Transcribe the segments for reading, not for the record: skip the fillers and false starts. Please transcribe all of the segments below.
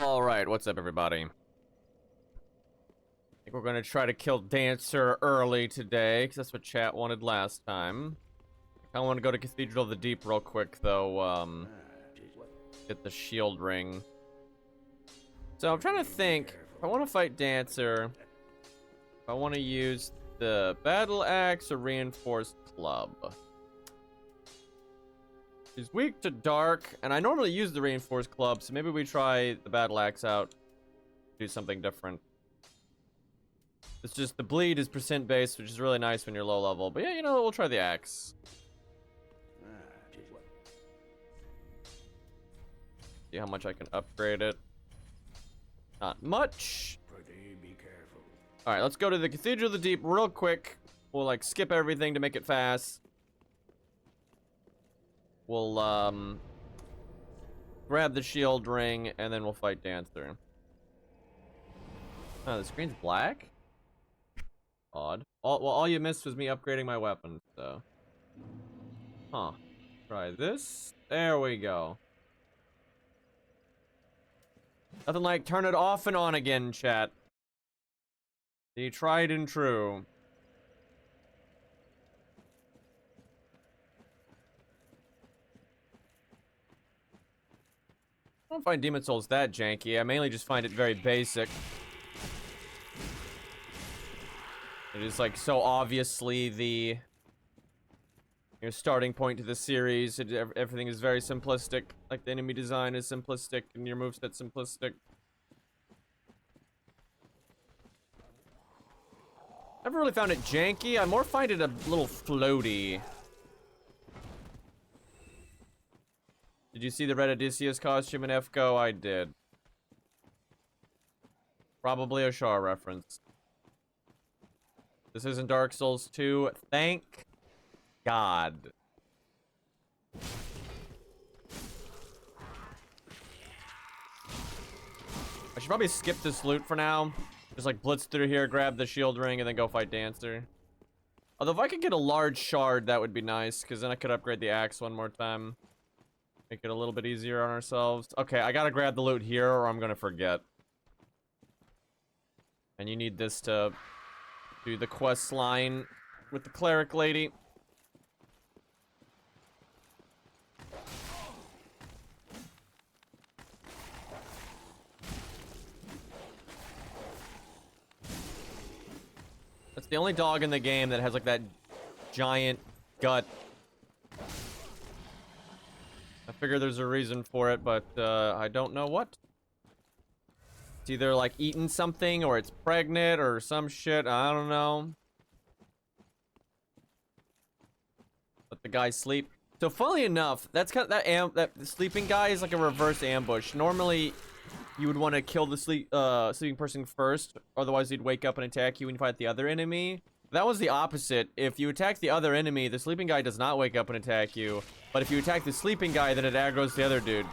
Alright, what's up everybody? I think we're gonna try to kill Dancer early today, because that's what chat wanted last time. I want to go to Cathedral of the Deep real quick though, get the shield ring. So I'm trying to think, if I want to fight Dancer, if I want to use the battle axe or reinforced club. She's weak to dark, and I normally use the reinforced club, so maybe we try the battle axe out, do something different. It's just the bleed is percent based, which is really nice when you're low level. But yeah, you know, we'll try the axe. See how much I can upgrade it. Not much. Alright, let's go to the Cathedral of the Deep real quick. We'll like skip everything to make it fast. We'll grab the shield ring and then we'll fight Dancer. Oh, the screen's black? Odd. All you missed was me upgrading my weapon, so. Huh. Try this. There we go. Nothing like turn it off and on again, chat. The tried and true. I don't find Demon Souls that janky. I mainly just find it very basic. It is like so obviously the starting point to the series. Everything is very simplistic. Like the enemy design is simplistic and your moveset's simplistic. Never really found it janky. I more find it a little floaty. Did you see the Red Odysseus costume in FGO? I did. Probably a Char reference. This isn't Dark Souls 2. Thank God. I should probably skip this loot for now. Just like blitz through here, grab the shield ring, and then go fight Dancer. Although if I could get a large shard, that would be nice, because then I could upgrade the axe one more time. Make it a little bit easier on ourselves. Okay, I gotta grab the loot here, or I'm gonna forget. And you need this to do the quest line with the cleric lady. That's the only dog in the game that has like that giant gut. I figure there's a reason for it, but I don't know what. It's either like eating something or it's pregnant or some shit. I don't know. Let the guy sleep. So funnily enough, that's kind of that sleeping guy is like a reverse ambush. Normally, you would want to kill the sleeping person first, otherwise he'd wake up and attack you when you fight the other enemy. That was the opposite. If you attack the other enemy, the sleeping guy does not wake up and attack you. But if you attack the sleeping guy, then it aggroes the other dude.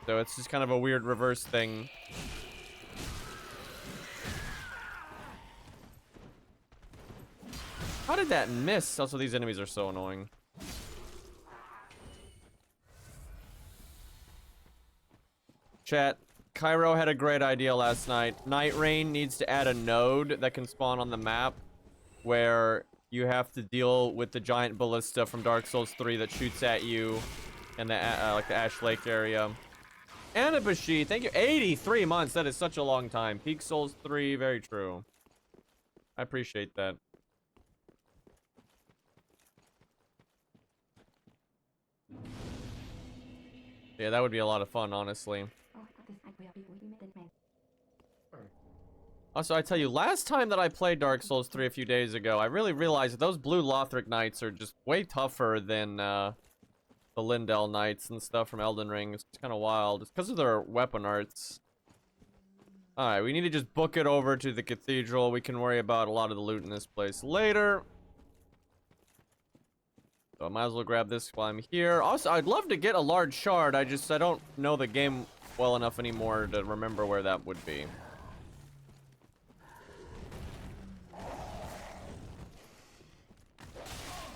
So it's just kind of a weird reverse thing. How did that miss? Also, these enemies are so annoying. Chat, Cairo had a great idea last night. Night Rain needs to add a node that can spawn on the map where you have to deal with the giant ballista from Dark Souls 3 that shoots at you in the like the Ash Lake area. Anabashi, thank you. 83 months. That is such a long time. Peak Souls 3, very true. I appreciate that. Yeah, that would be a lot of fun, honestly. Also, I tell you, last time that I played Dark Souls 3 a few days ago, I really realized that those blue Lothric Knights are just way tougher than the Lindell Knights and stuff from Elden Ring. It's kind of wild. It's because of their weapon arts. Alright, we need to just book it over to the cathedral. We can worry about a lot of the loot in this place later. So I might as well grab this while I'm here. Also, I'd love to get a large shard. I don't know the game well enough anymore to remember where that would be.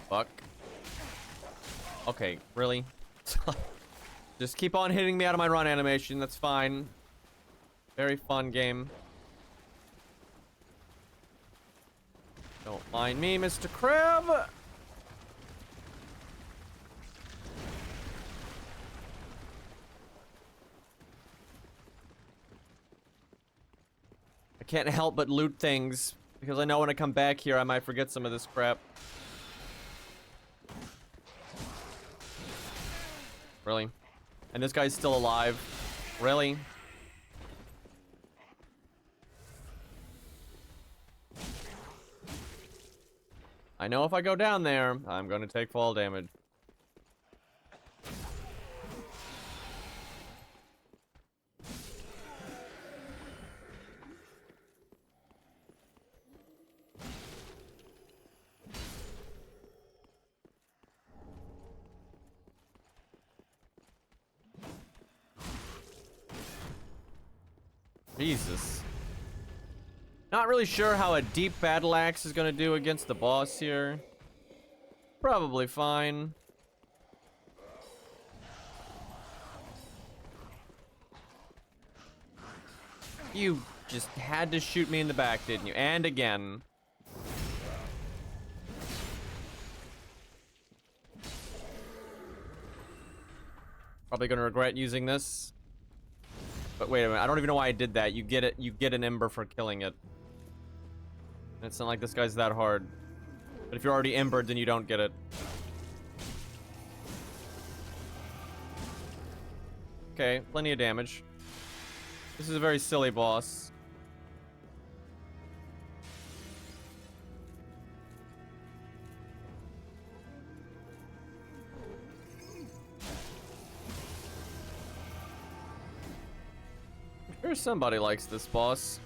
Fuck. Okay, really? Just keep on hitting me out of my run animation, that's fine. Very fun game. Don't mind me, Mr. Crab. I can't help but loot things because I know when I come back here I might forget some of this crap. Really? And this guy's still alive. Really? I know if I go down there, I'm gonna take fall damage. Jesus. Not really sure how a deep battle axe is gonna do against the boss here. Probably fine. You just had to shoot me in the back, didn't you? And again. Probably gonna regret using this. But wait a minute, I don't even know why I did that. You get an ember for killing it. It's not like this guy's that hard. But if you're already embered, then you don't get it. Okay, plenty of damage. This is a very silly boss. I'm sure somebody likes this boss.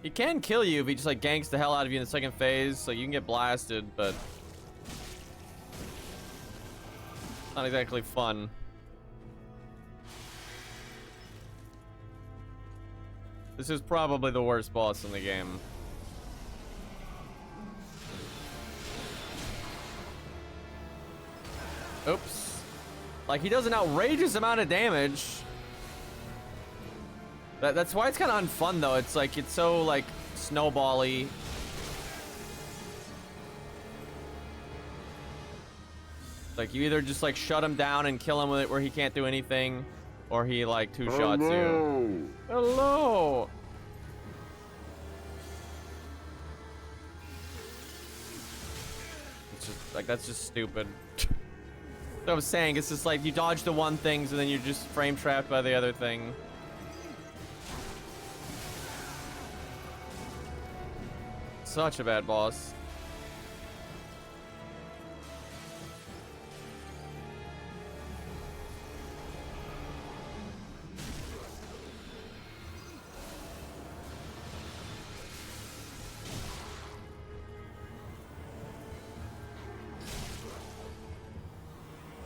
He can kill you if he just like ganks the hell out of you in the second phase, so you can get blasted, but not exactly fun. This is probably the worst boss in the game. Oops. Like, he does an outrageous amount of damage. That's why it's kind of unfun, though. It's like, it's so, like, snowball-y. Like, you either just, like, shut him down and kill him with it where he can't do anything, or he, like, two-shots you. Hello! It's just, like, that's just stupid. What I was saying, it's just like, you dodge the one things, and then you're just frame-trapped by the other thing. Such a bad boss.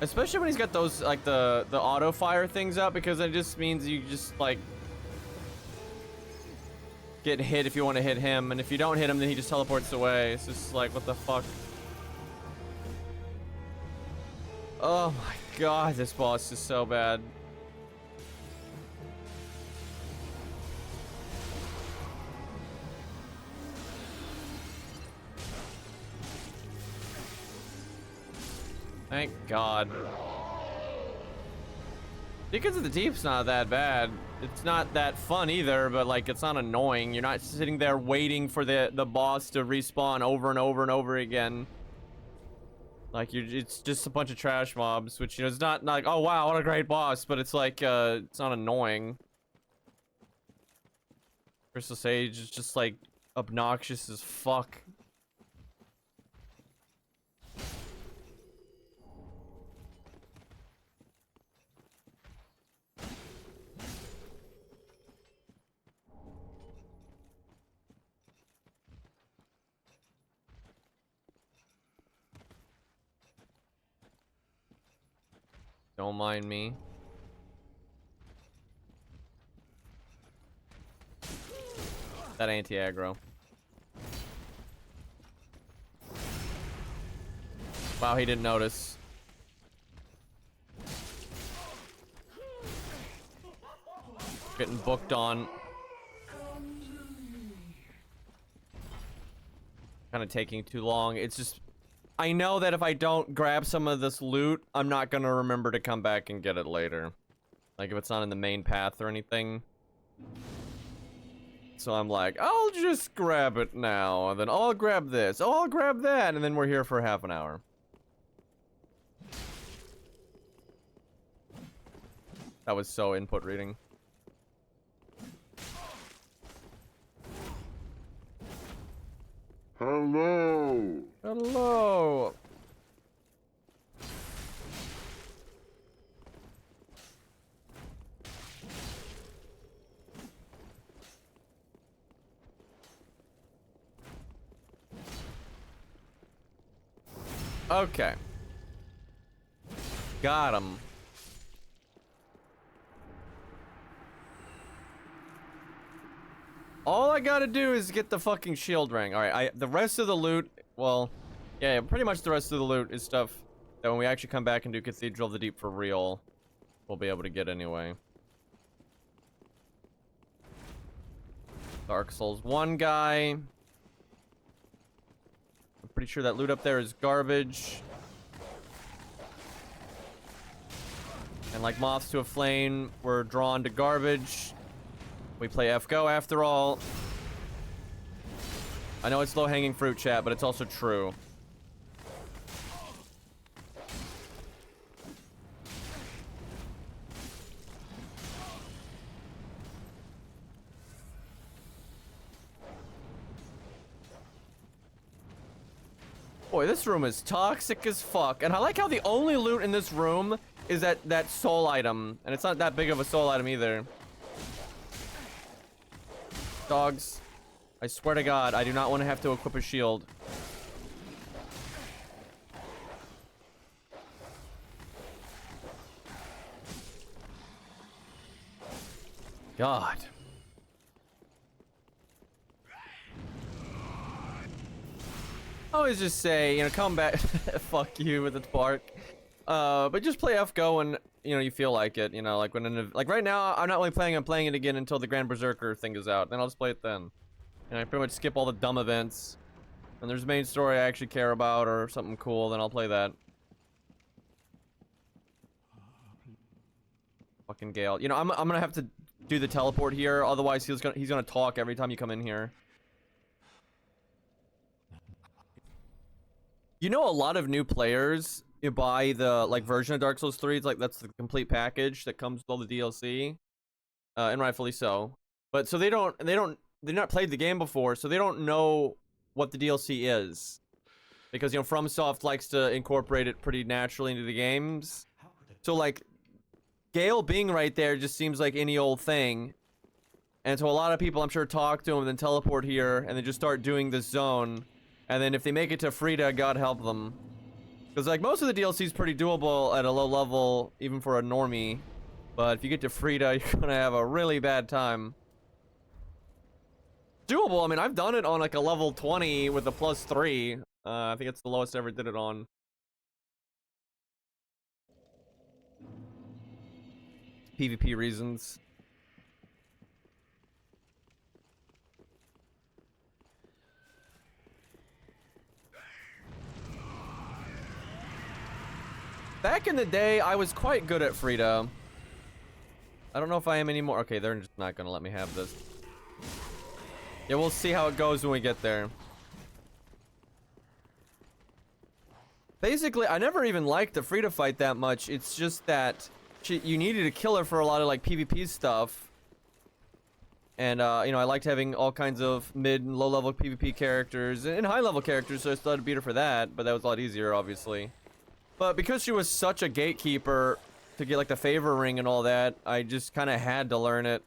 Especially when he's got those, like, the auto fire things up, because it just means you just, like, get hit if you want to hit him, and if you don't hit him, then he just teleports away. It's just like, what the fuck? Oh my god, this boss is so bad. Thank God. Because of the Deep's not that bad. It's not that fun either, but like, it's not annoying. You're not sitting there waiting for the boss to respawn over and over and over again. Like, it's just a bunch of trash mobs, which, you know, it's not like, oh wow, what a great boss, but it's like, it's not annoying. Crystal Sage is just like obnoxious as fuck. Don't mind me. That anti-aggro. Wow, he didn't notice. Getting booked on. Kind of taking too long. It's just, I know that if I don't grab some of this loot, I'm not gonna remember to come back and get it later. Like if it's not in the main path or anything. So I'm like, I'll just grab it now, and then I'll grab this, oh, I'll grab that, and then we're here for half an hour. That was so input reading. Hello. Hello. Okay. Got him. All I gotta do is get the fucking shield ring. Alright, the rest of the loot, well, yeah, pretty much the rest of the loot is stuff that when we actually come back and do Cathedral of the Deep for real, we'll be able to get anyway. Dark Souls 1 guy. I'm pretty sure that loot up there is garbage. And like moths to a flame, we're drawn to garbage. We play FGO after all. I know it's low-hanging fruit, chat, but it's also true. Boy, this room is toxic as fuck. And I like how the only loot in this room is that soul item. And it's not that big of a soul item either. Dogs, I swear to God, I do not want to have to equip a shield. God. I always just say, you know, come back. Fuck you with its bark. But just play FGO when, you know, you feel like it. You know, like when, like right now, I'm not really planning on playing it again until the Grand Berserker thing is out. Then I'll just play it then. And I pretty much skip all the dumb events. When there's a main story I actually care about or something cool, then I'll play that. Fucking Gale. You know, I'm gonna have to do the teleport here, otherwise he's gonna talk every time you come in here. You know, a lot of new players, you buy the like version of Dark Souls 3. It's like that's the complete package that comes with all the DLC, and rightfully so. But so they've not played the game before, so they don't know what the DLC is, because, you know, FromSoft likes to incorporate it pretty naturally into the games. So like Gale being right there just seems like any old thing, and so a lot of people, I'm sure, talk to him and then teleport here and then just start doing this zone, and then if they make it to Frida, God help them. Because, like, most of the DLC is pretty doable at a low level, even for a normie. But if you get to Frida, you're gonna have a really bad time. Doable, I mean, I've done it on, like, a level 20 with a +3. I think it's the lowest I ever did it on. PvP reasons. Back in the day, I was quite good at Frida. I don't know if I am anymore. Okay, they're just not gonna let me have this. Yeah, we'll see how it goes when we get there. Basically, I never even liked the Frida fight that much. It's just that you needed to kill her for a lot of, like, PvP stuff. And, you know, I liked having all kinds of mid and low-level PvP characters and high-level characters, so I started to beat her for that. But that was a lot easier, obviously. But because she was such a gatekeeper to get, like, the favor ring and all that, I just kind of had to learn it.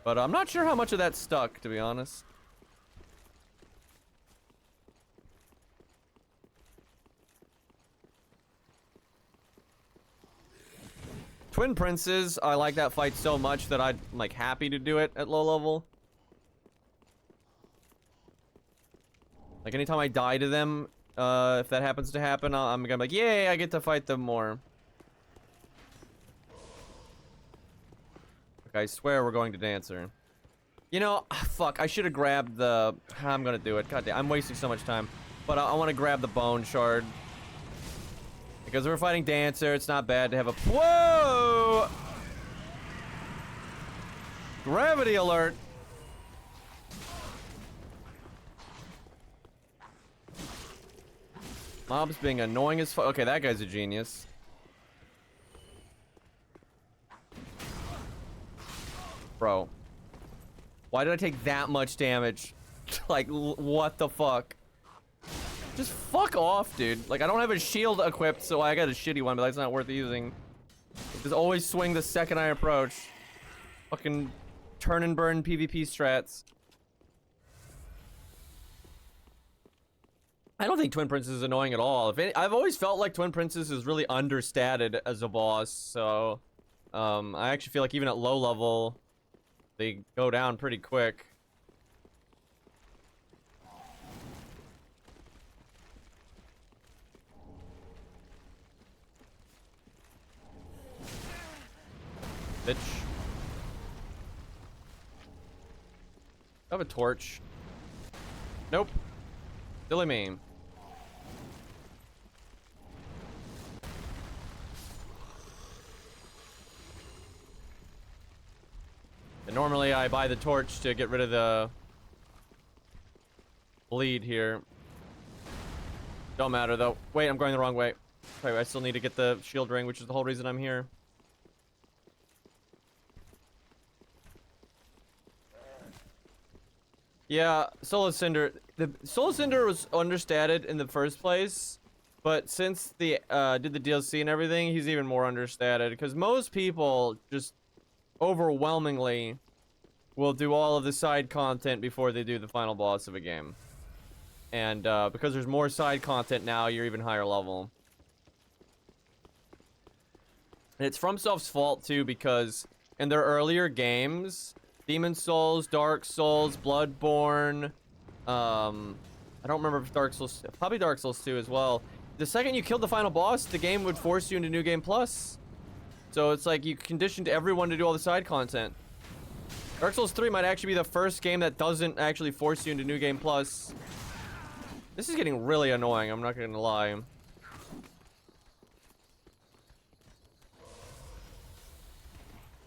But I'm not sure how much of that stuck, to be honest. Twin Princes, I like that fight so much that I'm, like, happy to do it at low level. Like, anytime I die to them, if that happens to happen, I'm gonna be like, yay, I get to fight them more. I swear we're going to Dancer. You know, fuck, I should have grabbed the... I'm gonna do it. God damn, I'm wasting so much time. But I want to grab the Bone Shard. Because we're fighting Dancer, it's not bad to have a... Whoa! Gravity alert! Mob's being annoying as fuck. Okay, that guy's a genius. Bro. Why did I take that much damage? Like, what the fuck? Just fuck off, dude. Like, I don't have a shield equipped, so I got a shitty one, but that's not worth using. Just always swing the second I approach. Fucking turn and burn PvP strats. I don't think Twin Princess is annoying at all. I've always felt like Twin Princess is really understated as a boss, so... I actually feel like even at low level, they go down pretty quick. Bitch. I have a torch. Nope. Silly me. And normally I buy the torch to get rid of the bleed here. Don't matter though. Wait, I'm going the wrong way. Okay, I still need to get the shield ring, which is the whole reason I'm here. Yeah, Soul Cinder. The Soul Cinder was understated in the first place, but since the did the DLC and everything, he's even more understated because most people just overwhelmingly will do all of the side content before they do the final boss of a game. And because there's more side content now, you're even higher level. And it's FromSoft's fault too, because in their earlier games, Demon's Souls, Dark Souls, Bloodborne, I don't remember if Dark Souls, probably Dark Souls 2 as well. The second you killed the final boss, the game would force you into New Game Plus. So it's like you conditioned everyone to do all the side content. Dark Souls 3 might actually be the first game that doesn't actually force you into New Game Plus. This is getting really annoying, I'm not gonna lie.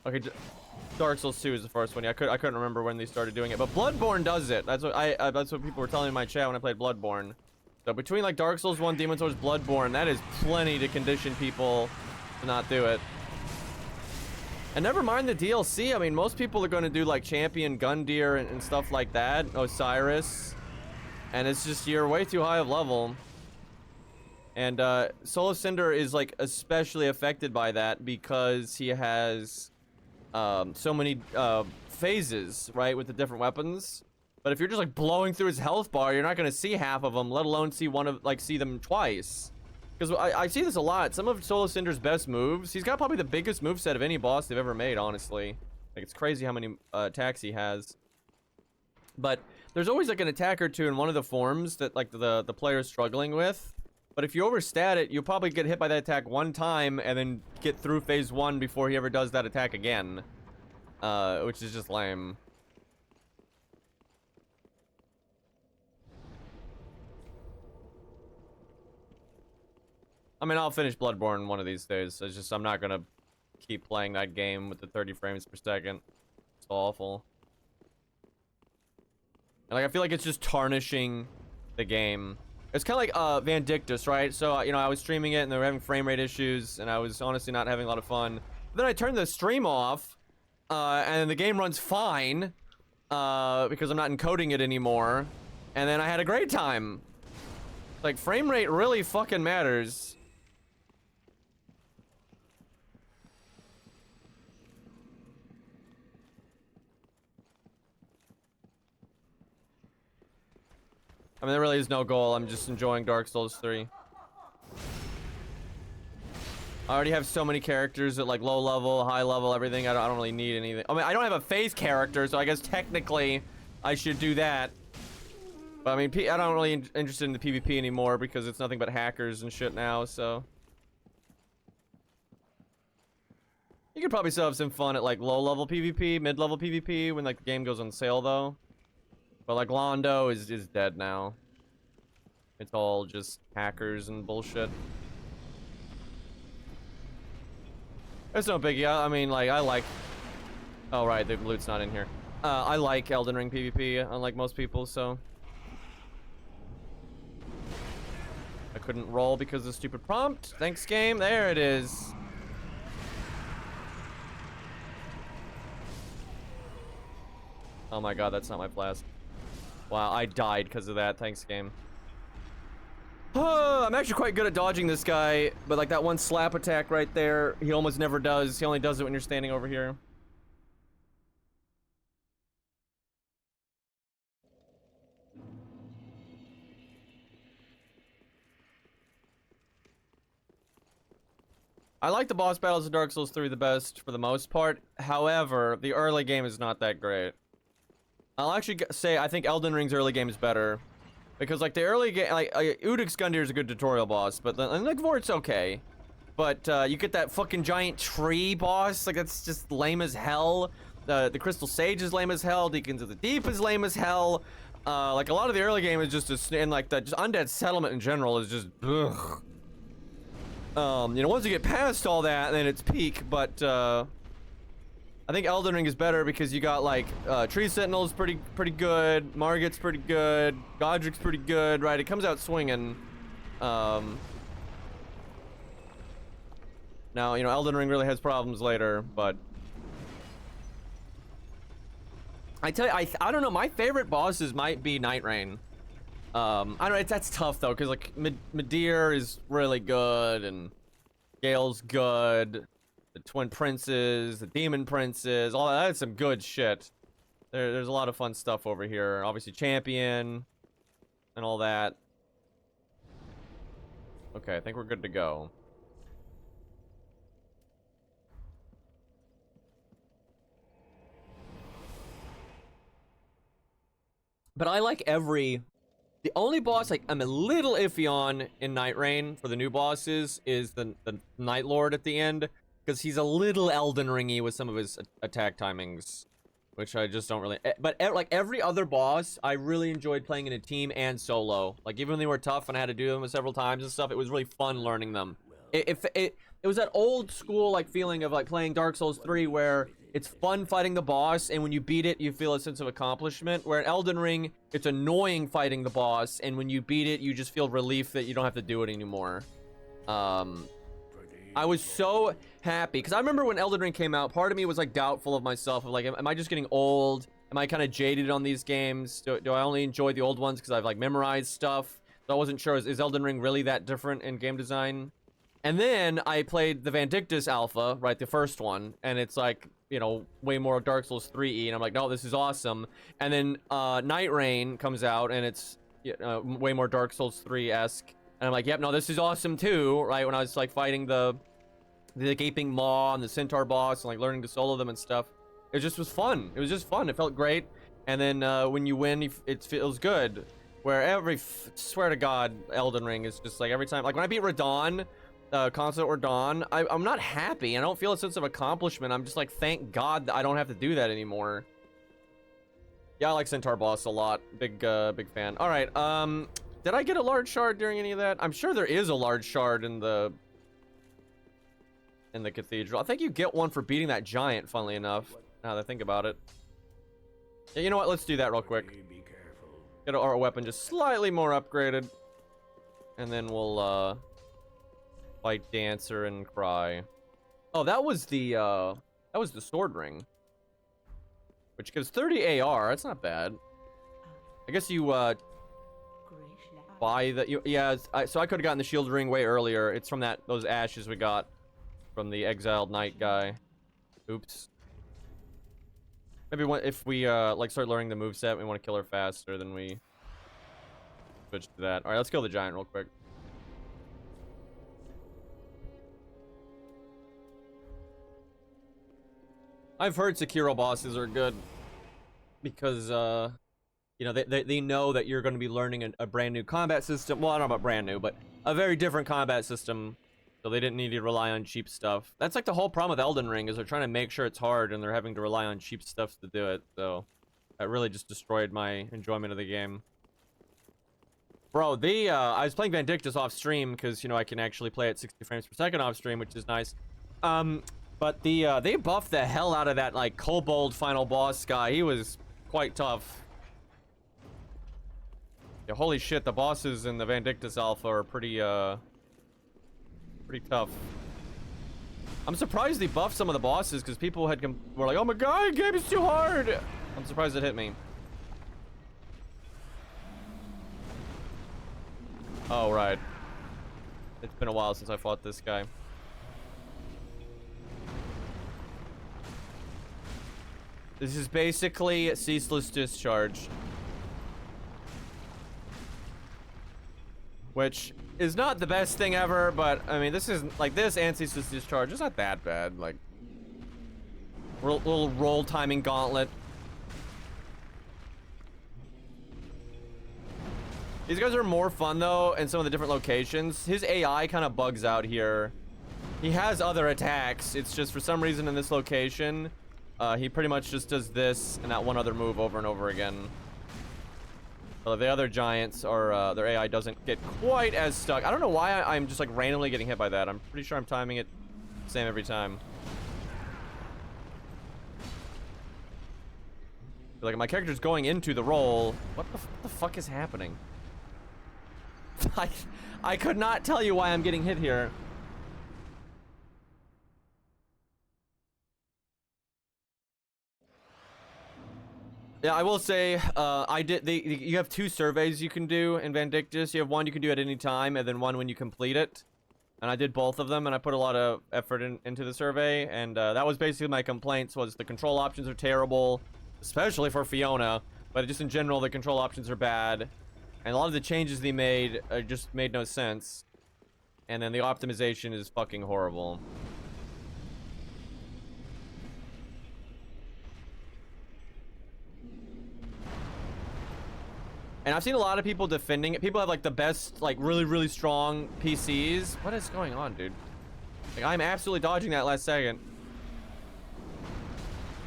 Okay, Dark Souls 2 is the first one. Yeah, I couldn't remember when they started doing it, but Bloodborne does it. That's what that's what people were telling in my chat when I played Bloodborne. So between like Dark Souls 1, Demon's Souls, Bloodborne, that is plenty to condition people to not do it. And never mind the DLC. I mean, most people are going to do like Champion, Gundyr, and stuff like that. Osiris. And it's just, you're way too high of level. And Soul of Cinder is like especially affected by that because he has so many phases, right, with the different weapons. But if you're just like blowing through his health bar, you're not going to see half of them, let alone see see them twice. Because I see this a lot. Some of Soul of Cinder's best moves, he's got probably the biggest moveset of any boss they've ever made, honestly. Like, it's crazy how many attacks he has. But there's always like an attack or two in one of the forms that like the player's struggling with. But if you overstat it, you'll probably get hit by that attack one time and then get through phase 1 before he ever does that attack again. Which is just lame. I mean, I'll finish Bloodborne one of these days. It's just, I'm not gonna keep playing that game with the 30 frames per second. It's awful. And like, I feel like it's just tarnishing the game. It's kind of like Vandictus, right? So, you know, I was streaming it and they were having frame rate issues and I was honestly not having a lot of fun. But then I turned the stream off and the game runs fine because I'm not encoding it anymore. And then I had a great time. Like, frame rate really fucking matters. I mean, there really is no goal. I'm just enjoying Dark Souls 3. I already have so many characters at like low level, high level, everything. I don't really need anything. I mean, I don't have a phase character, so I guess technically I should do that. But I mean, I don't really interested in the PvP anymore because it's nothing but hackers and shit now, so. You could probably still have some fun at like low-level PvP, mid-level PvP when like the game goes on sale though. But like Londo is dead now. It's all just hackers and bullshit. It's no biggie. I mean, like, I like... Oh, right, the loot's not in here. I like Elden Ring PvP, unlike most people, so... I couldn't roll because of the stupid prompt. Thanks, game. There it is. Oh my god, that's not my blast. Wow, I died because of that. Thanks, game. I'm actually quite good at dodging this guy, but like that one slap attack right there, he almost never does. He only does it when you're standing over here. I like the boss battles of Dark Souls 3 the best for the most part. However, the early game is not that great. I'll actually say I think Elden Ring's early game is better. Because, like, the early game, like, Udic Gundyr is a good tutorial boss, but, and, like, Vort's okay. But, you get that fucking giant tree boss, like, that's just lame as hell. The Crystal Sage is lame as hell. Deacons of the Deep is lame as hell. Like, a lot of the early game is just, and, like, the just Undead Settlement in general is just, ugh. You know, once you get past all that, then it's peak, but, I think Elden Ring is better because you got like Tree Sentinel's pretty good, Margit's pretty good, Godrick's pretty good, right? It comes out swinging. Now you know Elden Ring really has problems later, but I tell you, I don't know. My favorite bosses might be Night Rain. I don't know. That's tough though, because like Midir is really good and Gale's good. The Twin Princes, the Demon Princes, all that, that's some good shit. There's a lot of fun stuff over here. Obviously, Champion and all that. Okay, I think we're good to go. But I like every... The only boss like I'm a little iffy on in Night Rain for the new bosses is the Night Lord at the end. Because he's a little Elden Ringy with some of his attack timings, which I just don't really. But like every other boss, I really enjoyed playing in a team and solo. Like even when they were tough and I had to do them several times and stuff, it was really fun learning them. It was that old school like feeling of like playing Dark Souls 3 where it's fun fighting the boss, and when you beat it, you feel a sense of accomplishment. Where in Elden Ring, it's annoying fighting the boss, and when you beat it, you just feel relief that you don't have to do it anymore. I was so happy because I remember when Elden Ring came out, part of me was like doubtful of myself, of like, am I just getting old? Am I kind of jaded on these games? Do I only enjoy the old ones because I've like memorized stuff? So I wasn't sure, is Elden Ring really that different in game design? And then I played the Vandictus Alpha, right, the first one, and it's like, you know, way more Dark Souls 3E, and I'm like, no, this is awesome. And then Night Rain comes out, and it's way more Dark Souls 3-esque. And I'm like, yep, no, this is awesome too, right? When I was like fighting the Gaping Maw and the Centaur boss and like learning to solo them and stuff. It just was fun. It was just fun. It felt great. And then when you win, it feels good. Where swear to God, Elden Ring is just like every time, like when I beat Radahn, Consort Radahn, I'm not happy. I don't feel a sense of accomplishment. I'm just like, thank God that I don't have to do that anymore. Yeah, I like Centaur boss a lot. Big fan. All right, did I get a large shard during any of that? I'm sure there is a large shard in the cathedral. I think you get one for beating that giant, funnily enough, now that I think about it. Yeah, you know what? Let's do that real quick. Get our weapon just slightly more upgraded. And then we'll, fight Dancer and Cry. Oh, that was the sword ring. Which gives 30 AR. That's not bad. I guess you, buy the... Yeah, so I could have gotten the shield ring way earlier. It's from those ashes we got from the exiled knight guy. Oops. Maybe if we like start learning the moveset, we want to kill her faster, then we switch to that. All right, let's kill the giant real quick. I've heard Sekiro bosses are good because you know, they know that you're going to be learning a brand new combat system. Well, I don't know about brand new, but a very different combat system So they didn't need to rely on cheap stuff. That's like the whole problem with Elden Ring, is they're trying to make sure it's hard and they're having to rely on cheap stuff to do it. So that really just destroyed my enjoyment of the game. Bro, I was playing Vandictus off stream because, you know, I can actually play at 60 frames per second off stream, which is nice. But they buffed the hell out of that, like, Kobold final boss guy. He was quite tough. Yeah, holy shit, the bosses in the Vandictus alpha are pretty tough. I'm surprised they buffed some of the bosses because people were like, oh my god, game is too hard. I'm surprised it hit me. Oh, right. It's been a while since I fought this guy. This is basically Ceaseless Discharge. Which is not the best thing ever, but I mean, this is like this and Ceaseless Discharge is not that bad. Like, little roll timing gauntlet. These guys are more fun though in some of the different locations. His AI kind of bugs out here. He has other attacks. It's just for some reason in this location, he pretty much just does this and that one other move over and over again. The other giants are, their AI doesn't get quite as stuck. I don't know why I'm just like randomly getting hit by that. I'm pretty sure I'm timing it the same every time. Like, my character's going into the roll. What the fuck is happening? I could not tell you why I'm getting hit here. Yeah, I will say, you have two surveys you can do in Vandictus. You have one you can do at any time, and then one when you complete it. And I did both of them, and I put a lot of effort into the survey, and that was basically my complaints, was the control options are terrible, especially for Fiona, but just in general, the control options are bad. And a lot of the changes they made just made no sense. And then the optimization is fucking horrible. And I've seen a lot of people defending it. People have like the best, like really, really strong PCs. What is going on, dude? Like, I'm absolutely dodging that last second.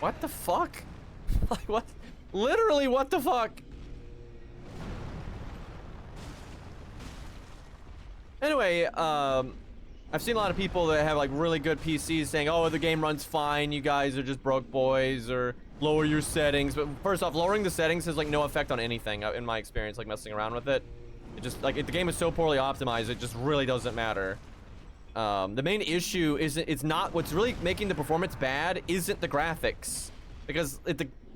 What the fuck? Like, what? Literally, what the fuck? Anyway, I've seen a lot of people that have like really good PCs saying, oh, the game runs fine, you guys are just broke boys, or lower your settings. But first off, lowering the settings has like no effect on anything in my experience, like messing around with it. It just, like, if the game is so poorly optimized, it just really doesn't matter. The main issue is it's not, what's really making the performance bad isn't the graphics. Because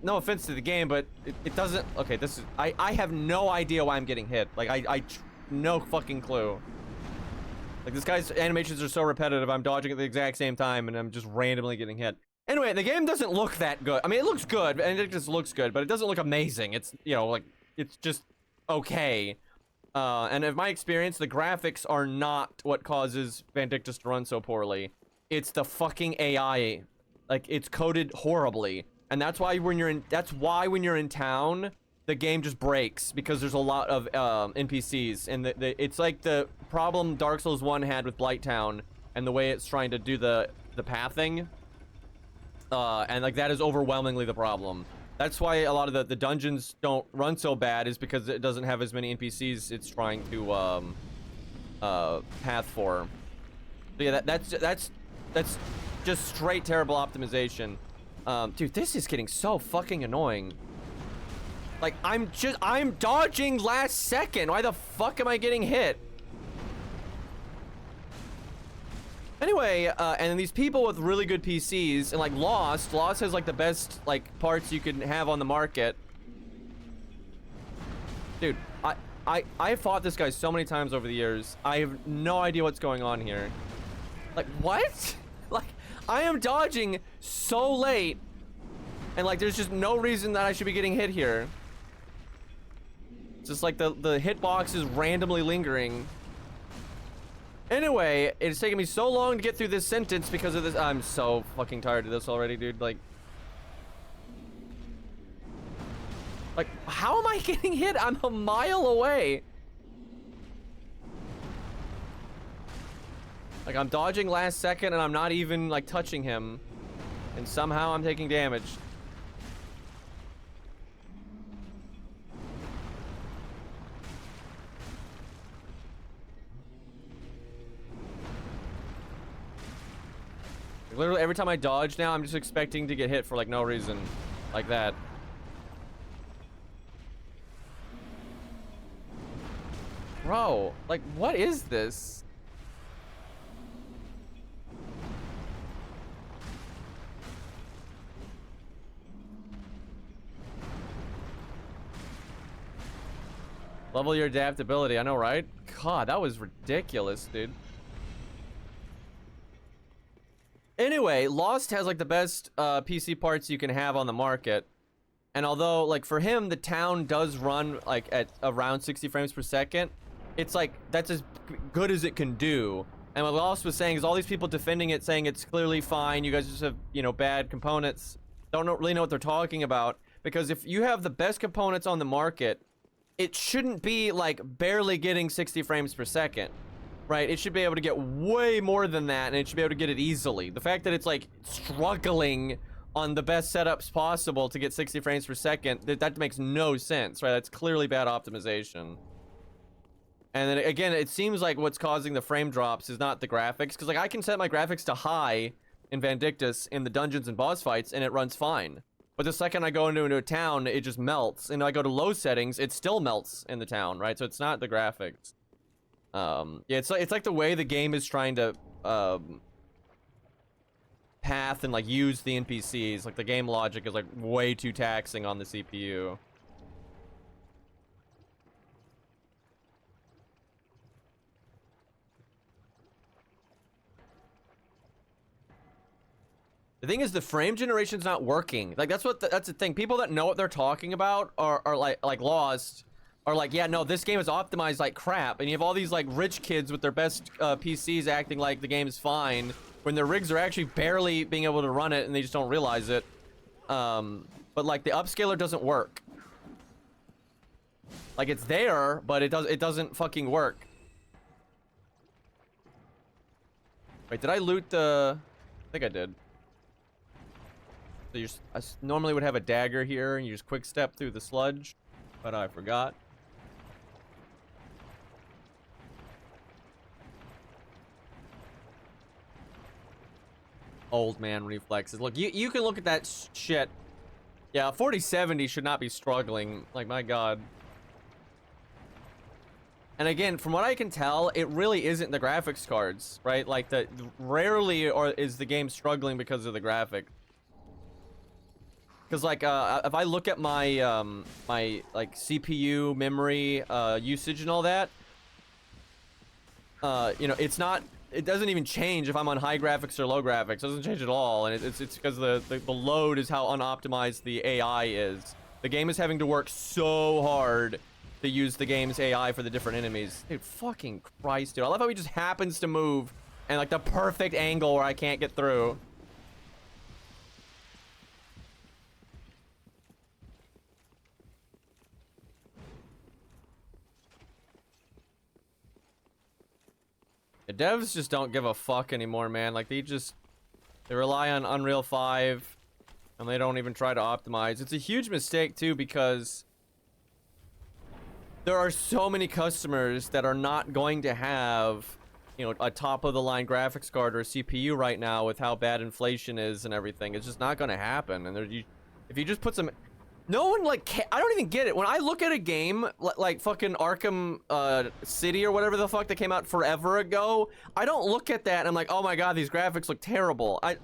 no offense to the game, but it doesn't, okay, this is, I have no idea why I'm getting hit. Like, no fucking clue. Like, this guy's animations are so repetitive, I'm dodging at the exact same time, and I'm just randomly getting hit. Anyway, the game doesn't look that good. I mean, it looks good, and it just looks good, but it doesn't look amazing. It's, you know, like, it's just okay. And in my experience, the graphics are not what causes Vandictus to run so poorly. It's the fucking AI. Like, it's coded horribly. And that's why when you're in town, the game just breaks, because there's a lot of NPCs, and it's like the problem Dark Souls 1 had with Blighttown, and the way it's trying to do the pathing, and like that is overwhelmingly the problem. That's why a lot of the dungeons don't run so bad, is because it doesn't have as many NPCs it's trying to path for. So yeah, that's just straight terrible optimization. Dude, this is getting so fucking annoying. Like, I'm dodging last second. Why the fuck am I getting hit? Anyway, and then these people with really good PCs, and like Lost has like the best like parts you can have on the market. Dude, I fought this guy so many times over the years. I have no idea what's going on here. Like, what? Like, I am dodging so late, and like there's just no reason that I should be getting hit here. Just like the hitbox is randomly lingering. Anyway, it's taken me so long to get through this sentence because of this. I'm so fucking tired of this already, dude. Like, how am I getting hit? I'm a mile away. Like, I'm dodging last second and I'm not even, like, touching him. And somehow I'm taking damage. Literally, every time I dodge now, I'm just expecting to get hit for, like, no reason. Like that. Bro, like, what is this? Level your adaptability, I know, right? God, that was ridiculous, dude. Anyway, Lost has, like, the best PC parts you can have on the market. And although, like, for him, the town does run, like, at around 60 frames per second, it's, like, that's as good as it can do. And what Lost was saying is all these people defending it, saying it's clearly fine, you guys just have, you know, bad components, don't really know what they're talking about. Because if you have the best components on the market, it shouldn't be, like, barely getting 60 frames per second. Right, it should be able to get way more than that, and it should be able to get it easily. The fact that it's, like, struggling on the best setups possible to get 60 frames per second, that makes no sense, right? That's clearly bad optimization. And then, again, it seems like what's causing the frame drops is not the graphics, because, like, I can set my graphics to high in Vandictus in the dungeons and boss fights, and it runs fine. But the second I go into a town, it just melts. And I go to low settings, it still melts in the town, right? So it's not the graphics. Yeah, it's like the way the game is trying to path and, like, use the NPCs. Like, the game logic is, like, way too taxing on the CPU. The thing is, the frame generation's not working. Like, that's the thing. People that know what they're talking about are like Lost. Are like, yeah, no, this game is optimized like crap, and you have all these, like, rich kids with their best PCs acting like the game is fine when their rigs are actually barely being able to run it, and they just don't realize it. But, like, the upscaler doesn't work. Like, it's there, but it doesn't fucking work. Wait, did I loot the? I think I did. So I normally would have a dagger here, and you just quick step through the sludge, but I forgot. Old man reflexes. Look, you can look at that shit. Yeah, 4070 should not be struggling. Like, my god. And again, from what I can tell, it really isn't the graphics cards, right? Like, rarely is the game struggling because of the graphics. Because, like, if I look at my my, like, CPU memory usage and all that, you know, it doesn't even change if I'm on high graphics or low graphics. It doesn't change at all, and it's because the load is how unoptimized the AI is. The game is having to work so hard to use the game's AI for the different enemies. Dude, fucking Christ, dude. I love how he just happens to move and, like, the perfect angle where I can't get through. The devs just don't give a fuck anymore, man. Like, they rely on Unreal 5, and they don't even try to optimize. It's a huge mistake, too, because there are so many customers that are not going to have, you know, a top-of-the-line graphics card or a CPU right now with how bad inflation is and everything. It's just not going to happen. And if you just put some... No one, like, I don't even get it. When I look at a game like fucking Arkham City or whatever the fuck that came out forever ago, I don't look at that and I'm like, oh my god, these graphics look terrible. I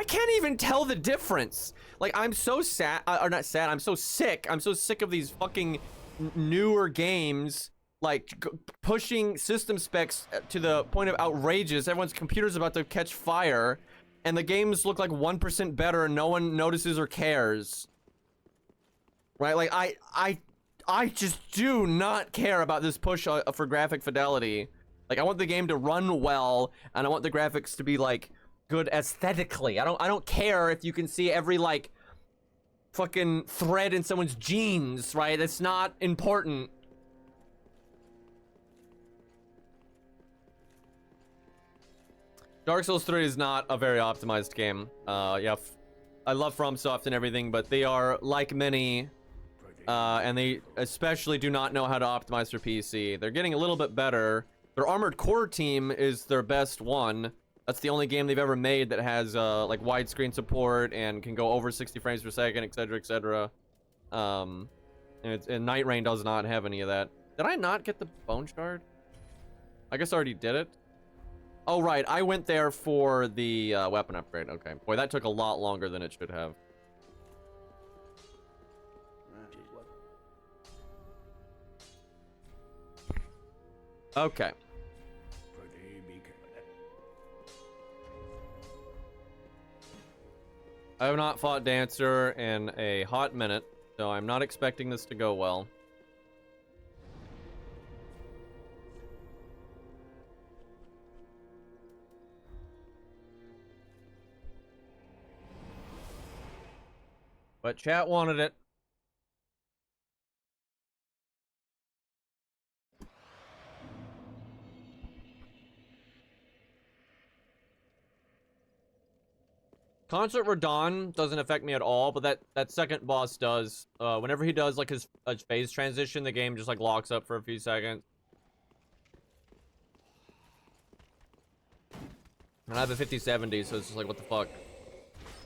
can't even tell the difference. Like, I'm so sad, or not sad, I'm so sick. I'm so sick of these fucking newer games, like, pushing system specs to the point of outrageous. Everyone's computer's about to catch fire, and the games look like 1% better and no one notices or cares. Right, like, I just do not care about this push for graphic fidelity. Like, I want the game to run well, and I want the graphics to be, like, good aesthetically. I don't care if you can see every, like, fucking thread in someone's jeans, right? It's not important. Dark Souls 3 is not a very optimized game. Yeah, I love FromSoft and everything, but they are like many, and they especially do not know how to optimize for PC. They're getting a little bit better. Their Armored Core team is their best one. That's the only game they've ever made that has like widescreen support and can go over 60 frames per second, etc., etc. And Night Rain does not have any of that. Did I not get the Bone Shard? I guess I already did it. Oh, right. I went there for the weapon upgrade. Okay. Boy, that took a lot longer than it should have. Okay. I have not fought Dancer in a hot minute, so I'm not expecting this to go well. But chat wanted it. Concert Radon doesn't affect me at all, but that second boss does. Whenever he does like his phase transition, the game just like locks up for a few seconds. And I have a 5070, so it's just like, what the fuck.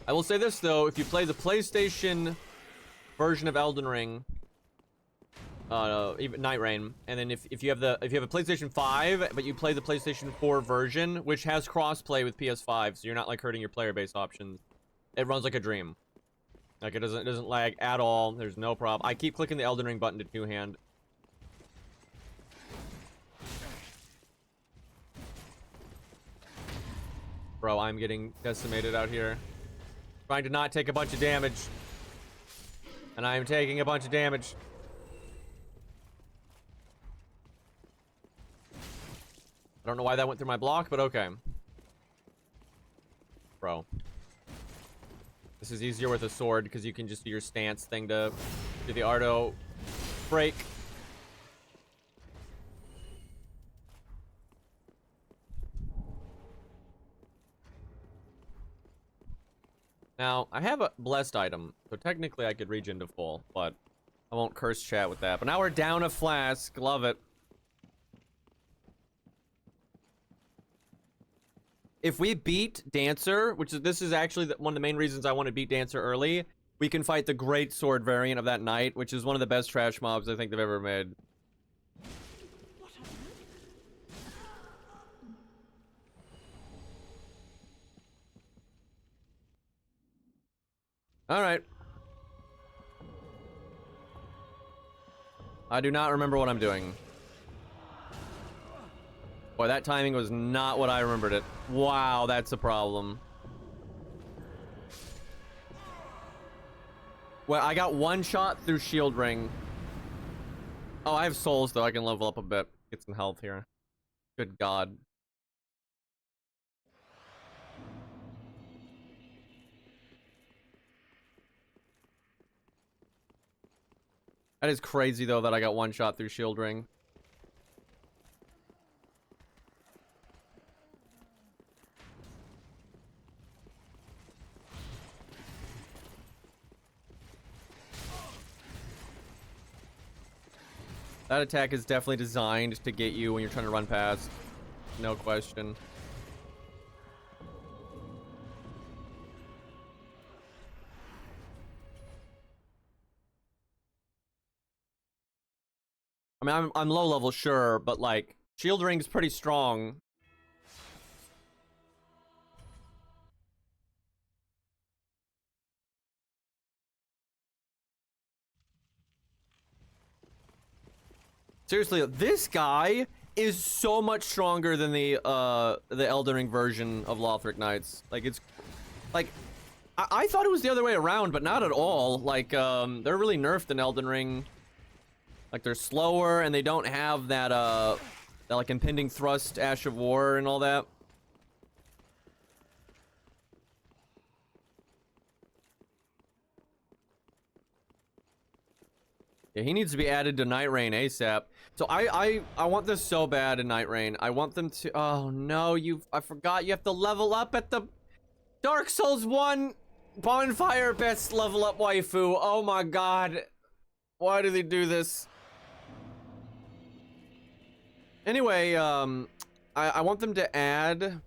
I will say this though, if you play the PlayStation version of Elden Ring, even Night Rain, and then if you have a PlayStation 5, but you play the PlayStation 4 version, which has crossplay with PS5, so you're not like hurting your player base options, it runs like a dream. Like it doesn't lag at all. There's no problem. I keep clicking the Elden Ring button to two-hand. Bro, I'm getting decimated out here. Trying to not take a bunch of damage. And I am taking a bunch of damage. I don't know why that went through my block, but okay. Bro. This is easier with a sword because you can just do your stance thing to do the Ardo break. Now, I have a blessed item, so technically I could regen to full, but I won't curse chat with that. But now we're down a flask. Love it. If we beat Dancer, this is actually one of the main reasons I want to beat Dancer early, we can fight the Great Sword variant of that knight, which is one of the best trash mobs I think they've ever made. Alright. I do not remember what I'm doing. Boy, that timing was not what I remembered it. Wow, that's a problem. Well, I got one shot through Shield Ring. Oh, I have souls, though. I can level up a bit. Get some health here. Good God. That is crazy, though, that I got one shot through Shield Ring. That attack is definitely designed to get you when you're trying to run past. No question. I mean, I'm low level, sure, but like, Shield Ring's pretty strong. Seriously, this guy is so much stronger than the Elden Ring version of Lothric Knights. Like, it's like I thought it was the other way around, but not at all. Like, they're really nerfed in Elden Ring. Like, they're slower and they don't have that that like impending thrust, Ash of War, and all that. Yeah, he needs to be added to Night Rain ASAP. So I want this so bad in Night Rain. I want them to. Oh no, I forgot you have to level up at the Dark Souls 1 bonfire best level up waifu. Oh my god. Why do they do this? Anyway, I want them to add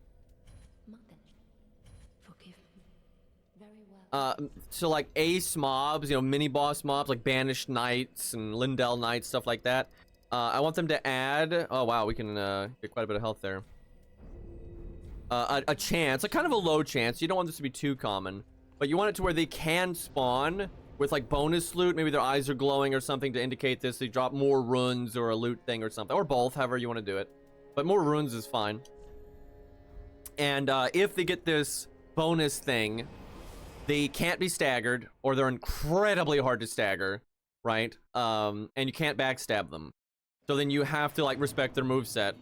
so like ace mobs, you know, mini boss mobs like Banished Knights and Lindell Knights, stuff like that. I want them to add, oh wow, we can get quite a bit of health there. A chance, like kind of a low chance. You don't want this to be too common, but you want it to where they can spawn with like bonus loot. Maybe their eyes are glowing or something to indicate this. They drop more runes or a loot thing or something, or both, however you want to do it. But more runes is fine. And if they get this bonus thing, they can't be staggered, or they're incredibly hard to stagger, right? And you can't backstab them. So then you have to like respect their moveset.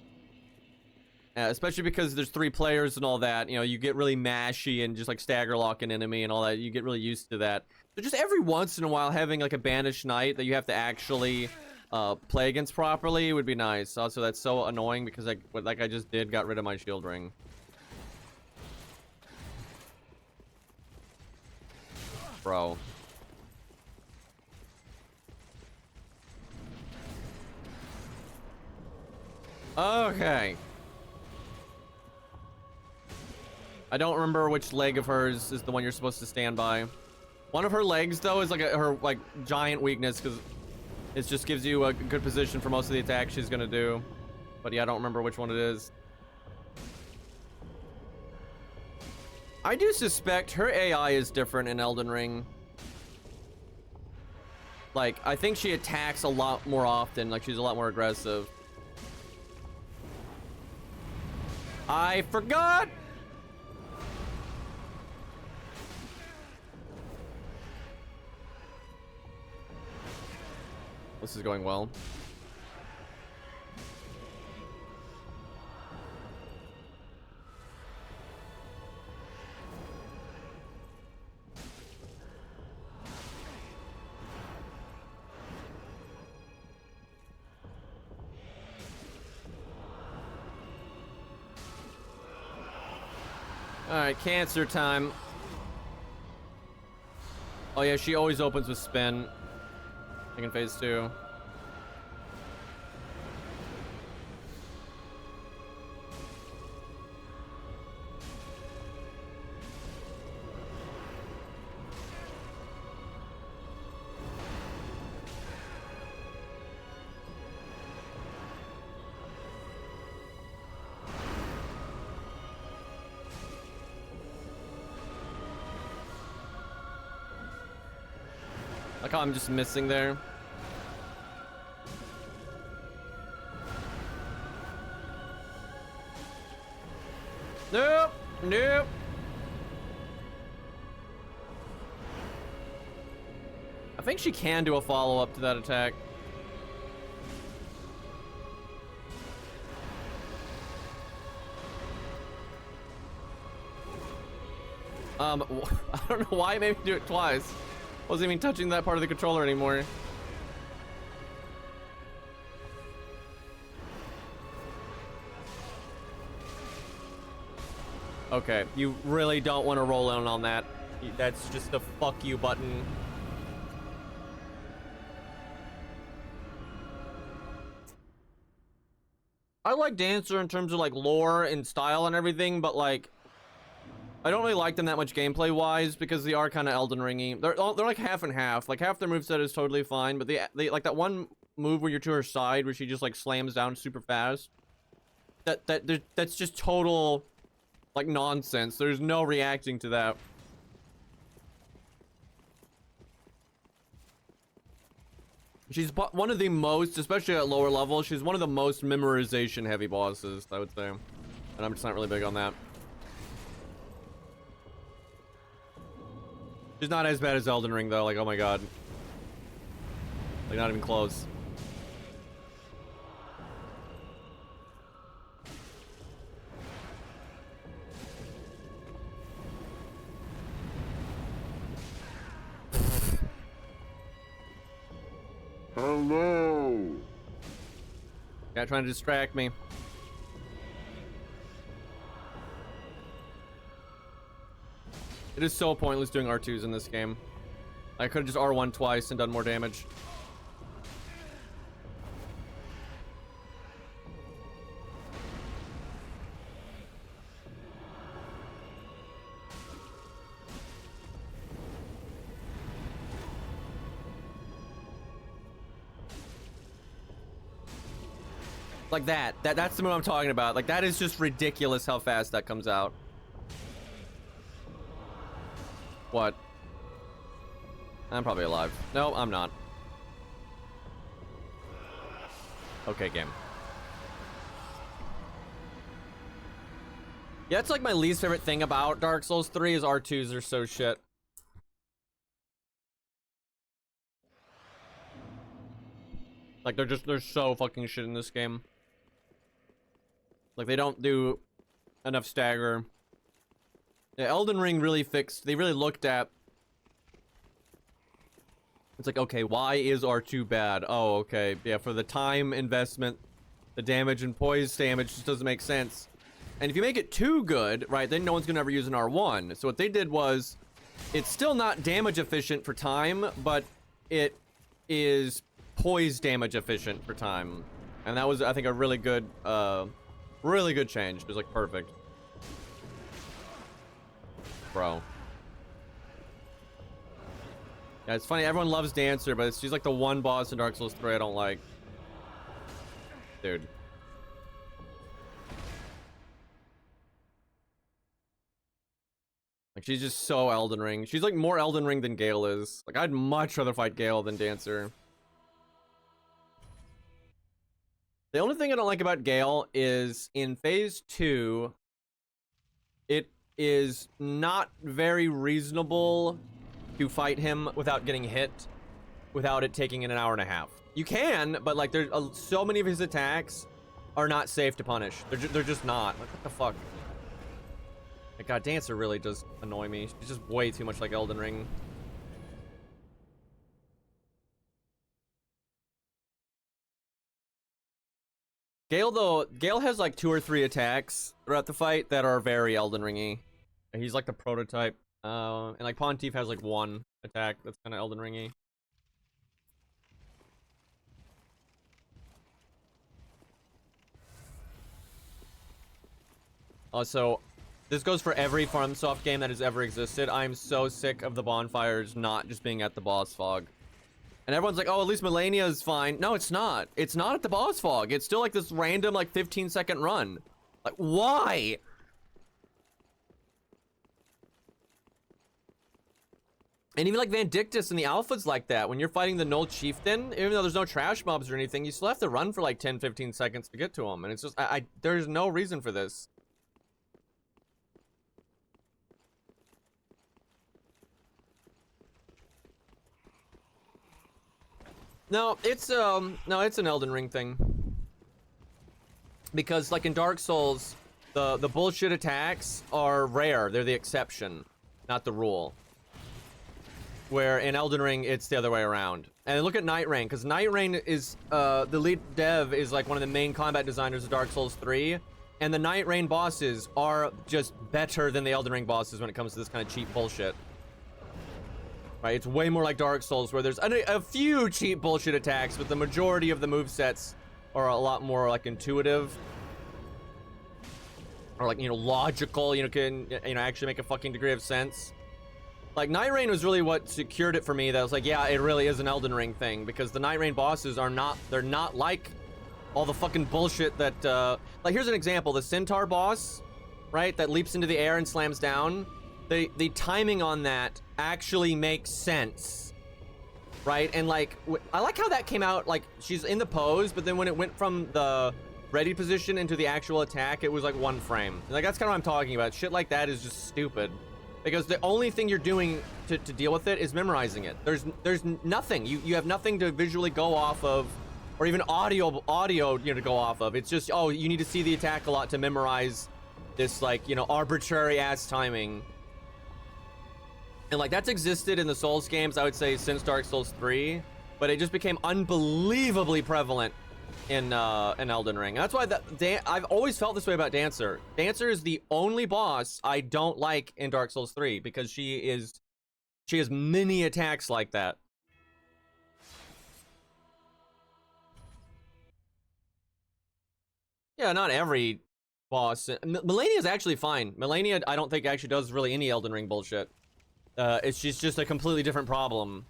Especially because there's 3 players and all that, you know, you get really mashy and just like stagger lock an enemy and all that. You get really used to that. So just every once in a while having like a Banished Knight that you have to actually play against properly would be nice. Also, that's so annoying because like I just did, got rid of my shield ring. Bro. Okay. I don't remember which leg of hers is the one you're supposed to stand by. One of her legs, though, is like her like giant weakness because it just gives you a good position for most of the attacks she's gonna do. But yeah, I don't remember which one it is. I do suspect her AI is different in Elden Ring. Like, I think she attacks a lot more often. Like, she's a lot more aggressive. I forgot! This is going well. Alright, cancer time. Oh yeah, she always opens with spin. I think in phase 2. Like how I'm just missing there. Nope. Nope. I think she can do a follow-up to that attack. I don't know why it made me do it twice. Wasn't even touching that part of the controller anymore. Okay, you really don't want to roll in on that. That's just a fuck you button. I like Dancer in terms of like lore and style and everything, but like I don't really like them that much gameplay wise because they are kind of Elden Ringy. They're like half and half. Like half their moveset is totally fine, but they like that one move where you're to her side where she just like slams down super fast. That's just total like nonsense. There's no reacting to that. She's one of the most, especially at lower levels, she's one of the most memorization heavy bosses, I would say. And I'm just not really big on that. She's not as bad as Elden Ring though, like oh my god. Like not even close. Hello. Yeah, trying to distract me. It is so pointless doing R2s in this game. I could have just R1 twice and done more damage. Like that's the move I'm talking about. Like, that is just ridiculous how fast that comes out. What? I'm probably alive. No, I'm not. Okay, game. Yeah, it's like my least favorite thing about Dark Souls 3 is R2s are so shit. Like, they're so fucking shit in this game. Like, they don't do enough stagger. Yeah, Elden Ring really fixed, they really looked at, it's like, okay, why is R2 bad? Oh, okay, yeah, for the time investment, the damage and poise damage just doesn't make sense. And if you make it too good, right, then no one's gonna ever use an R1. So what they did was, it's still not damage efficient for time, but it is poise damage efficient for time. And that was, I think, a really good change. It was like perfect. Bro. Yeah, it's funny, everyone loves Dancer, but she's like the one boss in Dark Souls 3 I don't like. Dude. Like, she's just so Elden Ring. She's like more Elden Ring than Gale is. Like, I'd much rather fight Gale than Dancer. The only thing I don't like about Gale is in phase 2, it is not very reasonable to fight him without getting hit, without it taking an hour and a half. You can, but like there's so many of his attacks are not safe to punish. They're just not. Like, what the fuck? Like, God, Dancer really does annoy me. She's just way too much like Elden Ring. Gale, though, Gale has like 2 or 3 attacks throughout the fight that are very Elden Ringy. He's like the prototype. And like Pontiff has like 1 attack that's kind of Elden Ringy. Also, this goes for every FromSoft game that has ever existed. I'm so sick of the bonfires not just being at the boss fog. And everyone's like, oh, at least Malenia is fine. No, it's not. It's not at the boss fog. It's still like this random, like, 15-second run. Like, why? And even like Vandictus and the Alphas like that. When you're fighting the Null Chieftain, even though there's no trash mobs or anything, you still have to run for like 10-15 seconds to get to them. And it's just, there's no reason for this. No, it's an Elden Ring thing. Because like in Dark Souls, the bullshit attacks are rare. They're the exception, not the rule. Where in Elden Ring, it's the other way around. And look at Night Rain, because Night Rain is, the lead dev is like one of the main combat designers of Dark Souls 3. And the Night Rain bosses are just better than the Elden Ring bosses when it comes to this kind of cheap bullshit. Right, it's way more like Dark Souls, where there's a few cheap bullshit attacks, but the majority of the movesets are a lot more like intuitive. Or like, you know, logical, can, actually make a fucking degree of sense. Like, Night Rain was really what secured it for me. That was like, yeah, it really is an Elden Ring thing. Because the Night Rain bosses are not, they're not like all the fucking bullshit that, like, here's an example. The Centaur boss, right, that leaps into the air and slams down. The timing on that actually makes sense. Right? And, like, I like how that came out, like, she's in the pose, but then when it went from the ready position into the actual attack, it was, like, 1 frame. Like, that's kind of what I'm talking about. Shit like that is just stupid. Because the only thing you're doing to deal with it is memorizing it. There's nothing. You have nothing to visually go off of, or even audio, to go off of. It's just, oh, you need to see the attack a lot to memorize this, like, arbitrary ass timing. And like that's existed in the Souls games, I would say, since Dark Souls 3. but it just became unbelievably prevalent in Elden Ring. That's why I've always felt this way about Dancer. Dancer is the only boss I don't like in Dark Souls 3 because she has many attacks like that. Yeah, not every boss. Malenia is actually fine. Malenia, I don't think actually does really any Elden Ring bullshit. She's just a completely different problem.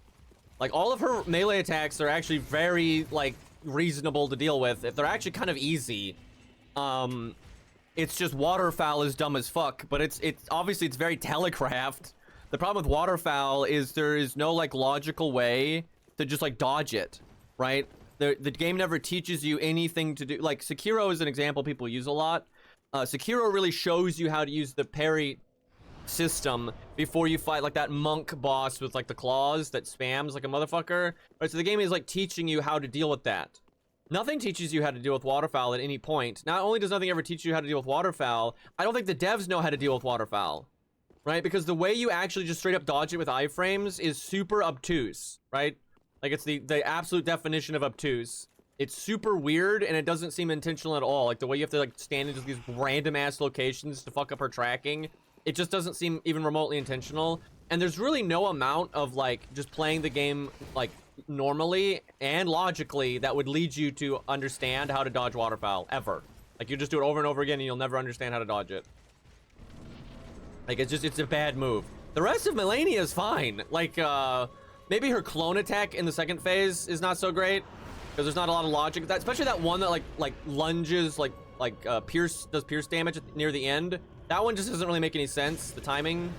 Like, all of her melee attacks are actually very, like, reasonable to deal with. If they're actually kind of easy. It's just Waterfowl is dumb as fuck, but it's obviously it's very telegraphed. The problem with Waterfowl is there is no, like, logical way to just, like, dodge it, right? The game never teaches you anything to do. Like, Sekiro is an example people use a lot. Sekiro really shows you how to use the parry system before you fight, like, that monk boss with, like, the claws that spams like a motherfucker. Right, so the game is, like, teaching you how to deal with that. Nothing teaches you how to deal with Waterfowl at any point. Not only does nothing ever teach you how to deal with Waterfowl, I don't think the devs know how to deal with Waterfowl. Right? Because the way you actually just straight up dodge it with iframes is super obtuse, right? Like, it's the absolute definition of obtuse. It's super weird, and it doesn't seem intentional at all. Like, the way you have to, like, stand into these random-ass locations to fuck up her tracking, it just doesn't seem even remotely intentional. And there's really no amount of, like, just playing the game, like, normally and logically that would lead you to understand how to dodge Waterfowl, ever. Like, you just do it over and over again, and you'll never understand how to dodge it. Like, it's a bad move. The rest of Malenia is fine. Like, maybe her clone attack in the second phase is not so great because there's not a lot of logic. Especially that one that like lunges, does pierce damage near the end. That one just doesn't really make any sense. The timing,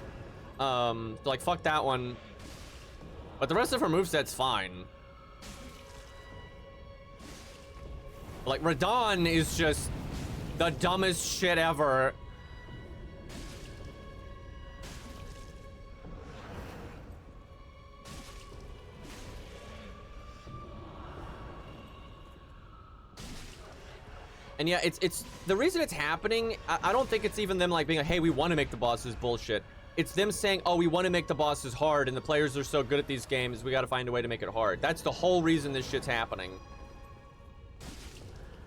so, like, fuck that one. But the rest of her moveset's fine. Like, Radahn is just the dumbest shit ever. And yeah, it's the reason it's happening, I don't think it's even them, like, being like, hey, we want to make the bosses bullshit. It's them saying, oh, we want to make the bosses hard, and the players are so good at these games, we got to find a way to make it hard. That's the whole reason this shit's happening.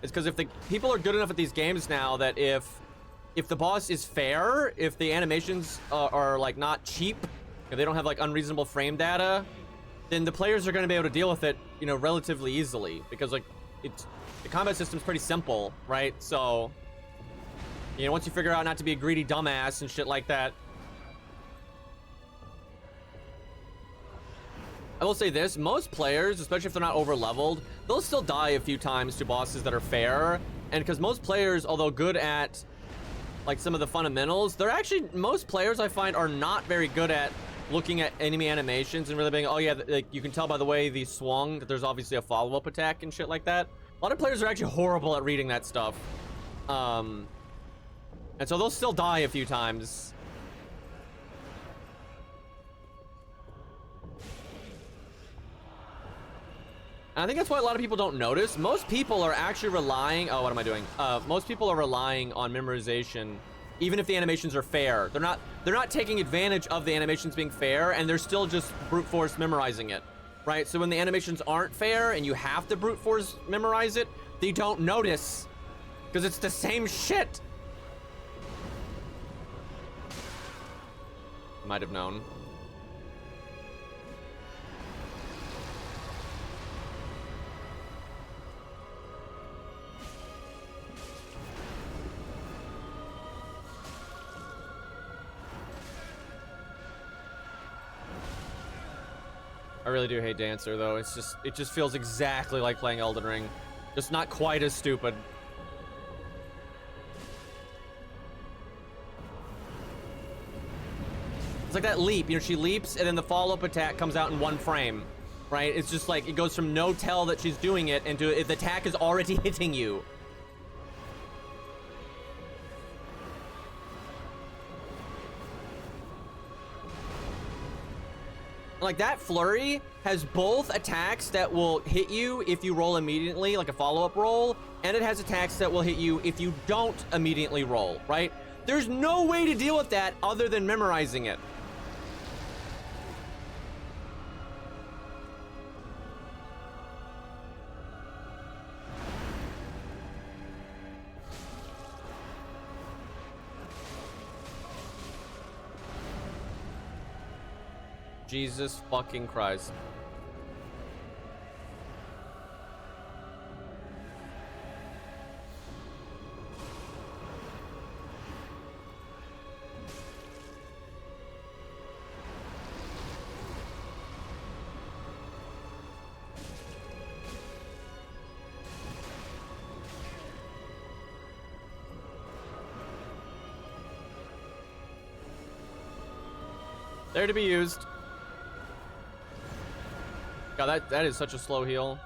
It's because if the people are good enough at these games now that if the boss is fair, if the animations are like, not cheap, if they don't have, like, unreasonable frame data, then the players are going to be able to deal with it, you know, relatively easily. Because, like, the combat system's pretty simple, right? So, you know, once you figure out not to be a greedy dumbass and shit like that. I will say this, most players, especially if they're not over leveled, they'll still die a few times to bosses that are fair. And because most players, although good at, like, some of the fundamentals, they're actually, most players I find are not very good at looking at enemy animations and really being, oh yeah, like, you can tell by the way they swung that there's obviously a follow-up attack and shit like that. A lot of players are actually horrible at reading that stuff. And so they'll still die a few times. And I think that's why a lot of people don't notice. Most people are actually relying... Oh, what am I doing? Most people are relying on memorization, even if the animations are fair. They're not taking advantage of the animations being fair, and they're still just brute force memorizing it. Right, so when the animations aren't fair and you have to brute force memorize it, they don't notice because it's the same shit. Might have known. I really do hate Dancer, though. It just feels exactly like playing Elden Ring. Just not quite as stupid. It's like that leap, you know, she leaps and then the follow-up attack comes out in one frame, right? It's just like, it goes from no tell that she's doing it into the attack is already hitting you. Like, that flurry has both attacks that will hit you if you roll immediately, like a follow-up roll, and it has attacks that will hit you if you don't immediately roll, right? There's no way to deal with that other than memorizing it. Jesus fucking Christ. There to be used. God, that is such a slow heal.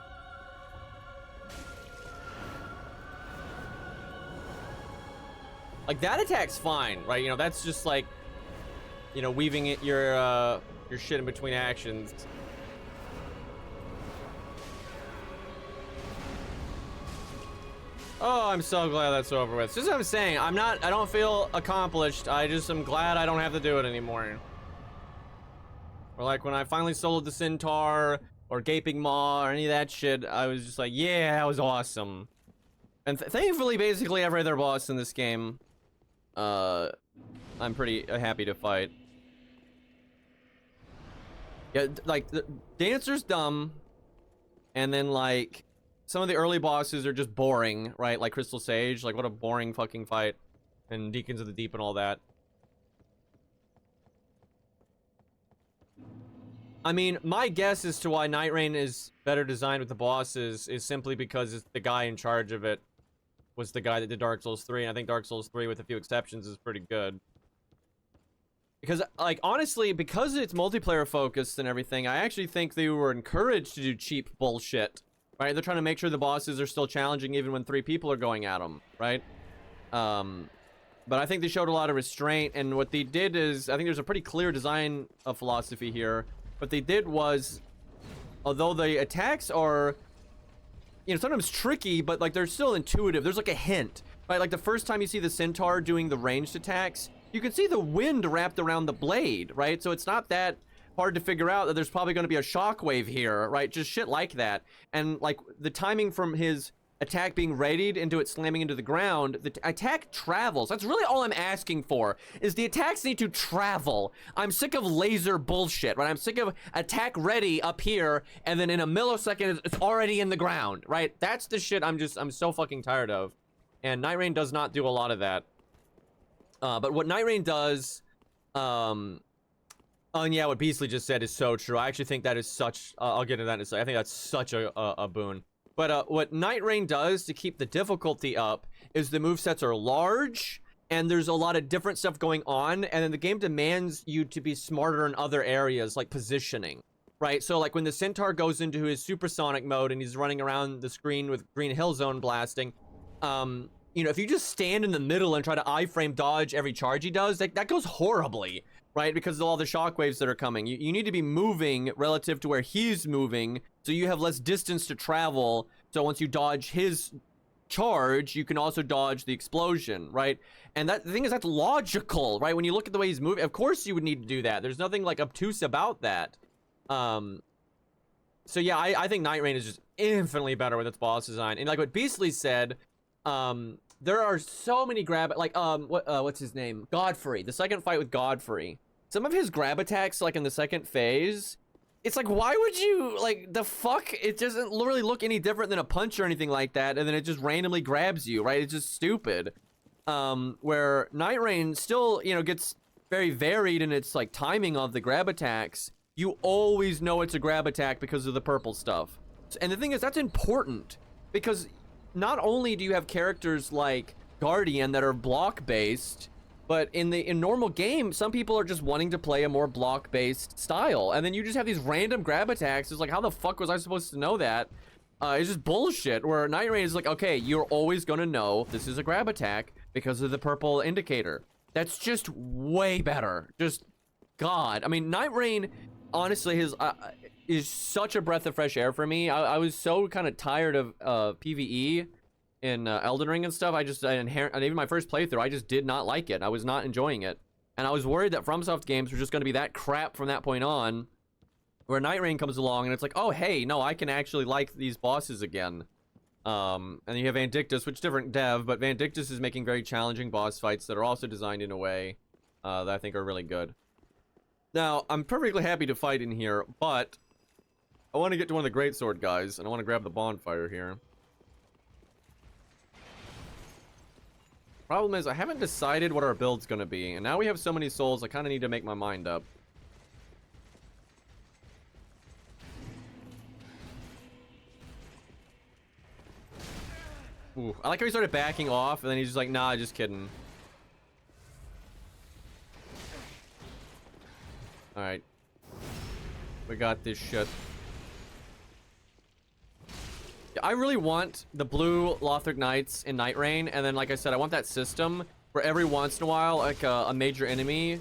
Like, that attack's fine, right? You know, that's just like, you know, weaving it your shit in between actions. Oh, I'm so glad that's over with. Just what I'm saying, I don't feel accomplished. I just am glad I don't have to do it anymore. Or like when I finally soloed the Centaur or Gaping Maw or any of that shit, I was just like, yeah, that was awesome. And thankfully, basically every other boss in this game, I'm pretty happy to fight. Yeah, like, the Dancer's dumb, and then, like, some of the early bosses are just boring, right? Like Crystal Sage, like, what a boring fucking fight. And Deacons of the Deep and all that. I mean, my guess as to why Night Rain is better designed with the bosses is simply because it's the guy in charge of it was the guy that did Dark Souls 3, and I think Dark Souls 3, with a few exceptions, is pretty good. Because, like, honestly, because it's multiplayer focused and everything, I actually think they were encouraged to do cheap bullshit, right? They're trying to make sure the bosses are still challenging even when 3 people are going at them, right? But I think they showed a lot of restraint, and what they did is, I think there's a pretty clear design philosophy here. What they did was, although the attacks are, you know, sometimes tricky, but, like, they're still intuitive. There's, like, a hint, right? Like, the first time you see the Centaur doing the ranged attacks, you can see the wind wrapped around the blade, right? So it's not that hard to figure out that there's probably going to be a shockwave here, right? Just shit like that. And, like, the timing from his attack being readied into it slamming into the ground, the attack travels. That's really all I'm asking for, is the attacks need to travel. I'm sick of laser bullshit, right? I'm sick of attack ready up here, and then in a millisecond, it's already in the ground, right? That's the shit I'm so fucking tired of. And Night Rain does not do a lot of that. But what Night Rain does, oh, and yeah, what Beastly just said is so true. I actually think that is such, I'll get into that in a second. I think that's such a boon. But what Night Rain does to keep the difficulty up is the movesets are large, and there's a lot of different stuff going on, and then the game demands you to be smarter in other areas, like positioning, right? So, like, when the Centaur goes into his supersonic mode and he's running around the screen with Green Hill Zone blasting, you know, if you just stand in the middle and try to iframe dodge every charge he does, that goes horribly, right? Because of all the shockwaves that are coming. You need to be moving relative to where he's moving, so you have less distance to travel. So once you dodge his charge, you can also dodge the explosion, right? And the thing is, that's logical, right? When you look at the way he's moving, of course you would need to do that. There's nothing, like, obtuse about that. So yeah, I think Night Rain is just infinitely better with its boss design. And like what Beastly said, there are so many grab, like, what's his name? Godfrey. The second fight with Godfrey. Some of his grab attacks, like in the second phase, it's like, why would you, like, the fuck? It doesn't really look any different than a punch or anything like that, and then it just randomly grabs you, right? It's just stupid. Where Night Rain still, you know, gets very varied in its, like, timing of the grab attacks. You always know it's a grab attack because of the purple stuff. And the thing is, that's important, because not only do you have characters like Guardian that are block-based, but in normal game, some people are just wanting to play a more block-based style, and then you just have these random grab attacks. It's like, how the fuck was I supposed to know that? It's just bullshit, where Night Rain is like, okay, you're always gonna know this is a grab attack because of the purple indicator. That's just way better. Just, God. I mean, Night Rain, honestly, is such a breath of fresh air for me. I was so kind of tired of PvE in Elden Ring and stuff. And even my first playthrough, I just did not like it. I was not enjoying it. And I was worried that FromSoft games were just going to be that crap from that point on, where Night Rain comes along and it's like, oh, hey, no, I can actually like these bosses again. And you have Vandictus, which is different dev, but Vandictus is making very challenging boss fights that are also designed in a way that I think are really good. Now, I'm perfectly happy to fight in here, but I want to get to one of the greatsword guys, and I want to grab the bonfire here. Problem is, I haven't decided what our build's gonna be, and now we have so many souls, I kind of need to make my mind up. Ooh, I like how he started backing off, and then he's just like, nah, just kidding. Alright. We got this shit. I really want the blue Lothric Knights in Night Rain, and then, like I said, I want that system where every once in a while, like a major enemy,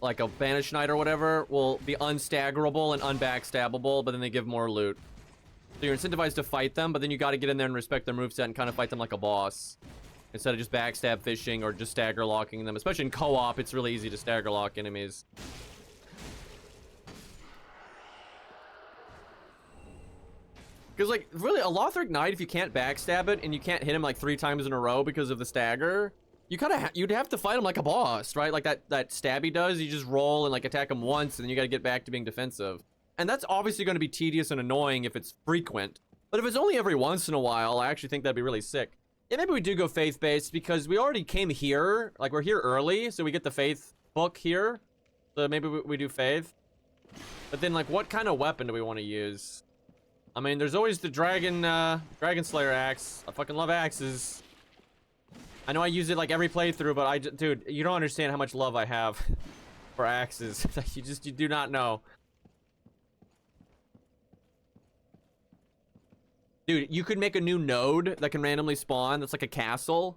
like a Banished Knight or whatever, will be unstaggerable and unbackstabbable, but then they give more loot. So you're incentivized to fight them, but then you got to get in there and respect their moveset and kind of fight them like a boss. Instead of just backstab fishing or just stagger locking them. Especially in co-op, it's really easy to stagger lock enemies. Because, like, really, a Lothric Knight, if you can't backstab it and you can't hit him, like, 3 times in a row because of the stagger, you kind of you'd have to fight him like a boss, right? Like that stab he does, you just roll and, like, attack him once, and then you got to get back to being defensive. And that's obviously going to be tedious and annoying if it's frequent. But if it's only every once in a while, I actually think that'd be really sick. Yeah, maybe we do go faith-based because we already came here. Like, we're here early, so we get the faith book here. So maybe we do faith. But then, like, what kind of weapon do we want to use? I mean, there's always the Dragon Slayer axe. I fucking love axes. I know I use it, like, every playthrough, but dude, you don't understand how much love I have for axes. you do not know. Dude, you could make a new node that can randomly spawn that's like a castle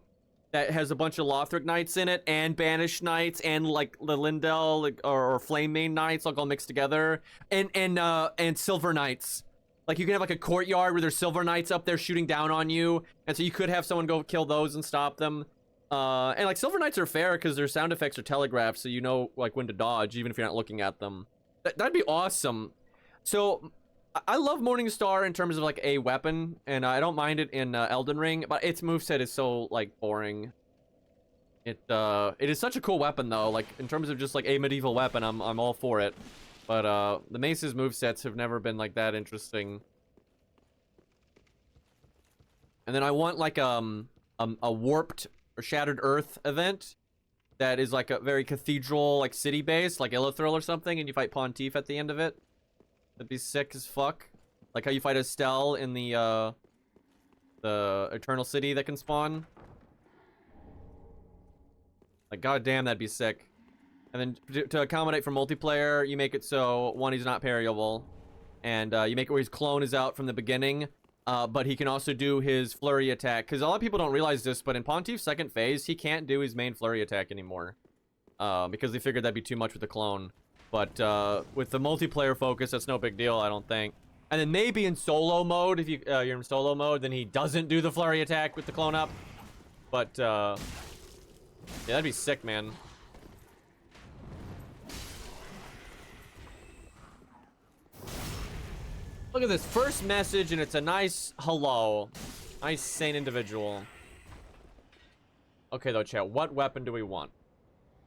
that has a bunch of Lothric Knights in it and Banished Knights and like the Lindell like, or Flame Mane Knights like all mixed together and Silver Knights. Like you can have like a courtyard where there's Silver Knights up there shooting down on you, and so you could have someone go kill those and stop them. And like Silver Knights are fair because their sound effects are telegraphed, so you know like when to dodge even if you're not looking at them. That'd be awesome. So I love Morningstar in terms of like a weapon, and I don't mind it in Elden Ring, but its moveset is so like boring. It is such a cool weapon though, like in terms of just like a medieval weapon, I'm all for it. But the Mace's movesets have never been like that interesting. And then I want like a warped or shattered earth event that is like a very cathedral like city based, like Illithrill or something, and you fight Pontiff at the end of it. That'd be sick as fuck. Like how you fight Estelle in the Eternal City that can spawn. Like, goddamn, that'd be sick. And then to accommodate for multiplayer, you make it so, one, he's not parryable. And you make it where his clone is out from the beginning. But he can also do his flurry attack. Because a lot of people don't realize this, but in Pontiff's second phase, he can't do his main flurry attack anymore. Because they figured that'd be too much with the clone. But with the multiplayer focus, that's no big deal, I don't think. And then maybe in solo mode, if you're in solo mode, then he doesn't do the flurry attack with the clone up. But yeah, that'd be sick, man. Look at this first message, and it's a nice hello. Nice, sane individual. Okay, though, chat. What weapon do we want?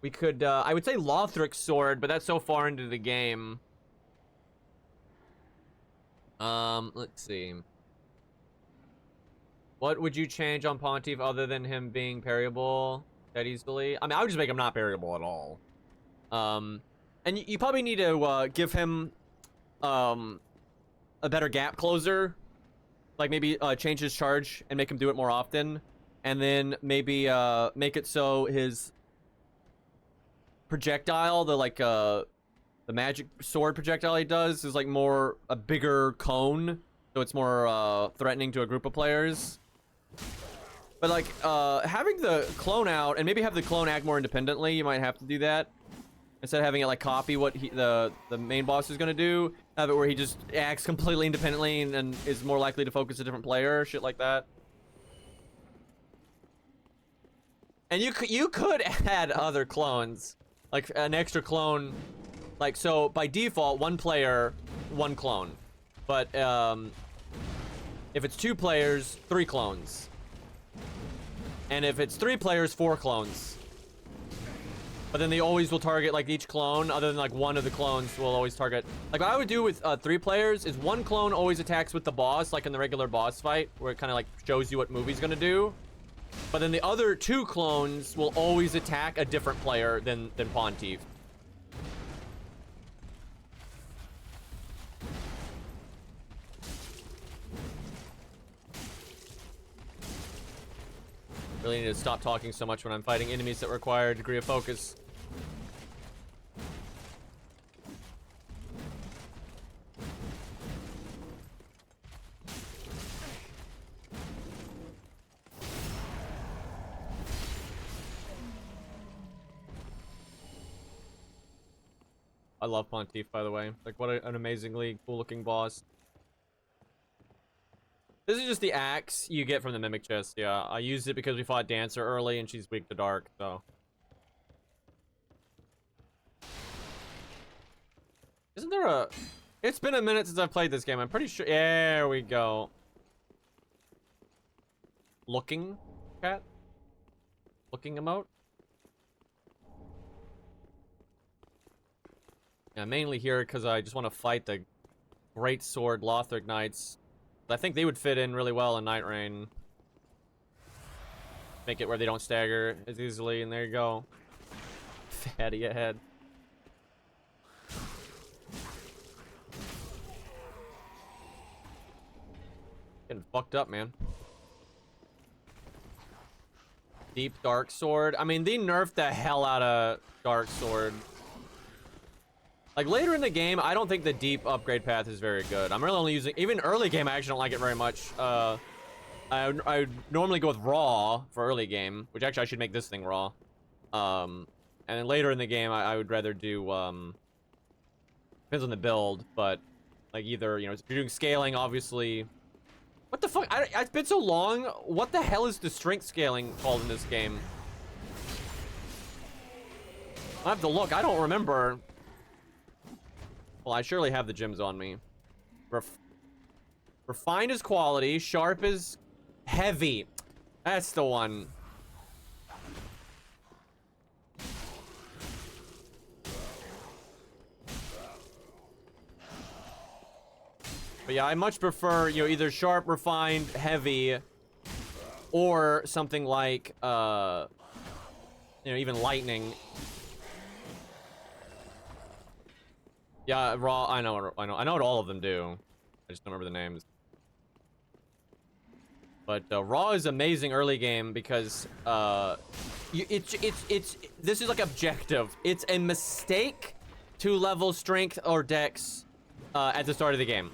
We could, I would say Lothric's sword, but that's so far into the game. Let's see. What would you change on Pontiff other than him being parryable that easily? I mean, I would just make him not parryable at all. And you probably need to, give him, a better gap closer. Like, maybe, change his charge and make him do it more often. And then maybe, make it so his projectile, the magic sword projectile he does is like more a bigger cone, so it's more threatening to a group of players. But like having the clone out and maybe have the clone act more independently, you might have to do that instead of having it like copy what the main boss is gonna do. Have it where he just acts completely independently and is more likely to focus a different player, shit like that. And you could add other clones. Like an extra clone, like so by default, one player, one clone. But if it's 2 players, 3 clones. And if it's 3 players, 4 clones. But then they always will target like each clone, other than like one of the clones will always target. Like what I would do with 3 players is one clone always attacks with the boss, like in the regular boss fight, where it kind of like shows you what movie's gonna do. But then the other 2 clones will always attack a different player than Pontiff. Really need to stop talking so much when I'm fighting enemies that require a degree of focus. I love Pontiff, by the way. Like, what an amazingly cool-looking boss. This is just the axe you get from the Mimic Chest. Yeah, I used it because we fought Dancer early, and she's weak to dark, so. Isn't there a... It's been a minute since I've played this game. I'm pretty sure... There we go. Looking cat? Looking emote? Yeah, I'm mainly here because I just want to fight the Great Sword Lothric Knights. I think they would fit in really well in Night Rain. Make it where they don't stagger as easily, and there you go. Fatty ahead. Getting fucked up, man. Deep Dark Sword. I mean, they nerfed the hell out of Dark Sword. Like, later in the game, I don't think the deep upgrade path is very good. I'm really only using... Even early game, I actually don't like it very much. I would normally go with Raw for early game, which actually I should make this thing Raw. And then later in the game, I would rather do... Depends on the build, but... Like, either, you know, if you're doing scaling, obviously... What the fuck? It's been so long. What the hell is the strength scaling called in this game? I have to look. I don't remember... Well, I surely have the gems on me. Refined is quality. Sharp is heavy. That's the one. But yeah, I much prefer, you know, either sharp, refined, heavy, or something like, you know, even lightning. Yeah, Raw, I know what all of them do. I just don't remember the names. But Raw is amazing early game because this is like objective. It's a mistake to level strength or dex at the start of the game.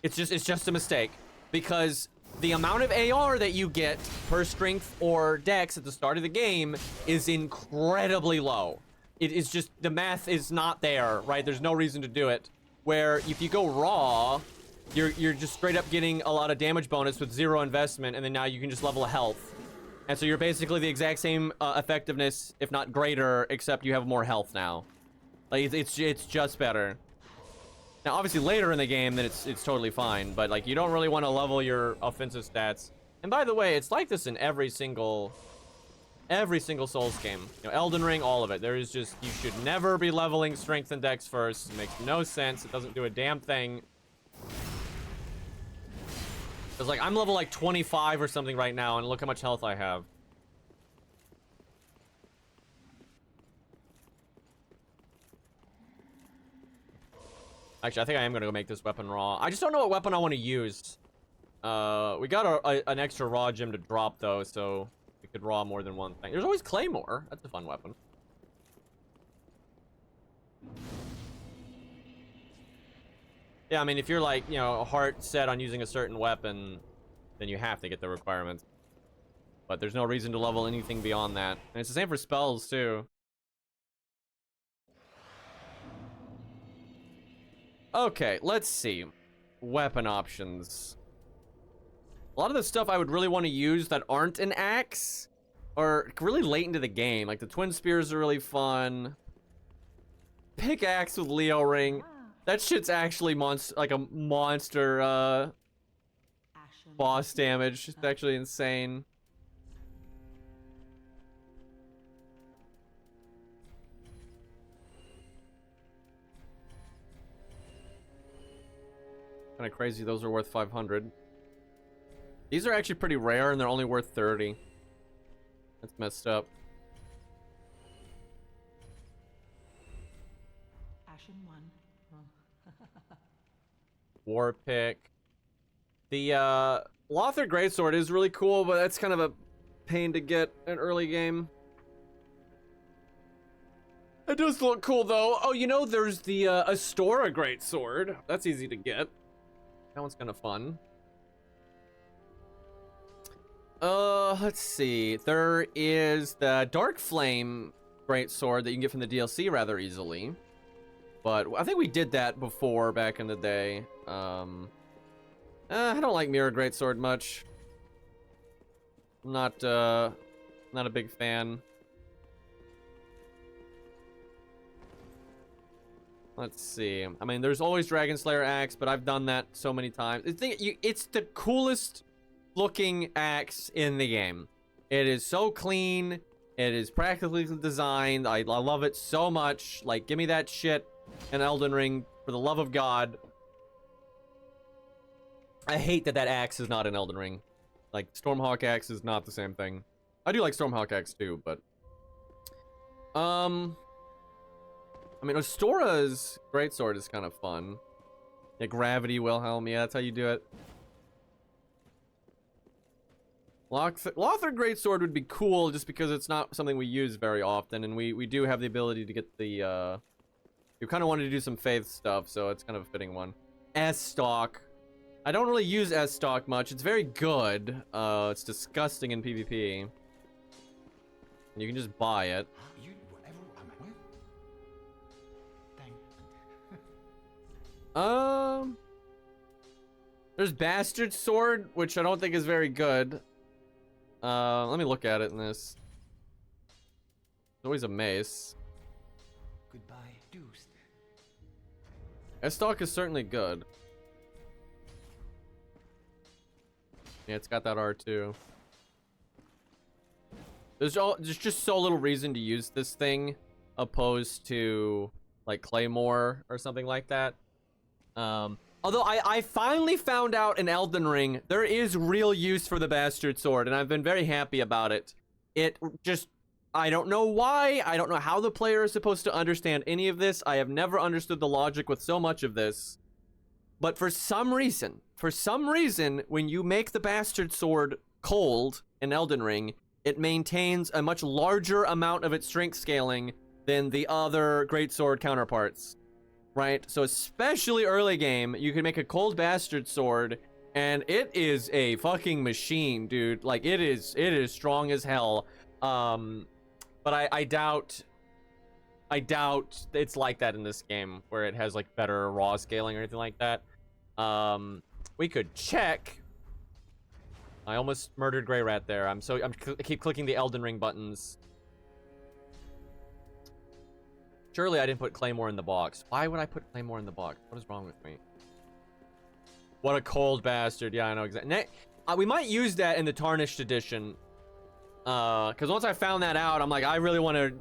It's just a mistake because the amount of AR that you get per strength or dex at the start of the game is incredibly low. It is just, the math is not there, right? There's no reason to do it. Where if you go Raw, you're just straight up getting a lot of damage bonus with 0 investment, and then now you can just level a health. And so you're basically the exact same effectiveness, if not greater, except you have more health now. Like, it's just better. Now, obviously, later in the game, then it's totally fine, but, like, you don't really want to level your offensive stats. And by the way, it's like this in every single Souls game. You know, Elden Ring, all of it. There is just, you should never be leveling strength and dex first. It makes no sense. It doesn't do a damn thing. It's like, I'm level like 25 or something right now, and look how much health I have. Actually, I think I am gonna go make this weapon Raw. I just don't know what weapon I want to use. We got an extra Raw gem to drop, though, so we could Raw more than one thing. There's always Claymore. That's a fun weapon. Yeah, I mean, if you're like, you know, heart set on using a certain weapon, then you have to get the requirements. But there's no reason to level anything beyond that. And it's the same for spells, too. Okay, let's see. Weapon options. A lot of the stuff I would really want to use that aren't an axe are really late into the game. Like the twin spears are really fun. Pickaxe with Leo ring. That shit's actually like a monster boss damage. It's actually insane. Kind of crazy those are worth 500. These are actually pretty rare and they're only worth 30. That's messed up. Ashen one. War pick. The Lothar Greatsword is really cool, but that's kind of a pain to get an early game. It does look cool though. Oh, you know, there's the Astora Greatsword. That's easy to get. That one's kind of fun. Let's see. There is the Dark Flame Greatsword that you can get from the DLC rather easily. But I think we did that before back in the day. I don't like Mirror Greatsword much. I'm not a big fan. Let's see. I mean, there's always Dragon Slayer axe, but I've done that so many times. It's the coolest looking axe in the game. It is so clean. It is practically designed. I love it so much. Like, give me that shit in Elden Ring, for the love of God. I hate that axe is not in Elden Ring. Like, Stormhawk axe is not the same thing. I do like Stormhawk axe too, but I mean, Astora's Greatsword is kind of fun. Yeah, Gravity Wilhelm, yeah, that's how you do it. Lothar Greatsword would be cool just because it's not something we use very often, and we do have the ability to get the, we kind of wanted to do some faith stuff, so it's kind of a fitting one. S-Stock. I don't really use S-Stock much. It's very good. It's disgusting in PvP. You can just buy it. There's Bastard Sword, which I don't think is very good. Let me look at it in this. It's always a mace. Goodbye, Deuce. S-Stock is certainly good. Yeah, it's got that R2. There's just so little reason to use this thing opposed to like Claymore or something like that. Although I finally found out in Elden Ring there is real use for the Bastard Sword, and I've been very happy about it. It just, I don't know why, I don't know how the player is supposed to understand any of this. I have never understood the logic with so much of this. But for some reason, when you make the Bastard Sword cold in Elden Ring, it maintains a much larger amount of its strength scaling than the other Greatsword counterparts. Right? So especially early game, you can make a cold Bastard Sword, and it is a fucking machine, dude. Like, it is strong as hell. But I doubt it's like that in this game, where it has like better raw scaling or anything like that. We could check. I almost murdered Grey Rat there. I keep clicking the Elden Ring buttons. Surely I didn't put Claymore in the box. Why would I put Claymore in the box? What is wrong with me? What a cold bastard. Yeah, I know exactly. We might use that in the Tarnished Edition. Because once I found that out, I'm like, I really want to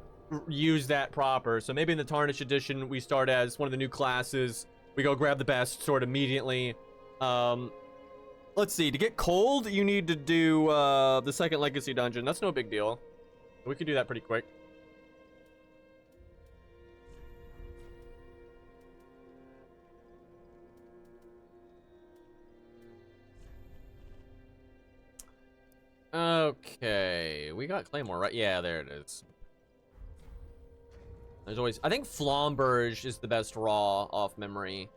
use that proper. So maybe in the Tarnished Edition, we start as one of the new classes. We go grab the Bastard Sword immediately. Let's see. To get cold, you need to do the second Legacy Dungeon. That's no big deal. We could do that pretty quick. Okay, we got Claymore, right? Yeah, there it is. There's always, I think Flamberge is the best raw off memory.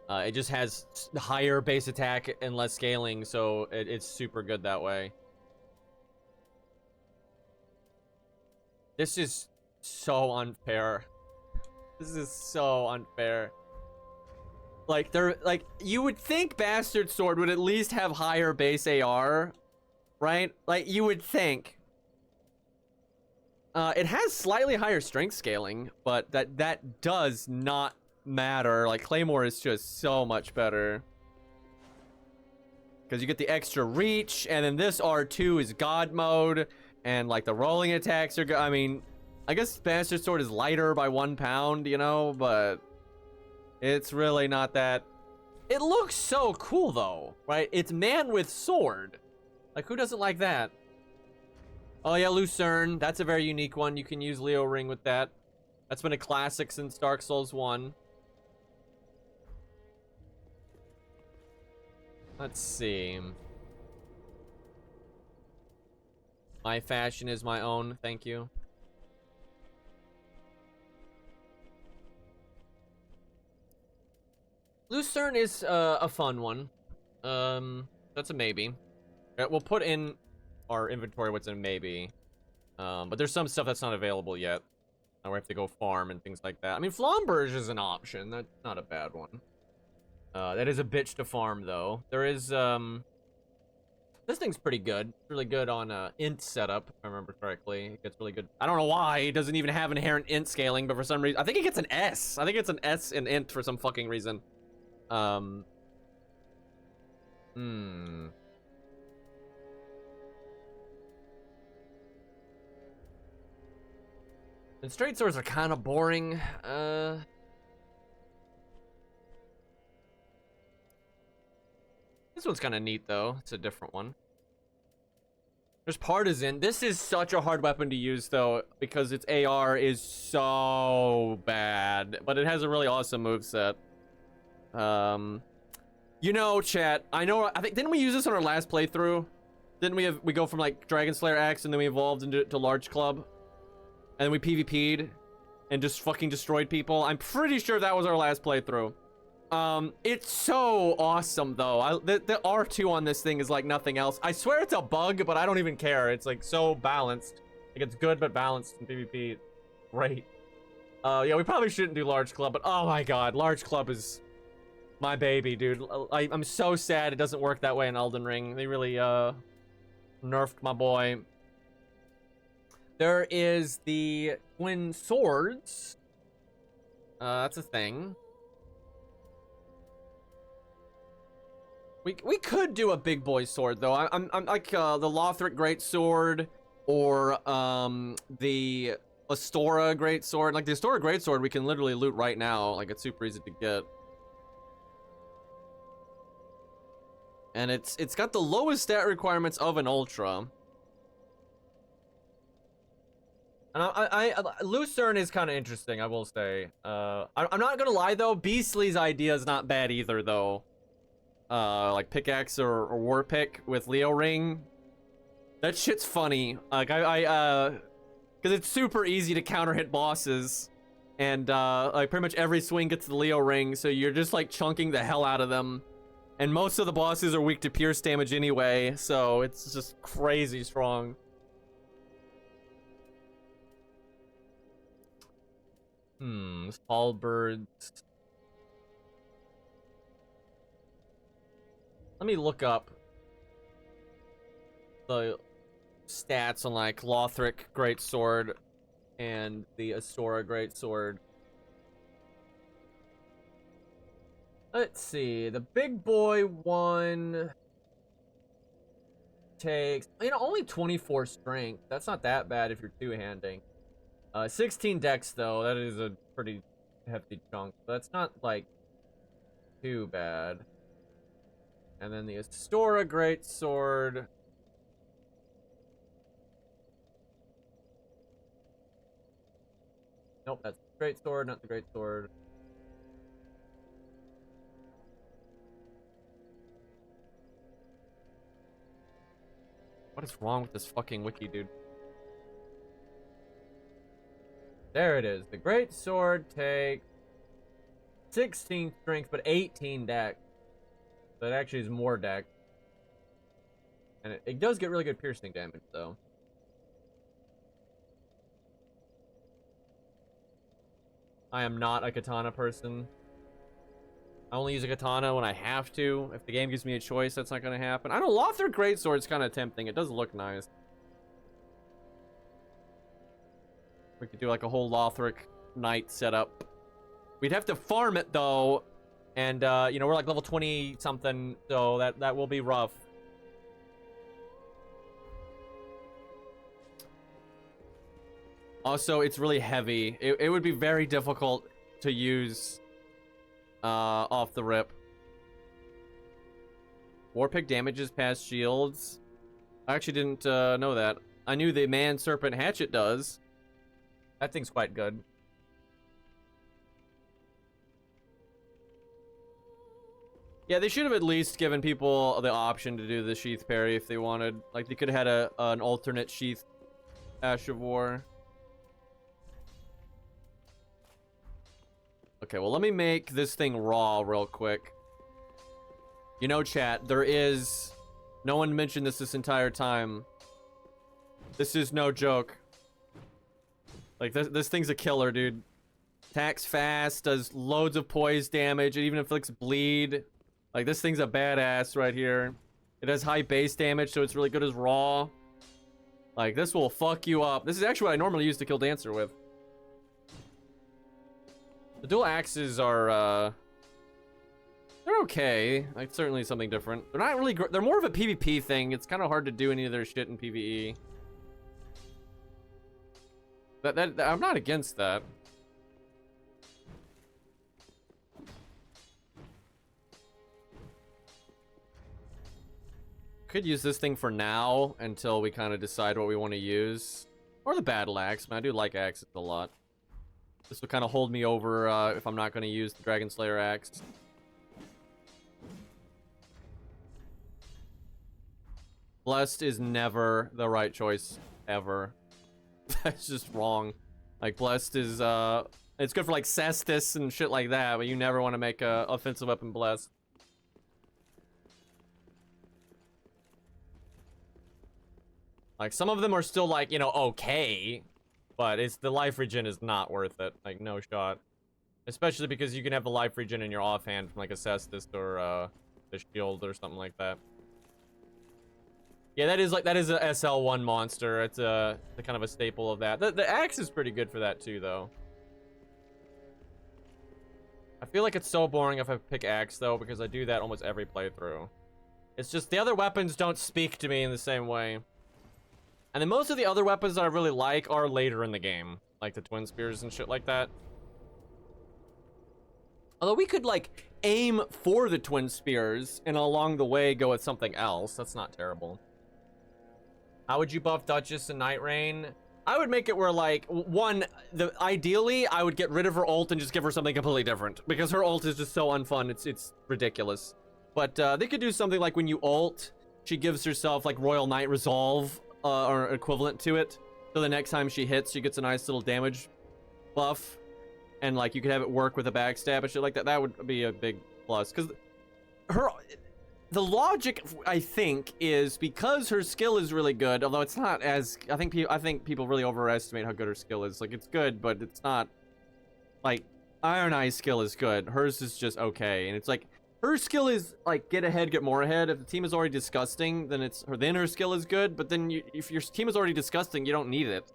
It just has higher base attack and less scaling, so it's super good that way. This is so unfair. This is so unfair. Like, you would think Bastard Sword would at least have higher base AR. Right? Like, you would think. It has slightly higher strength scaling, but that does not matter. Like, Claymore is just so much better. Because you get the extra reach, and then this R2 is God mode, and, like, the rolling attacks are I mean, I guess Bastard Sword is lighter by 1 pound, you know, but it's really not that It looks so cool though, right? It's man with sword. Like, who doesn't like that? Oh yeah, Lucerne. That's a very unique one. You can use Leo Ring with that. That's been a classic since Dark Souls 1. Let's see. My fashion is my own. Thank you. Lucerne is a fun one. That's a maybe. We'll put in our inventory what's in maybe. But there's some stuff that's not available yet. We have to go farm and things like that. I mean, Flamberge is an option. That's not a bad one. That is a bitch to farm, though. There is, this thing's pretty good. It's really good on, int setup, if I remember correctly. It gets really good. I don't know why. It doesn't even have inherent int scaling, but for some reason... I think it gets an S. I think it's an S in int for some fucking reason. And straight swords are kind of boring. This one's kind of neat, though. It's a different one. There's Partisan. This is such a hard weapon to use, though, because its AR is so bad. But it has a really awesome moveset. You know, chat, I think, didn't we use this on our last playthrough? Didn't we go from, like, Dragon Slayer X, and then we evolved into Large Club? And then we PvP'd and just fucking destroyed people. I'm pretty sure that was our last playthrough. It's so awesome though. The R2 on this thing is like nothing else. I swear it's a bug, but I don't even care. It's like so balanced. Like it's good but balanced in PvP. Great. Yeah, we probably shouldn't do Large Club, but oh my god, Large Club is my baby, dude. I'm so sad it doesn't work that way in Elden Ring. They really nerfed my boy. There is the twin swords. That's a thing. We could do a big boy sword though. I'm like the Lothric Great Sword or the Astora Great Sword. Like the Astora Great Sword we can literally loot right now. Like it's super easy to get. And it's got the lowest stat requirements of an Ultra. And Lucerne is kind of interesting, I will say. I'm not gonna lie though, Beastly's idea is not bad either though. Like pickaxe or war pick with Leo Ring. That shit's funny. Like because it's super easy to counter hit bosses, and like pretty much every swing gets the Leo Ring, so you're just like chunking the hell out of them. And most of the bosses are weak to pierce damage anyway, so it's just crazy strong. Halberds. Let me look up the stats on like Lothric Greatsword and the Astora Greatsword. Let's see, the big boy one takes, only 24 strength. That's not that bad if you're two-handing. 16 dex though, that is a pretty hefty chunk. That's not like too bad. And then the Astora Greatsword. Nope, that's the Greatsword, not the Greatsword. What is wrong with this fucking wiki, dude? There it is. The Greatsword takes 16 strength, but 18 dex. So it actually is more dex. And it does get really good piercing damage, though. I am not a katana person. I only use a katana when I have to. If the game gives me a choice, that's not going to happen. I know Lothric Greatsword's kind of tempting. It does look nice. We could do like a whole Lothric Knight setup. We'd have to farm it, though. And, we're like level 20 something, so that will be rough. Also, it's really heavy. It would be very difficult to use off the rip. Warpick damages past shields. I actually didn't know that. I knew the Man Serpent Hatchet does. That thing's quite good. Yeah, they should have at least given people the option to do the Sheath Parry if they wanted. Like, they could have had an alternate Sheath Ash of War. Okay, well, let me make this thing raw real quick. You know, chat, there is... No one mentioned this entire time. This is no joke. Like, this thing's a killer, dude. Attacks fast, does loads of poise damage, it even inflicts bleed. Like, this thing's a badass right here. It has high base damage, so it's really good as raw. Like, this will fuck you up. This is actually what I normally use to kill Dancer with. The dual axes are, they're okay. Like, certainly something different. They're not really they're more of a PvP thing. It's kind of hard to do any of their shit in PvE. I'm not against that. Could use this thing for now until we kind of decide what we want to use. Or the battle axe, man. I do like axes a lot. This will kind of hold me over if I'm not going to use the Dragon Slayer axe. Blessed is never the right choice, ever. That's just wrong. Like, Blessed is, it's good for, like, Cestus and shit like that, but you never want to make a offensive weapon Blessed. Like, some of them are still, like, you know, okay, but it's the life regen is not worth it. Like, no shot. Especially because you can have the life regen in your offhand from, like, a Cestus or, the shield or something like that. Yeah, that is a SL1 monster. It's a kind of a staple of that. The axe is pretty good for that too, though. I feel like it's so boring if I pick axe, though, because I do that almost every playthrough. It's just the other weapons don't speak to me in the same way. And then most of the other weapons that I really like are later in the game. Like the Twin Spears and shit like that. Although we could, like, aim for the Twin Spears and along the way go with something else. That's not terrible. How would you buff Duchess and Night Rain? I would make it where, like, ideally, I would get rid of her ult and just give her something completely different. Because her ult is just so unfun, it's ridiculous. But they could do something like when you ult, she gives herself, like, Royal Knight Resolve, or equivalent to it. So the next time she hits, she gets a nice little damage buff. And, like, you could have it work with a backstab and shit like that. That would be a big plus. Because the logic, I think, is because her skill is really good, although it's not as... I think people really overestimate how good her skill is. Like, it's good, but it's not... Like, Iron Eye's skill is good. Hers is just okay. And it's like, her skill is, like, get ahead, get more ahead. If the team is already disgusting, then her skill is good. But then if your team is already disgusting, you don't need it.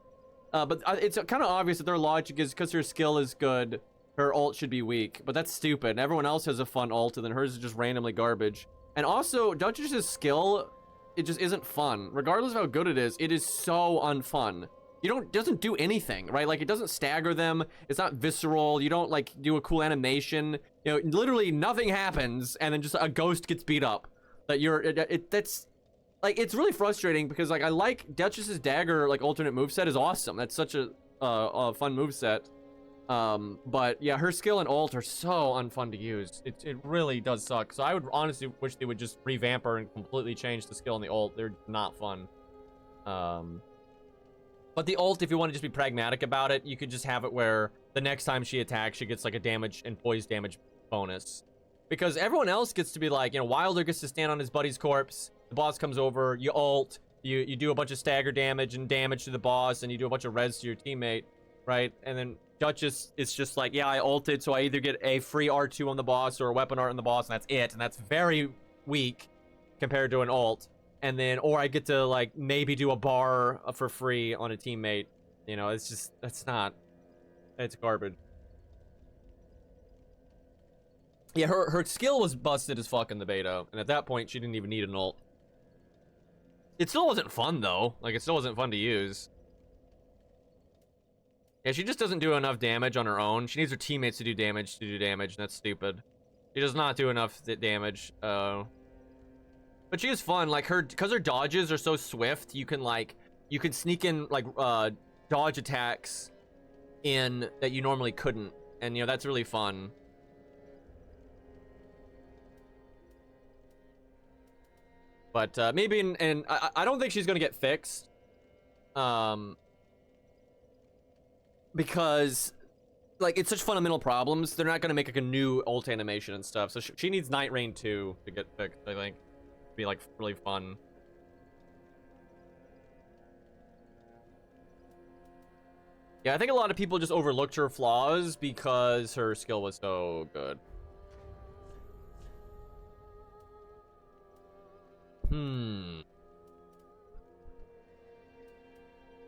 But it's kind of obvious that their logic is because her skill is good, her ult should be weak. But that's stupid. Everyone else has a fun ult, and then hers is just randomly garbage. And also, Duchess's skill, it just isn't fun. Regardless of how good it is so unfun. It doesn't do anything, right? Like, it doesn't stagger them. It's not visceral. You don't, like, do a cool animation. You know, literally nothing happens, and then just a ghost gets beat up. That's, like, it's really frustrating because, like, I like Duchess's dagger, like, alternate moveset is awesome. That's such a fun moveset. But yeah, her skill and ult are so unfun to use. It really does suck. So I would honestly wish they would just revamp her and completely change the skill and the ult. They're not fun. But the ult, if you want to just be pragmatic about it, you could just have it where the next time she attacks, she gets like a damage and poise damage bonus. Because everyone else gets to be like, you know, Wilder gets to stand on his buddy's corpse. The boss comes over, you ult, you do a bunch of stagger damage and damage to the boss, and you do a bunch of res to your teammate, right? And then Duchess is just like, yeah, I ulted, so I either get a free R2 on the boss or a weapon art on the boss, and that's it. And that's very weak compared to an ult. And then, or I get to, like, maybe do a bar for free on a teammate. You know, it's just, it's garbage. Yeah, her skill was busted as fuck in the beta, and at that point, she didn't even need an ult. It still wasn't fun, though. Like, it still wasn't fun to use. Yeah, she just doesn't do enough damage on her own. She needs her teammates to do damage, and that's stupid. She does not do enough damage. But she is fun, like because her dodges are so swift, you can sneak in like dodge attacks in that you normally couldn't, and that's really fun. But maybe and I don't think she's gonna get fixed, because like it's such fundamental problems. They're not gonna make like a new ult animation and stuff. So she needs Night Rain 2 to get fixed. I think be like really fun. Yeah, I think a lot of people just overlooked her flaws because her skill was so good. I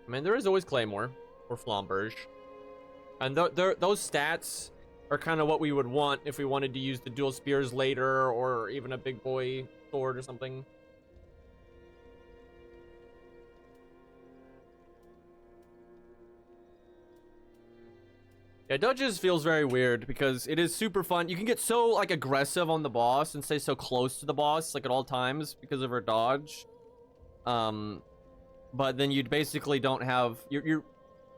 mean, there is always Claymore or Flamberge. And those stats are kind of what we would want if we wanted to use the dual spears later, or even a big boy sword or something. Yeah, Dodges feels very weird because it is super fun. You can get so like aggressive on the boss and stay so close to the boss like at all times because of her dodge. But then you basically don't have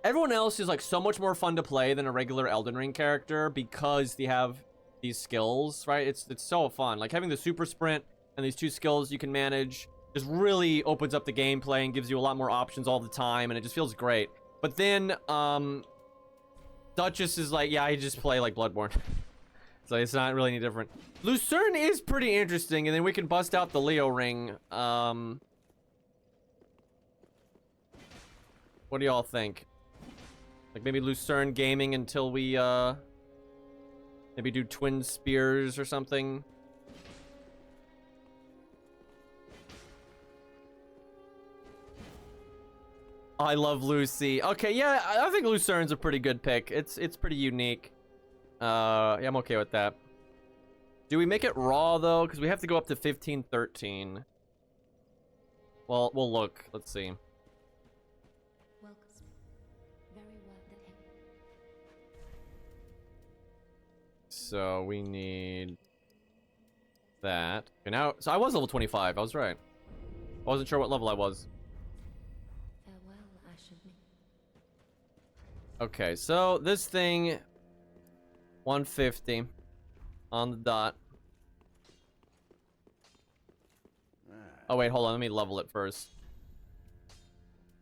everyone else is like so much more fun to play than a regular Elden Ring character because they have these skills, right? It's so fun. Like having the super sprint and these two skills you can manage just really opens up the gameplay and gives you a lot more options all the time, and it just feels great. But then Duchess is like, yeah, I just play like Bloodborne. So it's not really any different. Lucerne is pretty interesting, and then we can bust out the Leo ring. What do y'all think? Like maybe Lucerne gaming until we maybe do twin spears or something. I love Lucy. Okay, yeah, I think Lucerne's a pretty good pick. It's pretty unique. Yeah, I'm okay with that. Do we make it raw though? Because we have to go up to 15-13. Well, we'll look. Let's see. So we need that. Okay, now, so I was level 25. I was right. I wasn't sure what level I was. Okay, so this thing, 150 on the dot. Oh wait, hold on. Let me level it first.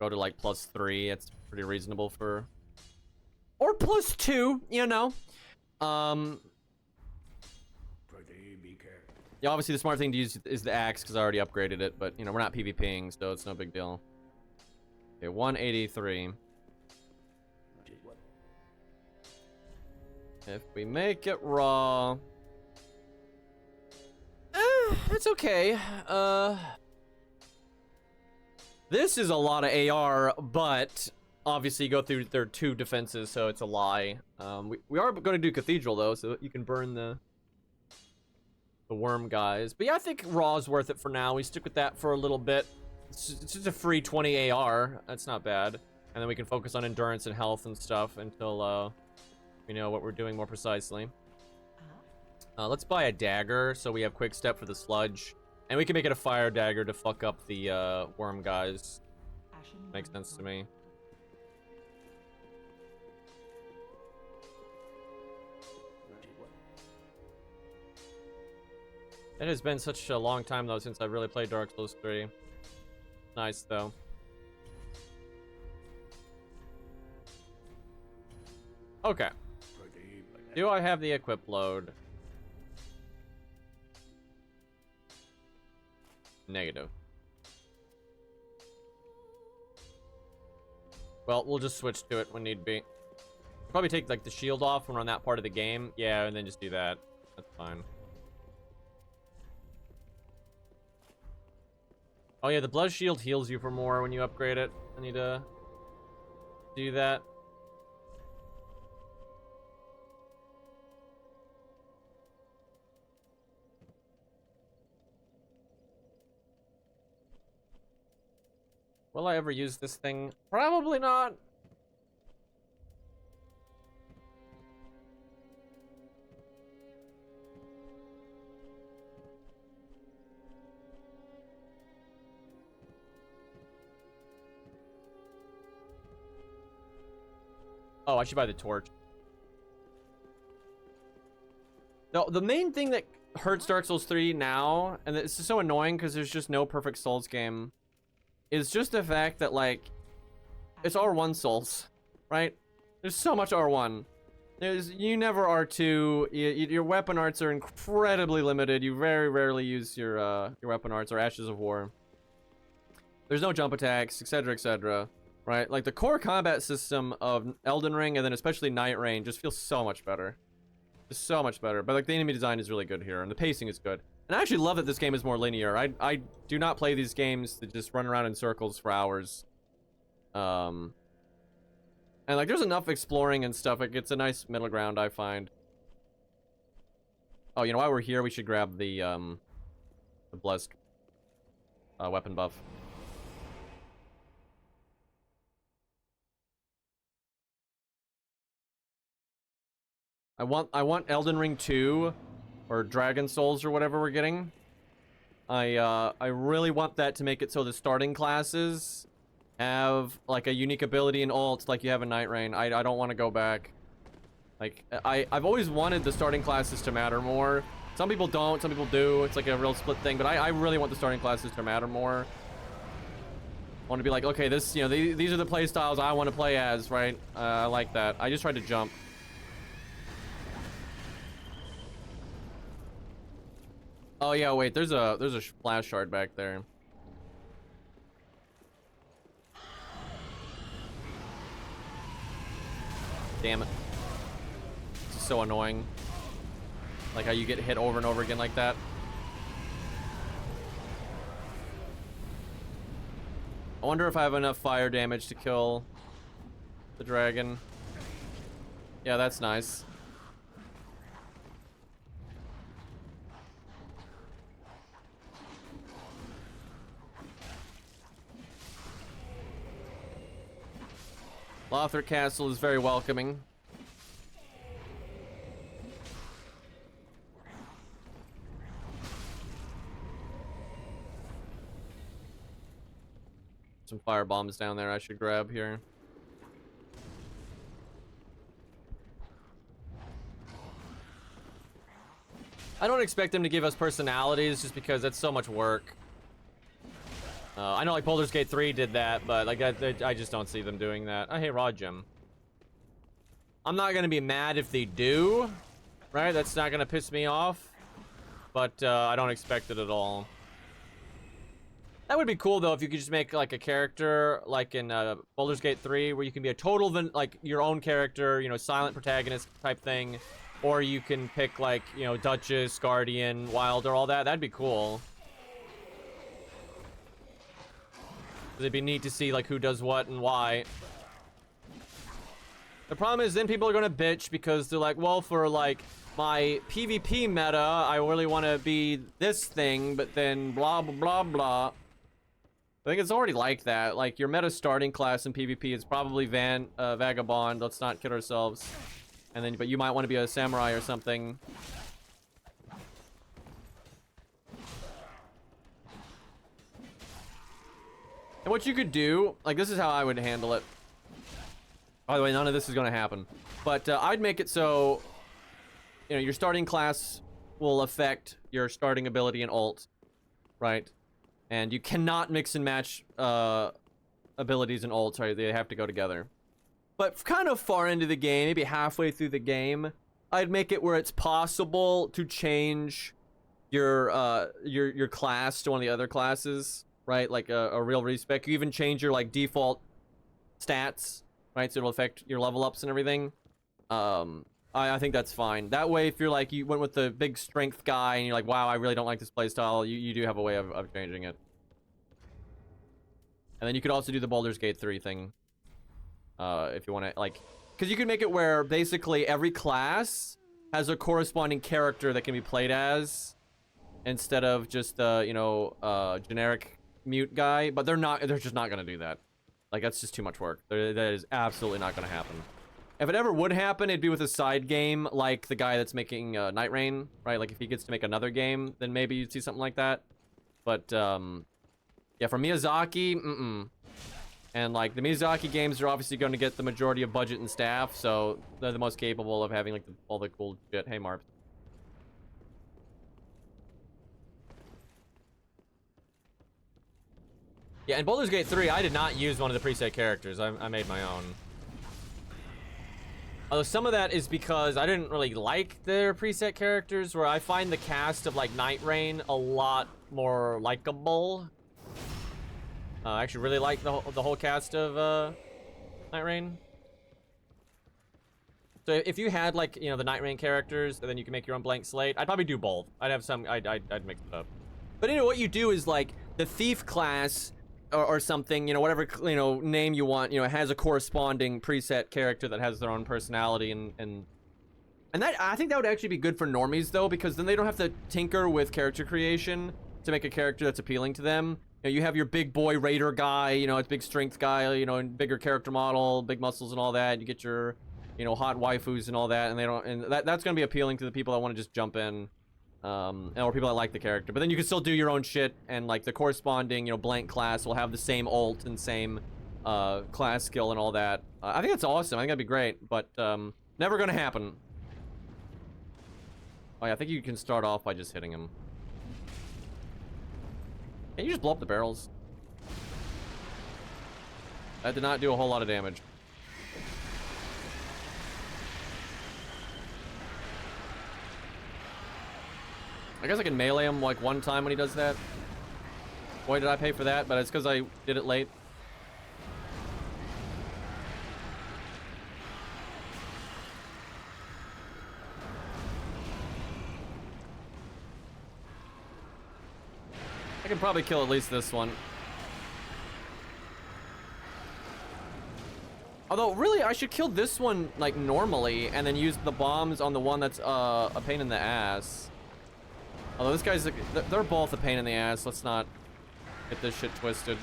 Go to like +3. It's pretty reasonable for, or +2. You know. Yeah, obviously the smart thing to use is the axe because I already upgraded it, but we're not PvPing, so it's no big deal. Okay, 183. If we make it raw, it's okay. This is a lot of AR, but obviously you go through their 2 defenses, so it's a lie. We are going to do Cathedral though, so you can burn the worm guys. But yeah, I think raw is worth it for now. We stick with that for a little bit. It's just a free 20 AR. That's not bad. And then we can focus on endurance and health and stuff until we know what we're doing more precisely. Let's buy a dagger so we have quick step for the sludge, and we can make it a fire dagger to fuck up the worm guys. Makes sense to me. It has been such a long time though since I really played Dark Souls 3. Nice though. Okay. Do I have the equip load? Negative. Well, we'll just switch to it when need be. Probably take like the shield off when we're on that part of the game. Yeah, and then just do that. That's fine. Oh yeah, the blood shield heals you for more when you upgrade it. I need to do that. Will I ever use this thing? Probably not. Oh, I should buy the torch. No, the main thing that hurts Dark Souls 3 now, and it's just so annoying because there's just no perfect Souls game, is just the fact that, like, it's R1 Souls, right? There's so much R1. You never R2. Your weapon arts are incredibly limited. You very rarely use your weapon arts or Ashes of War. There's no jump attacks, etc., etc. Right? Like the core combat system of Elden Ring and then especially Night Rain just feels so much better. Just so much better. But like the enemy design is really good here and the pacing is good. And I actually love that this game is more linear. I do not play these games that just run around in circles for hours. And like there's enough exploring and stuff. Like it's a nice middle ground, I find. Oh, you know, while we're here, we should grab the blessed weapon buff. I want Elden Ring 2 or Dragon Souls or whatever we're getting. I really want that to make it so the starting classes have like a unique ability and ult like you have in Night Rain. I don't want to go back. Like I've always wanted the starting classes to matter more. Some people don't, some people do. It's like a real split thing, but I really want the starting classes to matter more. I want to be like, okay, this, you know, these are the play styles I want to play as, right? I like that. I just tried to jump. Oh yeah, wait, there's a flash shard back there. Damn it. This is so annoying. Like how you get hit over and over again like that. I wonder if I have enough fire damage to kill the dragon. Yeah, that's nice. Lothric Castle is very welcoming. Some fire bombs down there I should grab here. I don't expect them to give us personalities just because that's so much work. I know like Baldur's Gate 3 did that, but like I just don't see them doing that. Oh, hey, Raw Gem. I'm not gonna be mad if they do, right? That's not gonna piss me off, but I don't expect it at all. That would be cool though if you could just make like a character like in Baldur's Gate 3 where you can be a total like your own character, you know, silent protagonist type thing, or you can pick like, you know, Duchess, Guardian, Wilder, all that. That'd be cool. It'd be neat to see like who does what and why. The problem is then people are gonna bitch because they're like, well, for like my PvP meta, I really want to be this thing, but then blah blah blah blah. I think it's already like that. Like your meta starting class in PvP is probably Vagabond. Let's not kid ourselves. And then, but you might want to be a samurai or something. And what you could do, like this is how I would handle it. By the way, none of this is going to happen. But I'd make it so, you know, your starting class will affect your starting ability and ult, right? And you cannot mix and match abilities and ults, right? They have to go together. But kind of far into the game, maybe halfway through the game, I'd make it where it's possible to change your class to one of the other classes, right? Like a real respec. You even change your like default stats, right? So it'll affect your level ups and everything. I think that's fine. That way, if you're like, you went with the big strength guy and you're like, wow, I really don't like this playstyle, you do have a way of changing it. And then you could also do the Baldur's Gate 3 thing. If you want to, like, because you can make it where basically every class has a corresponding character that can be played as, instead of just the, you know, generic mute guy. But they're just not going to do that. Like, that's just too much work. That is absolutely not going to happen. If it ever would happen, it'd be with a side game, like the guy that's making Night Rain, right? Like, if he gets to make another game, then maybe you'd see something like that. But, yeah, for Miyazaki, And like the Miyazaki games are obviously going to get the majority of budget and staff, so they're the most capable of having like all the cool shit. Hey, Marp. Yeah, in Baldur's Gate 3, I did not use one of the preset characters. I made my own. Although some of that is because I didn't really like their preset characters, where I find the cast of like Night Rain a lot more likable. I actually really like the whole cast of Night Rain. So if you had like, you know, the Night Rain characters, and then you can make your own blank slate, I'd probably do both. I'd have some, I'd mix it up. But you know what you do is like the thief class or something, you know, whatever, you know, name you want, you know, has a corresponding preset character that has their own personality and that, I think that would actually be good for normies though, because then they don't have to tinker with character creation to make a character that's appealing to them. You know, you have your big boy raider guy, you know, it's big strength guy, you know, and bigger character model, big muscles and all that. You get your, you know, hot waifus and all that, and they don't, and that's gonna be appealing to the people that want to just jump in, or people that like the character. But then you can still do your own shit, and like the corresponding, you know, blank class will have the same ult and same class skill and all that. I think that's awesome. I think that'd be great, but never gonna happen. Oh yeah, I think you can start off by just hitting him. Can you just blow up the barrels? That did not do a whole lot of damage. I guess I can melee him like one time when he does that. Boy, did I pay for that, but it's because I did it late. I can probably kill at least this one. Although, really, I should kill this one, like, normally, and then use the bombs on the one that's, a pain in the ass. Although this guy's, they're both a pain in the ass. Let's not get this shit twisted.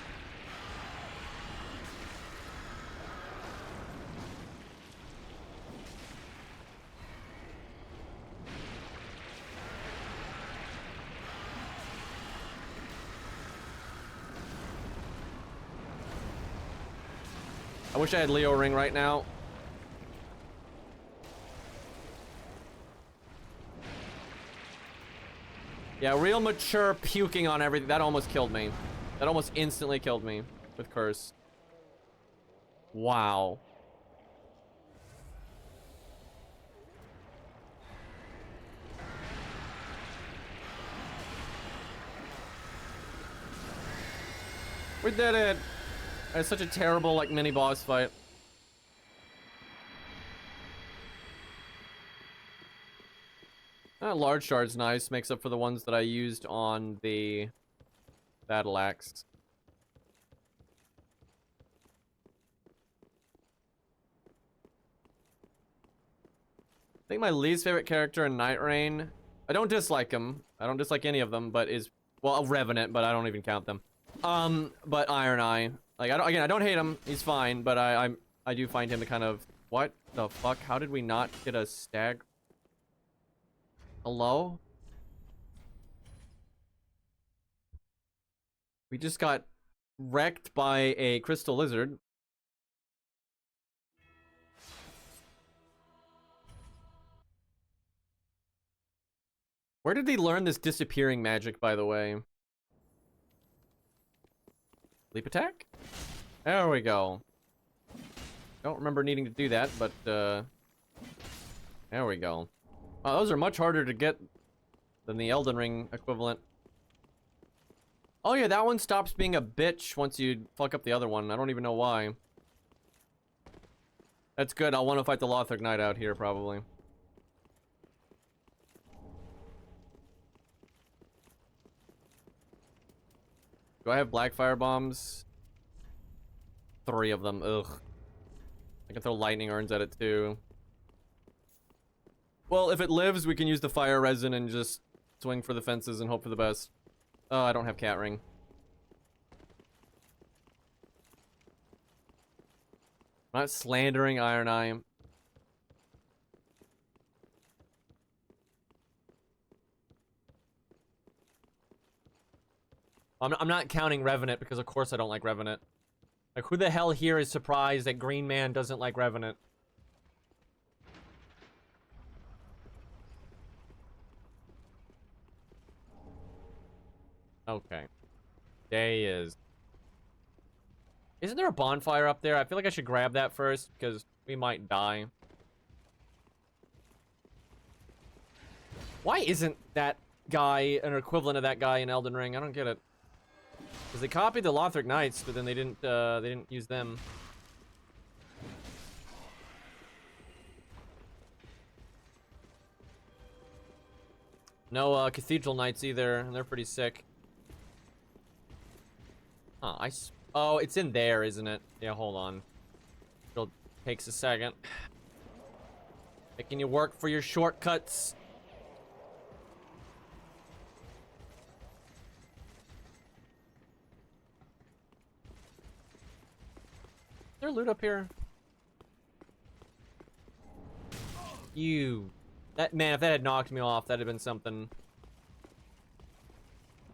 I wish I had Leo Ring right now. Yeah, real mature puking on everything. That almost killed me. That almost instantly killed me with Curse. Wow. We did it. It's such a terrible, like, mini boss fight. That large shard's nice. Makes up for the ones that I used on the battle axe. I think my least favorite character in Night Rain, I don't dislike him. I don't dislike any of them, but is, well, Revenant, but I don't even count them. But Iron Eye. Like, I don't hate him. He's fine, but I do find him to kind of, what the fuck? How did we not get a stag? Hello? We just got wrecked by a crystal lizard. Where did they learn this disappearing magic, by the way? Leap attack? There we go. Don't remember needing to do that, but there we go. Wow, those are much harder to get than the Elden Ring equivalent. Oh yeah, that one stops being a bitch once you fuck up the other one. I don't even know why. That's good. I'll want to fight the Lothric Knight out here, probably. Do I have black fire bombs? 3 of them. Ugh. I can throw lightning urns at it too. Well, if it lives, we can use the fire resin and just swing for the fences and hope for the best. Oh, I don't have cat ring. I'm not slandering Iron Eye. I'm not counting Revenant because of course I don't like Revenant. Like, who the hell here is surprised that Green Man doesn't like Revenant? Okay. Day is... Isn't there a bonfire up there? I feel like I should grab that first, because we might die. Why isn't that guy an equivalent of that guy in Elden Ring? I don't get it. Because they copied the Lothric Knights, but then they didn't use them. No Cathedral Knights either, and they're pretty sick. Huh, oh, it's in there, isn't it? Yeah, hold on. It takes a second. Making you work for your shortcuts. Is there loot up here? That man, if that had knocked me off, that'd have been something.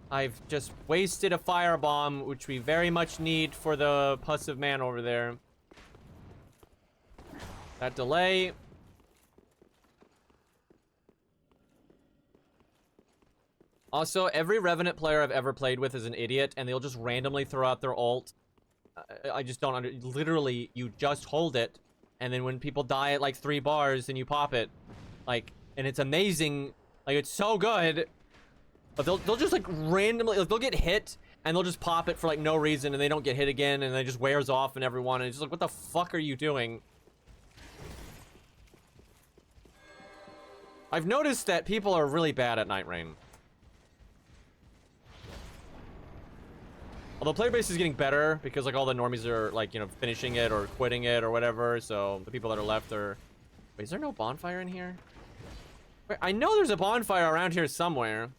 I've just wasted a firebomb, which we very much need for the Pus of Man over there. That delay. Also, every Revenant player I've ever played with is an idiot, and they'll just randomly throw out their ult. I just don't literally, you just hold it, and then when people die at like 3 bars, then you pop it. Like, and it's amazing. Like, it's so good. But they'll just like randomly, like, they'll get hit, and they'll just pop it for like no reason, and they don't get hit again, and it just wears off on everyone, and it's just like, what the fuck are you doing? I've noticed that people are really bad at Night Rain. Although player base is getting better because like all the normies are like, you know, finishing it or quitting it or whatever. So the people that are left are... Wait, is there no bonfire in here? Wait, I know there's a bonfire around here somewhere.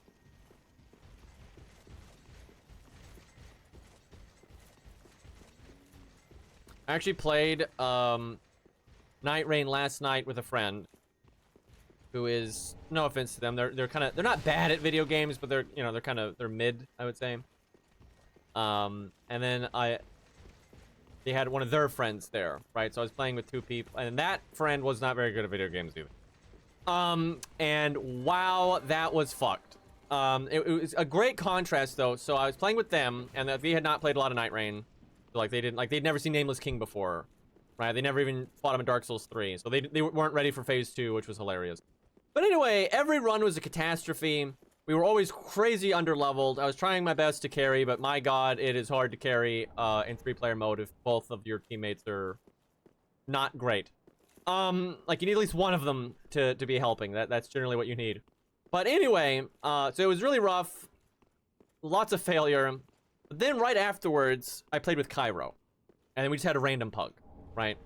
I actually played Night Rain last night with a friend who is, no offense to them, they're kind of, they're not bad at video games, but they're, you know, they're mid, I would say. And then they had one of their friends there, right? So I was playing with 2 people, and that friend was not very good at video games either. And wow, that was fucked. It was a great contrast though. So I was playing with them, and they had not played a lot of Night Rain. So, like, they'd never seen Nameless King before, right? They never even fought him in Dark Souls 3. So they weren't ready for phase 2, which was hilarious. But anyway, every run was a catastrophe. We were always crazy underleveled. I was trying my best to carry, but my god, it is hard to carry in 3-player mode if both of your teammates are not great. Like, you need at least one of them to be helping. That's generally what you need. But anyway, so it was really rough. Lots of failure. But then right afterwards, I played with Cairo. And then we just had a random pug, right?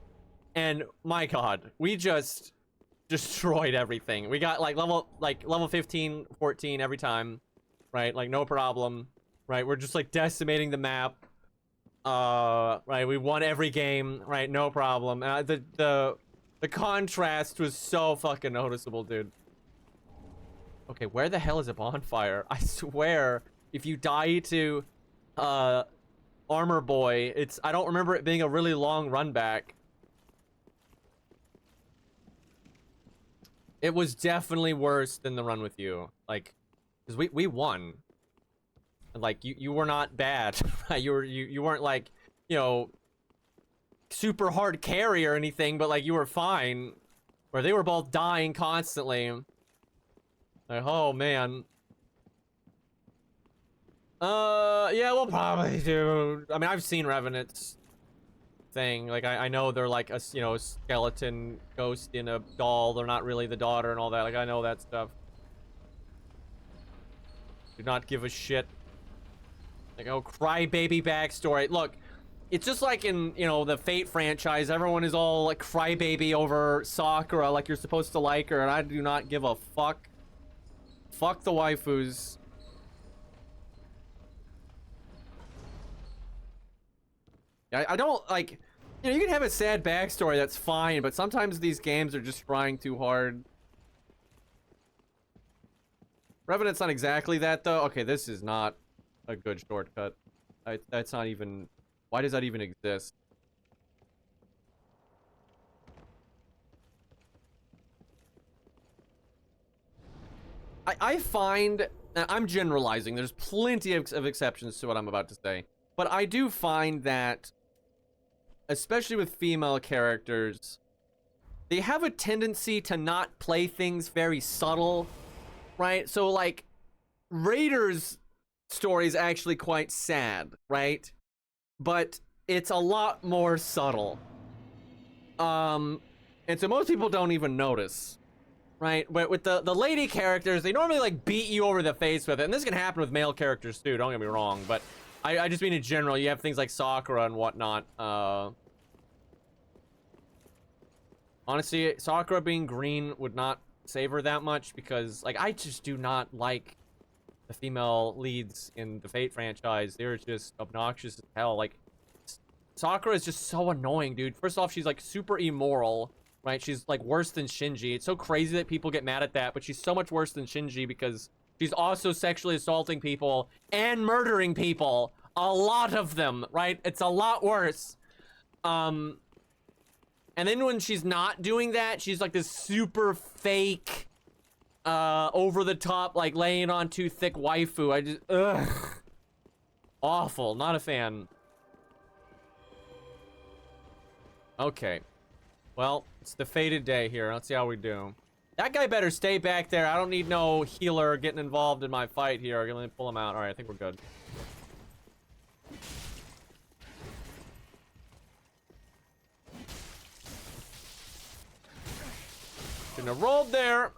And my god, we just destroyed everything. We got like level 15, 14 every time, right? Like no problem, right? We're just like decimating the map. Right, we won every game, right? No problem. The contrast was so fucking noticeable, dude. Okay, where the hell is a bonfire? I swear, if you die to Armor Boy, I don't remember it being a really long run back. It was definitely worse than the run with you. Like, because we won. Like, you were not bad. you weren't like, you know, super hard carry or anything, but like you were fine. Where they were both dying constantly. Like, oh man. Yeah, we'll probably do. I mean, I've seen Revenant's thing. Like, I know they're like a, you know, skeleton ghost in a doll. They're not really the daughter and all that. Like, I know that stuff. Do not give a shit. Like, oh, crybaby backstory. Look, it's just like in, you know, the Fate franchise. Everyone is all like crybaby over Sakura, like you're supposed to like her, and I do not give a fuck. Fuck the waifus. I don't, like, you know, you can have a sad backstory, that's fine, but sometimes these games are just trying too hard. Revenant's not exactly that, though. Okay, this is not a good shortcut. That's not even Why does that even exist? I find, I'm generalizing, there's plenty of exceptions to what I'm about to say, but I do find that, especially with female characters, they have a tendency to not play things very subtle, right? So, like, Raider's story is actually quite sad, right? But it's a lot more subtle. And so most people don't even notice, right? But with the lady characters, they normally, like, beat you over the face with it. And this can happen with male characters, too, don't get me wrong. But I just mean in general, you have things like Sakura and whatnot. Honestly, Sakura being green would not save her that much because, like, I just do not like the female leads in the Fate franchise. They're just obnoxious as hell. Like, Sakura is just so annoying, dude. First off, she's, like, super immoral, right? She's, like, worse than Shinji. It's so crazy that people get mad at that, but she's so much worse than Shinji because she's also sexually assaulting people and murdering people. A lot of them, right? It's a lot worse. And then when she's not doing that, she's like this super fake, over the top, like laying on too thick waifu. I just, ugh. Awful. Not a fan. Okay. Well, it's the fated day here. Let's see how we do. That guy better stay back there. I don't need no healer getting involved in my fight here. I'm gonna pull him out. All right, I think we're good. Shouldn't have rolled there.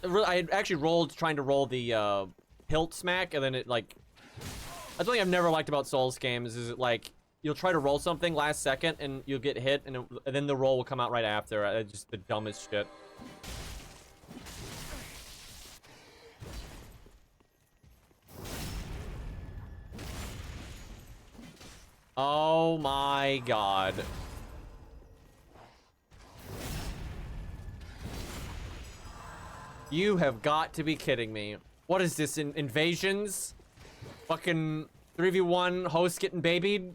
I actually rolled trying to roll the hilt smack, and then it like. That's something I've never liked about Souls games. Is it like you'll try to roll something last second and you'll get hit, and then the roll will come out right after. It's just the dumbest shit. Oh my god. You have got to be kidding me. What is this, invasions? Fucking 3v1 host getting babied?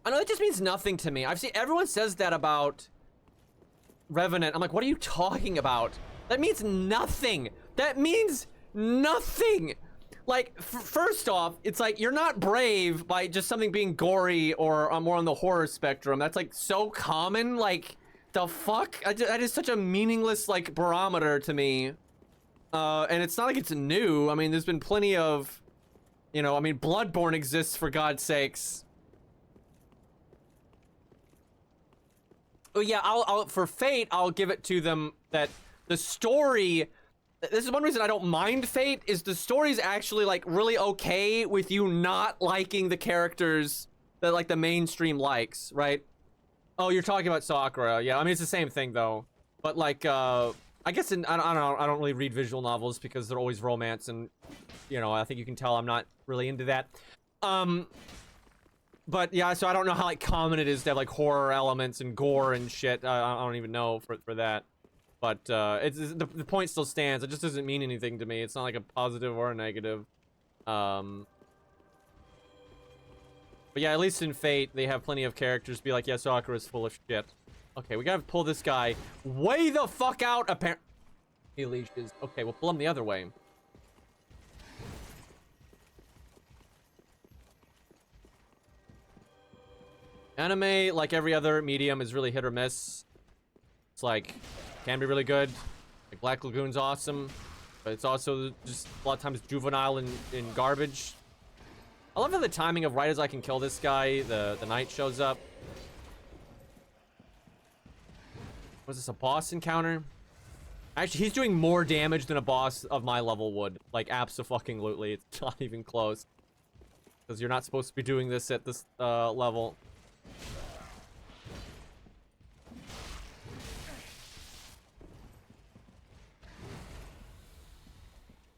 I know that just means nothing to me. I've seen everyone says that about Revenant. I'm like, what are you talking about? That means nothing. That means nothing. Like, first off, it's like you're not brave by just something being gory or more on the horror spectrum. That's like so common. Like, the fuck? That is such a meaningless like barometer to me. And it's not like it's new. I mean, there's been plenty of, you know, I mean, Bloodborne exists for God's sakes. Oh yeah, I'll for Fate, I'll give it to them that the story. This is one reason I don't mind Fate, is the story's actually, like, really okay with you not liking the characters that, like, the mainstream likes, right? Oh, you're talking about Sakura. Yeah, I mean, it's the same thing, though. But, like, I guess I don't really read visual novels because they're always romance, and, you know, I think you can tell I'm not really into that. But, yeah, so I don't know how, like, common it is to have, like, horror elements and gore and shit. I don't even know for that. But the point still stands. It just doesn't mean anything to me. It's not like a positive or a negative. But yeah, at least in Fate, they have plenty of characters be like, yeah, Sakura's full of shit. Okay, we gotta pull this guy way the fuck out, apparently. He leashes. Okay, we'll pull him the other way. Anime, like every other medium, is really hit or miss. It's like, can be really good. Like Black Lagoon's awesome, but it's also just a lot of times juvenile and garbage. I love how the timing of right as I can kill this guy, the knight shows up. Was this a boss encounter? Actually, he's doing more damage than a boss of my level would. Like, abso-fucking-lutely. It's not even close. Because you're not supposed to be doing this at this level.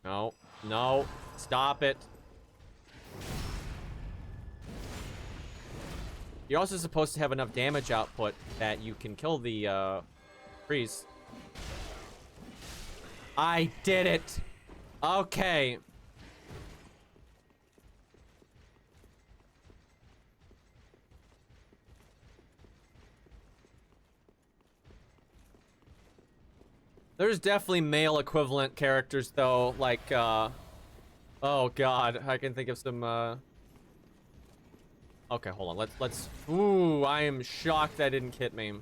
No, no, stop it. You're also supposed to have enough damage output that you can kill the priest. I did it. Okay. There's definitely male equivalent characters though, like oh god, I can think of some okay, hold on. Let's ooh, I am shocked that didn't hit me.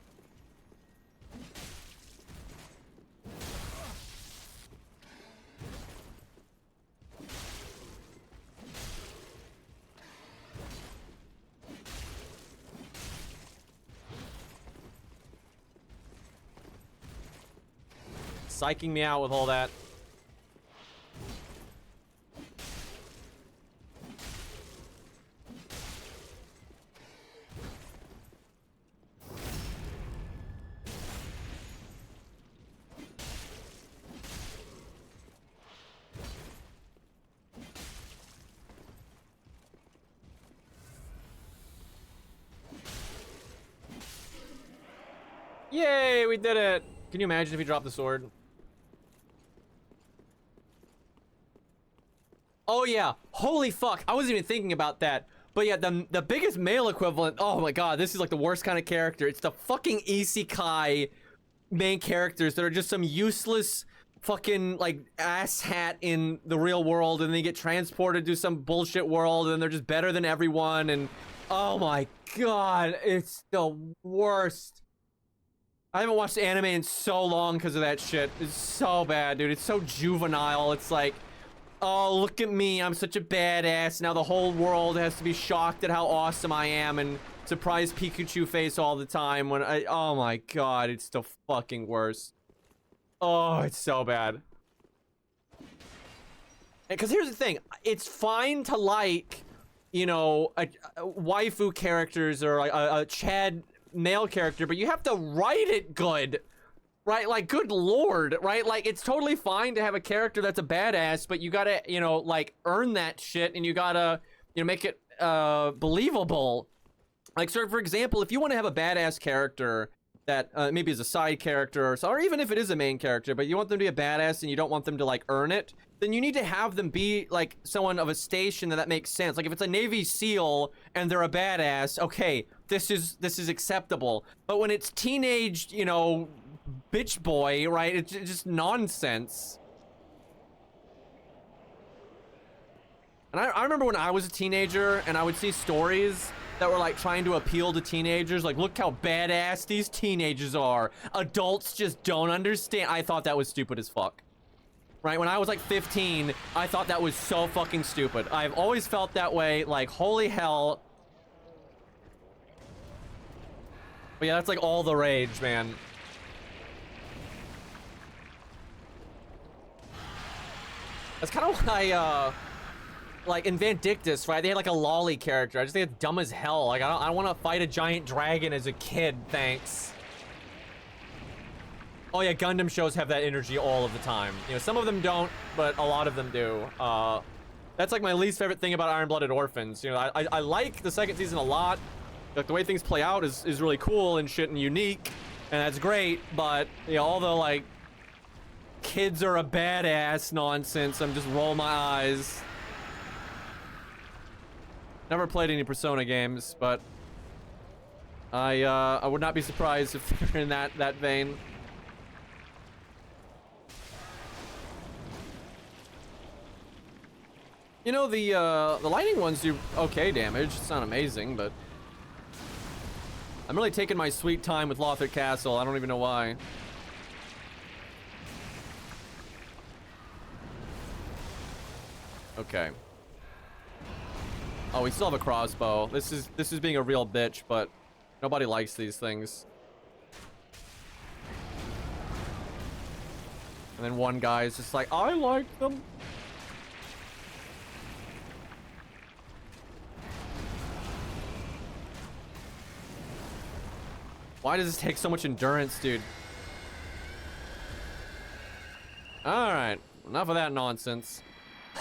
Psyching me out with all that. Yay, we did it! Can you imagine if he dropped the sword? Oh yeah, holy fuck, I wasn't even thinking about that. But yeah, the biggest male equivalent, oh my god, this is like the worst kind of character. It's the fucking isekai main characters that are just some useless fucking like asshat in the real world, and they get transported to some bullshit world and they're just better than everyone, and oh my god, it's the worst. I haven't watched anime in so long because of that shit. It's so bad, dude. It's so juvenile. It's like, oh, look at me. I'm such a badass. Now the whole world has to be shocked at how awesome I am and surprise Pikachu face all the time when I... Oh my god, it's the fucking worst. Oh, it's so bad. Because here's the thing. It's fine to like, you know, a waifu characters or a Chad male character, but you have to write it good. Right, like, good lord, right? Like, it's totally fine to have a character that's a badass, but you gotta, you know, like, earn that shit, and you gotta, you know, make it, believable. Like, so, for example, if you want to have a badass character that, maybe is a side character, or even if it is a main character, but you want them to be a badass and you don't want them to, like, earn it, then you need to have them be, like, someone of a station that makes sense. Like, if it's a Navy SEAL and they're a badass, okay, this is acceptable. But when it's teenage, you know, bitch boy, right? It's just nonsense. And I remember when I was a teenager and I would see stories that were like trying to appeal to teenagers, like, look how badass these teenagers are. Adults just don't understand. I thought that was stupid as fuck. Right? When I was like 15, I thought that was so fucking stupid. I've always felt that way, like, holy hell. But yeah, that's like all the rage, man. That's kind of why, like in Vandictus, right? They had like a lolly character. I just think it's dumb as hell. Like, I don't want to fight a giant dragon as a kid, thanks. Oh yeah, Gundam shows have that energy all of the time. You know, some of them don't, but a lot of them do. That's like my least favorite thing about Iron-Blooded Orphans. You know, I like the second season a lot. Like, the way things play out is really cool and shit and unique, and that's great, but, you know, all the, like, kids are a badass nonsense, I'm just roll my eyes. Never played any Persona games, but I would not be surprised if they're in that vein. You know, the lightning ones do okay damage. It's not amazing, but I'm really taking my sweet time with Lothric Castle. I don't even know why. Okay. Oh, we still have a crossbow. This is being a real bitch, but nobody likes these things. And then one guy is just like, I like them. Why does this take so much endurance, dude? Alright, enough of that nonsense.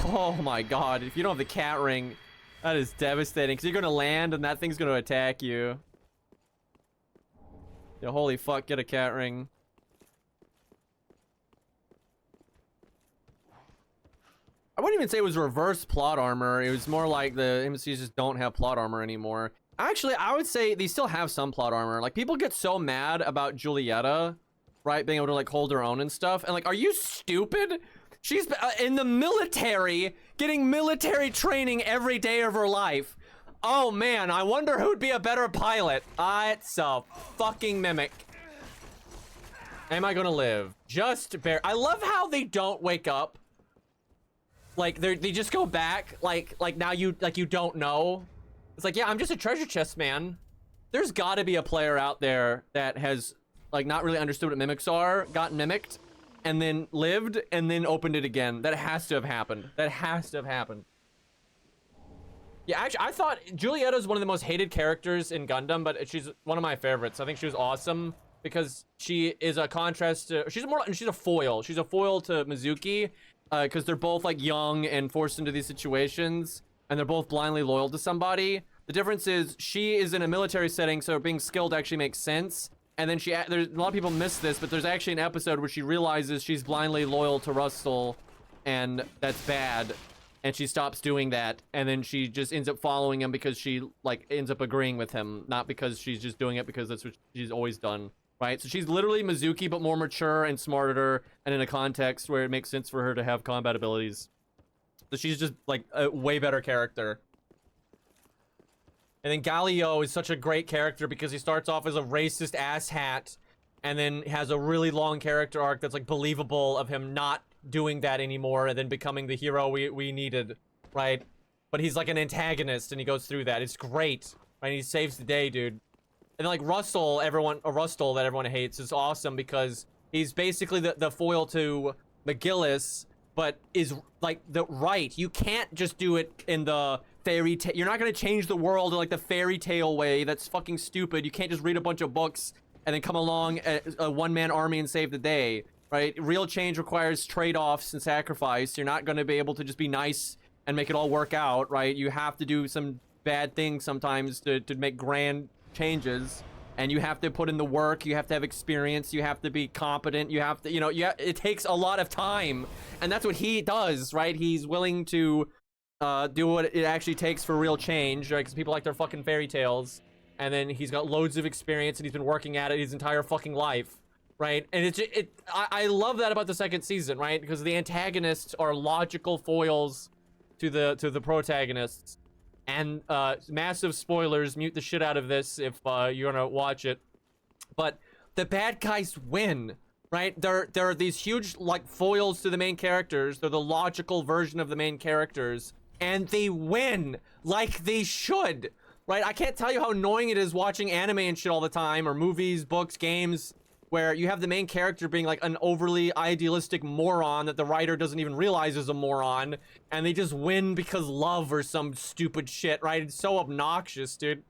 Oh my god, if you don't have the cat ring, That is devastating, because you're gonna land and that thing's gonna attack you. Yeah, holy fuck, get a cat ring. I wouldn't even say it was reverse plot armor. It was more like the MCUs just don't have plot armor anymore. Actually, I would say they still have some plot armor. Like, people get so mad about Julieta, right, being able to, like, hold her own and stuff. And, like, are you stupid? She's in the military, getting military training every day of her life. Oh, man, I wonder who'd be a better pilot. It's a fucking Mimic. Am I gonna live? Just bear. I love how they don't wake up. Like, they just go back, like now you don't know. It's like, yeah, I'm just a treasure chest, man. There's gotta be a player out there that has, like, not really understood what mimics are, got mimicked, and then lived, and then opened it again. That has to have happened. That has to have happened. Yeah, actually, I thought Julieta is one of the most hated characters in Gundam, but she's one of my favorites. I think she was awesome because she is a contrast to, she's a foil. She's a foil to Mizuki. Because they're both, like, young and forced into these situations, and they're both blindly loyal to somebody. The difference is she is in a military setting, so being skilled actually makes sense. And then there's a lot of people miss this, but there's actually an episode where she realizes she's blindly loyal to Russell, and that's bad. And she stops doing that, and then she just ends up following him because she, like, ends up agreeing with him, not because she's just doing it because that's what she's always done. Right, so she's literally Mizuki, but more mature and smarter, and in a context where it makes sense for her to have combat abilities. So she's just, like, a way better character. And then Galio is such a great character because he starts off as a racist asshat, and then has a really long character arc that's, like, believable of him not doing that anymore, and then becoming the hero we needed, right? But he's, like, an antagonist, and he goes through that. It's great, right? He saves the day, dude. And then, like, Russell that everyone hates is awesome because he's basically the foil to McGillis, but is, like, you can't just do it in the fairy tale. You're not gonna change the world in, like, the fairy tale way. That's fucking stupid. You can't just read a bunch of books and then come along a one-man army and save the day, right? Real change requires trade-offs and sacrifice. You're not gonna be able to just be nice and make it all work out, right? You have to do some bad things sometimes to make grand changes, and you have to put in the work, you have to have experience, you have to be competent, you have to, it takes a lot of time, and that's what he does, right? He's willing to do what it actually takes for real change, right? Because people like their fucking fairy tales, and then he's got loads of experience, and he's been working at it his entire fucking life, right? And I love that about the second season, right? Because the antagonists are logical foils to the protagonists. And massive spoilers, mute the shit out of this if you're gonna watch it. But the bad guys win, right? There are these huge, like, foils to the main characters. They're the logical version of the main characters, and they win like they should, right? I can't tell you how annoying it is watching anime and shit all the time, or movies, books, games, where you have the main character being, like, an overly idealistic moron that the writer doesn't even realize is a moron, and they just win because love or some stupid shit, right? It's so obnoxious, dude.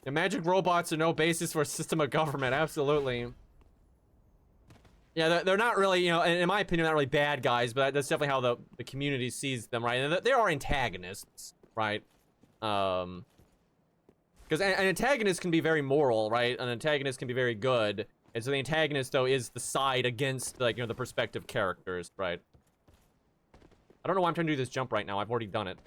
The magic robots are no basis for a system of government, absolutely. Yeah, they're not really, in my opinion, not really bad guys, but that's definitely how the community sees them, right? And they are antagonists, right? Because an antagonist can be very moral, right? An antagonist can be very good. And so the antagonist, though, is the side against, like, the perspective characters, right? I don't know why I'm trying to do this jump right now. I've already done it.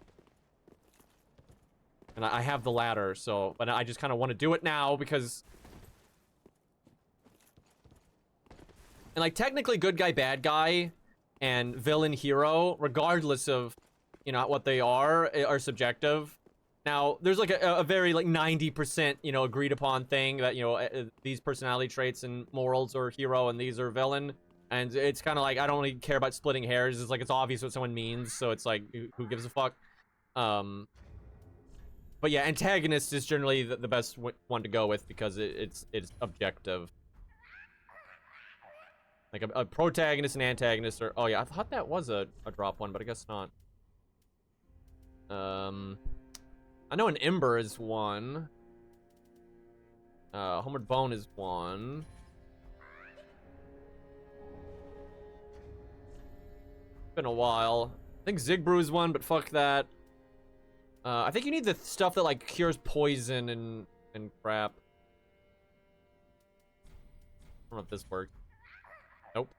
And I have the ladder, so... But I just kind of want to do it now, because... And, like, technically good guy, bad guy, and villain, hero, regardless of, what they are subjective. Now, there's, like, a very, like, 90%, agreed upon thing that, these personality traits and morals are hero and these are villain. And it's kind of like, I don't really care about splitting hairs. It's like, it's obvious what someone means, so it's like, who gives a fuck? But yeah, antagonist is generally the best one to go with because it's objective. Like, a protagonist and antagonist are... Oh, yeah, I thought that was a drop one, but I guess not. I know an Ember is one. Homeward Bone is one. Been a while. I think Zigbrew is one, but fuck that. I think you need the stuff that like cures poison and crap. I don't know if this works. Nope.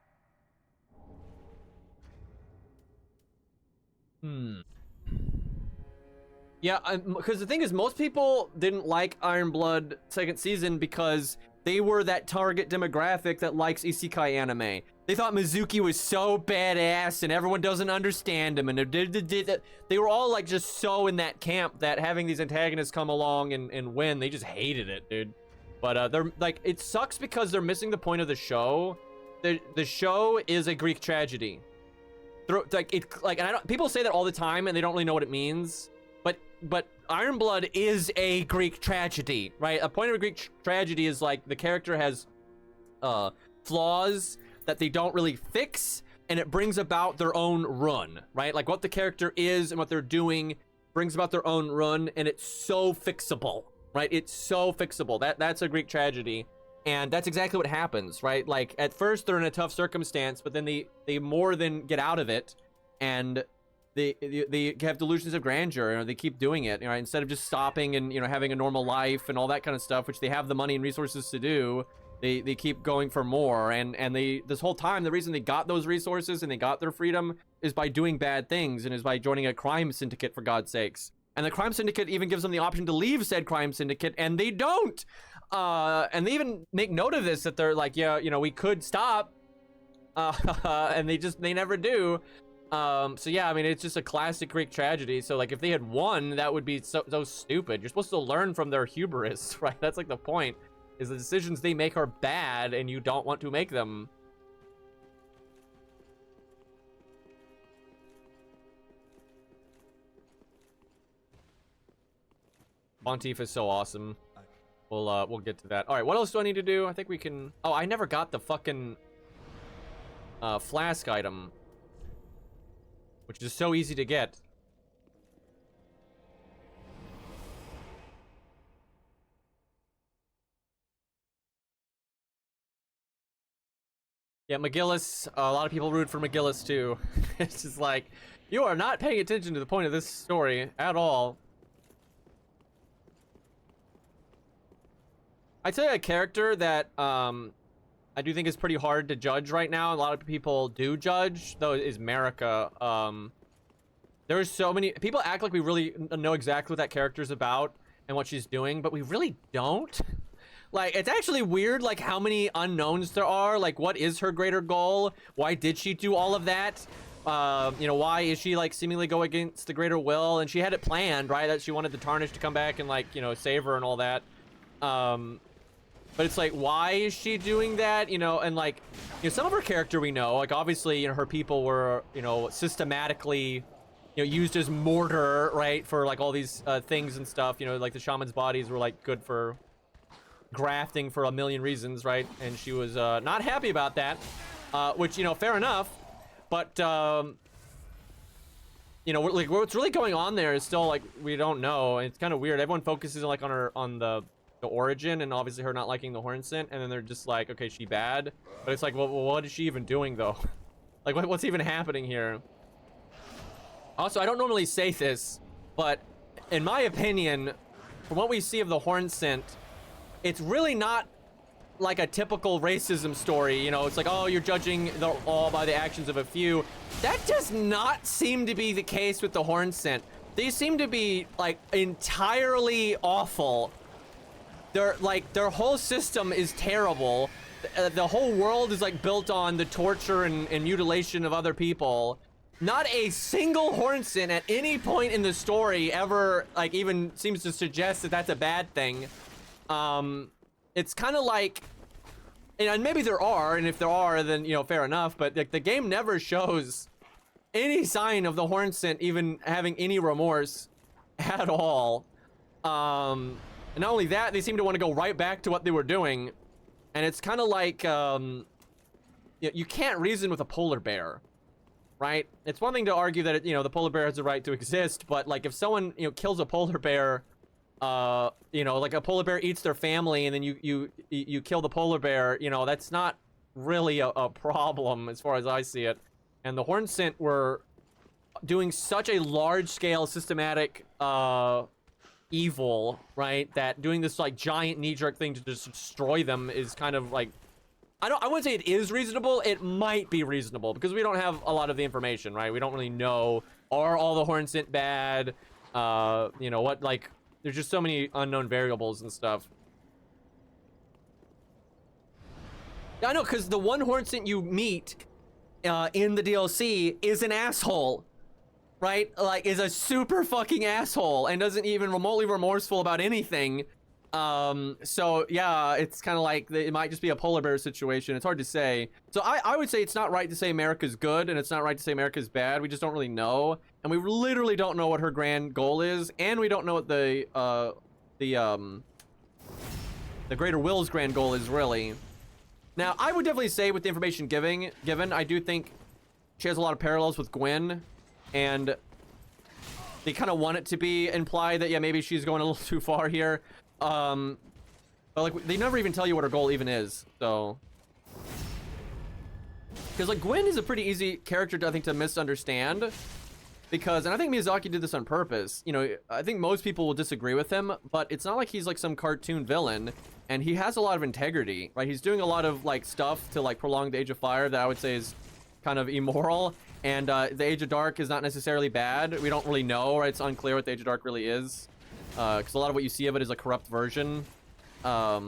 Yeah, because the thing is, most people didn't like Iron Blood second season because they were that target demographic that likes isekai anime. They thought Mizuki was so badass and everyone doesn't understand him, and they were all like just so in that camp that having these antagonists come along and win, they just hated it, dude. But they're like, it sucks because they're missing the point of the show. The show is a Greek tragedy. And people say that all the time and they don't really know what it means. But Iron Blood is a Greek tragedy, right? A point of a Greek tragedy is like the character has flaws that they don't really fix, and it brings about their own run, right? Like what the character is and what they're doing brings about their own run, and it's so fixable, right? It's so fixable. That's a Greek tragedy, and that's exactly what happens, right? Like at first they're in a tough circumstance, but then they more than get out of it, and they have delusions of grandeur, and they keep doing it, right? Instead of just stopping and having a normal life and all that kind of stuff, which they have the money and resources to do. They keep going for more, and this whole time the reason they got those resources and they got their freedom is by doing bad things, and is by joining a crime syndicate, for God's sakes. And the crime syndicate even gives them the option to leave said crime syndicate, and they don't. And they even make note of this, that they're like, yeah, we could stop, and they never do. So yeah, I mean, it's just a classic Greek tragedy. So like if they had won, that would be so stupid. You're supposed to learn from their hubris, right? That's like the point, is the decisions they make are bad and you don't want to make them. Pontiff is so awesome. We'll get to that. All right, what else do I need to do? I think we can. Oh, I never got the fucking flask item, which is so easy to get. Yeah, McGillis, a lot of people root for McGillis too. It's just like, you are not paying attention to the point of this story at all. I'd say a character that I do think is pretty hard to judge right now. A lot of people do judge, though, is Marika. There's so many people act like we really know exactly what that character's about and what she's doing, but we really don't. Like, it's actually weird, like, how many unknowns there are. Like, what is her greater goal? Why did she do all of that? Why is she, like, seemingly go against the greater will? And she had it planned, right? That she wanted the Tarnished to come back and, like, save her and all that. But it's like, why is she doing that? And, like, some of her character we know. Like, obviously, her people were, systematically, used as mortar, right? For, like, all these things and stuff. Like, the shaman's bodies were, like, good for grafting for a million reasons, right? And she was not happy about that, which fair enough, but like what's really going on there is still, like, we don't know. It's kind of weird. Everyone focuses like on the origin, and obviously her not liking the horn scent, and then they're just like, okay, she bad, but it's like, well, what is she even doing though? Like, what's even happening here? Also, I don't normally say this, but in my opinion, from what we see of the horn scent, it's really not like a typical racism story. It's like, oh, you're judging all by the actions of a few. That does not seem to be the case with the horn scent. They seem to be, like, entirely awful. Their whole system is terrible. The whole world is, like, built on the torture and mutilation of other people. Not a single horn scent at any point in the story ever, like, even seems to suggest that that's a bad thing. It's kind of like, and maybe there are, and if there are, then fair enough, but like the game never shows any sign of the horn scent even having any remorse at all. And not only that, they seem to want to go right back to what they were doing, and it's kind of like you can't reason with a polar bear, right? It's one thing to argue that the polar bear has the right to exist, but like if someone kills a polar bear, like a polar bear eats their family, and then you kill the polar bear, that's not really a problem as far as I see it. And the horn scent were doing such a large-scale systematic evil, right? That doing this like giant knee-jerk thing to just destroy them is kind of like, I wouldn't say it is reasonable. It might be reasonable because we don't have a lot of the information, right? We don't really know, are all the Hornsent bad? You know what? Like, there's just so many unknown variables and stuff. I know, because the one Hornsent you meet in the DLC is an asshole, right? Like, is a super fucking asshole and doesn't even remotely remorseful about anything. So yeah, it's kind of like it might just be a polar bear situation. It's hard to say. So I would say it's not right to say America's good and it's not right to say America's bad. We just don't really know, and we literally don't know what her grand goal is, and we don't know what the Greater Will's grand goal is really. Now, I would definitely say with the information given, I do think she has a lot of parallels with Gwen, and they kind of want it to be implied that yeah, maybe she's going a little too far here. But like they never even tell you what her goal even is, so because like Gwen is a pretty easy character to, I think, to misunderstand, because, and I think Miyazaki did this on purpose, you know, I think most people will disagree with him, but it's not like he's like some cartoon villain, and he has a lot of integrity, right? He's doing a lot of like stuff to like prolong the Age of Fire that I would say is kind of immoral, and the Age of Dark is not necessarily bad. We don't really know, right? It's unclear what the Age of Dark really is. Because a lot of what you see of it is a corrupt version. But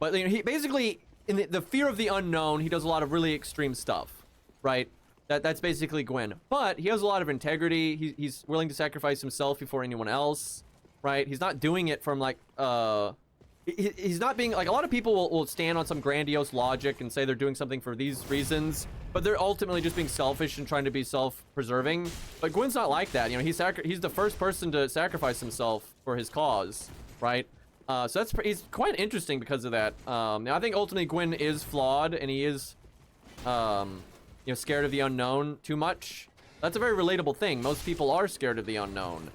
you know, he basically, in the fear of the unknown, he does a lot of really extreme stuff, right? That's basically Gwen. But he has a lot of integrity. He's willing to sacrifice himself before anyone else, right? He's not doing it from like he's not being like, a lot of people will stand on some grandiose logic and say they're doing something for these reasons, but they're ultimately just being selfish and trying to be self-preserving. But Gwen's not like that. You know, he's the first person to sacrifice himself for his cause, right? So he's quite interesting because of that. Now I think ultimately Gwen is flawed, and he is, you know, scared of the unknown too much. That's a very relatable thing. Most people are scared of the unknown.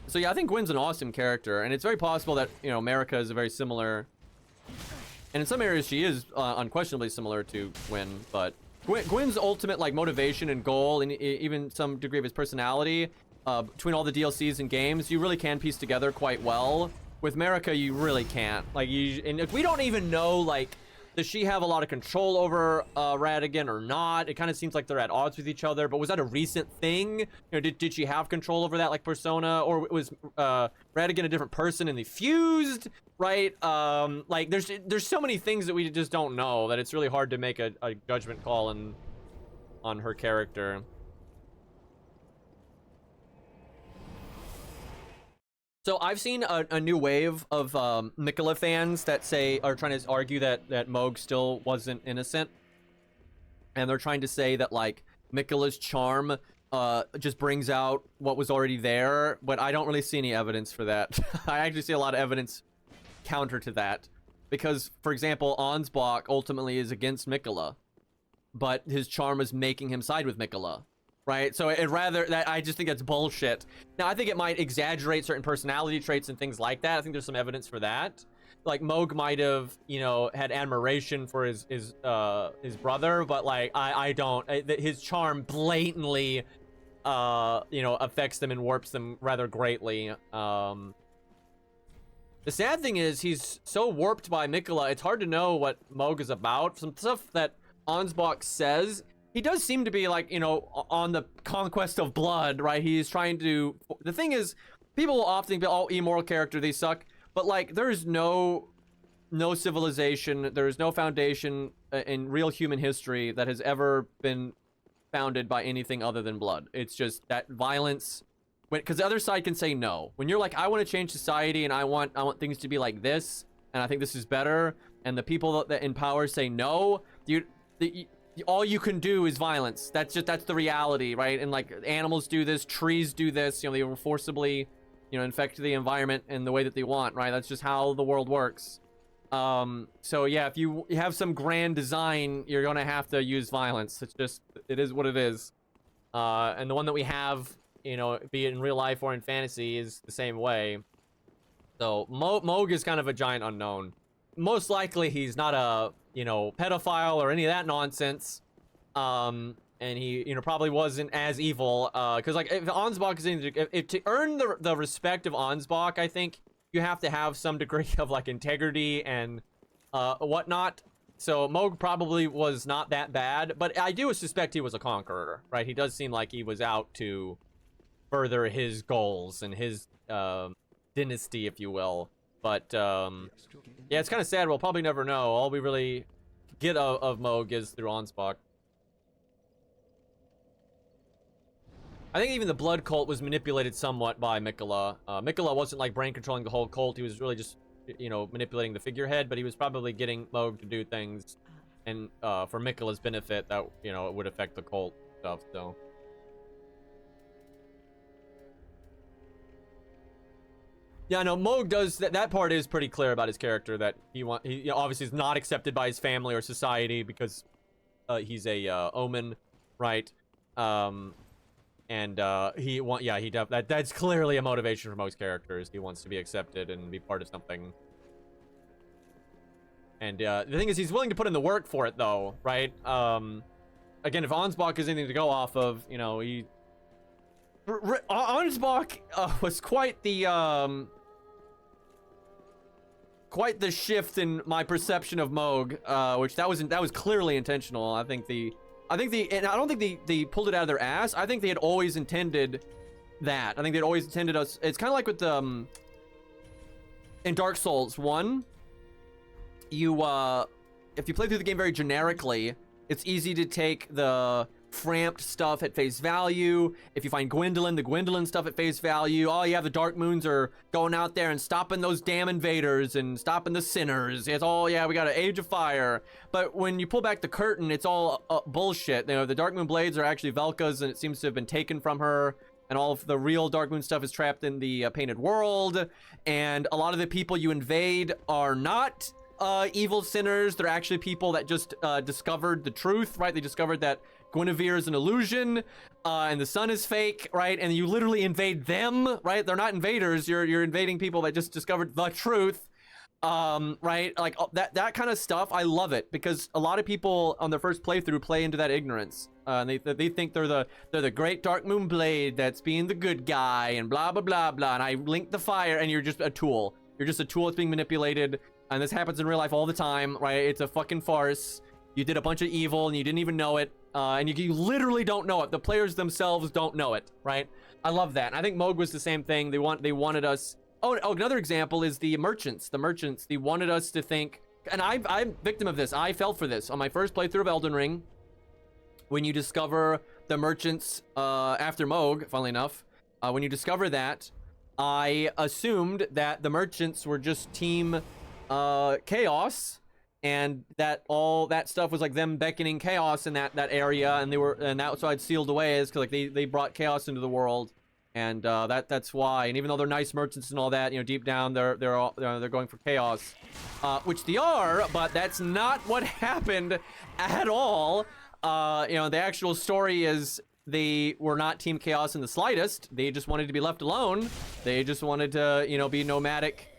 So yeah, I think Gwen's an awesome character, and it's very possible that, you know, America is a very similar, and in some areas she is unquestionably similar to Gwen, but Gwen's ultimate like motivation and goal, and even some degree of his personality, between all the DLCs and games, you really can piece together quite well. With America, you really can't. Like, and if we don't even know, like, does she have a lot of control over Ratigan or not? It kind of seems like they're at odds with each other, but was that a recent thing? You know, did she have control over that, like Persona, or was Ratigan a different person and they fused, right? Like, there's so many things that we just don't know that it's really hard to make a judgment call on her character. So I've seen a new wave of Miquella fans that are trying to argue that Mohg still wasn't innocent, and they're trying to say that like Miquella's charm just brings out what was already there, but I don't really see any evidence for that. I actually see a lot of evidence counter to that, because for example, Ansbach ultimately is against Miquella, but his charm is making him side with Miquella. Right, so I just think that's bullshit. Now, I think it might exaggerate certain personality traits and things like that. I think there's some evidence for that. Like, Mohg might have, you know, had admiration for his brother, but like I don't. His charm blatantly, you know, affects them and warps them rather greatly. The sad thing is he's so warped by Miquella, it's hard to know what Mohg is about. Some stuff that Ansbach says, he does seem to be like, you know, on the conquest of blood, right? He's trying to, the thing is, people will often be, oh, immoral character, they suck, but like there is no civilization, there is no foundation in real human history that has ever been founded by anything other than blood. It's just that violence, because the other side can say no. When you're like, I want to change society and I want things to be like this, and I think this is better, and the people that in power say no, all you can do is violence. That's the reality, right? And like animals do this, trees do this, you know, they will forcibly, you know, infect the environment in the way that they want, right? That's just how the world works. So yeah, if you have some grand design, you're gonna have to use violence. It is what it is. And the one that we have, you know, be it in real life or in fantasy, is the same way. So Mohg is kind of a giant unknown. Most likely he's not a, you know, pedophile or any of that nonsense. and he, probably wasn't as evil. Because like if Ansbach is if to earn the respect of Ansbach, I think you have to have some degree of like integrity and whatnot. So Mohg probably was not that bad, but I do suspect he was a conqueror, right? He does seem like he was out to further his goals and his dynasty, if you will. But yeah, it's kind of sad. We'll probably never know. All we really get of Mohg is through Ansbach. I think even the blood cult was manipulated somewhat by Mikola. Mikola wasn't like brain controlling the whole cult. He was really just, manipulating the figurehead, but he was probably getting Mohg to do things and for Mikola's benefit that, it would affect the cult stuff, so. Yeah, no, Mohg does, that part is pretty clear about his character, that he obviously is not accepted by his family or society because he's a omen, right? That's clearly a motivation for most characters. He wants to be accepted and be part of something. And the thing is, he's willing to put in the work for it, though, right? Again, if Ansbach is anything to go off of, Ansbach was quite the shift in my perception of Mohg, which that was clearly intentional. I don't think they pulled it out of their ass. I think they had always intended that. I think they'd always intended us. It's kind of like with in Dark Souls 1, if you play through the game very generically, it's easy to take the Framped stuff at face value. If you find Gwendolyn, the Gwendolyn stuff at face value. Oh yeah, the Dark Moons are going out there and stopping those damn invaders and stopping the sinners. It's all, yeah, we got an Age of Fire. But when you pull back the curtain, it's all bullshit. The Dark Moon blades are actually Velka's, and it seems to have been taken from her. And all of the real Dark Moon stuff is trapped in the Painted World. And a lot of the people you invade are not evil sinners. They're actually people that just discovered the truth, right? They discovered that Guinevere is an illusion, and the sun is fake, right? And you literally invade them, right? They're not invaders. You're invading people that just discovered the truth, right? Like that kind of stuff. I love it because a lot of people on their first playthrough play into that ignorance. And they think they're the great Dark Moon blade that's being the good guy and blah blah blah blah. And I link the fire, and you're just a tool. You're just a tool that's being manipulated. And this happens in real life all the time, right? It's a fucking farce. You did a bunch of evil and you didn't even know it. And you literally don't know it. The players themselves don't know it, right? I love that. And I think Mohg was the same thing. They wanted us. Oh, another example is the merchants. The merchants, they wanted us to think, and I'm victim of this. I fell for this on my first playthrough of Elden Ring. When you discover the merchants after Mohg, funnily enough, when you discover that, I assumed that the merchants were just team Chaos, and that all that stuff was like them beckoning Chaos in that area, and that's why I'd sealed away, is because like they brought Chaos into the world, and that's why. And even though they're nice merchants and all that, deep down they're going for Chaos, which they are, but that's not what happened at all. The actual story is they were not Team Chaos in the slightest. They just wanted to be left alone. They just wanted to be nomadic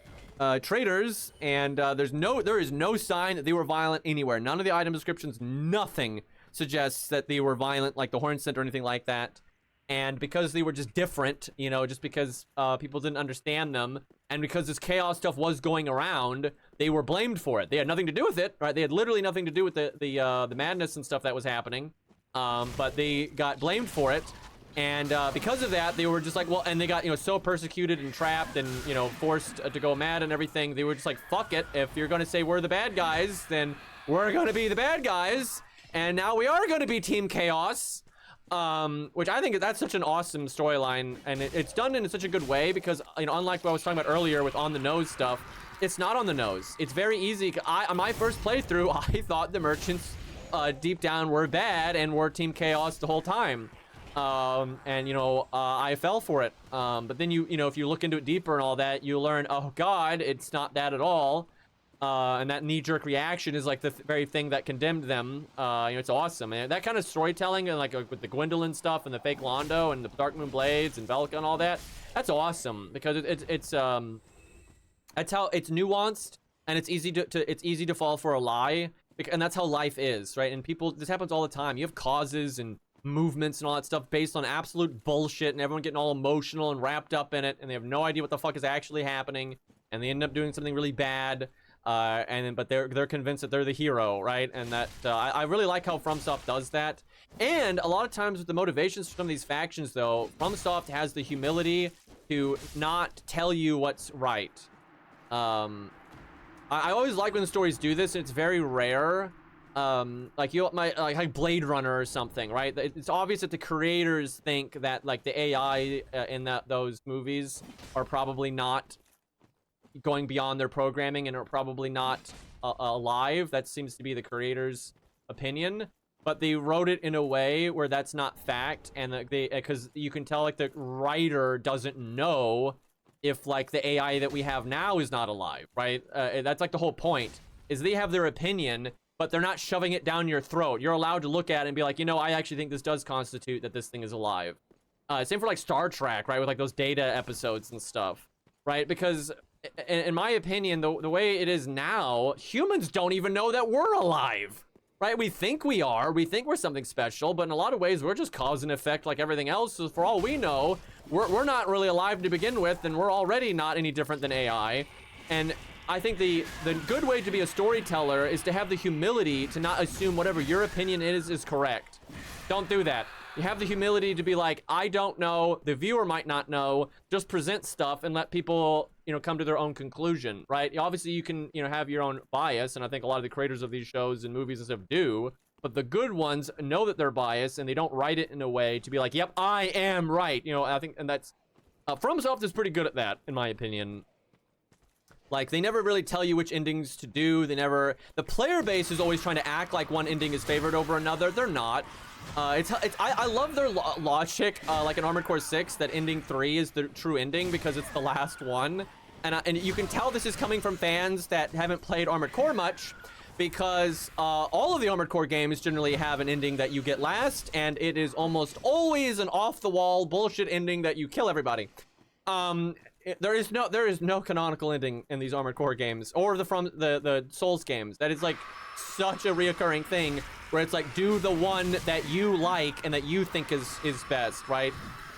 traders, and there is no sign that they were violent anywhere. None of the item descriptions, nothing suggests that they were violent, like the Horn Scent or anything like that. And because they were just different, just because people didn't understand them, and because this Chaos stuff was going around, they were blamed for it. They had nothing to do with it, right? They had literally nothing to do with the madness and stuff that was happening, but they got blamed for it. And because of that, they were just like, well, and they got, so persecuted and trapped and, forced to go mad and everything. They were just like, fuck it. If you're going to say we're the bad guys, then we're going to be the bad guys. And now we are going to be Team Chaos, which I think that's such an awesome storyline. And it's done in such a good way because, unlike what I was talking about earlier with on the nose stuff, it's not on the nose. It's very easy. On my first playthrough, I thought the merchants deep down were bad and were Team Chaos the whole time. I fell for it. But then if you look into it deeper and all that, you learn, oh God, it's not that at all. And that knee-jerk reaction is like the very thing that condemned them. It's awesome. And that kind of storytelling, and like with the Gwendolyn stuff and the fake Londo and the Dark Moon blades and Velka and all that, that's awesome because it's that's how it's nuanced, and it's easy to fall for a lie. And that's how life is, right? And this happens all the time. You have causes and movements and all that stuff based on absolute bullshit, and everyone getting all emotional and wrapped up in it, and they have no idea what the fuck is actually happening, and they end up doing something really bad. But they're convinced that they're the hero, right? And that I really like how FromSoft does that. And a lot of times with the motivations for some of these factions, though, FromSoft has the humility to not tell you what's right. I always like when the stories do this. It's very rare. Like like Blade Runner or something, right? It's obvious that the creators think that like the AI in those movies are probably not going beyond their programming and are probably not alive. That seems to be the creators' opinion, but they wrote it in a way where that's not fact, and because you can tell like the writer doesn't know if like the AI that we have now is not alive, right? That's like the whole point, is they have their opinion, but they're not shoving it down your throat. You're allowed to look at it and be like, you know, I actually think this does constitute that this thing is alive. Same for like Star Trek, right? With like those data episodes and stuff, right? Because in my opinion, the way it is now, humans don't even know that we're alive, right? We think we are. We think we're something special, but in a lot of ways, we're just cause and effect like everything else. So for all we know, we're not really alive to begin with, and we're already not any different than AI. And I think the good way to be a storyteller is to have the humility to not assume whatever your opinion is correct. Don't do that. You have the humility to be like, I don't know, the viewer might not know, just present stuff and let people, you know, come to their own conclusion, right? Obviously, you can, you know, have your own bias, and I think a lot of the creators of these shows and movies and stuff do, but the good ones know that they're biased, and they don't write it in a way to be like, yep, I am right, you know. I think, and that's, FromSoft is pretty good at that, in my opinion. Like, they never really tell you which endings to do. The player base is always trying to act like one ending is favored over another. They're not. I love their logic, like in Armored Core 6, that ending 3 is the true ending because it's the last one. And you can tell this is coming from fans that haven't played Armored Core much, because all of the Armored Core games generally have an ending that you get last, and it is almost always an off-the-wall bullshit ending that you kill everybody. There is no canonical ending in these Armored Core games or the Souls games. That is like such a reoccurring thing where it's like, do the one that you like and that you think is best, right?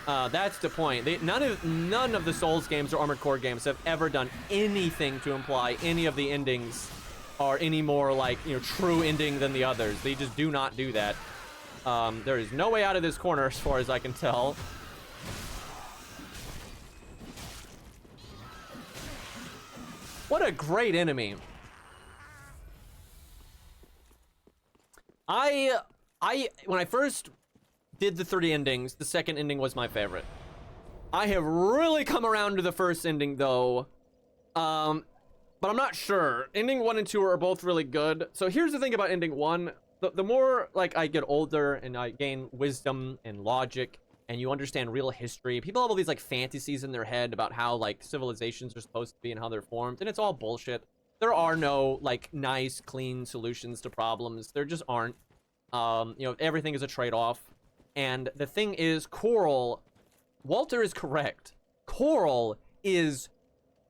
That's the point. None of the Souls games or Armored Core games have ever done anything to imply any of the endings are any more like, you know, true ending than the others. They just do not do that. There is no way out of this corner as far as I can tell. What a great enemy. When I first did the 3 endings, the second ending was my favorite. I have really come around to the first ending though. But I'm not sure. Ending 1 and 2 are both really good. So here's the thing about ending 1. The more like I get older and I gain wisdom and logic and you understand real history, people have all these like fantasies in their head about how like civilizations are supposed to be and how they're formed, and it's all bullshit. There are no like nice, clean solutions to problems. There just aren't. You know, everything is a trade-off. And the thing is, Coral, Walter is correct. Coral is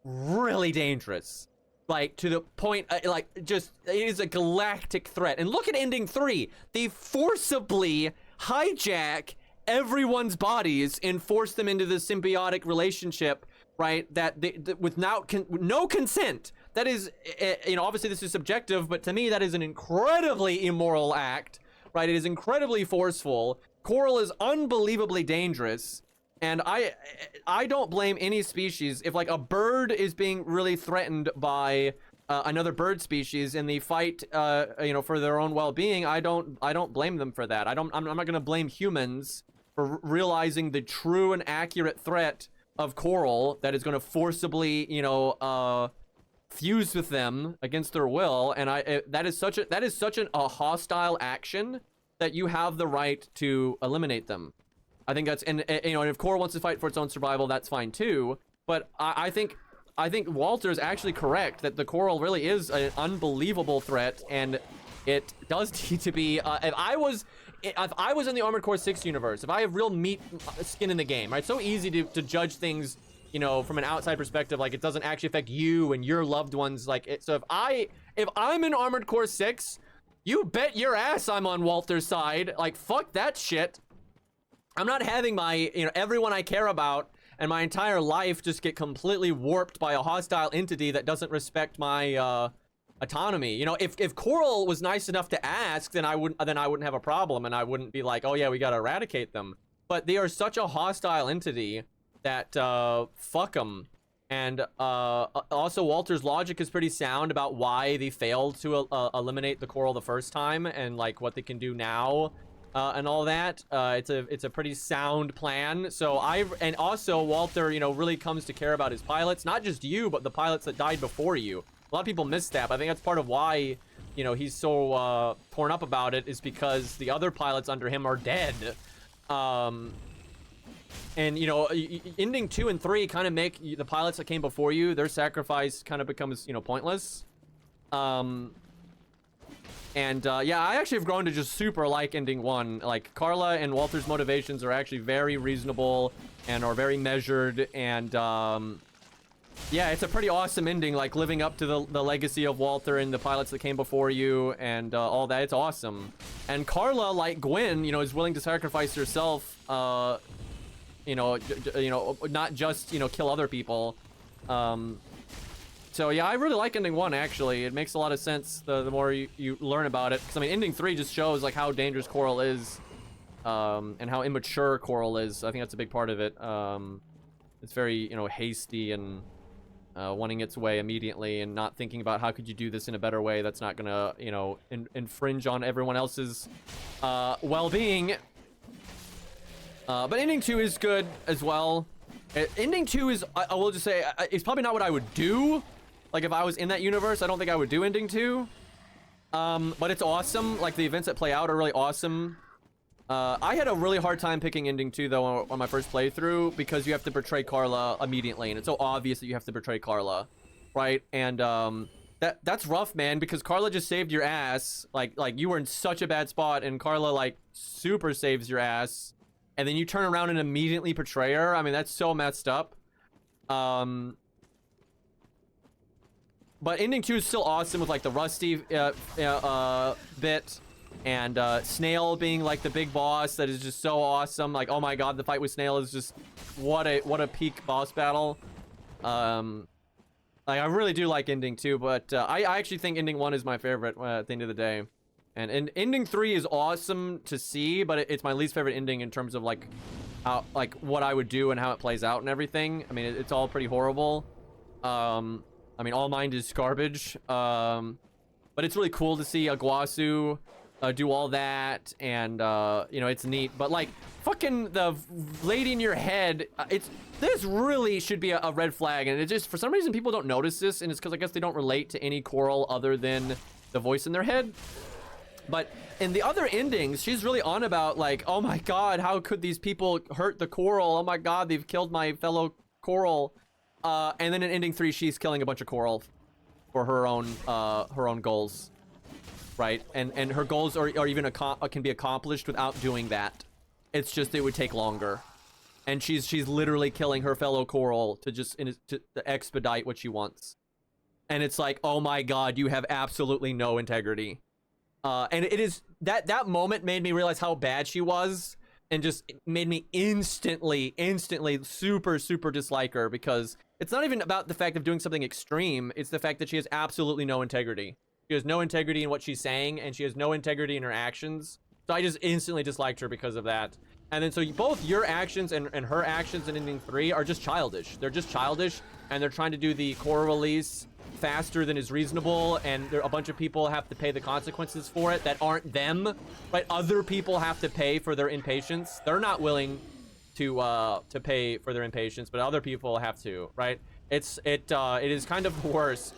really dangerous. Like, to the point, like, just, it is a galactic threat. And look at ending 3. They forcibly hijack everyone's bodies and force them into this symbiotic relationship, right? That without no consent. That is, you know, obviously this is subjective, but to me that is an incredibly immoral act, right? It is incredibly forceful. Coral is unbelievably dangerous, and I don't blame any species if like a bird is being really threatened by another bird species and they fight, you know, for their own well-being. I don't blame them for that. I'm not gonna blame humans for realizing the true and accurate threat of Coral that is gonna forcibly, you know, fuse with them against their will. And that is such a hostile action that you have the right to eliminate them. I think that's, and you know, and if Coral wants to fight for its own survival, that's fine too. But I think Walter is actually correct that the Coral really is an unbelievable threat, and it does need to be. If I was in the Armored Core 6 universe, if I have real meat skin in the game, right? It's so easy to judge things, you know, from an outside perspective, like it doesn't actually affect you and your loved ones, like it. So if I'm in Armored Core 6, You bet your ass I'm on Walter's side. Like, fuck that shit. I'm not having my, everyone I care about and my entire life just get completely warped by a hostile entity that doesn't respect my, autonomy. If Coral was nice enough to ask, then I wouldn't have a problem, and I wouldn't be like, oh yeah, we gotta eradicate them. But they are such a hostile entity that, fuck them. And, also Walter's logic is pretty sound about why they failed to, eliminate the Coral the first time, and, like, what they can do now, and all that. It's a pretty sound plan. So and also Walter, really comes to care about his pilots, not just you, but the pilots that died before you. A lot of people miss that, but I think that's part of why, he's so, torn up about it, is because the other pilots under him are dead. And, ending 2 and 3 kind of make the pilots that came before you, their sacrifice kind of becomes, pointless. Yeah, I actually have grown to just super like ending 1. Like, Carla and Walter's motivations are actually very reasonable and are very measured, and, yeah, it's a pretty awesome ending, like, living up to the legacy of Walter and the pilots that came before you, and, all that. It's awesome. And Carla, like Gwen, is willing to sacrifice herself, not just, kill other people. So yeah, I really like ending 1, actually. It makes a lot of sense the more you learn about it. Because, I mean, ending 3 just shows, like, how dangerous Coral is, and how immature Coral is. I think that's a big part of it. It's very, hasty and wanting its way immediately, and not thinking about how could you do this in a better way that's not gonna, infringe on everyone else's well-being. But ending 2 is good as well. Ending 2 is, I will just say, it's probably not what I would do. Like, if I was in that universe, I don't think I would do ending 2. But it's awesome. Like, the events that play out are really awesome. I had a really hard time picking ending 2, though, on my first playthrough, because you have to betray Carla immediately, and it's so obvious that you have to betray Carla, right? And that's rough, man, because Carla just saved your ass. Like you were in such a bad spot, and Carla, like, super saves your ass, and then you turn around and immediately betray her. I mean, that's so messed up. But ending 2 is still awesome with, like, the Rusty bit, and Snail being, like, the big boss that is just so awesome. Like, oh my god, the fight with Snail is just what a peak boss battle. Like, I really do like ending 2, but I actually think ending 1 is my favorite at the end of the day. And ending 3 is awesome to see, but it's my least favorite ending in terms of, like, how, like, what I would do and how it plays out and everything. I mean, it's all pretty horrible. I mean, All Mind is garbage. But it's really cool to see Iguazu do all that, and it's neat. But, like, fucking the lady in your head, this really should be a red flag, and it just, for some reason, people don't notice this, and it's because I guess they don't relate to any Coral other than the voice in their head. But in the other endings, she's really on about, like, oh my god, how could these people hurt the Coral? Oh my god, they've killed my fellow Coral. And then in ending 3, she's killing a bunch of Coral for her own goals, right? And her goals are even can be accomplished without doing that. It's just it would take longer, and she's literally killing her fellow Coral to expedite what she wants. And it's like, oh my god, you have absolutely no integrity. And it is that moment made me realize how bad she was, and just made me instantly super dislike her, because it's not even about the fact of doing something extreme. It's the fact that she has absolutely no integrity. She has no integrity in what she's saying, and she has no integrity in her actions. So I just instantly disliked her because of that. And then so both your actions and her actions in ending 3 are just childish. They're just childish, and they're trying to do the core release faster than is reasonable, and a bunch of people have to pay the consequences for it that aren't them, right? Other people have to pay for their impatience. They're not willing to pay for their impatience, but other people have to, right? It is kind of the worst.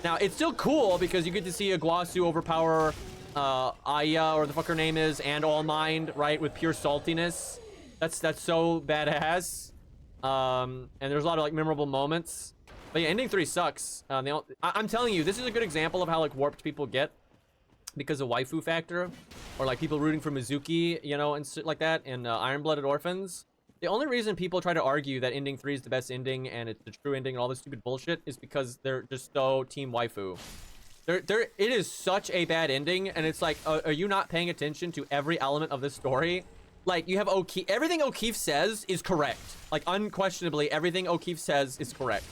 Now, it's still cool because you get to see Iguazu overpower Aya, or the fuck her name is, and All Mind, right, with pure saltiness. That's so badass. And there's a lot of, like, memorable moments. But yeah, ending 3 sucks. I'm telling you, this is a good example of how, like, warped people get because of waifu factor, or, like, people rooting for Mizuki, and shit like that, in Iron-Blooded Orphans. The only reason people try to argue that ending 3 is the best ending and it's the true ending and all this stupid bullshit is because they're just so team waifu. It is such a bad ending, and it's like, are you not paying attention to every element of this story? Like, you have O'Keefe. Everything O'Keefe says is correct. Like, unquestionably, everything O'Keefe says is correct.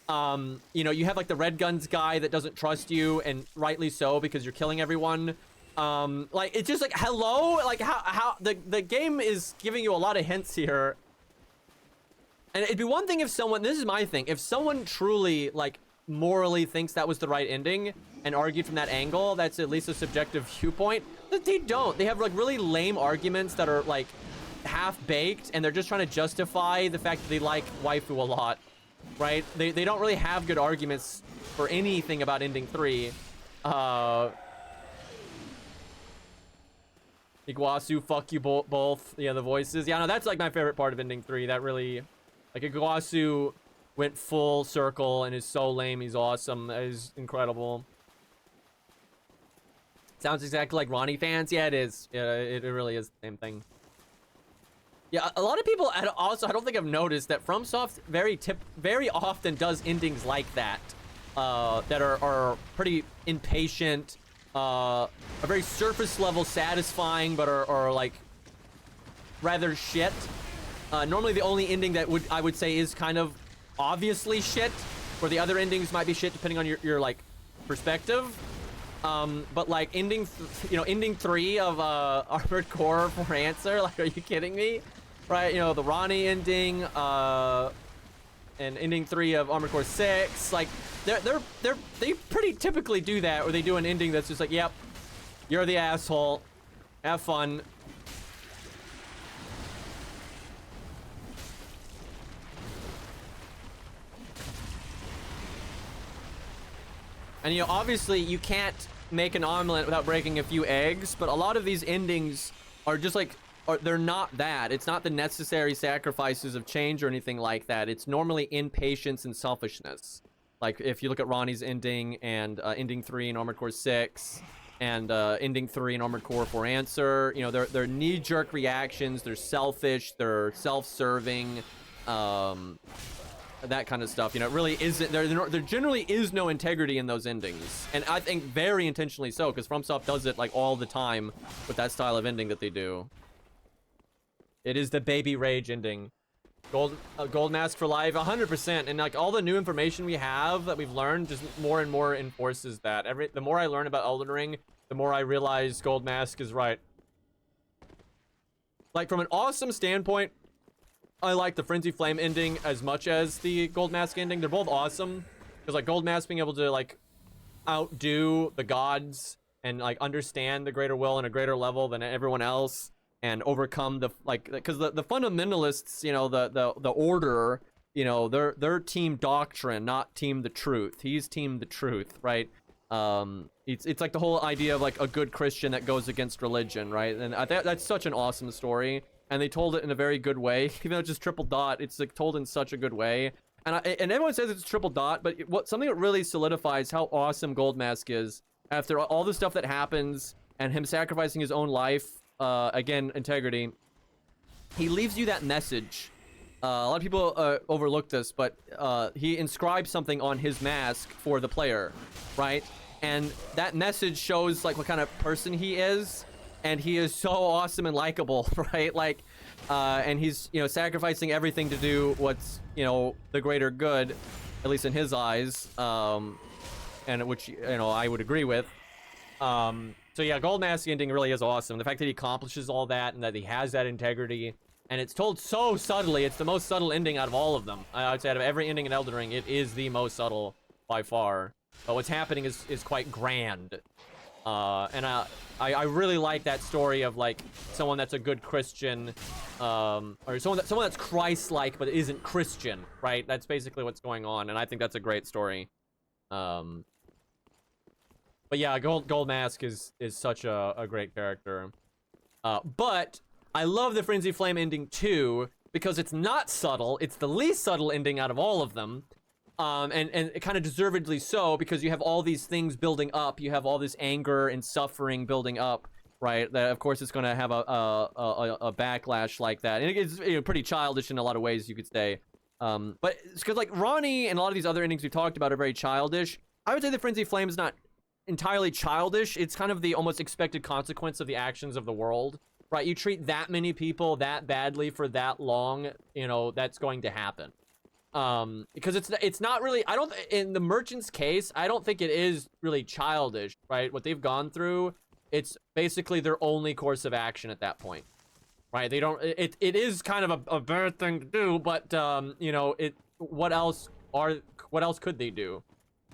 You know, you have like the Red Guns guy that doesn't trust you, and rightly so, because you're killing everyone. Like, it's just like, hello? Like, how the game is giving you a lot of hints here. And it'd be one thing if someone, this is my thing, if someone truly, like, morally thinks that was the right ending and argued from that angle, that's at least a subjective viewpoint. But they don't. They have, like, really lame arguments that are, like, half-baked, and they're just trying to justify the fact that they like waifu a lot, right? They don't really have good arguments for anything about ending 3. Iguazu, fuck you both. Yeah, the voices. Yeah, no, that's, like, my favorite part of ending 3. That really... Like, Iguazu went full circle and is so lame. He's awesome. That is incredible. Sounds exactly like Ronnie fans. Yeah, it is. Yeah, it really is the same thing. Yeah, a lot of people also, I don't think I've noticed that FromSoft very often does endings like that. That are pretty impatient, are very surface level satisfying, but are like rather shit. Normally the only ending that I would say is kind of obviously shit, where the other endings might be shit depending on your like perspective. But like ending 3 of Armored Core for Answer, like, are you kidding me? Right, you know, the Ronnie ending, and ending 3 of Armored Core 6, like they pretty typically do that, where they do an ending that's just like, yep, you're the asshole, have fun. And, you know, obviously you can't make an omelet without breaking a few eggs, but a lot of these endings are just like, they're not that. It's not the necessary sacrifices of change or anything like that. It's normally impatience and selfishness. Like, if you look at Ronnie's ending and ending 3 in Armored Core 6 and ending 3 in Armored Core for Answer, you know, they're knee-jerk reactions, they're selfish, they're self-serving, that kind of stuff. You know, it really isn't, there generally is no integrity in those endings, and I think very intentionally so, because FromSoft does it like all the time with that style of ending that they do. It is the baby rage ending. Gold mask for life, 100%. And like all the new information we have that we've learned just more and more enforces that. The more I learn about Elden Ring, the more I realize gold mask is right. Like, from an awesome standpoint, I like the Frenzy Flame ending as much as the Gold Mask ending. They're both awesome. Because, like, Gold Mask being able to, like, outdo the gods and, like, understand the greater will on a greater level than everyone else and overcome the, like, because the fundamentalists, you know, the order, you know, they're team doctrine, not team the truth. He's team the truth, right? It's like the whole idea of, like, a good Christian that goes against religion, right? And that's such an awesome story. And they told it in a very good way, even though it's just triple dot. It's like told in such a good way, and everyone says it's triple dot, but something that really solidifies how awesome Gold Mask is after all the stuff that happens and him sacrificing his own life, again, integrity. He leaves you that message. A lot of people overlook this, but he inscribes something on his mask for the player, right? And that message shows like what kind of person he is. And he is so awesome and likable, right? Like, and he's, you know, sacrificing everything to do what's, you know, the greater good, at least in his eyes, and which, you know, I would agree with. So yeah, Gold Mask ending really is awesome. The fact that he accomplishes all that and that he has that integrity, and it's told so subtly. It's the most subtle ending out of all of them. I would say out of every ending in Elden Ring, it is the most subtle by far. But what's happening is quite grand. And I really like that story of like someone that's a good Christian, or someone that's Christ-like but isn't Christian, right? That's basically what's going on, and I think that's a great story. But yeah, Gold Mask is such a great character. But I love the Frenzy Flame ending too, because it's not subtle. It's the least subtle ending out of all of them. And kind of deservedly so, because you have all these things building up. You have all this anger and suffering building up, right? That of course it's going to have a backlash like that, and it's, you know, pretty childish in a lot of ways, you could say. But it's because like Ronnie and a lot of these other endings we talked about are very childish. I would say the Frenzy Flame is not entirely childish. It's kind of the almost expected consequence of the actions of the world, right? You treat that many people that badly for that long, you know, that's going to happen. Because it's not really, I don't, in the merchant's case, I don't think it is really childish, right? What they've gone through, it's basically their only course of action at that point, right? They don't, it is kind of a bad thing to do, but, you know, what else could they do?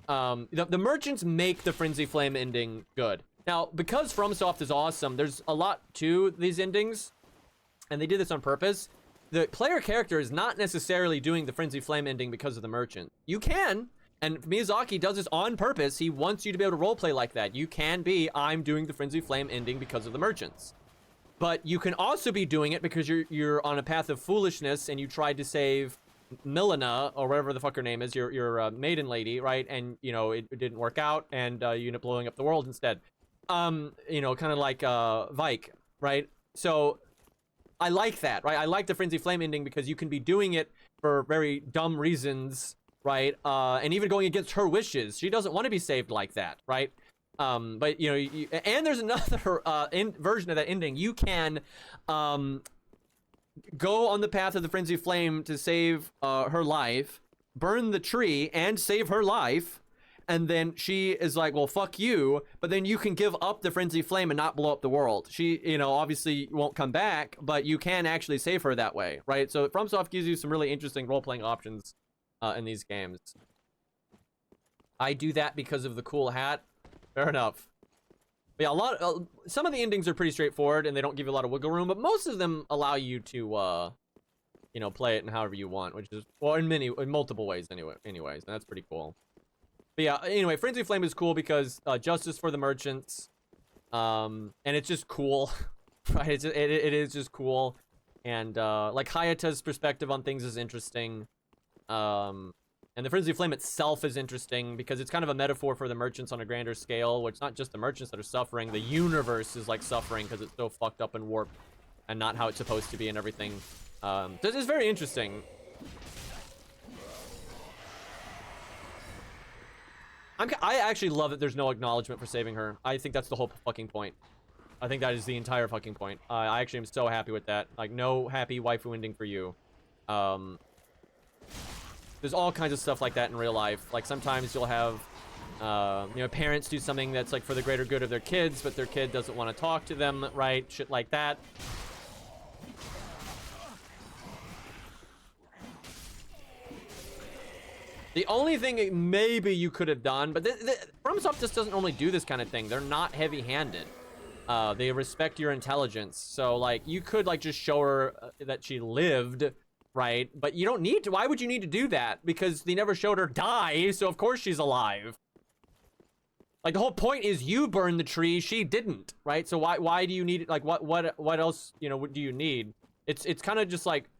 The merchants make the Frenzy Flame ending good. Now, because FromSoft is awesome, there's a lot to these endings, and they did this on purpose. The player character is not necessarily doing the Frenzy Flame ending because of the merchant. You can, and Miyazaki does this on purpose. He wants you to be able to roleplay like that. You can be, I'm doing the Frenzy Flame ending because of the merchants. But you can also be doing it because you're on a path of foolishness and you tried to save Milena, or whatever the fuck her name is, your maiden lady, right? And, you know, it didn't work out, and you end up blowing up the world instead. You know, kind of like Vike, right? So I like that, right? I like the Frenzy Flame ending because you can be doing it for very dumb reasons, right? And even going against her wishes. She doesn't want to be saved like that, right? But, you know, and there's another version of that ending. You can go on the path of the Frenzy Flame to save her life, burn the tree, and save her life, and then she is like, well, fuck you, but then you can give up the Frenzy Flame and not blow up the world. She, you know, obviously won't come back, but you can actually save her that way, right? So FromSoft gives you some really interesting role-playing options in these games. I do that because of the cool hat. Fair enough. But yeah, some of the endings are pretty straightforward, and they don't give you a lot of wiggle room, but most of them allow you to, you know, play it in however you want, which is, well, in multiple ways anyways, and that's pretty cool. But yeah, anyway, Frenzy Flame is cool because justice for the merchants, and it's just cool, right? It is just cool, and like Hayata's perspective on things is interesting, and the Frenzy Flame itself is interesting because it's kind of a metaphor for the merchants on a grander scale, where it's not just the merchants that are suffering, the universe is like suffering because it's so fucked up and warped and not how it's supposed to be and everything. This is very interesting. I actually love that there's no acknowledgement for saving her. I think that's the whole fucking point. I think that is the entire fucking point. I actually am so happy with that. Like, no happy waifu ending for you. There's all kinds of stuff like that in real life. Like, sometimes you'll have, you know, parents do something that's, like, for the greater good of their kids, but their kid doesn't want to talk to them, right? Shit like that. The only thing maybe you could have done, but FromSoft just doesn't normally do this kind of thing. They're not heavy-handed. They respect your intelligence. So, like, you could, like, just show her that she lived, right? But you don't need to. Why would you need to do that? Because they never showed her die, so of course she's alive. Like, the whole point is you burned the tree, she didn't, right? So why do you need it? Like, what else, you know, what do you need? It's kind of just like,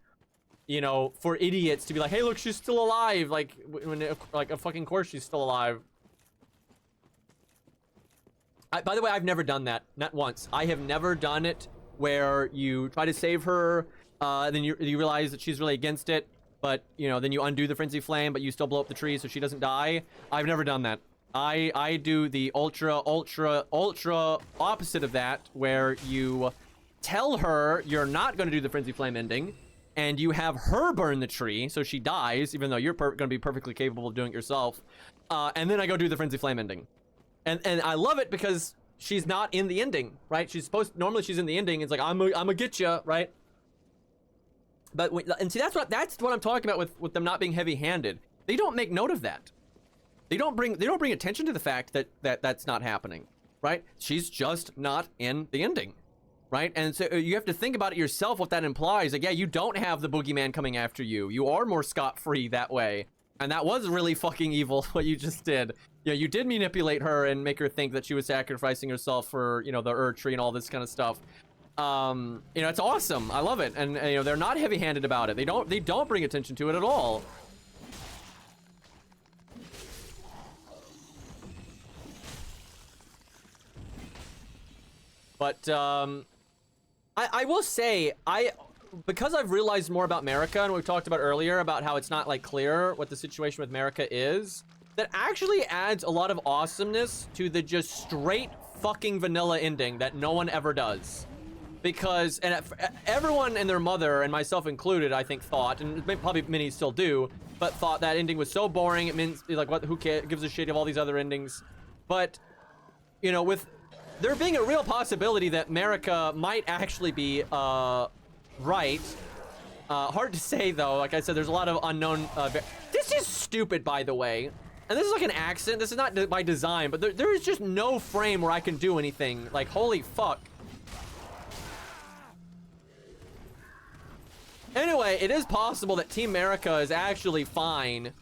you know, for idiots to be like, hey, look, she's still alive. Like, when like, a fucking course she's still alive. By the way, I've never done that. Not once. I have never done it where you try to save her, then you realize that she's really against it, but, you know, then you undo the Frenzy Flame, but you still blow up the tree so she doesn't die. I've never done that. I do the ultra opposite of that, where you tell her you're not going to do the Frenzy Flame ending, and you have her burn the tree so she dies, even though you're going to be perfectly capable of doing it yourself. And then I go do the Frenzy Flame ending. And I love it because she's not in the ending, right? She's supposed, normally she's in the ending. It's like, I'm gonna get you, right? But and see, that's what I'm talking about with them not being heavy-handed. They don't make note of that. They don't bring attention to the fact that that's not happening, right? She's just not in the ending, right? And so you have to think about it yourself, what that implies. Like, yeah, you don't have the boogeyman coming after you. You are more scot-free that way. And that was really fucking evil, what you just did. Yeah, you did manipulate her and make her think that she was sacrificing herself for, you know, the Ur tree and all this kind of stuff. You know, it's awesome. I love it. And you know, they're not heavy-handed about it. They don't bring attention to it at all. But I will say, because I've realized more about Marika, and we've talked about earlier about how it's not like clear what the situation with Marika is, that actually adds a lot of awesomeness to the just straight fucking vanilla ending that no one ever does. Because, and everyone and their mother, and myself included, I think thought, and probably many still do, but thought that ending was so boring. It means, like, what? Who gives a shit of all these other endings? But, you know, with there being a real possibility that America might actually be right. Hard to say though. Like I said, there's a lot of unknown. This is stupid, by the way. And this is like an accident. This is not by design, but there is just no frame where I can do anything. Like, holy fuck. Anyway, it is possible that Team America is actually fine,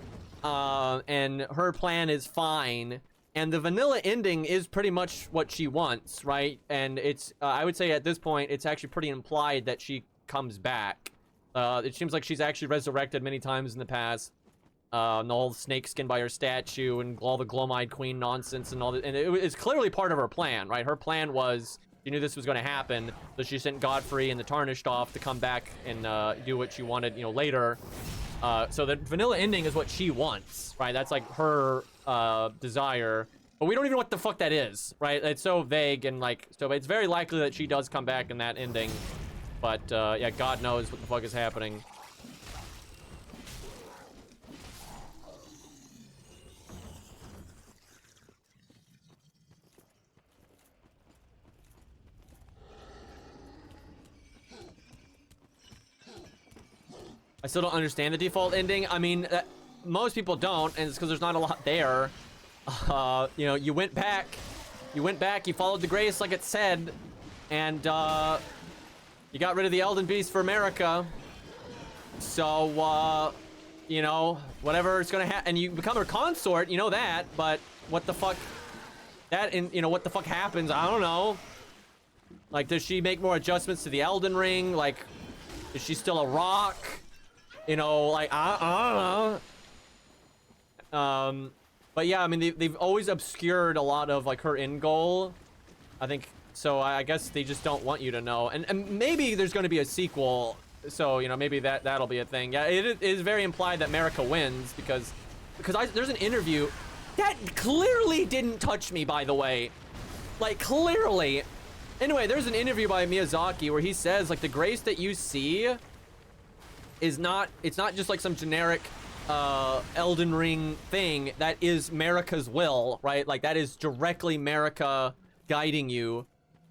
and her plan is fine, and the vanilla ending is pretty much what she wants, right? And it's, I would say at this point, it's actually pretty implied that she comes back. It seems like she's actually resurrected many times in the past. The whole snake skin by her statue and all the Glomide Queen nonsense and all that, and it's clearly part of her plan, right? Her plan was, she knew this was going to happen, so she sent Godfrey and the Tarnished off to come back and do what she wanted, you know, later. So the vanilla ending is what she wants, right? That's like her desire, but we don't even know what the fuck that is, right? It's so vague, and like, so it's very likely that she does come back in that ending, but yeah, God knows what the fuck is happening. I still don't understand the default ending. I mean, most people don't, and it's because there's not a lot there. You know, you went back, you followed the grace like it said, and you got rid of the Elden Beast for America. So, you know, whatever is gonna happen, and you become her consort, you know that, but what the fuck, you know, what the fuck happens, I don't know. Like, does she make more adjustments to the Elden Ring? Like, is she still a rock? You know, like, I don't know. But yeah, I mean, they've always obscured a lot of, like, her end goal. I think, so I guess they just don't want you to know. And maybe there's going to be a sequel, so, you know, maybe that'll be a thing. Yeah, it is very implied that America wins, because there's an interview that clearly didn't touch me, by the way. Like, clearly. Anyway, there's an interview by Miyazaki where he says, like, the grace that you see is not, it's not just like some generic Elden Ring thing. That is Marika's will, right? Like, that is directly Marika guiding you.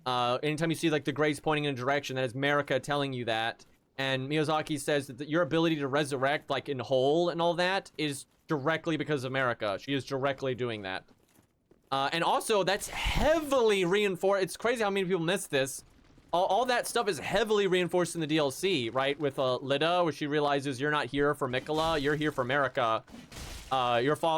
Anytime you see like the grace pointing in a direction, that is Marika telling you that. And Miyazaki says that your ability to resurrect, like in whole and all that, is directly because of Marika. She is directly doing that. And also, that's heavily reinforced. It's crazy how many people miss this. All that stuff is heavily reinforced in the DLC, right? With Lida, where she realizes you're not here for Miquella, you're here for Marika.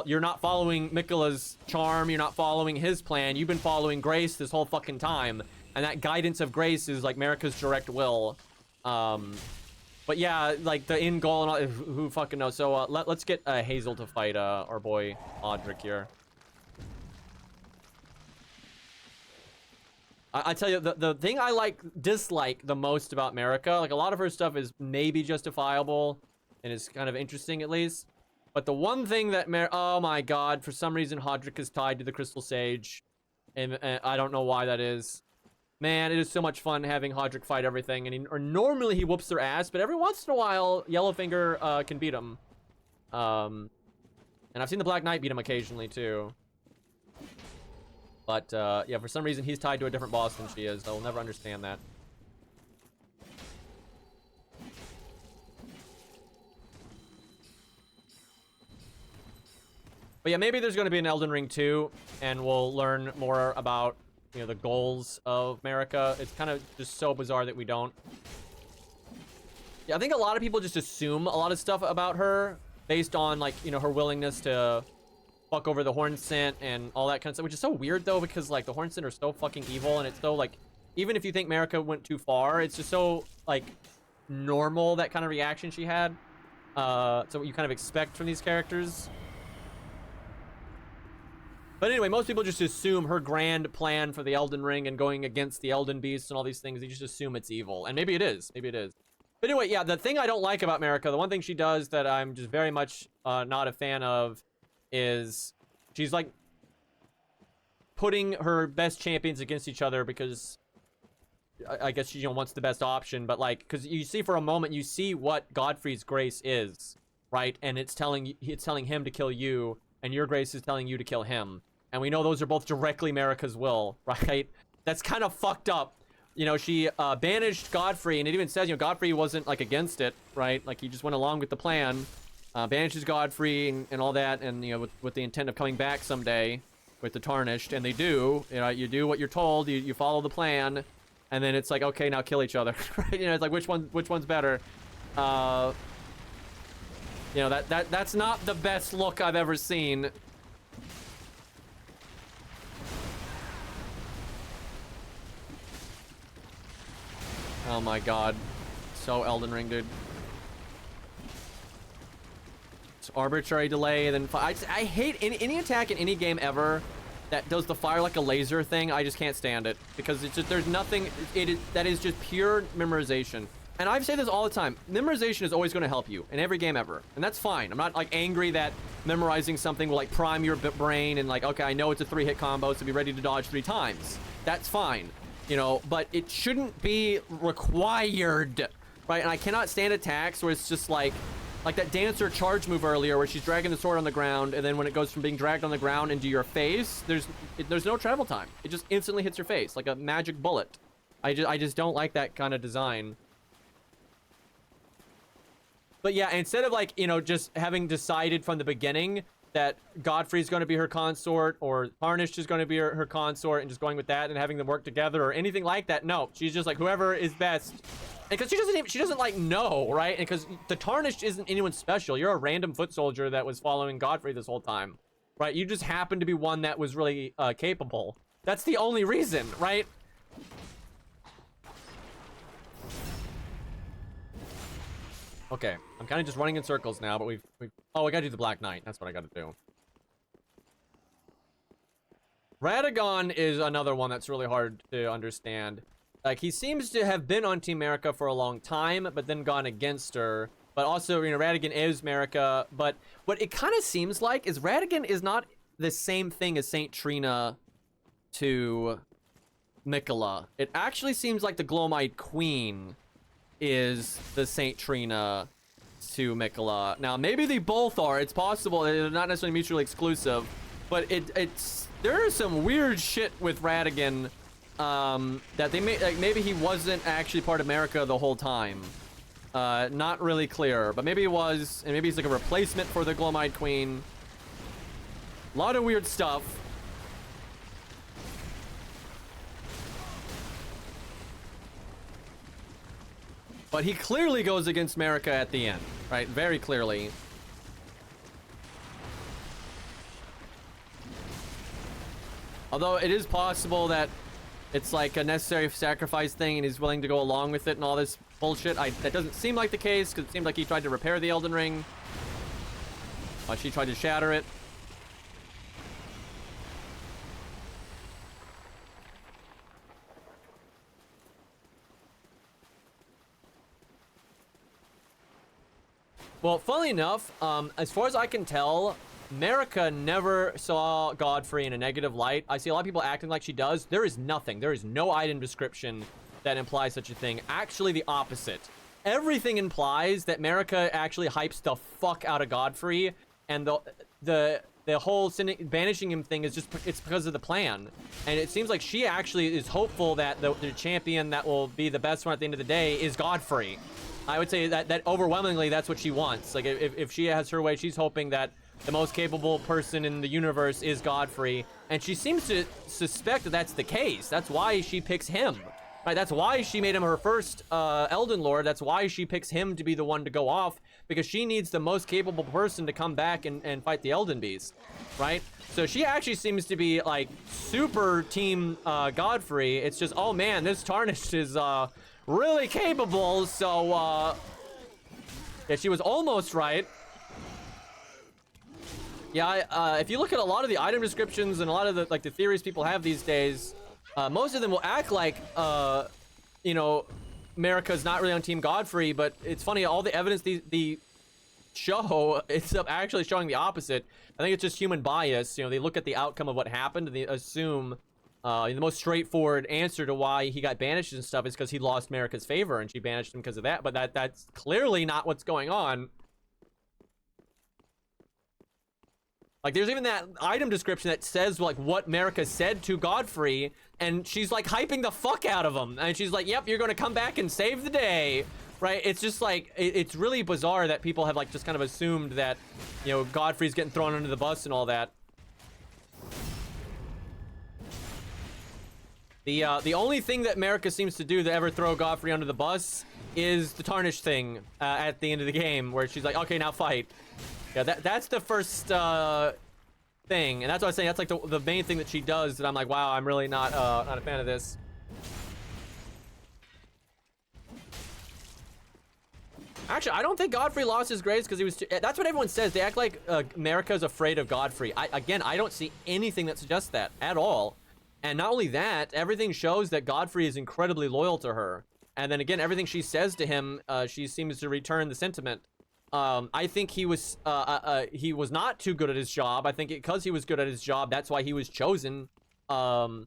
You're not following Miquella's charm, you're not following his plan, you've been following Grace this whole fucking time. And that guidance of Grace is like Marika's direct will. But yeah, like the end goal and all, who fucking knows. So let's get Hazel to fight our boy Audric here. I tell you, the thing I dislike the most about Marika, like a lot of her stuff is maybe justifiable and is kind of interesting at least. But the one thing that oh my god, for some reason Hodrick is tied to the Crystal Sage. And I don't know why that is. Man, it is so much fun having Hodrick fight everything. And normally he whoops their ass, but every once in a while, Yellowfinger can beat him. And I've seen the Black Knight beat him occasionally too. But, yeah, for some reason, he's tied to a different boss than she is. I'll never understand that. But yeah, maybe there's going to be an Elden Ring 2, and we'll learn more about, you know, the goals of Marika. It's kind of just so bizarre that we don't. Yeah, I think a lot of people just assume a lot of stuff about her based on, like, you know, her willingness to fuck over the Hornsent and all that kind of stuff, which is so weird though, because like the Hornsent are so fucking evil, and it's so like, even if you think Marika went too far, it's just so like normal, that kind of reaction she had. So what you kind of expect from these characters. But anyway, most people just assume her grand plan for the Elden Ring and going against the Elden Beast and all these things, they just assume it's evil, and maybe it is, maybe it is. But anyway, yeah, the thing I don't like about Marika, the one thing she does that I'm just very much not a fan of, is she's like putting her best champions against each other because I guess she wants the best option, but like because you see for a moment you see what Godfrey's grace is, right? And it's telling him to kill you, and your grace is telling you to kill him, and we know those are both directly Marika's will, right? That's kind of fucked up. You know, she banished Godfrey, and it even says, you know, Godfrey wasn't like against it, right? Like he just went along with the plan. Banishes Godfrey and all that, and you know, with the intent of coming back someday with the Tarnished, and they do. You know, you do what you're told, you follow the plan, and then it's like, okay, now kill each other. Right? You know, it's like which one's better. You know, that's not the best look I've ever seen. Oh my god, so Elden Ring, dude. It's arbitrary delay, then I hate any attack in any game ever that does the fire like a laser thing. I just can't stand it because it's just there's nothing. That is just pure memorization. And I've said this all the time. Memorization is always going to help you in every game ever, and that's fine. I'm not like angry that memorizing something will like prime your brain and like, okay, I know it's a 3-hit combo, so be ready to dodge 3 times. That's fine. You know, but it shouldn't be required, right? And I cannot stand attacks where it's just like that dancer charge move earlier where she's dragging the sword on the ground, and then when it goes from being dragged on the ground into your face, there's no travel time. It just instantly hits your face like a magic bullet. I just don't like that kind of design. But yeah, instead of like, you know, just having decided from the beginning that Godfrey's going to be her consort or Tarnished is going to be her consort and just going with that and having them work together or anything like that. No, she's just like whoever is best. And because she doesn't like know, right? And because the Tarnished isn't anyone special. You're a random foot soldier that was following Godfrey this whole time, right? You just happen to be one that was really capable. That's the only reason, right? Okay, I'm kind of just running in circles now, but we've oh, I gotta do the Black Knight. That's what I gotta do. Radagon is another one that's really hard to understand. Like, he seems to have been on Team Marika for a long time, but then gone against her. But also, you know, Radagon is Marika, but what it kind of seems like is Radagon is not the same thing as Saint Trina to Miquella. It actually seems like the Glowmite Queen is the Saint Trina to Miquella. Now, maybe they both are. It's possible. They're not necessarily mutually exclusive, but there is some weird shit with Radagon that they may, like, maybe he wasn't actually part of Marika the whole time. Not really clear, but maybe he was, and maybe he's like a replacement for the Glowmite Queen. A lot of weird stuff. But he clearly goes against Marika at the end, right? Very clearly. Although it is possible that it's like a necessary sacrifice thing and he's willing to go along with it and all this bullshit. That doesn't seem like the case because it seemed like he tried to repair the Elden Ring. She tried to shatter it. Well, funnily enough, as far as I can tell, Marika never saw Godfrey in a negative light. I see a lot of people acting like she does. There is nothing. There is no item description that implies such a thing. Actually, the opposite. Everything implies that Marika actually hypes the fuck out of Godfrey, and the whole banishing him thing is just, it's because of the plan. And it seems like she actually is hopeful that the champion that will be the best one at the end of the day is Godfrey. I would say that overwhelmingly that's what she wants. Like, if she has her way, she's hoping that the most capable person in the universe is Godfrey, and she seems to suspect that that's the case. That's why she picks him, right? That's why she made him her first Elden Lord. That's why she picks him to be the one to go off, because she needs the most capable person to come back and fight the Elden Beast, right? So she actually seems to be like super team Godfrey. It's just, oh man, this Tarnished is really capable. So yeah, she was almost right. Yeah, if you look at a lot of the item descriptions and a lot of the theories people have these days, most of them will act like you know, Marika's not really on Team Godfrey. But it's funny, all the evidence the show ends up actually showing the opposite. I think it's just human bias. You know, they look at the outcome of what happened and they assume the most straightforward answer to why he got banished and stuff is because he lost Marika's favor and she banished him because of that. But that's clearly not what's going on. Like, there's even that item description that says, like, what Marika said to Godfrey, and she's, like, hyping the fuck out of him. And she's like, yep, you're gonna come back and save the day, right? It's just, like, it's really bizarre that people have, like, just kind of assumed that, you know, Godfrey's getting thrown under the bus and all that. The only thing that Marika seems to do to ever throw Godfrey under the bus is the tarnish thing at the end of the game, where she's like, okay, now fight. Yeah, that's the first thing, and that's what I was saying. That's like the main thing that she does. That I'm like, wow, I'm really not a fan of this. Actually, I don't think Godfrey lost his grades because he was. That's what everyone says. They act like Marika's afraid of Godfrey. Again, I don't see anything that suggests that at all. And not only that, everything shows that Godfrey is incredibly loyal to her. And then again, everything she says to him, she seems to return the sentiment. I think he was not too good at his job. I think because he was good at his job, that's why he was chosen. I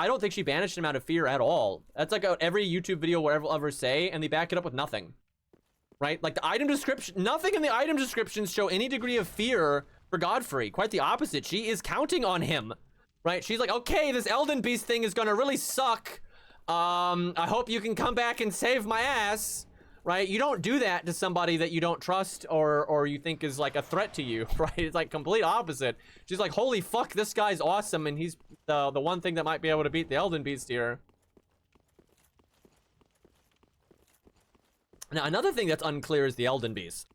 don't think she banished him out of fear at all. That's like every YouTube video will ever say, and they back it up with nothing. Right? Like the item description, nothing in the item descriptions show any degree of fear for Godfrey. Quite the opposite. She is counting on him. Right? She's like, okay, this Elden Beast thing is gonna really suck. I hope you can come back and save my ass. Right? You don't do that to somebody that you don't trust or you think is like a threat to you, right? It's like complete opposite. She's like, holy fuck, this guy's awesome, and he's the one thing that might be able to beat the Elden Beast here. Now, another thing that's unclear is the Elden Beast.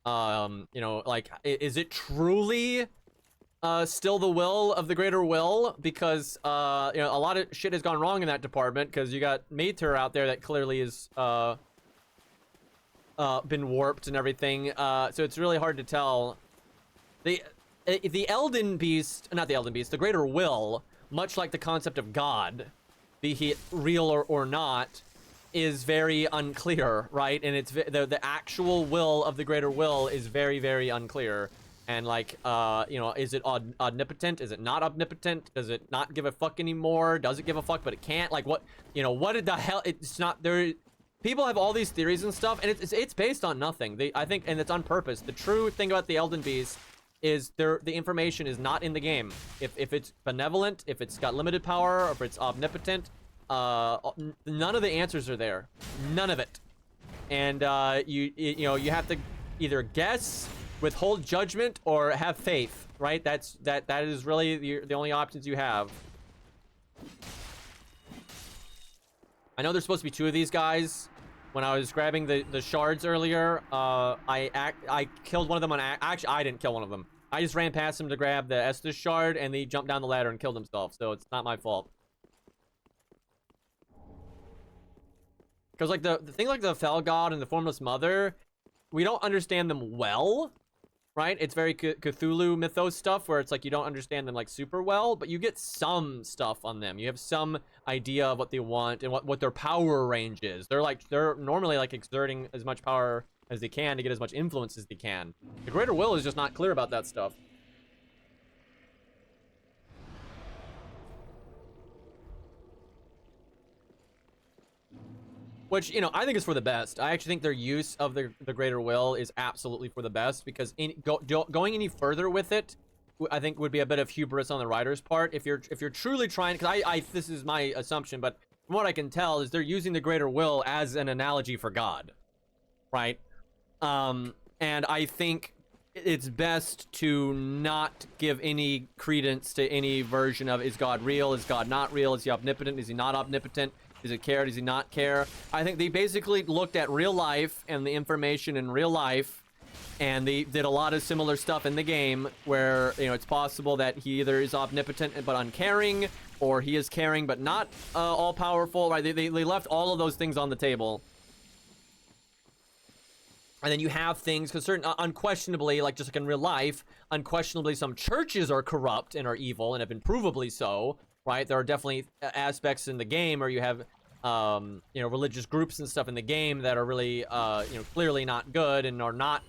You know, like, is it truly still the will of the Greater Will? Because, you know, a lot of shit has gone wrong in that department, because you got Mater out there that clearly is, been warped and everything, so it's really hard to tell. The Elden Beast, not the Elden Beast, the Greater Will, much like the concept of God, be he real or not, is very unclear, right? And it's the actual will of the Greater Will is very, very unclear. And like, you know, is it omnipotent? Is it not omnipotent? Does it not give a fuck anymore? Does it give a fuck but it can't? Like, what, you know, what did the hell? It's not there. People have all these theories and stuff, and it's based on nothing. I think, and it's on purpose. The true thing about the Elden Beast is the information is not in the game. If it's benevolent, if it's got limited power, or if it's omnipotent, none of the answers are there. None of it. And you know, you have to either guess, withhold judgment, or have faith. Right? That is really the only options you have. I know there's supposed to be two of these guys. When I was grabbing the shards earlier, I killed one of them on actually, I didn't kill one of them. I just ran past him to grab the Estus shard, and he jumped down the ladder and killed himself, so it's not my fault. Because like the thing like the Fell God and the Formless Mother, we don't understand them well. Right? It's very Cthulhu mythos stuff where it's like you don't understand them like super well, but you get some stuff on them. You have some idea of what they want and what their power range is. They're normally like exerting as much power as they can to get as much influence as they can. The Greater Will is just not clear about that stuff. Which, you know, I think is for the best. I actually think their use of the Greater Will is absolutely for the best, because going any further with it, I think would be a bit of hubris on the writer's part. If you're truly trying, because this is my assumption, but from what I can tell is they're using the Greater Will as an analogy for God, right? And I think it's best to not give any credence to any version of, is God real? Is God not real? Is he omnipotent? Is he not omnipotent? Does it care? Does he not care? I think they basically looked at real life and the information in real life, and they did a lot of similar stuff in the game where, you know, it's possible that he either is omnipotent but uncaring, or he is caring but not all-powerful, right? They left all of those things on the table. And then you have things, because certain, unquestionably, like just like in real life, unquestionably some churches are corrupt and are evil and have been provably so. Right, there are definitely aspects in the game where you have you know, religious groups and stuff in the game that are really, you know, clearly not good and are not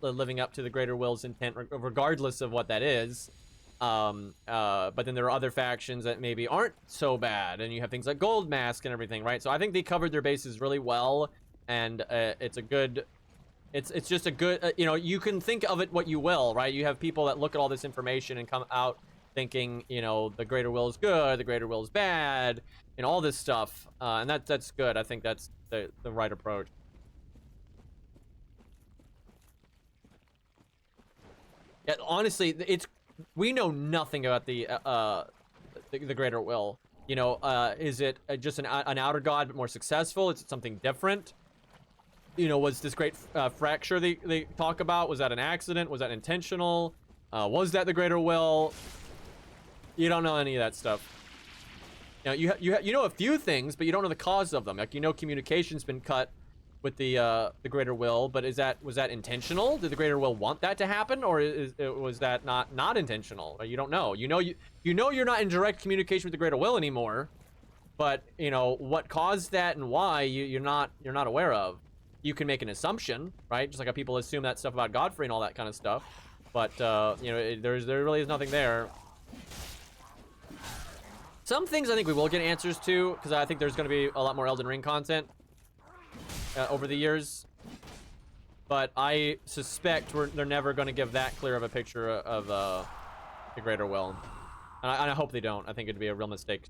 living up to the greater will's intent, regardless of what that is. But then there are other factions that maybe aren't so bad, and you have things like Gold Mask and everything, right? So I think they covered their bases really well, and it's a good, it's just a good, you know, you can think of it what you will, right? You have people that look at all this information and come out thinking, you know, the greater will is good, the greater will is bad, and all this stuff, and that's good. I think that's the right approach. Yeah, honestly, we know nothing about the greater will. You know, is it just an outer god but more successful? Is it something different? You know, was this great fracture they talk about, was that an accident? Was that intentional? Was that the greater will? You don't know any of that stuff. Now, you know a few things, but you don't know the cause of them. Like, you know, communication's been cut with the greater will, but was that intentional? Did the greater will want that to happen, or was that not intentional? You don't know. You know you're not in direct communication with the greater will anymore, but you know what caused that and why you're not aware of. You can make an assumption, right? Just like how people assume that stuff about Godfrey and all that kind of stuff, but you know, there really is nothing there. Some things I think we will get answers to, because I think there's going to be a lot more Elden Ring content over the years. But I suspect they're never going to give that clear of a picture of the greater will. And I hope they don't. I think it'd be a real mistake.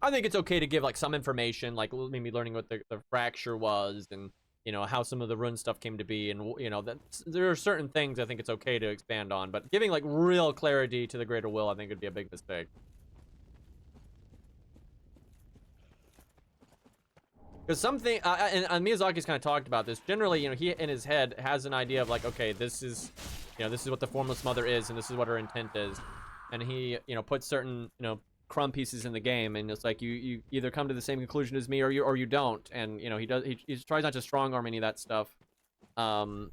I think it's okay to give like some information, like maybe learning what the fracture was, and you know how some of the rune stuff came to be, and you know that there are certain things I think it's okay to expand on. But giving like real clarity to the greater will, I think would be a big mistake. Because something, and Miyazaki's kind of talked about this. Generally, you know, he in his head has an idea of like, okay, this is, you know, this is what the Formless Mother is, and this is what her intent is, and he, you know, puts certain, you know, crumb pieces in the game, and it's like you either come to the same conclusion as me, or you don't, and you know, he tries not to strong arm any of that stuff, and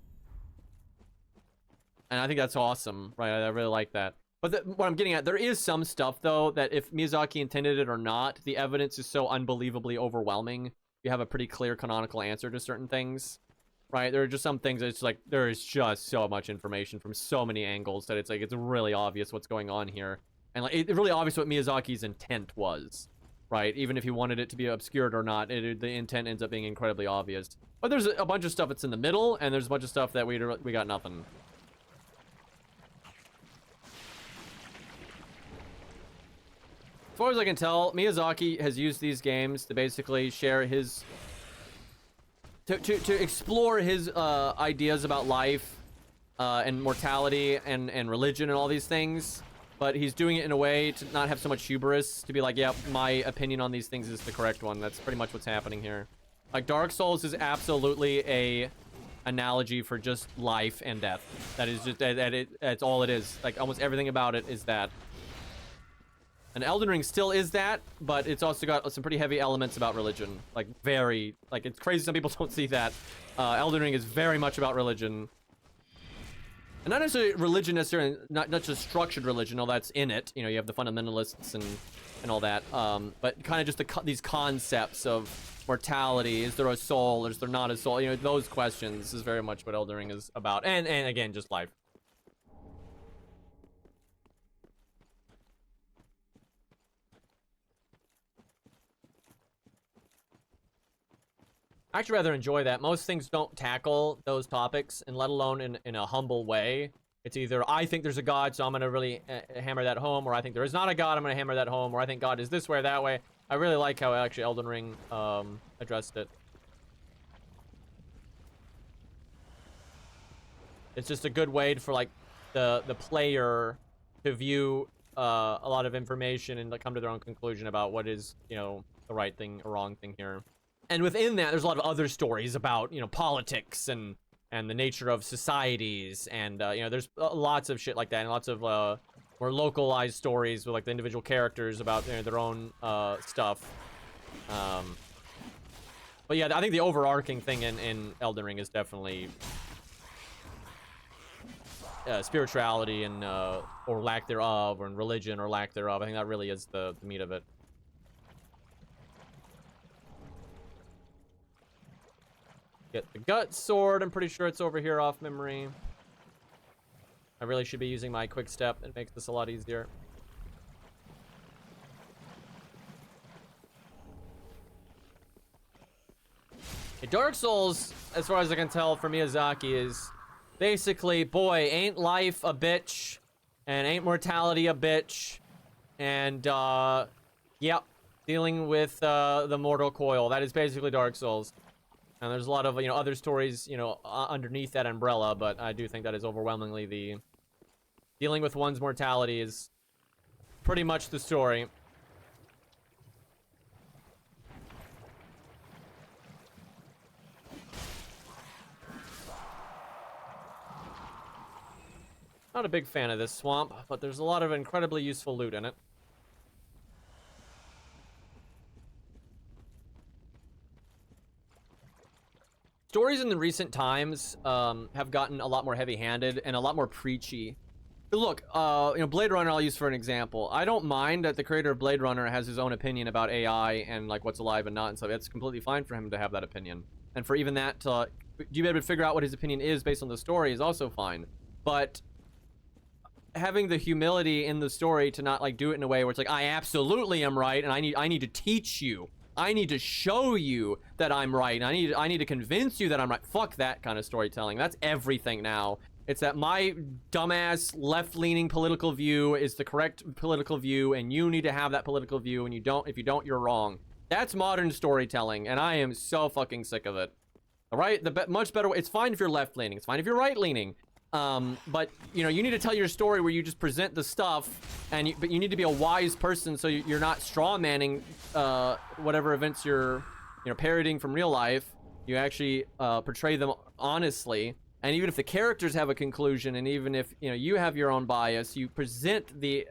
I think that's awesome, right? I really like that. But what I'm getting at, there is some stuff though that if Miyazaki intended it or not, the evidence is so unbelievably overwhelming. You have a pretty clear canonical answer to certain things, right? There are just some things that it's like there is just so much information from so many angles that it's like it's really obvious what's going on here, and like it's really obvious what Miyazaki's intent was, right? Even if he wanted it to be obscured or not, the intent ends up being incredibly obvious. But there's a bunch of stuff that's in the middle, and there's a bunch of stuff that we got nothing. As far as I can tell, Miyazaki has used these games to basically share his... To explore his ideas about life and mortality and religion and all these things. But he's doing it in a way to not have so much hubris, to be like, yeah, my opinion on these things is the correct one. That's pretty much what's happening here. Like, Dark Souls is absolutely a analogy for just life and death. That is just... that's all it is. Like, almost everything about it is that. And Elden Ring still is that, but it's also got some pretty heavy elements about religion. Like, very... Like, it's crazy some people don't see that. Elden Ring is very much about religion. And not necessarily religion necessarily, not just structured religion, all that's in it. You know, you have the fundamentalists and all that. But kind of just these concepts of mortality. Is there a soul? Is there not a soul? You know, those questions is very much what Elden Ring is about. And again, just life. I actually rather enjoy that. Most things don't tackle those topics, and let alone in a humble way. It's either, I think there's a God, so I'm going to really hammer that home, or I think there is not a God, I'm going to hammer that home, or I think God is this way or that way. I really like how actually Elden Ring addressed it. It's just a good way for like the player to view a lot of information and come to their own conclusion about what is, you know, the right thing or wrong thing here. And within that, there's a lot of other stories about, you know, politics and the nature of societies, and you know, there's lots of shit like that, and lots of more localized stories with like the individual characters about, you know, their own stuff. But yeah, I think the overarching thing in Elden Ring is definitely spirituality and or lack thereof, or in religion or lack thereof. I think that really is the meat of it. Get the gut sword. I'm pretty sure it's over here off memory. I really should be using my quick step. It makes this a lot easier. Dark Souls, as far as I can tell from Miyazaki, is basically, boy, ain't life a bitch, and ain't mortality a bitch, and, yep, dealing with, the mortal coil. That is basically Dark Souls. And there's a lot of, other stories, underneath that umbrella, but I do think that is overwhelmingly the... Dealing with one's mortality is pretty much the story. Not a big fan of this swamp, but there's a lot of incredibly useful loot in it. Stories in the recent times have gotten a lot more heavy-handed and a lot more preachy. Look, Blade Runner I'll use for an example. I don't mind that the creator of Blade Runner has his own opinion about AI and like what's alive and not and stuff. It's completely fine for him to have that opinion. And for even that to be able to figure out what his opinion is based on the story is also fine. But having the humility in the story to not like do it in a way where it's like, I absolutely am right and I need to teach you. I need to show you that I'm right. And I need to convince you that I'm right. Fuck that kind of storytelling. That's everything now. It's that my dumbass left-leaning political view is the correct political view, and you need to have that political view, and if you don't, you're wrong. That's modern storytelling, and I am so fucking sick of it. All right, much better way. It's fine if you're left-leaning. It's fine if you're right-leaning. But you need to tell your story where you just present the stuff, but you need to be a wise person, so you're not straw-manning whatever events you're parroting from real life. You actually portray them honestly. And even if the characters have a conclusion, and even if you have your own bias, you present the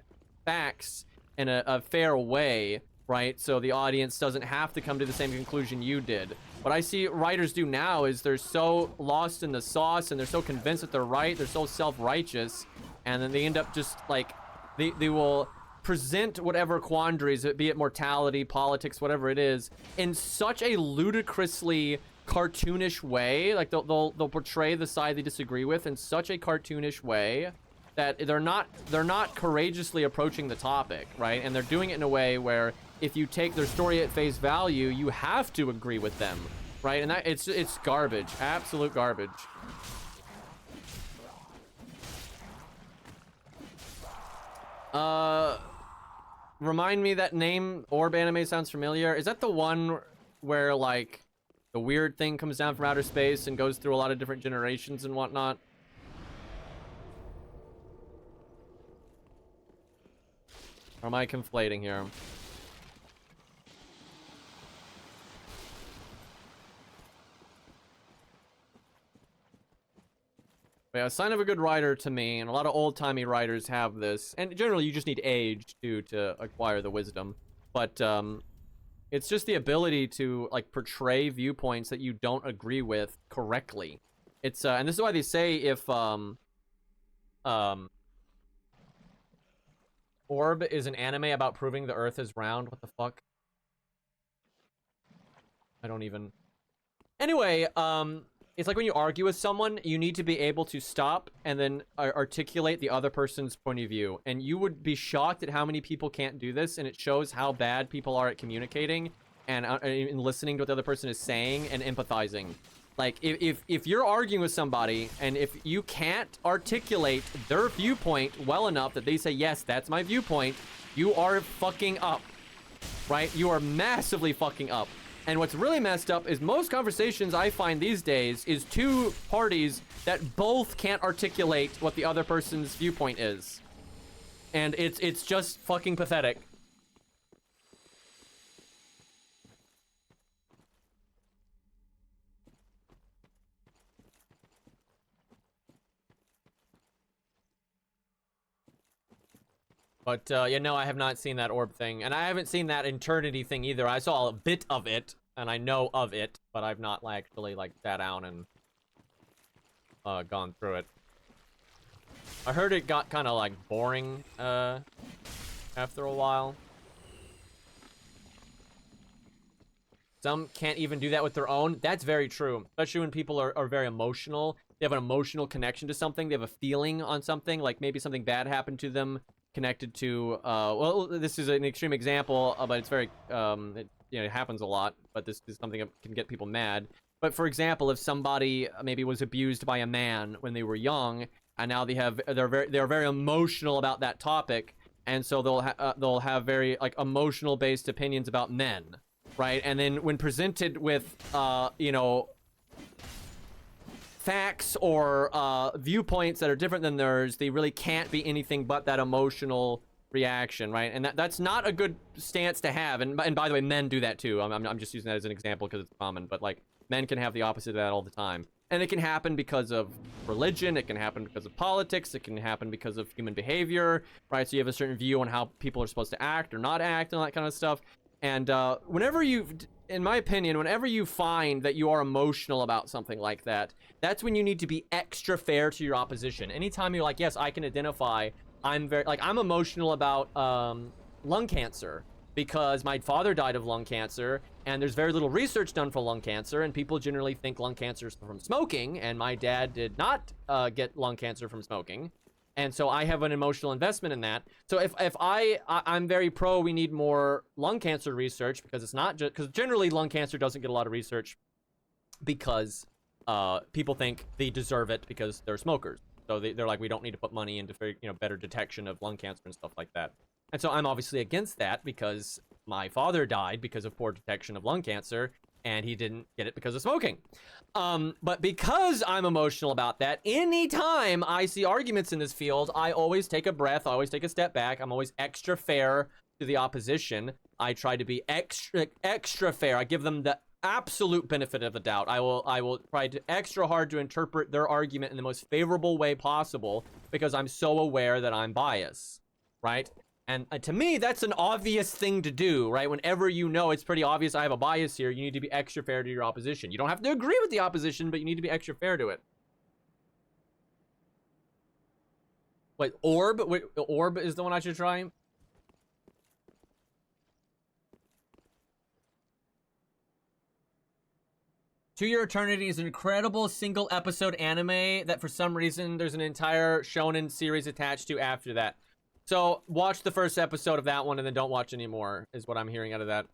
facts in a fair way, right? So the audience doesn't have to come to the same conclusion you did. What I see writers do now is they're so lost in the sauce, and they're so convinced that they're right, they're so self-righteous, and then they end up just like they will present whatever quandaries, be it mortality, politics, whatever it is, in such a ludicrously cartoonish way. Like they'll portray the side they disagree with in such a cartoonish way that they're not courageously approaching the topic, right? And they're doing it in a way where if you take their story at face value, you have to agree with them, right? And that it's garbage, absolute garbage. Remind me, that name Orb anime sounds familiar. Is that the one where like the weird thing comes down from outer space and goes through a lot of different generations and whatnot? Or am I conflating here? But yeah, a sign of a good writer to me, and a lot of old-timey writers have this, and generally you just need age to acquire the wisdom. But it's just the ability to like portray viewpoints that you don't agree with correctly. It's and this is why they say if Orb is an anime about proving the Earth is round. What the fuck? I don't even. Anyway, it's like when you argue with someone, you need to be able to stop and then articulate the other person's point of view. And you would be shocked at how many people can't do this, and it shows how bad people are at communicating and listening to what the other person is saying and empathizing. Like, if you're arguing with somebody, and if you can't articulate their viewpoint well enough that they say, yes, that's my viewpoint, you are fucking up, right? You are massively fucking up. And what's really messed up is most conversations I find these days is two parties that both can't articulate what the other person's viewpoint is. And it's just fucking pathetic. But, yeah, no, I have not seen that orb thing. And I haven't seen that eternity thing either. I saw a bit of it, and I know of it, but I've not actually, like, sat down and gone through it. I heard it got kind of, like, boring, after a while. Some can't even do that with their own. That's very true, especially when people are very emotional. They have an emotional connection to something. They have a feeling on something, like maybe something bad happened to them, connected to, well, this is an extreme example, but it's very, it happens a lot, but this is something that can get people mad. But for example, if somebody maybe was abused by a man when they were young, and now they're very emotional about that topic, and so they'll have very like emotional based opinions about men, right? And then when presented with facts or viewpoints that are different than theirs, they really can't be anything but that emotional reaction, right? And that's not a good stance to have. And by the way, men do that too. I'm just using that as an example because it's common, but like men can have the opposite of that all the time. And it can happen because of religion, it can happen because of politics, it can happen because of human behavior, right? So you have a certain view on how people are supposed to act or not act and all that kind of stuff. And whenever in my opinion, whenever you find that you are emotional about something like that, that's when you need to be extra fair to your opposition. Anytime you're like, yes, I can identify, I'm emotional about lung cancer because my father died of lung cancer, and there's very little research done for lung cancer, and people generally think lung cancer is from smoking, and my dad did not get lung cancer from smoking. And so I have an emotional investment in that. So if I'm very pro, we need more lung cancer research, because it's not just because generally lung cancer doesn't get a lot of research because people think they deserve it because they're smokers. So they're like, we don't need to put money into better detection of lung cancer and stuff like that. And so I'm obviously against that because my father died because of poor detection of lung cancer, and he didn't get it because of smoking. But because I'm emotional about that, anytime I see arguments in this field, I always take a breath, I always take a step back, I'm always extra fair to the opposition. I try to be extra fair. I give them the absolute benefit of the doubt. I will try to extra hard to interpret their argument in the most favorable way possible because I'm so aware that I'm biased, right? And to me, that's an obvious thing to do, right? Whenever you know it's pretty obvious I have a bias here, you need to be extra fair to your opposition. You don't have to agree with the opposition, but you need to be extra fair to it. Wait, Orb? Wait, Orb is the one I should try? To Your Eternity is an incredible single episode anime that for some reason there's an entire shonen series attached to after that. So watch the first episode of that one and then don't watch anymore, is what I'm hearing out of that.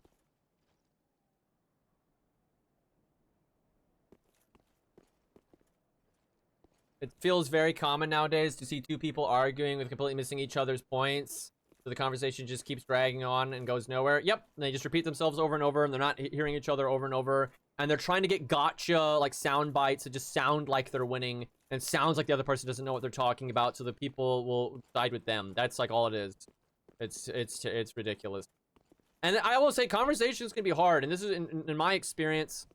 It feels very common nowadays to see two people arguing with completely missing each other's points. So the conversation just keeps dragging on and goes nowhere. Yep, and they just repeat themselves over and over, and they're not hearing each other over and over. And they're trying to get gotcha, like, sound bites that just sound like they're winning, and sounds like the other person doesn't know what they're talking about, so the people will side with them. That's, like, all it is. It's ridiculous. And I will say, conversations can be hard, and this is, in my experience,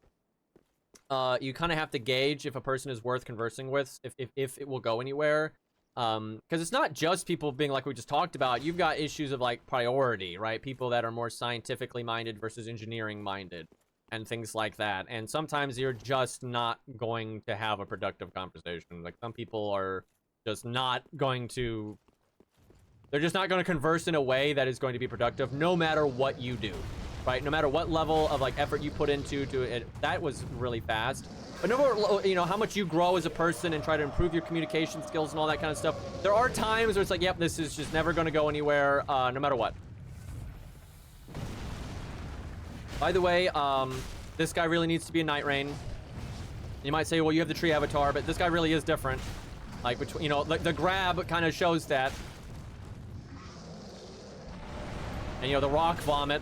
you kind of have to gauge if a person is worth conversing with, if it will go anywhere. Because it's not just people being like we just talked about. You've got issues of, like, priority, right? People that are more scientifically minded versus engineering minded and things like that. And sometimes you're just not going to have a productive conversation. Like, some people are just not going to, they're just not going to converse in a way that is going to be productive no matter what you do, right? No matter what level of, like, effort you put into it. That was really fast. But no matter, you know, how much you grow as a person and try to improve your communication skills and all that kind of stuff, there are times where it's like, yep, this is just never going to go anywhere, no matter what. By the way, this guy really needs to be a Night Rain. You might say, well, you have the tree avatar, but this guy really is different. Like, between, you know, the grab kind of shows that. And, you know, the rock vomit.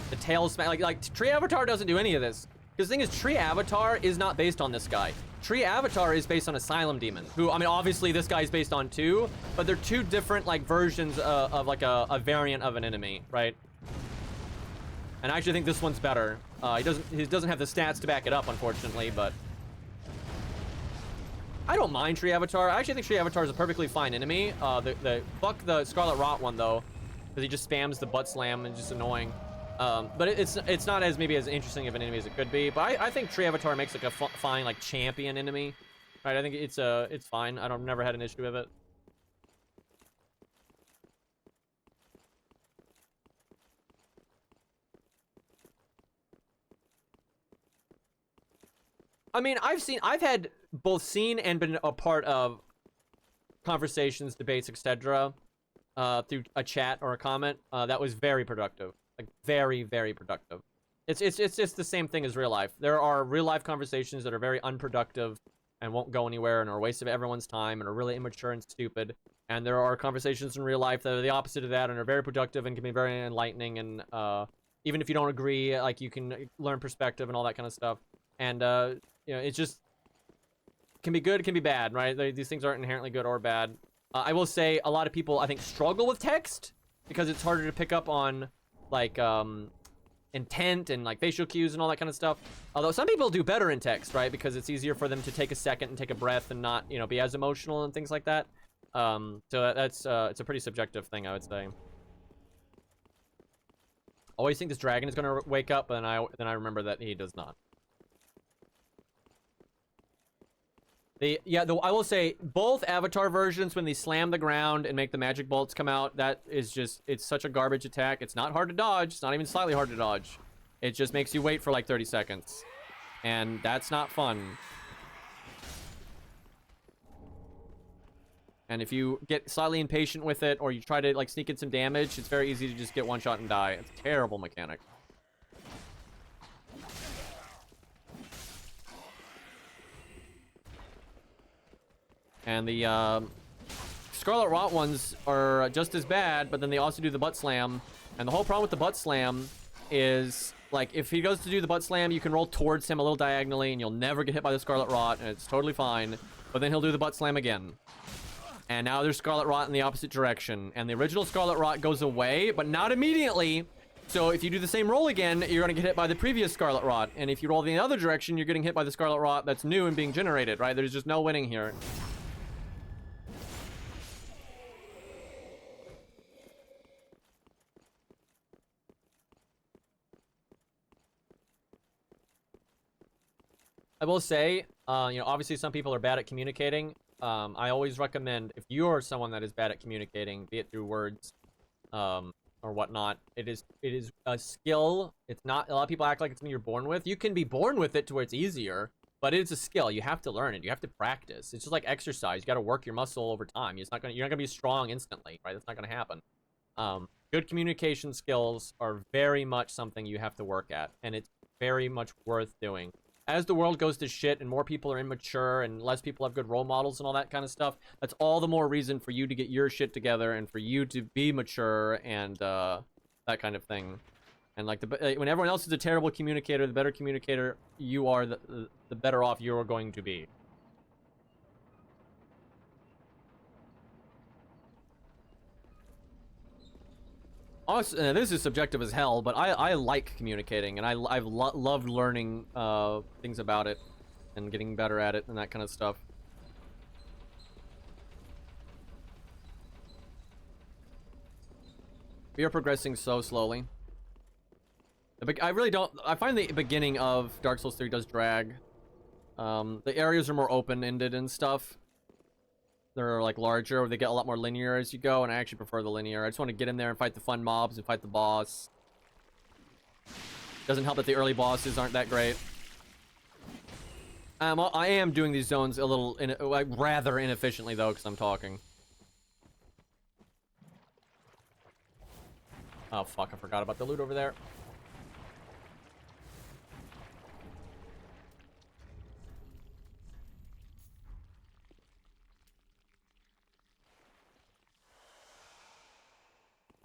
The tail smack. Like, tree avatar doesn't do any of this. Because the thing is, tree avatar is not based on this guy. Tree avatar is based on Asylum Demon, who, I mean, obviously this guy is based on too, but they're two different, like, versions of like a variant of an enemy, right? And I actually think this one's better. He doesn't have the stats to back it up, unfortunately, but I don't mind Tree Avatar. I actually think Tree Avatar is a perfectly fine enemy. Fuck the Scarlet Rot one though, because he just spams the butt slam and just annoying. But it's not as maybe as interesting of an enemy as it could be. But I think Tree Avatar makes like a fine like champion enemy, right? I think it's fine. I've never had an issue with it. I mean, I've had both seen and been a part of conversations, debates, etc. Through a chat or a comment. That was very productive, like very, very productive. It's just the same thing as real life. There are real life conversations that are very unproductive and won't go anywhere and are a waste of everyone's time and are really immature and stupid. And there are conversations in real life that are the opposite of that and are very productive and can be very enlightening. And even if you don't agree, like you can learn perspective and all that kind of stuff. And you know, it's just can be good, it can be bad, right? These things aren't inherently good or bad. I will say a lot of people I think struggle with text because it's harder to pick up on like intent and like facial cues and all that kind of stuff. Although some people do better in text, right? Because it's easier for them to take a second and take a breath and not, you know, be as emotional and things like that. So that's it's a pretty subjective thing, I would say. Always think this dragon is gonna wake up, but then I remember that he does not. I will say both Avatar versions, when they slam the ground and make the magic bolts come out, that is just, it's such a garbage attack. It's not hard to dodge. It's not even slightly hard to dodge. It just makes you wait for like 30 seconds. And that's not fun. And if you get slightly impatient with it, or you try to like sneak in some damage, it's very easy to just get one shot and die. It's a terrible mechanic. And the Scarlet Rot ones are just as bad, but then they also do the butt slam. And the whole problem with the butt slam is, like, if he goes to do the butt slam, you can roll towards him a little diagonally, and you'll never get hit by the Scarlet Rot, and it's totally fine. But then he'll do the butt slam again. And now there's Scarlet Rot in the opposite direction. And the original Scarlet Rot goes away, but not immediately. So if you do the same roll again, you're going to get hit by the previous Scarlet Rot. And if you roll the other direction, you're getting hit by the Scarlet Rot that's new and being generated, right? There's just no winning here. I will say, you know, obviously some people are bad at communicating. I always recommend, if you are someone that is bad at communicating, be it through words, or whatnot, it is a skill. It's not, a lot of people act like it's something you're born with. You can be born with it to where it's easier, but it's a skill. You have to learn it. You have to practice. It's just like exercise. You got to work your muscle over time. You're not gonna be strong instantly, right? That's not gonna happen. Good communication skills are very much something you have to work at, and it's very much worth doing. As the world goes to shit and more people are immature and less people have good role models and all that kind of stuff, that's all the more reason for you to get your shit together and for you to be mature and that kind of thing. And like when everyone else is a terrible communicator, the better communicator you are, the better off you're going to be. Honestly, this is subjective as hell, but I like communicating, and I've loved learning things about it and getting better at it and that kind of stuff. We are progressing so slowly. I really don't. I find the beginning of Dark Souls 3 does drag. The areas are more open-ended and stuff. They're like larger, or they get a lot more linear as you go, and I actually prefer the linear. I just want to get in there and fight the fun mobs and fight the boss. Doesn't help that the early bosses aren't that great. I am doing these zones a little rather inefficiently though, because I'm talking. Oh fuck, I forgot about the loot over there.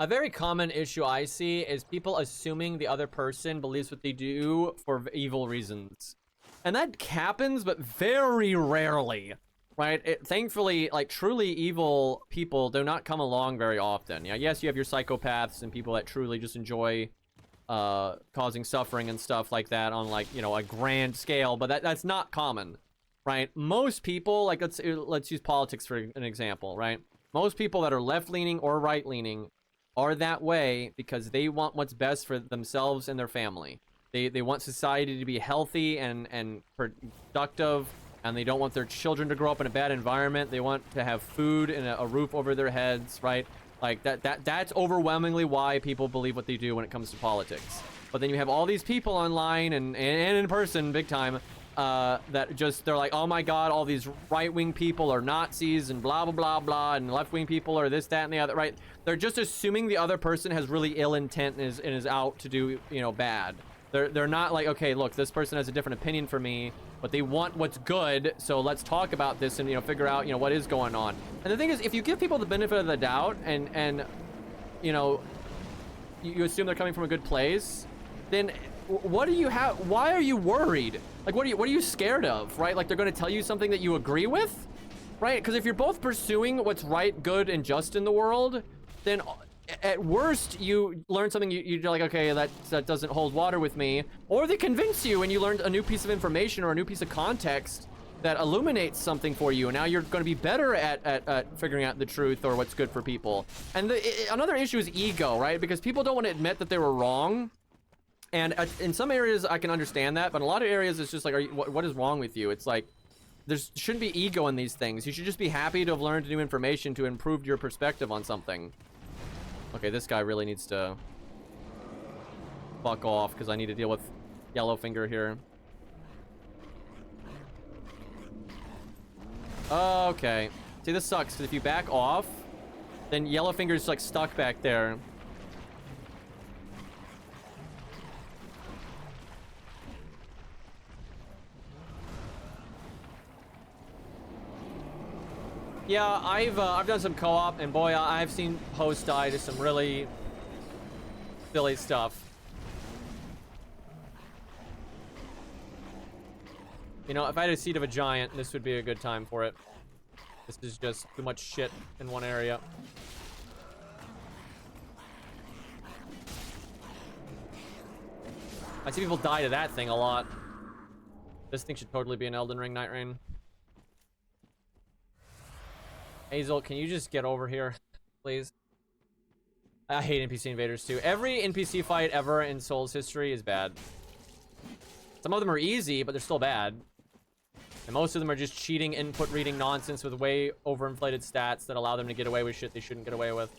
A very common issue I see is people assuming the other person believes what they do for evil reasons. And that happens, but very rarely, right? Thankfully, like, truly evil people do not come along very often. Yeah, yes, you have your psychopaths and people that truly just enjoy causing suffering and stuff like that on, like, you know, a grand scale, but that's not common, right? Most people, like, let's use politics for an example, right? Most people that are left-leaning or right-leaning are that way because they want what's best for themselves and their family. They want society to be healthy and productive, and they don't want their children to grow up in a bad environment. They want to have food and a roof over their heads, right? Like that's overwhelmingly why people believe what they do when it comes to politics. But then you have all these people online and in person, big time, that just, they're like, oh my god, all these right-wing people are Nazis and blah blah blah blah, and left-wing people are this, that, and the other, right? They're just assuming the other person has really ill intent and is out to do, you know, bad. They're not like, okay, look, this person has a different opinion from me, but they want what's good, so let's talk about this and, you know, figure out, you know, what is going on. And the thing is, if you give people the benefit of the doubt and you know, you assume they're coming from a good place, then what do you have? Why are you worried? Like, what are you scared of, right? Like, they're going to tell you something that you agree with, right? Because if you're both pursuing what's right, good, and just in the world, then at worst you learn something you're like, okay, that doesn't hold water with me, or they convince you and you learned a new piece of information or a new piece of context that illuminates something for you, and now you're going to be better at figuring out the truth or what's good for people. And another issue is ego, right? Because people don't want to admit that they were wrong. And in some areas, I can understand that, but in a lot of areas, it's just like, what is wrong with you? It's like, there shouldn't be ego in these things. You should just be happy to have learned new information to improve your perspective on something. Okay, this guy really needs to fuck off, because I need to deal with Yellowfinger here. Okay. See, this sucks, because if you back off, then Yellowfinger's like stuck back there. Yeah, I've done some co-op, and boy, I've seen hosts die to some really silly stuff. You know, if I had a seat of a giant, this would be a good time for it. This is just too much shit in one area. I see people die to that thing a lot. This thing should totally be an Elden Ring Night Rain. Hazel, can you just get over here, please? I hate NPC invaders too. Every NPC fight ever in Souls history is bad. Some of them are easy, but they're still bad. And most of them are just cheating, input reading nonsense with way overinflated stats that allow them to get away with shit they shouldn't get away with.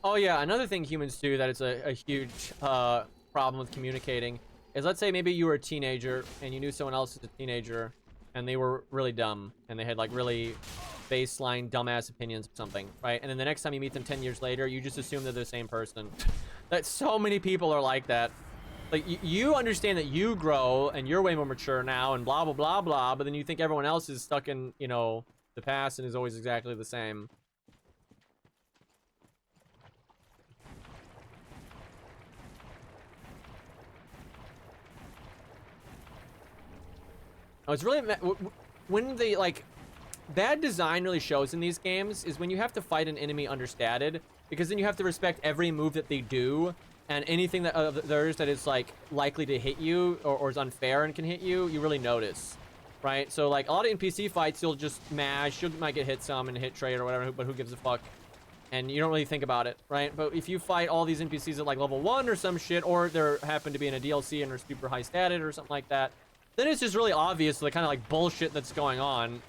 Oh yeah, another thing humans do that is a huge problem with communicating is, let's say maybe you were a teenager and you knew someone else was a teenager and they were really dumb and they had like really baseline dumbass opinions of something, right? And then the next time you meet them 10 years later, you just assume they're the same person. That so many people are like that. Like, you understand that you grow and you're way more mature now and blah blah blah blah, but then you think everyone else is stuck in, you know, the past and is always exactly the same. Oh, it's really when the like bad design really shows in these games is when you have to fight an enemy understated, because then you have to respect every move that they do, and anything that theirs that is like likely to hit you or is unfair and can hit you, you really notice, right? So like a lot of NPC fights, you'll just mash, you might get hit some and hit trade or whatever, but who gives a fuck? And you don't really think about it, right? But if you fight all these NPCs at like level 1 or some shit, or they happen to be in a DLC and are super high statted or something like that, then it's just really obvious the kind of like bullshit that's going on.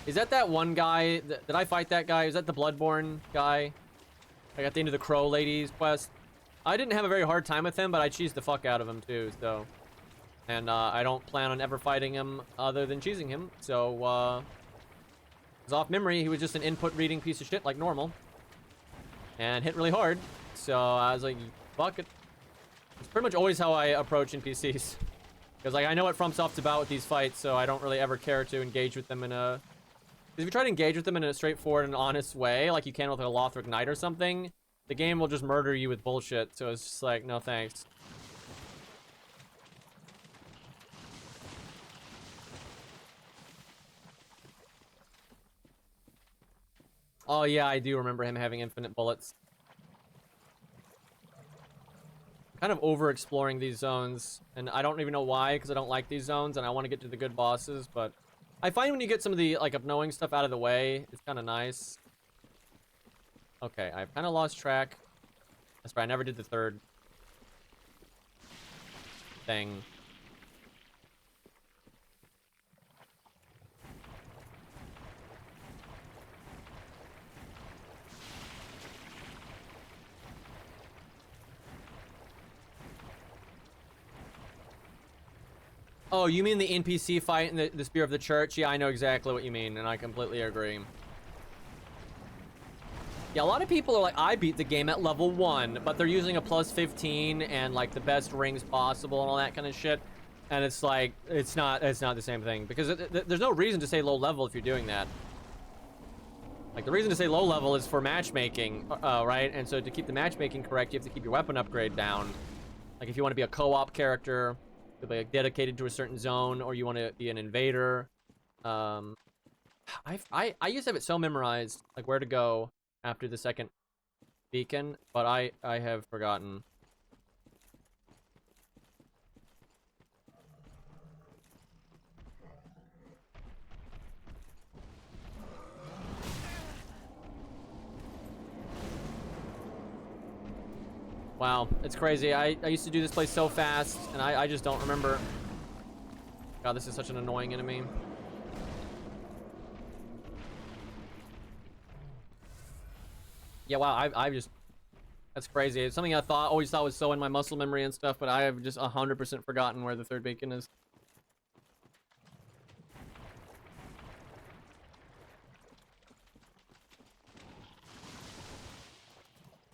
Is that one guy? Did I fight that guy? Is that the Bloodborne guy? Like at the end of the Crow Lady's quest? I didn't have a very hard time with him, but I cheesed the fuck out of him too, so. And I don't plan on ever fighting him other than cheesing him, so it's off memory. He was just an input reading piece of shit like normal. And hit really hard. So I was like, fuck it. It's pretty much always how I approach NPCs. Because like I know what FromSoft's about with these fights, so I don't really ever care to engage with them in a... If you try to engage with them in a straightforward and honest way, like you can with a Lothric Knight or something, the game will just murder you with bullshit. So it's just like, no thanks. Oh yeah, I do remember him having infinite bullets. Kind of over-exploring these zones, and I don't even know why, because I don't like these zones, and I want to get to the good bosses, but I find when you get some of the, like, knowing stuff out of the way, it's kind of nice. Okay, I've kind of lost track That's right, I never did the third thing. Oh, you mean the NPC fight in the Spear of the Church? Yeah, I know exactly what you mean, and I completely agree. Yeah, a lot of people are like, I beat the game at level 1, but they're using a plus 15 and like the best rings possible and all that kind of shit. And it's like, it's not the same thing, because there's no reason to say low level if you're doing that. Like, the reason to say low level is for matchmaking, right? And so to keep the matchmaking correct, you have to keep your weapon upgrade down. Like, if you want to be a co-op character, to be like, dedicated to a certain zone, or you want to be an invader. I used to have it so memorized, like where to go after the second beacon, but I have forgotten. Wow, it's crazy. I used to do this place so fast, and I just don't remember. God, this is such an annoying enemy. Yeah, wow, I've just... That's crazy. It's something I always thought was so in my muscle memory and stuff, but I have just 100% forgotten where the third beacon is.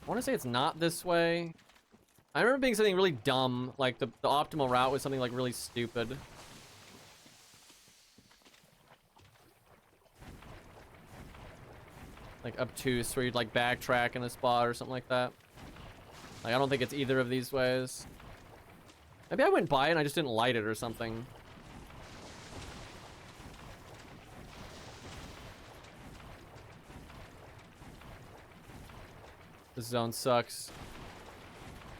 I want to say it's not this way. I remember being something really dumb, like the optimal route was something like really stupid. Like obtuse, where you'd like backtrack in a spot or something like that. Like, I don't think it's either of these ways. Maybe I went by it and I just didn't light it or something. This zone sucks.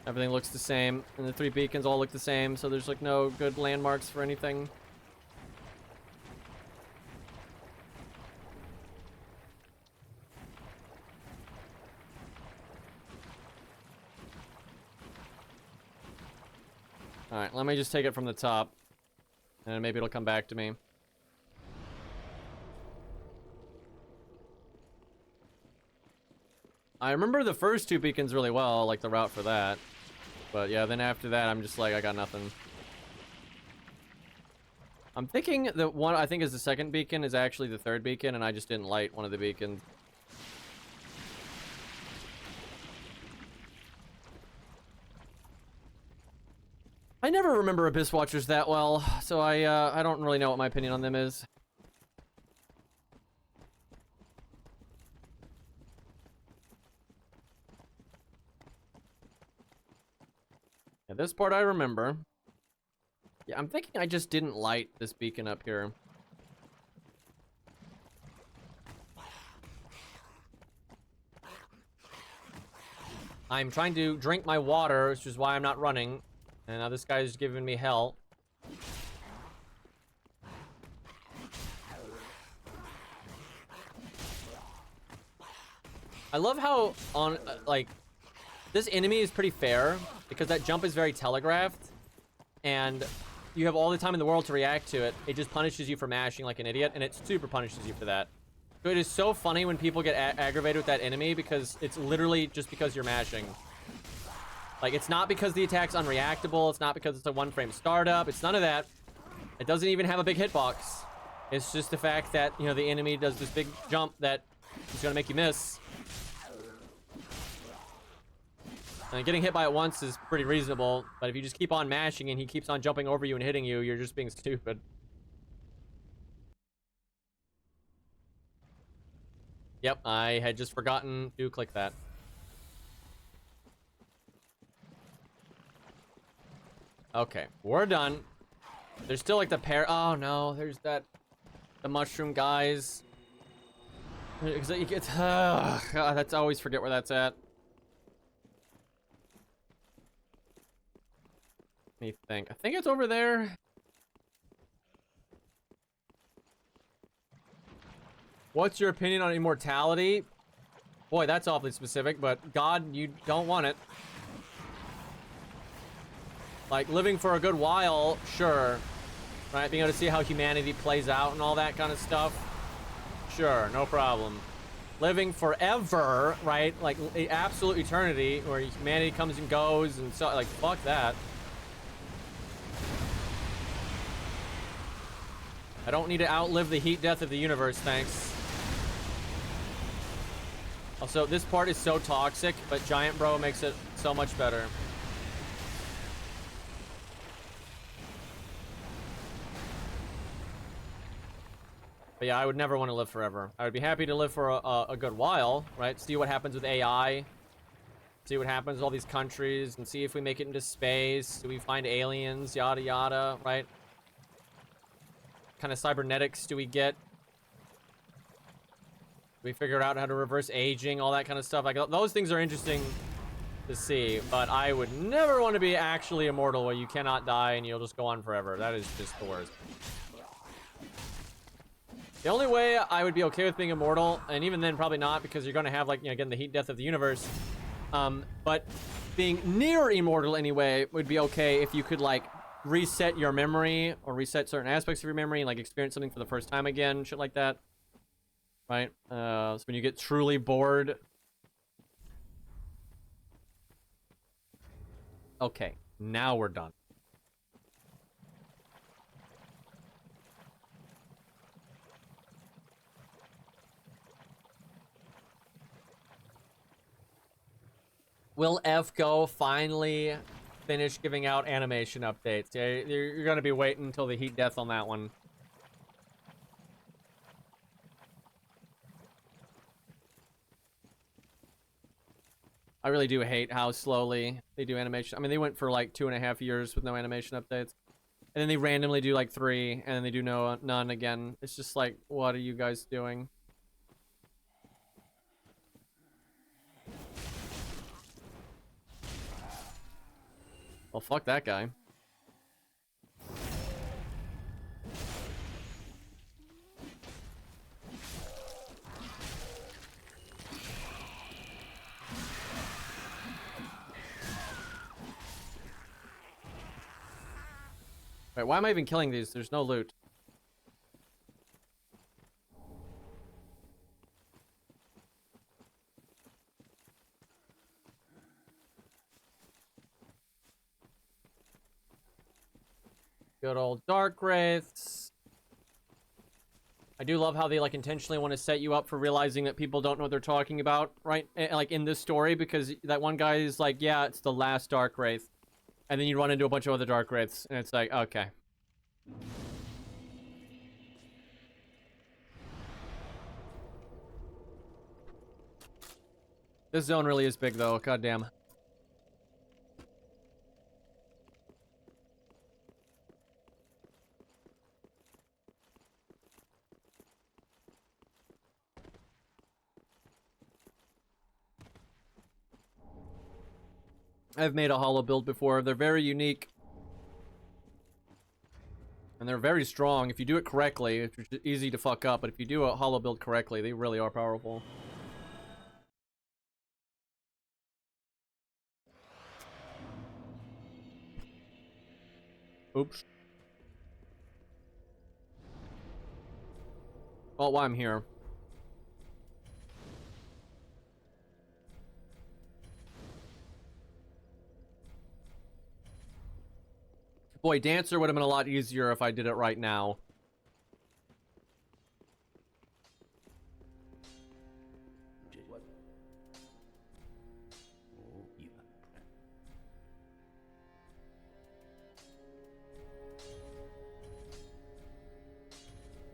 Everything looks the same, and the 3 beacons all look the same, so there's like no good landmarks for anything. Alright, let me just take it from the top, and maybe it'll come back to me. I remember the first 2 beacons really well, like the route for that. But yeah, then after that, I'm just like, I got nothing. I'm thinking the one I think is the second beacon is actually the third beacon, and I just didn't light one of the beacons. I never remember Abyss Watchers that well, so I don't really know what my opinion on them is. Yeah, this part I remember. Yeah, I'm thinking I just didn't light this beacon up here. I'm trying to drink my water, which is why I'm not running. And now this guy's giving me hell. I love how on, like, this enemy is pretty fair because that jump is very telegraphed. And you have all the time in the world to react to it. It just punishes you for mashing like an idiot, and it super punishes you for that. So it is so funny when people get aggravated with that enemy because it's literally just because you're mashing. Like, it's not because the attack's unreactable. It's not because it's a 1-frame startup. It's none of that. It doesn't even have a big hitbox. It's just the fact that, you know, the enemy does this big jump that is going to make you miss. And getting hit by it once is pretty reasonable, but if you just keep on mashing and he keeps on jumping over you and hitting you, you're just being stupid. Yep, I had just forgotten to click that. Okay, we're done. There's still like the pair. Oh no, there's the mushroom guys. God, that's always forget where that's at. Let me think. I think it's over there. What's your opinion on immortality? Boy, that's awfully specific, but God, you don't want it. Like, living for a good while, sure. Right? Being able to see how humanity plays out and all that kind of stuff. Sure, no problem. Living forever, right? Like, absolute eternity, where humanity comes and goes, and so, like, fuck that. I don't need to outlive the heat death of the universe, thanks. Also, this part is so toxic, but Giant Bro makes it so much better. But yeah, I would never want to live forever. I would be happy to live for a good while, right? See what happens with AI. See what happens with all these countries, and see if we make it into space. Do we find aliens? Yada yada, right? What kind of cybernetics do we get? We figured out how to reverse aging, all that kind of stuff. Like, those things are interesting to see, but I would never want to be actually immortal where you cannot die and you'll just go on forever. That is just the worst. The only way I would be okay with being immortal, and even then probably not, because you're going to have, like, you know, again, the heat death of the universe, but being near immortal anyway would be okay if you could, like, reset your memory or reset certain aspects of your memory and, like, experience something for the first time again, shit like that. Right? So when you get truly bored. Okay, now we're done. Will FGO finally finish giving out animation updates? Yeah, you're gonna be waiting until the heat death on that one. I really do hate how slowly they do animation. I mean, they went for like 2.5 years with no animation updates. And then they randomly do like 3, and then they do none again. It's just like, what are you guys doing? Well, fuck that guy. Wait, why am I even killing these? There's no loot. Good old Dark Wraiths. I do love how they, like, intentionally want to set you up for realizing that people don't know what they're talking about, right? Like, in this story, because that one guy is like, yeah, it's the last Dark Wraith. And then you run into a bunch of other Dark Wraiths, and it's like, okay. This zone really is big, though. Goddamn. I've made a hollow build before. They're very unique. And they're very strong. If you do it correctly, it's easy to fuck up. But if you do a hollow build correctly, they really are powerful. Oops. Well, while I'm here. Boy, Dancer would have been a lot easier if I did it right now. What? Oh, yeah.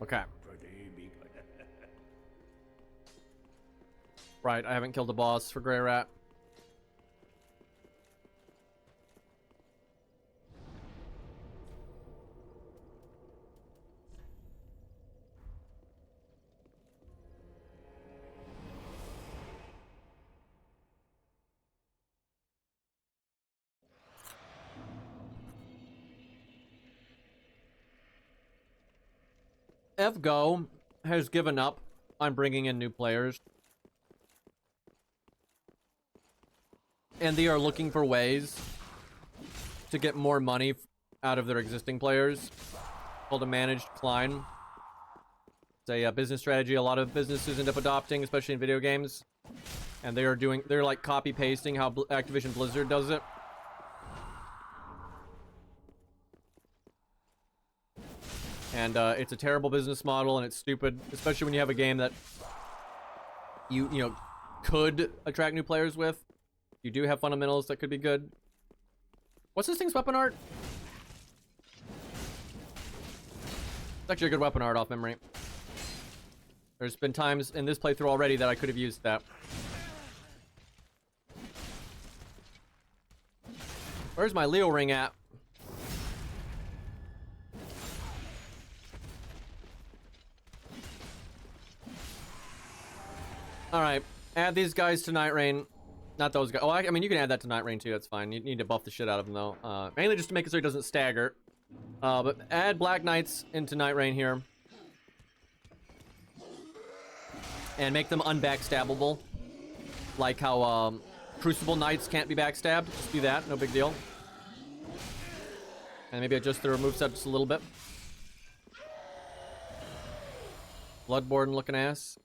Okay. Pretty big. Right, I haven't killed a boss for Grey Rat. FGO has given up on bringing in new players. and they are looking for ways to get more money out of their existing players. Called a managed decline. It's a business strategy a lot of businesses end up adopting, especially in video games. And they're like copy pasting how Activision Blizzard does it. And it's a terrible business model, and it's stupid, especially when you have a game that you know could attract new players with. You do have fundamentals that could be good. What's this thing's weapon art? It's actually a good weapon art off memory. There's been times in this playthrough already that I could have used that. Where's my Leo ring at? Alright, add these guys to Night Rain. Not those guys. Oh, I mean, you can add that to Night Rain too, that's fine. You need to buff the shit out of them though. Mainly just to make it so he doesn't stagger. But add Black Knights into Night Rain here. And make them unbackstabbable. Like how Crucible Knights can't be backstabbed. Just do that, no big deal. And maybe adjust their moveset just a little bit. Bloodborne looking ass.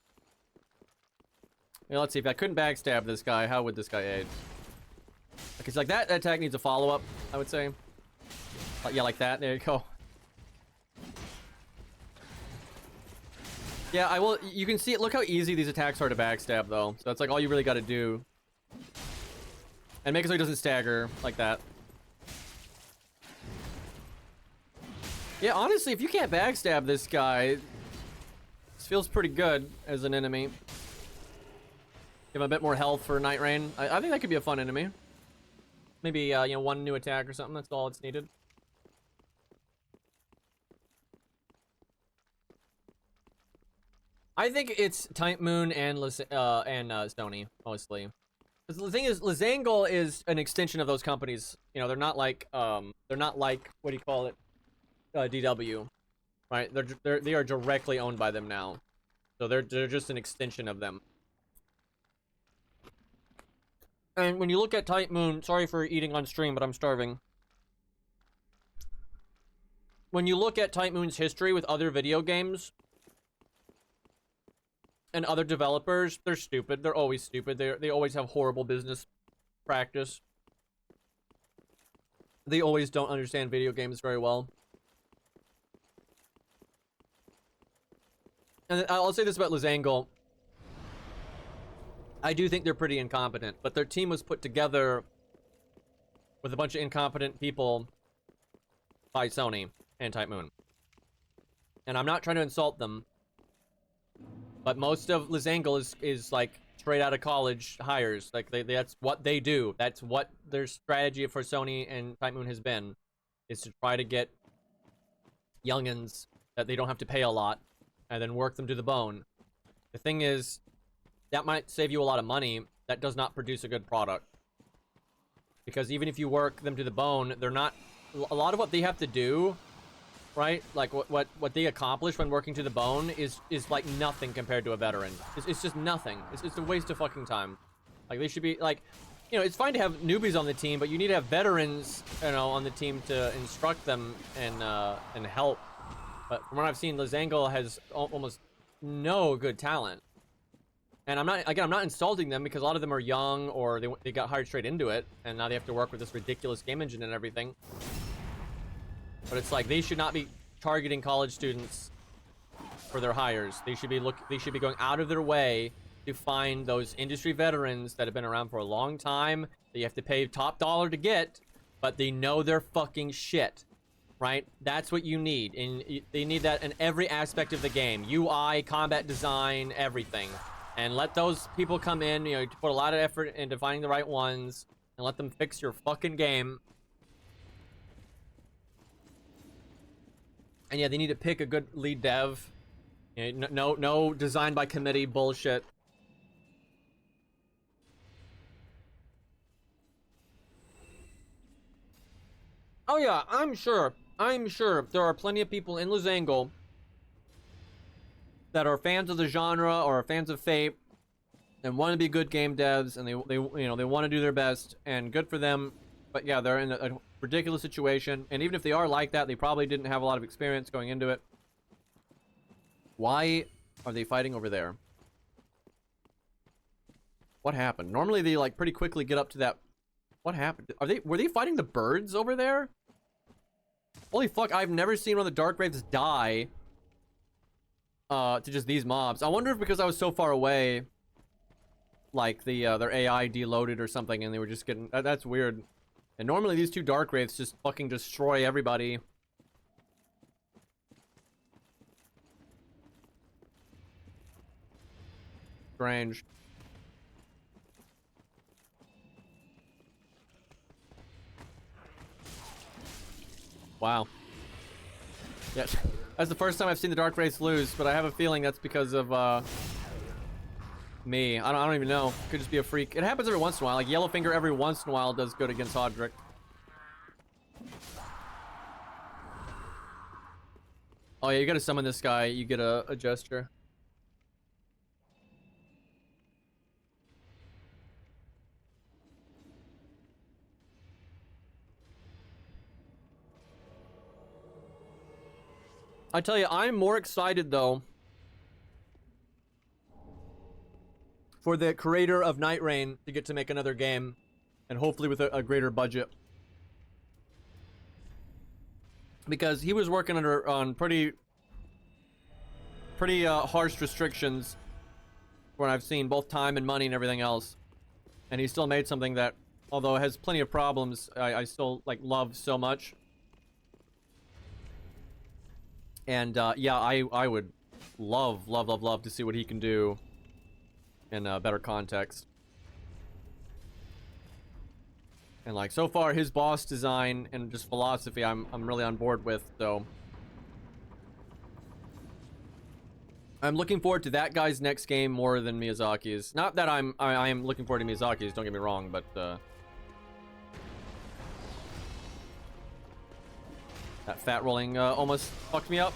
Yeah, let's see, if I couldn't backstab this guy, how would this guy aid? Okay, it's like that attack needs a follow-up, I would say. Yeah, like that, there you go. Yeah, I will. You can see it. Look how easy these attacks are to backstab, though. So that's like all you really got to do, and make it so he doesn't stagger like that. Yeah, honestly, if you can't backstab this guy, this feels pretty good as an enemy. Give him a bit more health for Night Rain. I think that could be a fun enemy. Maybe you know, one new attack or something. That's all it's needed. I think it's Type Moon and Sony mostly. The thing is, Lizangle is an extension of those companies. You know, they're not like what do you call it, DW, right? They are directly owned by them now, so they're just an extension of them. And when you look at Type Moon, sorry for eating on stream, but I'm starving. When you look at Type Moon's history with other video games and other developers, they're stupid. They're always stupid. They always have horrible business practice. They always don't understand video games very well. And I'll say this about Lizangle. I do think they're pretty incompetent, but their team was put together with a bunch of incompetent people by Sony and Type Moon. And I'm not trying to insult them, but most of Lizangle is like straight out of college hires. Like that's what they do. That's what their strategy for Sony and Type Moon has been, is to try to get youngins that they don't have to pay a lot and then work them to the bone. The thing is, that might save you a lot of money. That does not produce a good product. Because even if you work them to the bone, they're not... A lot of what they have to do, right? Like, what they accomplish when working to the bone is like nothing compared to a veteran. It's just nothing. It's a waste of fucking time. Like, they should be, like... You know, it's fine to have newbies on the team, but you need to have veterans, you know, on the team to instruct them and help. But from what I've seen, Lizangle has almost no good talent. And I'm not insulting them, because a lot of them are young, or they got hired straight into it, and now they have to work with this ridiculous game engine and everything. But it's like, they should not be targeting college students for their hires. They should be going out of their way to find those industry veterans that have been around for a long time, that you have to pay top dollar to get, but they know their fucking shit. Right? That's what you need. And they need that in every aspect of the game. UI, combat design, everything. And let those people come in, you know, to put a lot of effort into finding the right ones, and let them fix your fucking game. And yeah, they need to pick a good lead dev. You know, no design by committee bullshit. Oh yeah, I'm sure there are plenty of people in Lizangle that are fans of the genre or fans of Fate and want to be good game devs, and they you know, they want to do their best, and good for them. But yeah, they're in a ridiculous situation, and even if they are like that, they probably didn't have a lot of experience going into it. Why are they fighting over there? What happened? Normally they like pretty quickly get up to that. What happened? Were they fighting the birds over there? Holy fuck, I've never seen one of the Darkgraves die to just these mobs. I wonder if because I was so far away, like their AI deloaded or something, and they were just getting that's weird. And normally these two Darkgraves just fucking destroy everybody. Strange. Wow. Yeah, that's the first time I've seen the Darkgraves lose, but I have a feeling that's because of me. I don't even know. Could just be a freak. It happens every once in a while. Like Yellowfinger every once in a while does good against Hodrick. Oh yeah, you gotta summon this guy. You get a gesture. I tell you, I'm more excited though for the creator of Night Rain to get to make another game, and hopefully with a greater budget, because he was working on pretty harsh restrictions, where I've seen both time and money and everything else, and he still made something that, although it has plenty of problems, I still like love so much. And yeah, I would love to see what he can do in a better context. And like so far, his boss design and just philosophy, I'm really on board with. So I'm looking forward to that guy's next game more than Miyazaki's. Not that I am looking forward to Miyazaki's. Don't get me wrong, but that fat rolling almost fucked me up.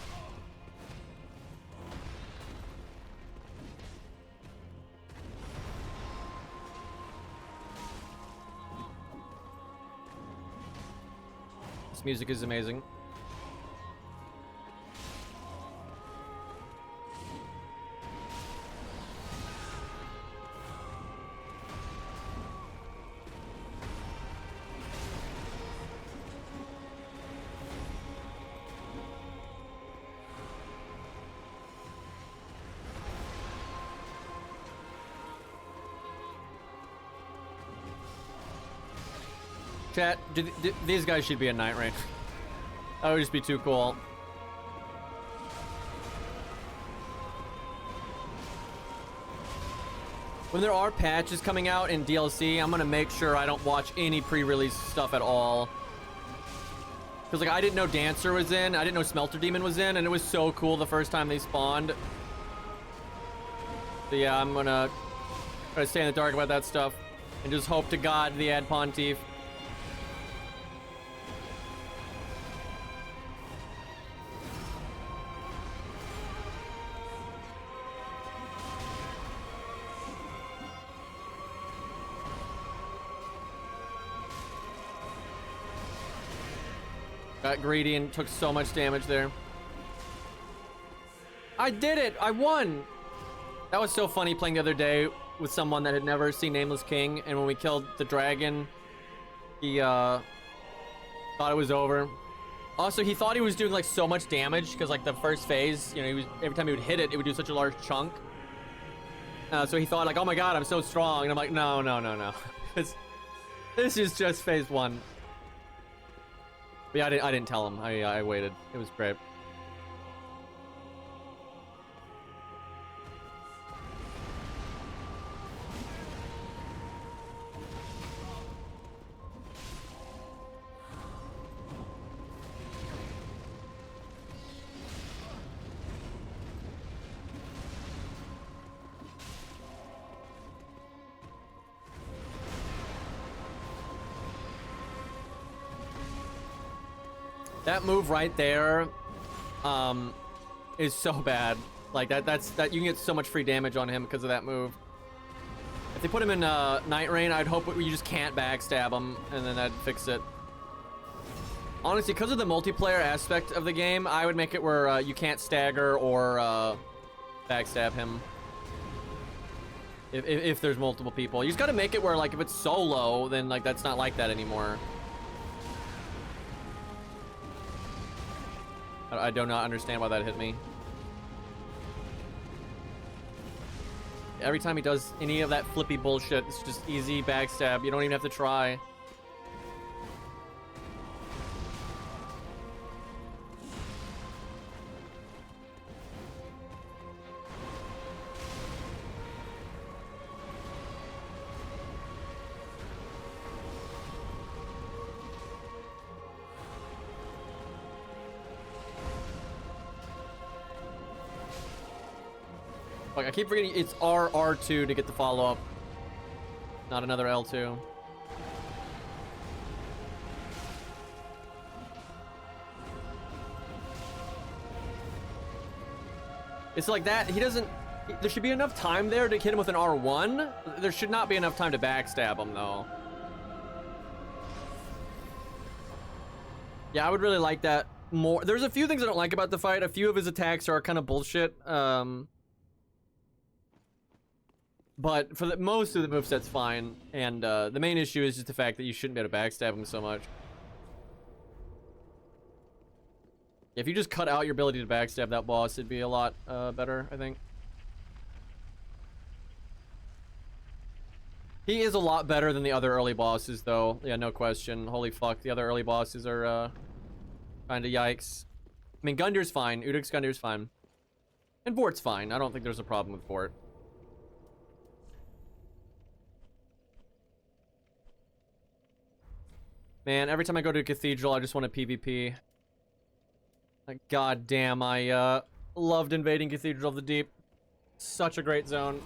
This music is amazing. Chat, these guys should be in Night Rain. That would just be too cool. When there are patches coming out in DLC, I'm gonna make sure I don't watch any pre-release stuff at all. Because like I didn't know Dancer was in, I didn't know Smelter Demon was in, and it was so cool the first time they spawned. So yeah, I'm gonna try to stay in the dark about that stuff, and just hope to God the Ad Pontiff. Got greedy and took so much damage there. I did it! I won! That was so funny playing the other day with someone that had never seen Nameless King, and when we killed the dragon, he thought it was over. Also, he thought he was doing like so much damage because like the first phase, you know, he was, every time he would hit it, it would do such a large chunk. So he thought like, oh my god, I'm so strong, and I'm like, no. This is just phase 1. But yeah, I didn't tell him. I waited. It was great. That move right there is so bad. Like that you can get so much free damage on him because of that move. they put him in Night Rain, I'd hope you just can't backstab him, and then that'd fix it. Honestly, because of the multiplayer aspect of the game, I would make it where you can't stagger or backstab him. If there's multiple people. You just gotta make it where, like, if it's solo, then, like, that's not like that anymore. I do not understand why that hit me. Every time he does any of that flippy bullshit, it's just easy backstab. You don't even have to try. Like, I keep forgetting it's R2 to get the follow-up. Not another L2. It's like that. He doesn't... There should be enough time there to hit him with an R1. There should not be enough time to backstab him, though. Yeah, I would really like that more. There's a few things I don't like about the fight. A few of his attacks are kind of bullshit. But for most of the moveset's fine, and the main issue is just the fact that you shouldn't be able to backstab him so much. If you just cut out your ability to backstab that boss, it'd be a lot better, I think. He is a lot better than the other early bosses, though. Yeah, no question. Holy fuck, the other early bosses are kind of yikes. I mean, Gundir's fine. Udix Gundir's fine. And Vort's fine. I don't think there's a problem with Vort. Man, every time I go to a cathedral, I just want a PvP. Like, god damn, I loved invading Cathedral of the Deep. Such a great zone.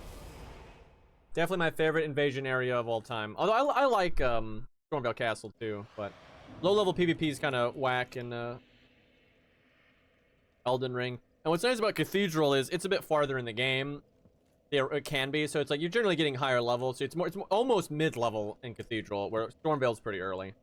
Definitely my favorite invasion area of all time. Although I like Stormveil Castle too, but low-level PvP is kind of whack in Elden Ring. And what's nice about Cathedral is it's a bit farther in the game. It can be, so it's like you're generally getting higher level. So it's almost mid-level in Cathedral, where Stormveil's pretty early.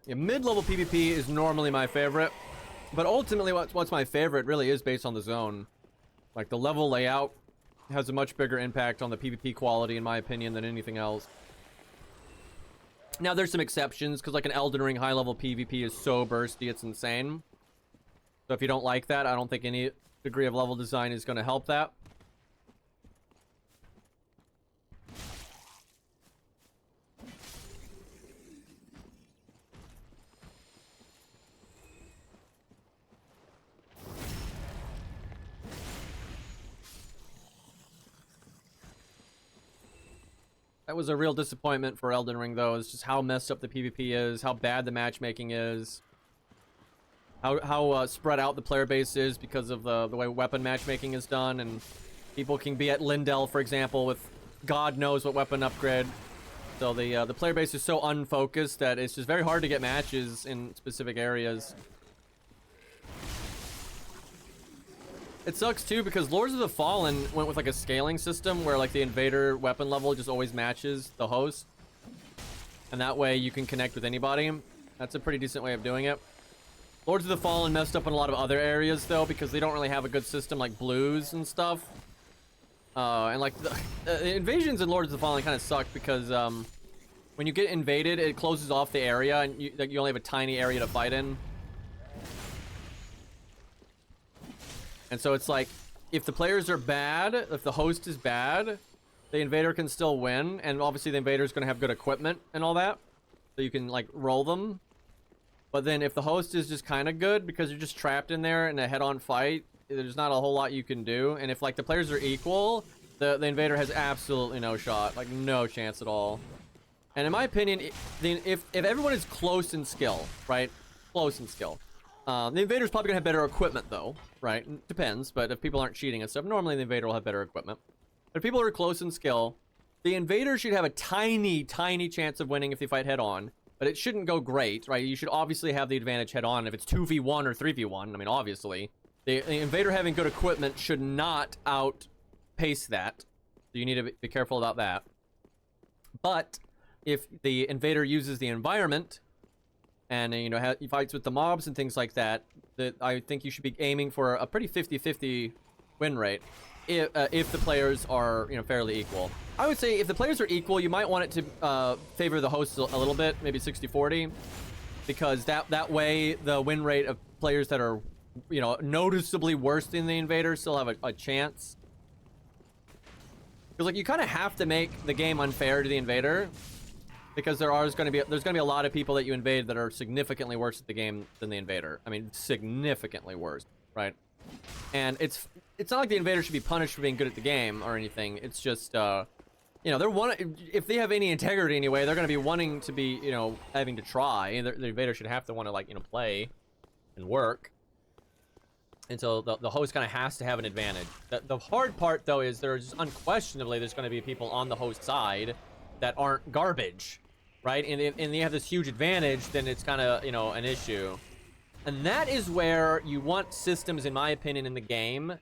Yeah, mid-level PvP is normally my favorite, but ultimately what's my favorite really is based on the zone. Like, the level layout has a much bigger impact on the PvP quality, in my opinion, than anything else. Now, there's some exceptions, because like an Elden Ring high-level PvP is so bursty, it's insane. So if you don't like that, I don't think any degree of level design is going to help that. That was a real disappointment for Elden Ring, though. It's just how messed up the PvP is, how bad the matchmaking is, how spread out the player base is because of the way weapon matchmaking is done, and people can be at Lindell, for example, with God knows what weapon upgrade. So the player base is so unfocused that it's just very hard to get matches in specific areas. It sucks too because Lords of the Fallen went with like a scaling system where like the invader weapon level just always matches the host. And that way you can connect with anybody. That's a pretty decent way of doing it. Lords of the Fallen messed up in a lot of other areas though because they don't really have a good system like blues and stuff. And like the invasions in Lords of the Fallen kind of suck because when you get invaded it closes off the area and you only have a tiny area to fight in. And so it's like, if the players are bad, if the host is bad, the invader can still win. And obviously the invader is going to have good equipment and all that. So you can, like, roll them. But then if the host is just kind of good, because you're just trapped in there in a head-on fight, there's not a whole lot you can do. And if, like, the players are equal, the invader has absolutely no shot. Like, no chance at all. And in my opinion, if everyone is close in skill, right? Close in skill. The invader's probably gonna have better equipment though, right? Depends, but if people aren't cheating and stuff, normally the invader will have better equipment. But people who are close in skill, the invader should have a tiny, tiny chance of winning if they fight head on. But it shouldn't go great, right? You should obviously have the advantage head on if it's 2v1 or 3v1. I mean, obviously. The invader having good equipment should not outpace that. So you need to be careful about that. But if the invader uses the environment and, you know, fights with the mobs and things like that, I think you should be aiming for a pretty 50-50 win rate if the players are, you know, fairly equal. I would say if the players are equal, you might want it to favor the hosts a little bit, maybe 60-40, because that way the win rate of players that are, you know, noticeably worse than the invader still have a chance. Because, like, you kind of have to make the game unfair to the invader, because there's going to be a lot of people that you invade that are significantly worse at the game than the invader. I mean, significantly worse, right? And it's not like the invader should be punished for being good at the game or anything. It's just, you know, if they have any integrity anyway, they're going to be wanting to be, you know, having to try. And the invader should have to want to, like, you know, play and work. And so the host kind of has to have an advantage. The hard part, though, is there's unquestionably there's going to be people on the host side that aren't garbage, right? And they have this huge advantage, then it's kind of, you know, an issue. And that is where you want systems, in my opinion, in the game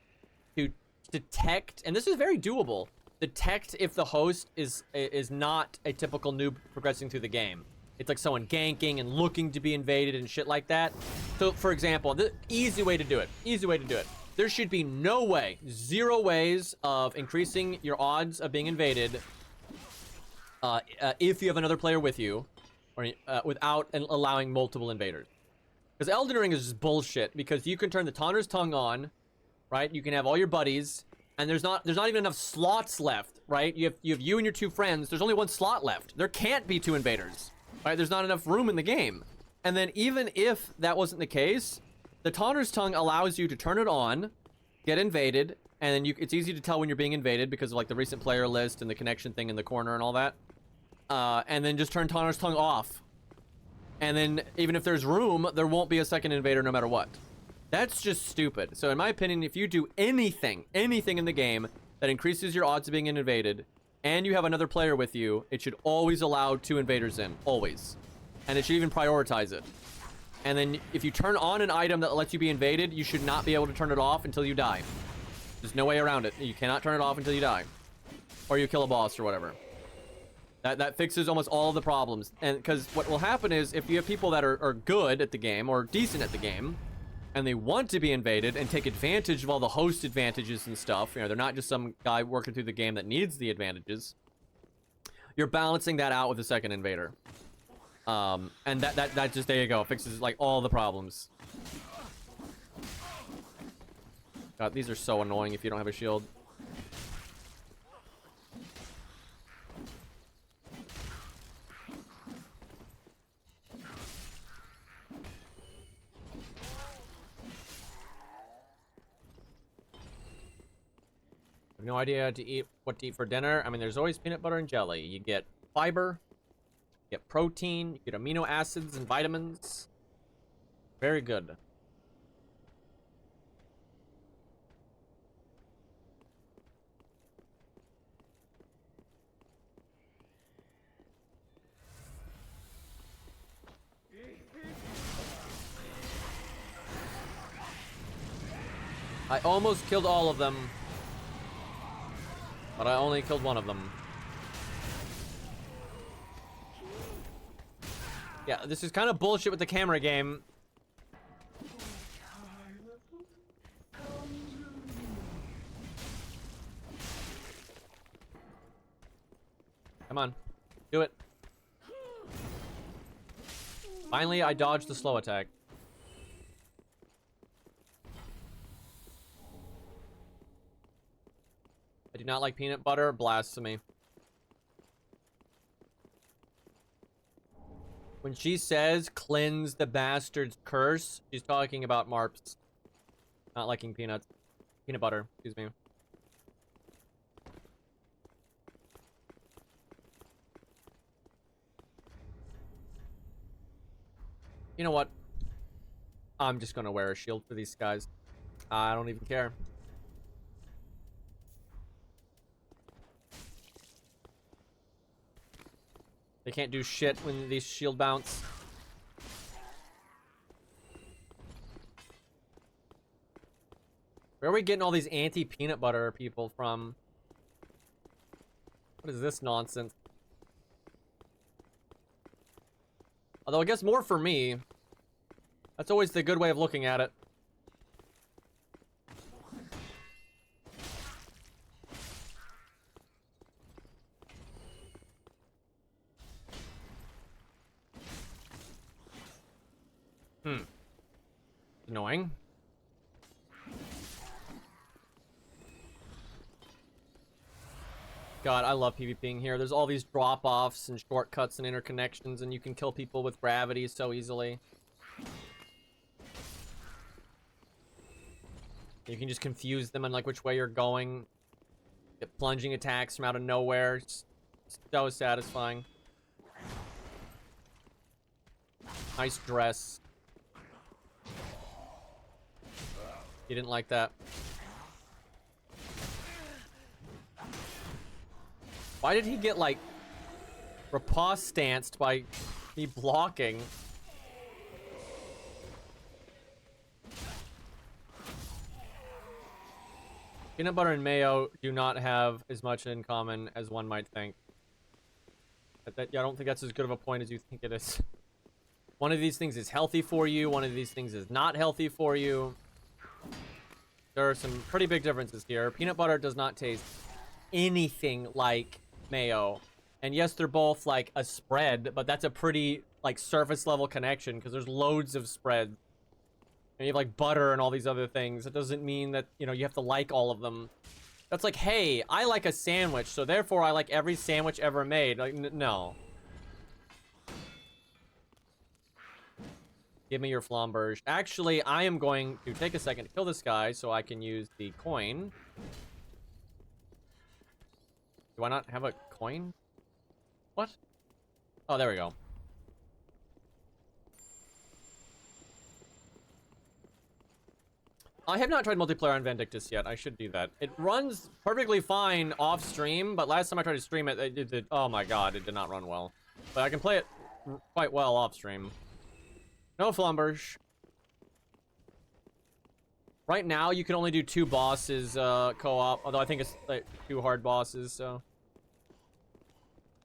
to detect, and this is very doable, detect if the host is not a typical noob progressing through the game. It's like someone ganking and looking to be invaded and shit like that. So, for example, the easy way to do it. There should be no way, zero ways of increasing your odds of being invaded if you have another player with you, or without allowing multiple invaders. Because Elden Ring is just bullshit, because you can turn the Taunter's Tongue on, right? You can have all your buddies, and there's not even enough slots left, right? You have you and your two friends. There's only one slot left. There can't be two invaders. Right, there's not enough room in the game. And then even if that wasn't the case, the Taunter's Tongue allows you to turn it on, get invaded, and then it's easy to tell when you're being invaded because of, like, the recent player list and the connection thing in the corner and all that. And then just turn Taunter's Tongue off. And then even if there's room, there won't be a second invader no matter what. That's just stupid. So in my opinion, if you do anything in the game that increases your odds of being invaded, and you have another player with you, it should always allow two invaders in. Always. And it should even prioritize it. And then if you turn on an item that lets you be invaded, you should not be able to turn it off until you die. There's no way around it. You cannot turn it off until you die. Or you kill a boss or whatever. That fixes almost all the problems. And because what will happen is, if you have people that are good at the game, or decent at the game, and they want to be invaded and take advantage of all the host advantages and stuff, you know, they're not just some guy working through the game that needs the advantages. You're balancing that out with a second invader. And that just, there you go, fixes, like, all the problems. God, these are so annoying if you don't have a shield. No idea what to eat for dinner. I mean, there's always peanut butter and jelly. You get fiber, you get protein, you get amino acids and vitamins. Very good. I almost killed all of them, but I only killed one of them. Yeah, this is kind of bullshit with the camera game. Come on, do it. Finally, I dodged the slow attack. I do not like peanut butter. Blasphemy. When she says cleanse the bastard's curse, she's talking about Marps not liking peanut butter, excuse me. You know what? I'm just gonna wear a shield for these guys. I don't even care. They can't do shit when these shield bounce. Where are we getting all these anti-peanut butter people from? What is this nonsense? Although I guess more for me. That's always the good way of looking at it. Annoying. God, I love PvPing here. There's all these drop-offs and shortcuts and interconnections, and you can kill people with gravity so easily. You can just confuse them on like which way you're going. Get plunging attacks from out of nowhere. It's so satisfying. Nice dress. You didn't like that. Why did he get, like, riposte-stanced by me blocking? Peanut butter and mayo do not have as much in common as one might think. Yeah, I don't think that's as good of a point as you think it is. One of these things is healthy for you, one of these things is not healthy for you. There are some pretty big differences here. Peanut butter does not taste anything like mayo. And yes, they're both like a spread, but that's a pretty like surface level connection because there's loads of spread. And you have like butter and all these other things. It doesn't mean that, you know, you have to like all of them. That's like, hey, I like a sandwich, so therefore I like every sandwich ever made. Like, no. Give me your flamberge. Actually, I am going to take a second to kill this guy so I can use the coin. Do I not have a coin? What? Oh, there we go. I have not tried multiplayer on Vindictus yet. I should do that. It runs perfectly fine off stream, but last time I tried to stream it, it did, oh my god, it did not run well. But I can play it quite well off stream. No flamberge. Right now, you can only do 2 bosses co-op, although I think it's like 2 hard bosses, so.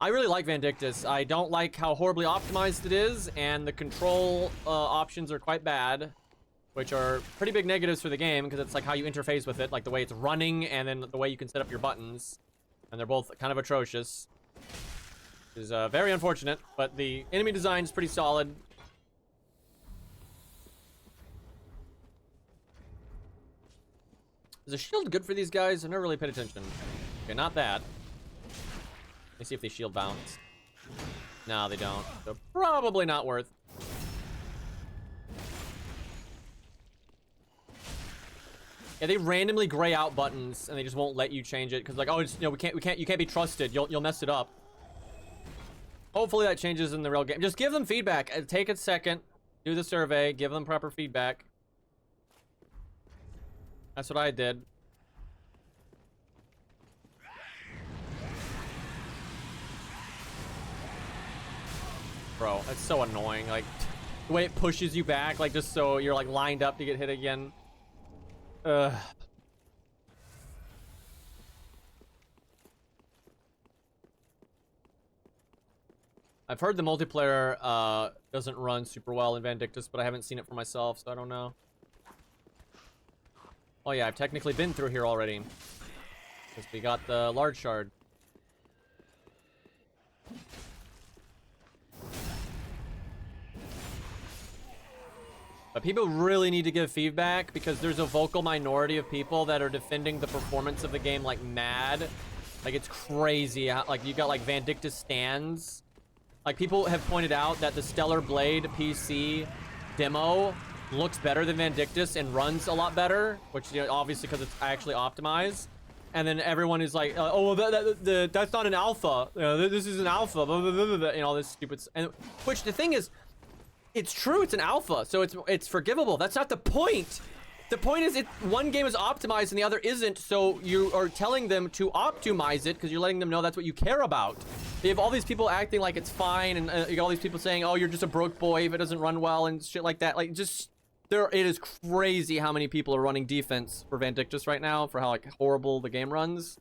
I really like Vindictus. I don't like how horribly optimized it is, and the control options are quite bad, which are pretty big negatives for the game, because it's like how you interface with it, like the way it's running, and then the way you can set up your buttons. And they're both kind of atrocious. Which is very unfortunate, but the enemy design is pretty solid. Is a shield good for these guys? I never really paid attention. Okay, not that. Let me see if they shield bounce. No, they don't. So probably not worth. Yeah, they randomly gray out buttons and they just won't let you change it because like, oh, it's, you know, you can't be trusted. You'll mess it up. Hopefully that changes in the real game. Just give them feedback. Take a second, do the survey, give them proper feedback. That's what I did. Bro, that's so annoying. Like, the way it pushes you back, like, just so you're, like, lined up to get hit again. Ugh. I've heard the multiplayer, doesn't run super well in Vindictus, but I haven't seen it for myself, so I don't know. Oh yeah, I've technically been through here already. Because we got the large shard. But people really need to give feedback because there's a vocal minority of people that are defending the performance of the game like mad. Like, it's crazy. Like, you got like Vindictus stands. Like, people have pointed out that the Stellar Blade PC demo looks better than Vindictus and runs a lot better, which, you know, obviously because it's actually optimized. And then everyone is like, oh, well, that's not an alpha. You know, this is an alpha. Blah, blah, blah, blah, blah, you know, this stupid. And which the thing is, it's true. It's an alpha, so it's forgivable. That's not the point. The point is, one game is optimized and the other isn't, so you are telling them to optimize it because you're letting them know that's what you care about. You have all these people acting like it's fine, and you got all these people saying, oh, you're just a broke boy if it doesn't run well and shit like that. Like, just, it is crazy how many people are running defense for Vandictus right now for how, like, horrible the game runs.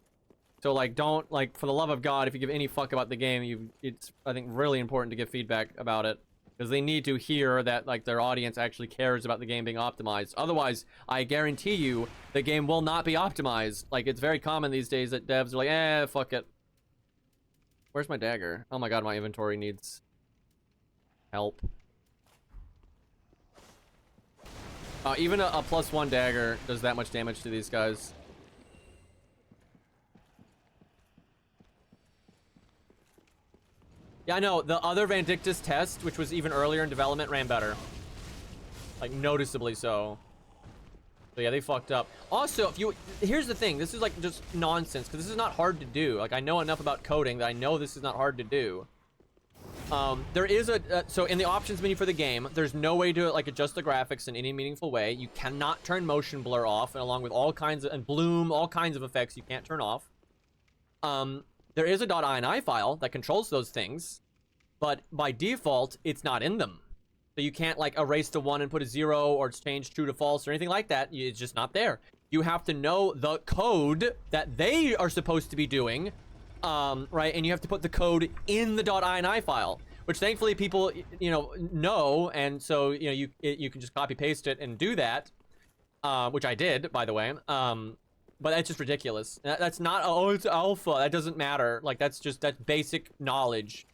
So, like, don't, like, for the love of God, if you give any fuck about the game, it's, I think, really important to give feedback about it. Because they need to hear that, like, their audience actually cares about the game being optimized. Otherwise, I guarantee you, the game will not be optimized. Like, it's very common these days that devs are like, fuck it. Where's my dagger? Oh my god, my inventory needs help. Even a +1 dagger does that much damage to these guys. Yeah, I know. The other Vandictus test, which was even earlier in development, ran better. Like, noticeably so. So yeah, they fucked up. Also, here's the thing. This is, like, just nonsense, because this is not hard to do. Like, I know enough about coding that I know this is not hard to do. There is so in the options menu for the game, there's no way to, like, adjust the graphics in any meaningful way. You cannot turn motion blur off, and along with all kinds of, and bloom, all kinds of effects you can't turn off. There is a .ini file that controls those things, but by default, it's not in them. So you can't, like, erase the 1 and put a 0 or change true to false or anything like that. It's just not there. You have to know the code that they are supposed to be doing, right? And you have to put the code in the .ini file, which thankfully people, know, and so, you can just copy paste it and do that, which I did, by the way. But that's just ridiculous. That's not, oh, it's alpha. That doesn't matter. Like, that's basic knowledge.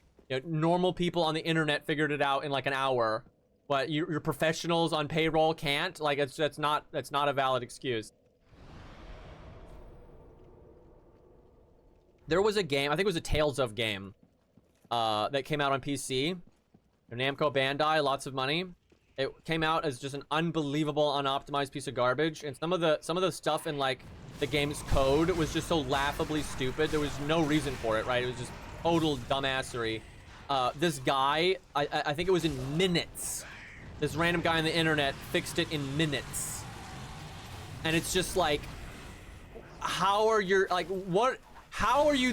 Normal people on the internet figured it out in like an hour, but your professionals on payroll can't. Like, that's not a valid excuse. There was a game, I think it was a Tales of game, that came out on PC. Namco Bandai, lots of money. It came out as just an unbelievable, unoptimized piece of garbage, and some of the stuff in, like, the game's code was just so laughably stupid. There was no reason for it, right? It was just total dumbassery. This guy, I think it was in minutes. This random guy on the internet fixed it in minutes. And it's just like, how are you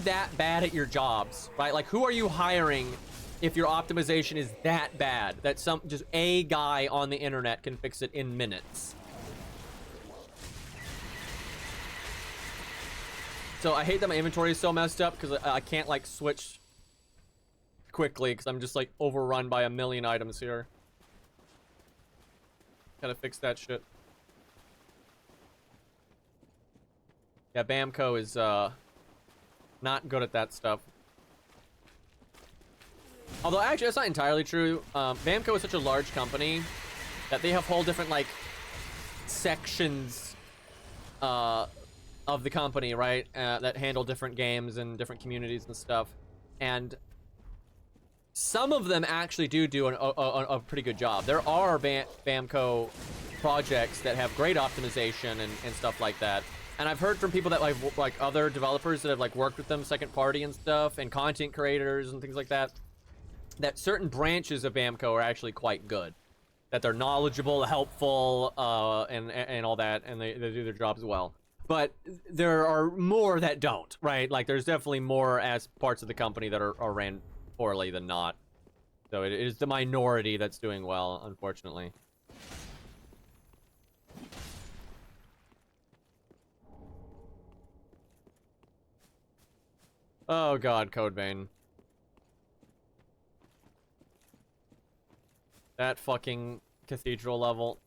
that bad at your jobs, right? Like, who are you hiring if your optimization is that bad that just a guy on the internet can fix it in minutes? So I hate that my inventory is so messed up because I can't, like, switch quickly because I'm just, like, overrun by a million items here. Gotta fix that shit. Yeah, Bamco is not good at that stuff. Although, actually, that's not entirely true. Bamco is such a large company that they have whole different, like, sections of the company, right? That handle different games and different communities and stuff. And some of them actually do a pretty good job. There are Bamco projects that have great optimization and stuff like that. And I've heard from people that, like other developers that have, like, worked with them, second party and stuff, and content creators and things like that, that certain branches of Bamco are actually quite good. That they're knowledgeable, helpful, and all that, and they do their jobs well. But there are more that don't, right? Like, there's definitely more as parts of the company that are ran poorly than not. So it is the minority that's doing well, unfortunately. Oh god, Codevein. That fucking cathedral level.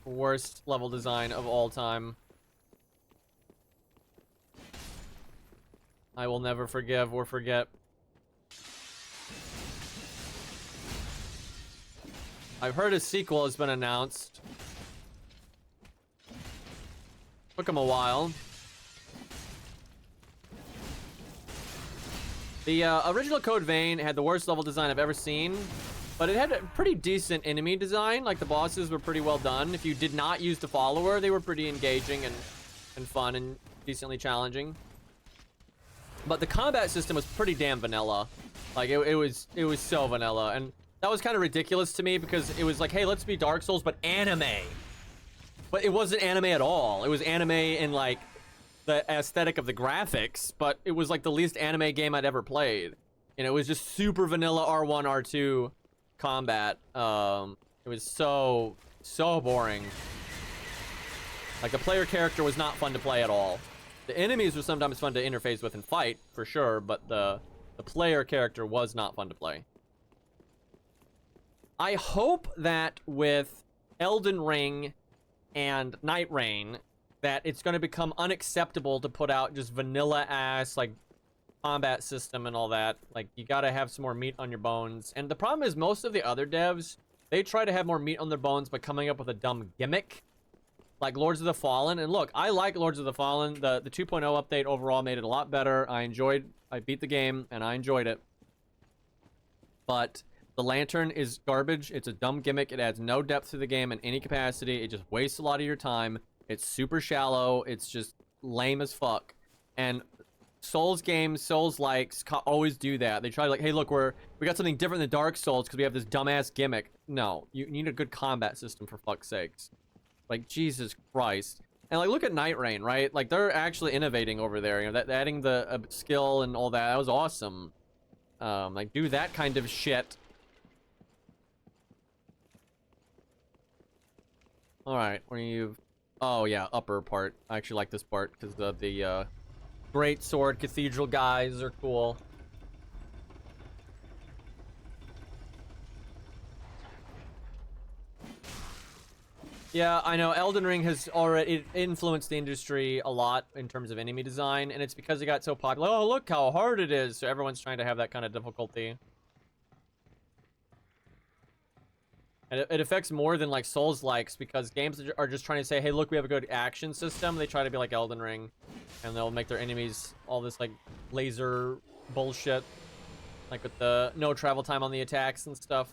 Worst level design of all time. I will never forgive or forget. I've heard a sequel has been announced. Took him a while. The original Code Vein had the worst level design I've ever seen, but it had a pretty decent enemy design. Like, the bosses were pretty well done. If you did not use the follower, they were pretty engaging and fun and decently challenging. But the combat system was pretty damn vanilla. Like, it was so vanilla, and that was kind of ridiculous to me because it was like, hey, let's be Dark Souls, but anime. but it wasn't anime at all. It was anime in like the aesthetic of the graphics, but it was like the least anime game I'd ever played. And it was just super vanilla R1, R2 combat. It was so boring. Like the player character was not fun to play at all. The enemies were sometimes fun to interface with and fight, for sure, but the player character was not fun to play. I hope that with Elden Ring and Night Rain, that it's going to become unacceptable to put out just vanilla-ass, like, combat system and all that. Like, you gotta have some more meat on your bones. And the problem is most of the other devs, they try to have more meat on their bones by coming up with a dumb gimmick. Like Lords of the Fallen. And look, I like Lords of the Fallen. The 2.0 update overall made it a lot better. I beat the game, and I enjoyed it. But the lantern is garbage. It's a dumb gimmick. It adds no depth to the game in any capacity. It just wastes a lot of your time. It's super shallow. It's just lame as fuck. And Souls games, Souls-likes always do that. They try like, hey, look, we got something different than Dark Souls because we have this dumbass gimmick. No, you need a good combat system for fuck's sakes. Like, Jesus Christ. And like, look at Night Rain, right? Like, they're actually innovating over there. You know, that adding the skill and all that. That was awesome. Like, do that kind of shit. All right, where you? Oh yeah, upper part. I actually like this part because the Great Sword Cathedral guys are cool. Yeah, I know Elden Ring has already influenced the industry a lot in terms of enemy design, and it's because it got so popular. Oh, look how hard it is. So everyone's trying to have that kind of difficulty. And it affects more than like Souls-likes because games are just trying to say, hey, look, we have a good action system. They try to be like Elden Ring, and they'll make their enemies all this like laser bullshit, like with the no travel time on the attacks and stuff.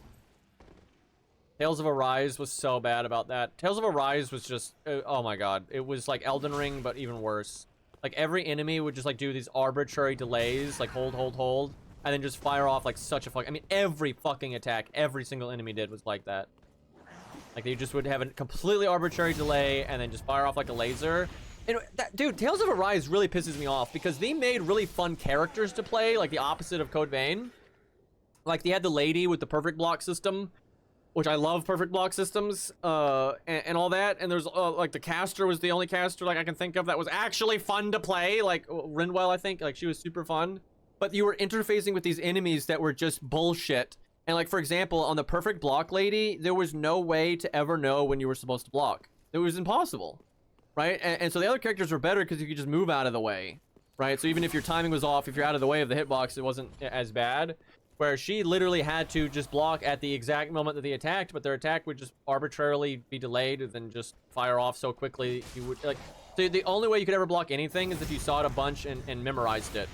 Tales of Arise was so bad about that. Tales of Arise was just, oh my god. It was like Elden Ring, but even worse. Like every enemy would just like do these arbitrary delays, like hold, and then just fire off like such a fuck. I mean, every fucking attack, every single enemy did was like that. Like they just would have a completely arbitrary delay and then just fire off like a laser. And dude, Tales of Arise really pisses me off because they made really fun characters to play, like the opposite of Code Vein. Like they had the lady with the perfect block system, which I love perfect block systems, and all that. And there's like the caster was the only caster like I can think of that was actually fun to play. Like Rinwell, I think, like she was super fun. But you were interfacing with these enemies that were just bullshit. And like, for example, on the perfect block lady, there was no way to ever know when you were supposed to block. It was impossible, right? And so the other characters were better because you could just move out of the way, right? So even if your timing was off, if you're out of the way of the hitbox, it wasn't as bad. Where she literally had to just block at the exact moment that they attacked, but their attack would just arbitrarily be delayed and then just fire off so quickly. You would like, so the only way you could ever block anything is if you saw it a bunch and memorized it.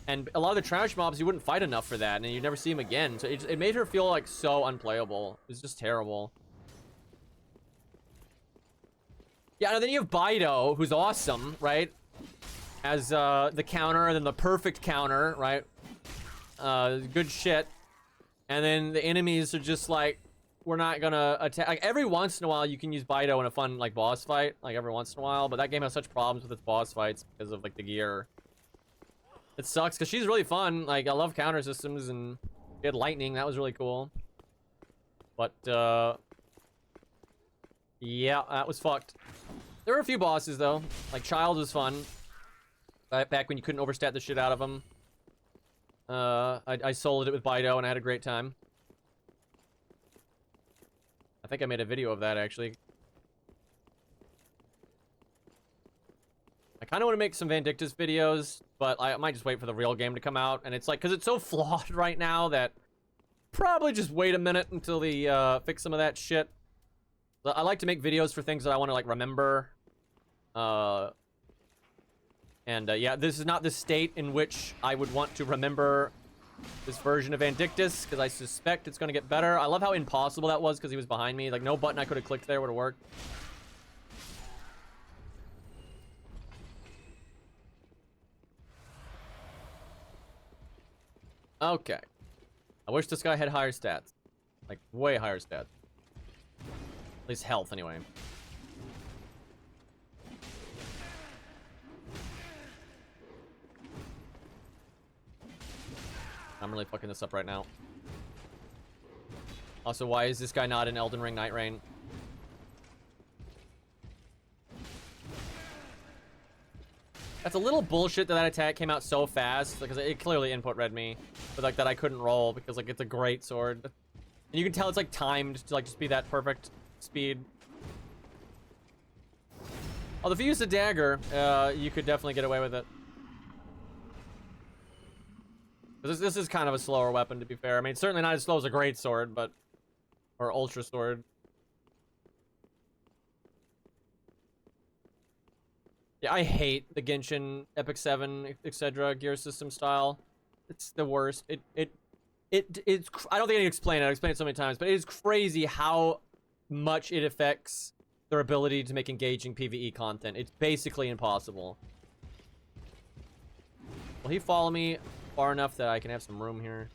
And a lot of the trash mobs, you wouldn't fight enough for that, and you'd never see them again. So it made her feel like so unplayable. It was just terrible. Yeah, and then you have Bido, who's awesome, right? As the counter, and then the perfect counter, right? Good shit. And then the enemies are just like, we're not gonna attack. Like every once in a while, you can use Bido in a fun like boss fight, like every once in a while. But that game has such problems with its boss fights because of like the gear. It sucks because she's really fun. Like I love counter systems, and she had lightning. That was really cool. But yeah, that was fucked. There were a few bosses though. Like Child was fun. Back when you couldn't overstat the shit out of him. I soloed it with Bido and I had a great time. I think I made a video of that actually. I kind of want to make some Vandictus videos, but I might just wait for the real game to come out. And it's like, because it's so flawed right now that probably just wait a minute until they fix some of that shit. I like to make videos for things that I want to like remember. Yeah, this is not the state in which I would want to remember this version of Vandictus, because I suspect it's going to get better. I love how impossible that was because he was behind me. Like, no button I could have clicked there would have worked. Okay. I wish this guy had higher stats. Like, way higher stats. At least health, anyway. I'm really fucking this up right now. Also, why is this guy not in Elden Ring Night Rain? That's a little bullshit that attack came out so fast, because it clearly input read me, but like that I couldn't roll because like it's a great sword, and you can tell it's like timed to like just be that perfect speed. Although if you use a dagger, you could definitely get away with it. This is kind of a slower weapon, to be fair. I mean, it's certainly not as slow as a great sword, but or ultra sword. Yeah, I hate the Genshin Epic 7, etc. gear system style. It's the worst. It's I don't think I can explain it. I've explained it so many times, but it is crazy how much it affects their ability to make engaging PvE content. It's basically impossible. Will he follow me far enough that I can have some room here?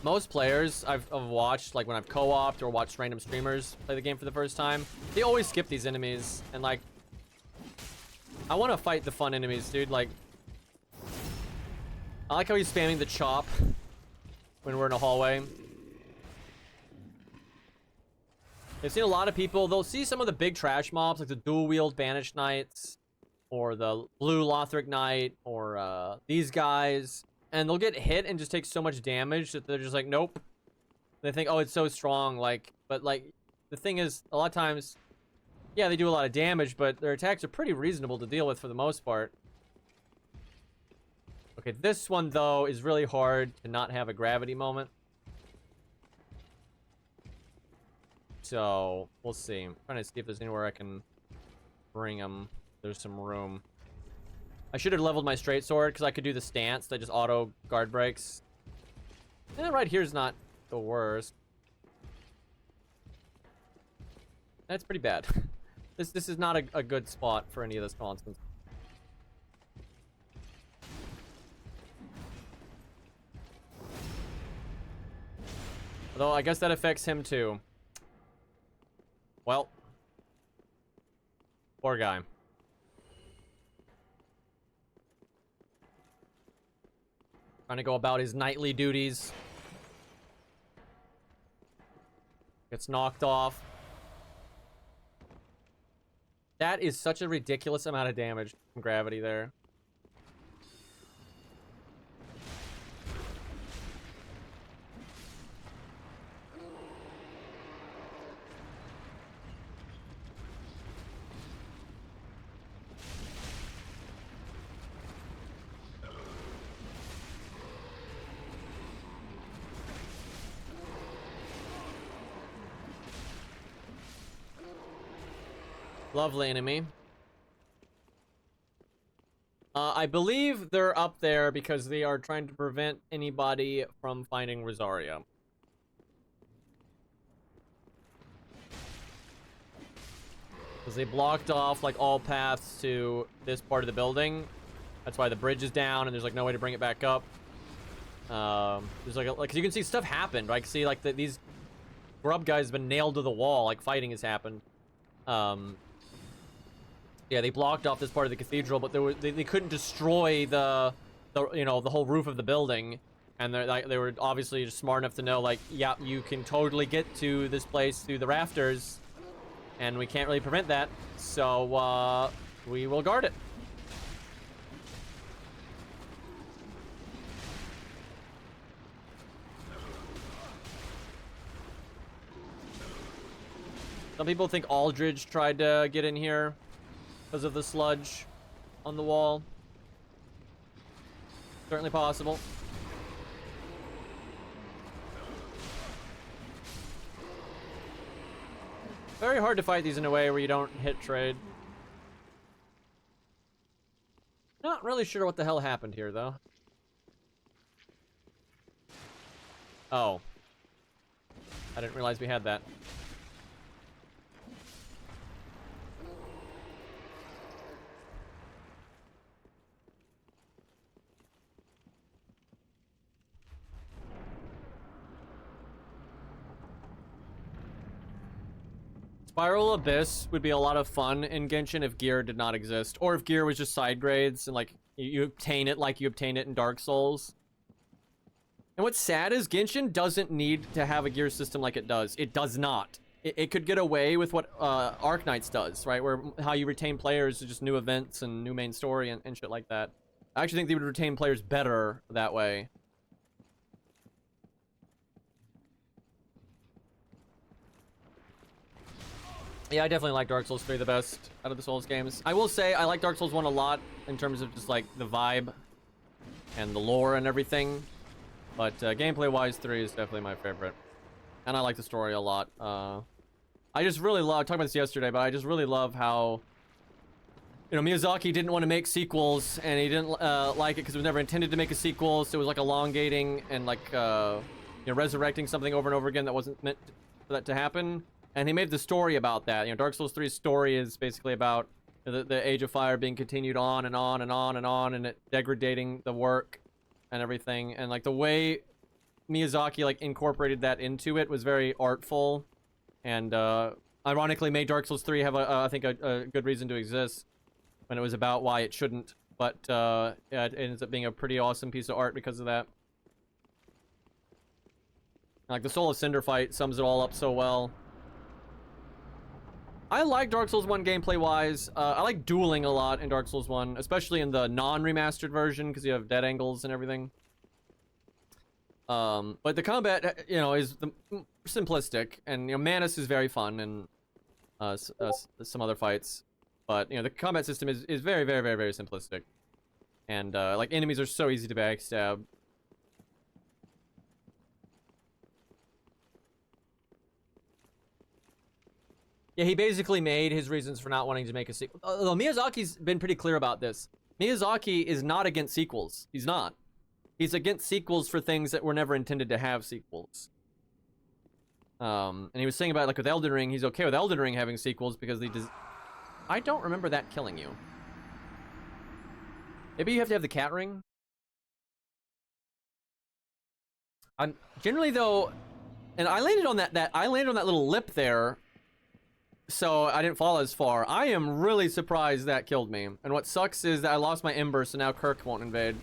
Most players I've watched, like when I've co-opted or watched random streamers play the game for the first time, they always skip these enemies, and like, I want to fight the fun enemies, dude. Like, I like how he's spamming the chop when we're in a hallway. I've seen a lot of people, they'll see some of the big trash mobs, like the dual-wield Banished Knights, or the blue Lothric Knight, or these guys, and they'll get hit and just take so much damage that they're just like, nope. They think, oh, it's so strong, like, but like, the thing is, a lot of times, yeah, they do a lot of damage, but their attacks are pretty reasonable to deal with for the most part. Okay, this one, though, is really hard to not have a gravity moment. So, we'll see. I'm trying to see if there's anywhere I can bring him. There's some room. I should have leveled my straight sword, because I could do the stance that just auto guard breaks. And right here's not the worst. That's pretty bad. This is not a good spot for any of this nonsense. Although, I guess that affects him, too. Well. Poor guy. Trying to go about his nightly duties. Gets knocked off. That is such a ridiculous amount of damage from gravity there. Lovely enemy. I believe they're up there because they are trying to prevent anybody from finding Rosaria. Because they blocked off like all paths to this part of the building. That's why the bridge is down and there's like no way to bring it back up. There's like you can see stuff happened. Right? I can see like these grub guys have been nailed to the wall, like fighting has happened. Yeah, they blocked off this part of the cathedral, but they couldn't destroy the you know, the whole roof of the building, and they were obviously just smart enough to know, like, yeah, you can totally get to this place through the rafters, and we can't really prevent that, so we will guard it. Some people think Aldridge tried to get in here because of the sludge on the wall. Certainly possible. Very hard to fight these in a way where you don't hit trade. Not really sure what the hell happened here, though. Oh. I didn't realize we had that. Spiral Abyss would be a lot of fun in Genshin if gear did not exist, or if gear was just side grades and like you obtain it like you obtain it in Dark Souls. And what's sad is Genshin doesn't need to have a gear system like it does. It does not. It could get away with what Arknights does, right? Where how you retain players is just new events and new main story and shit like that. I actually think they would retain players better that way. Yeah, I definitely like Dark Souls 3 the best out of the Souls games. I will say I like Dark Souls 1 a lot in terms of just like the vibe and the lore and everything. But gameplay-wise, 3 is definitely my favorite. And I like the story a lot. I just really love, I talked about this yesterday, but I just really love how, you know, Miyazaki didn't want to make sequels, and he didn't like it because it was never intended to make a sequel, so it was like elongating and like, you know, resurrecting something over and over again that wasn't meant for that to happen. And he made the story about that. You know, Dark Souls 3's story is basically about the Age of Fire being continued on and on and on and on, and it degrading the work and everything. And like the way Miyazaki like incorporated that into it was very artful, and ironically made Dark Souls 3 have I think a good reason to exist when it was about why it shouldn't. But yeah, it ends up being a pretty awesome piece of art because of that. Like the Soul of Cinder fight sums it all up so well. I like Dark Souls 1 gameplay-wise. I like dueling a lot in Dark Souls 1, especially in the non-remastered version, because you have dead angles and everything. But the combat, you know, is simplistic, and, you know, Manus is very fun, and some other fights. But, you know, the combat system is very, very, very, very simplistic. And, like, enemies are so easy to backstab. Yeah, he basically made his reasons for not wanting to make a sequel. Although Miyazaki's been pretty clear about this. Miyazaki is not against sequels. He's not. He's against sequels for things that were never intended to have sequels. And he was saying about, like, with Elden Ring, he's okay with Elden Ring having sequels because they just... I don't remember that killing you. Maybe you have to have the cat ring? I'm generally, though... And I landed on I landed on that little lip there, so I didn't fall as far. I am really surprised that killed me. And what sucks is that I lost my Ember, so now Kirk won't invade.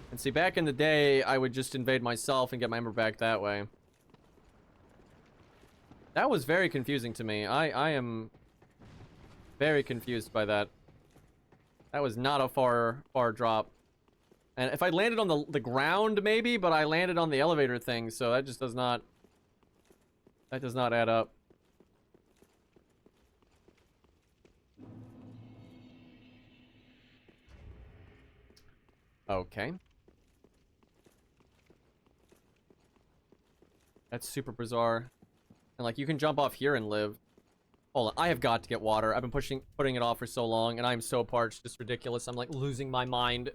And see, back in the day, I would just invade myself and get my Ember back that way. That was very confusing to me. I am very confused by that. That was not a far drop. And if I landed on the ground, maybe, but I landed on the elevator thing, so that just does not... That does not add up. Okay. That's super bizarre. And, like, you can jump off here and live. Hold on, I have got to get water. I've been putting it off for so long, and I'm so parched. It's ridiculous. I'm, like, losing my mind.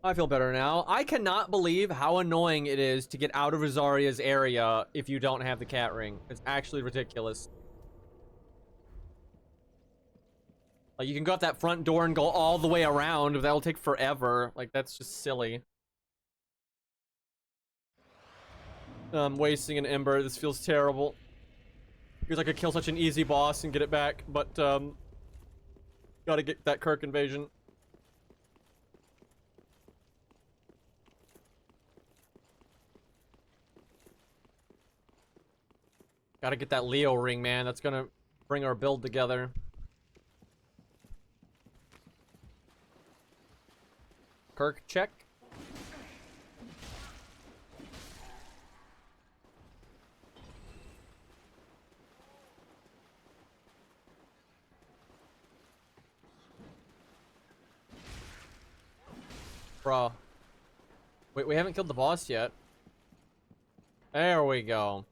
I feel better now. I cannot believe how annoying it is to get out of Rosaria's area if you don't have the cat ring. It's actually ridiculous. Like, you can go out that front door and go all the way around, but that'll take forever. Like, that's just silly. I'm wasting an Ember. This feels terrible. Because I could kill such an easy boss and get it back, but, gotta get that Kirk invasion. Gotta get that Leo ring, man. That's gonna bring our build together. Kirk, check. Bro. Wait, we haven't killed the boss yet. There we go.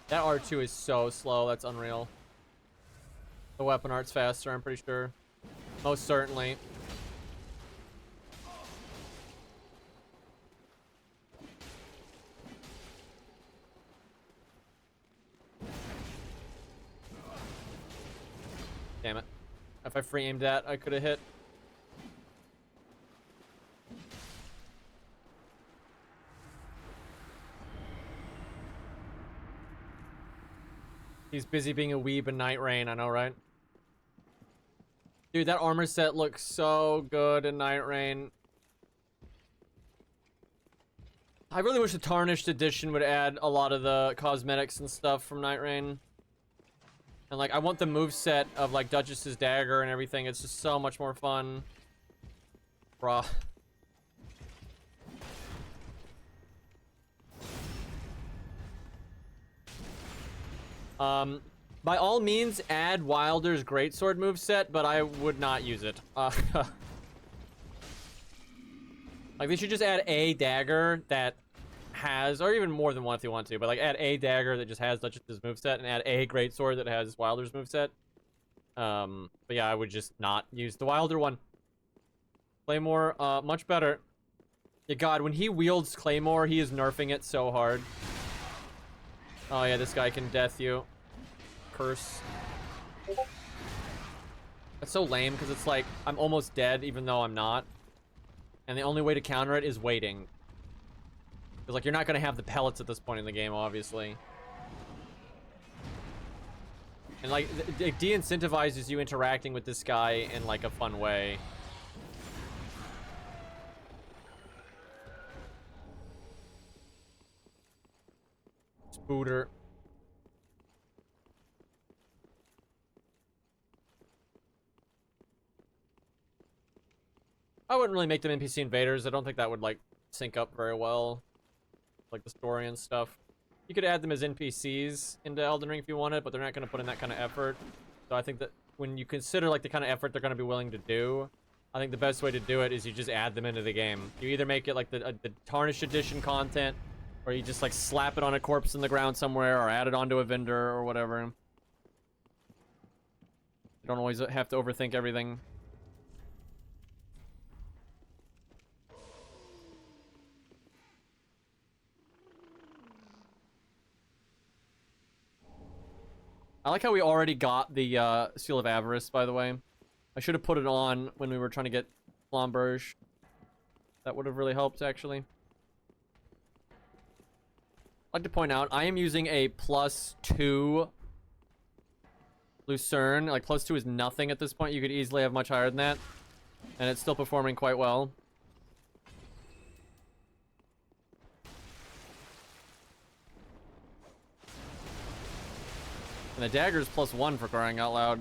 That R2 is so slow, that's unreal. The weapon art's faster, I'm pretty sure. Most certainly. Damn it. If I free aimed that, I could have hit. He's busy being a weeb in Night Rain, I know, right? Dude, that armor set looks so good in Night Rain. I really wish the Tarnished Edition would add a lot of the cosmetics and stuff from Night Rain. And, like, I want the moveset of, like, Duchess's dagger and everything. It's just so much more fun. Bruh. By all means, add Wilder's greatsword moveset, but I would not use it. Like, they should just add a dagger that has, or even more than one if you want to, but, like, add a dagger that just has Duchess's moveset, and add a greatsword that has Wilder's moveset. But yeah, I would just not use the Wilder one. Claymore, much better. Yeah, God, when he wields Claymore, he is nerfing it so hard. Oh yeah, this guy can death you. Curse. That's so lame, because it's like, I'm almost dead, even though I'm not. And the only way to counter it is waiting. Because, like, you're not going to have the pellets at this point in the game, obviously. And, like, it de-incentivizes you interacting with this guy in, like, a fun way. Spooter. I wouldn't really make them NPC invaders. I don't think that would, like, sync up very well. Like, the story and stuff. You could add them as NPCs into Elden Ring if you wanted, but they're not going to put in that kind of effort. So I think that when you consider, like, the kind of effort they're going to be willing to do, I think the best way to do it is you just add them into the game. You either make it, like, the Tarnished Edition content, or you just, like, slap it on a corpse in the ground somewhere, or add it onto a vendor, or whatever. You don't always have to overthink everything. I like how we already got the Seal of Avarice, by the way. I should have put it on when we were trying to get Flamberge. That would have really helped, actually. I'd like to point out, I am using a +2 Lucerne. Like, +2 is nothing at this point. You could easily have much higher than that. And it's still performing quite well. And the dagger's +1 for crying out loud.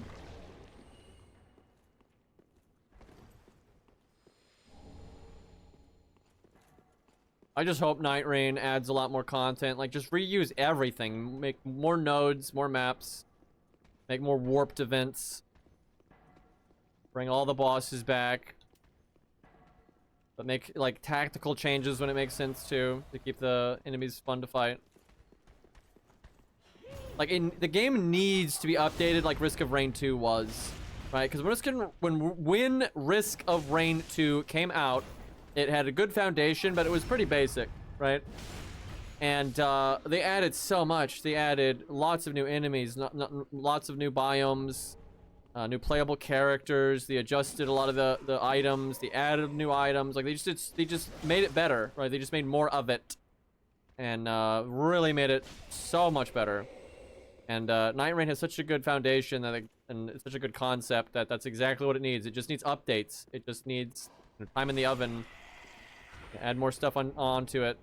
I just hope Night Rain adds a lot more content. Like, just reuse everything. Make more nodes, more maps. Make more warped events. Bring all the bosses back. But make, like, tactical changes when it makes sense, too. To keep the enemies fun to fight. Like, the game needs to be updated like Risk of Rain 2 was, right? Because when Risk of Rain 2 came out, it had a good foundation, but it was pretty basic, right? And they added so much. They added lots of new enemies, lots of new biomes, new playable characters. They adjusted a lot of the items. They added new items. Like, they just made it better, right? They just made more of it, and really made it so much better. And Night Rain has such a good foundation and it's such a good concept that that's exactly what it needs. It just needs updates. It just needs time in the oven. Add more stuff onto it.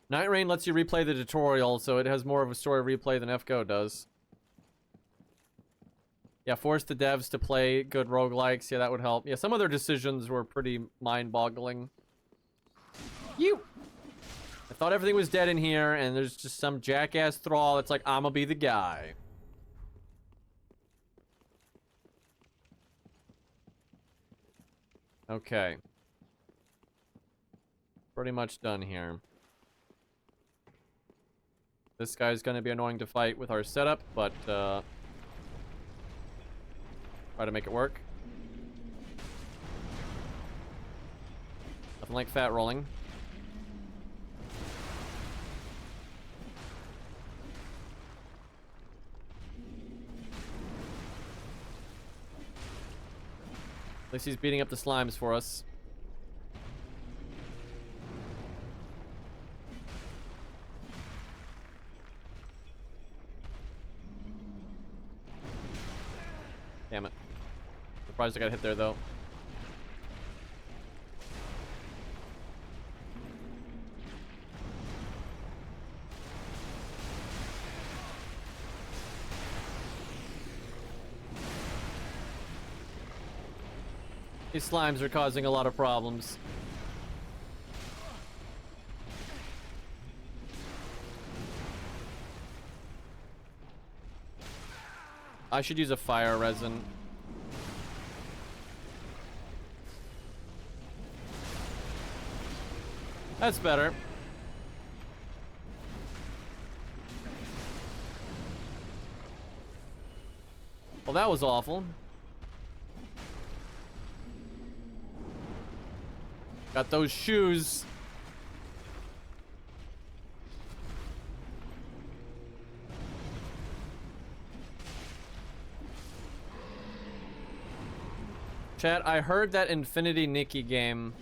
Night Rain lets you replay the tutorial, so it has more of a story replay than FGO does. Yeah, force the devs to play good roguelikes. Yeah, that would help. Yeah, some of their decisions were pretty mind-boggling. You! I thought everything was dead in here, and there's just some jackass thrall that's like, I'ma be the guy. Okay. Pretty much done here. This guy's gonna be annoying to fight with our setup, but, try to make it work. Nothing like fat rolling. At least he's beating up the slimes for us. Damn it. Surprised I got hit there, though. These slimes are causing a lot of problems. I should use a fire resin. That's better. Well, that was awful. Got those shoes. Chat, I heard that Infinity Nikki game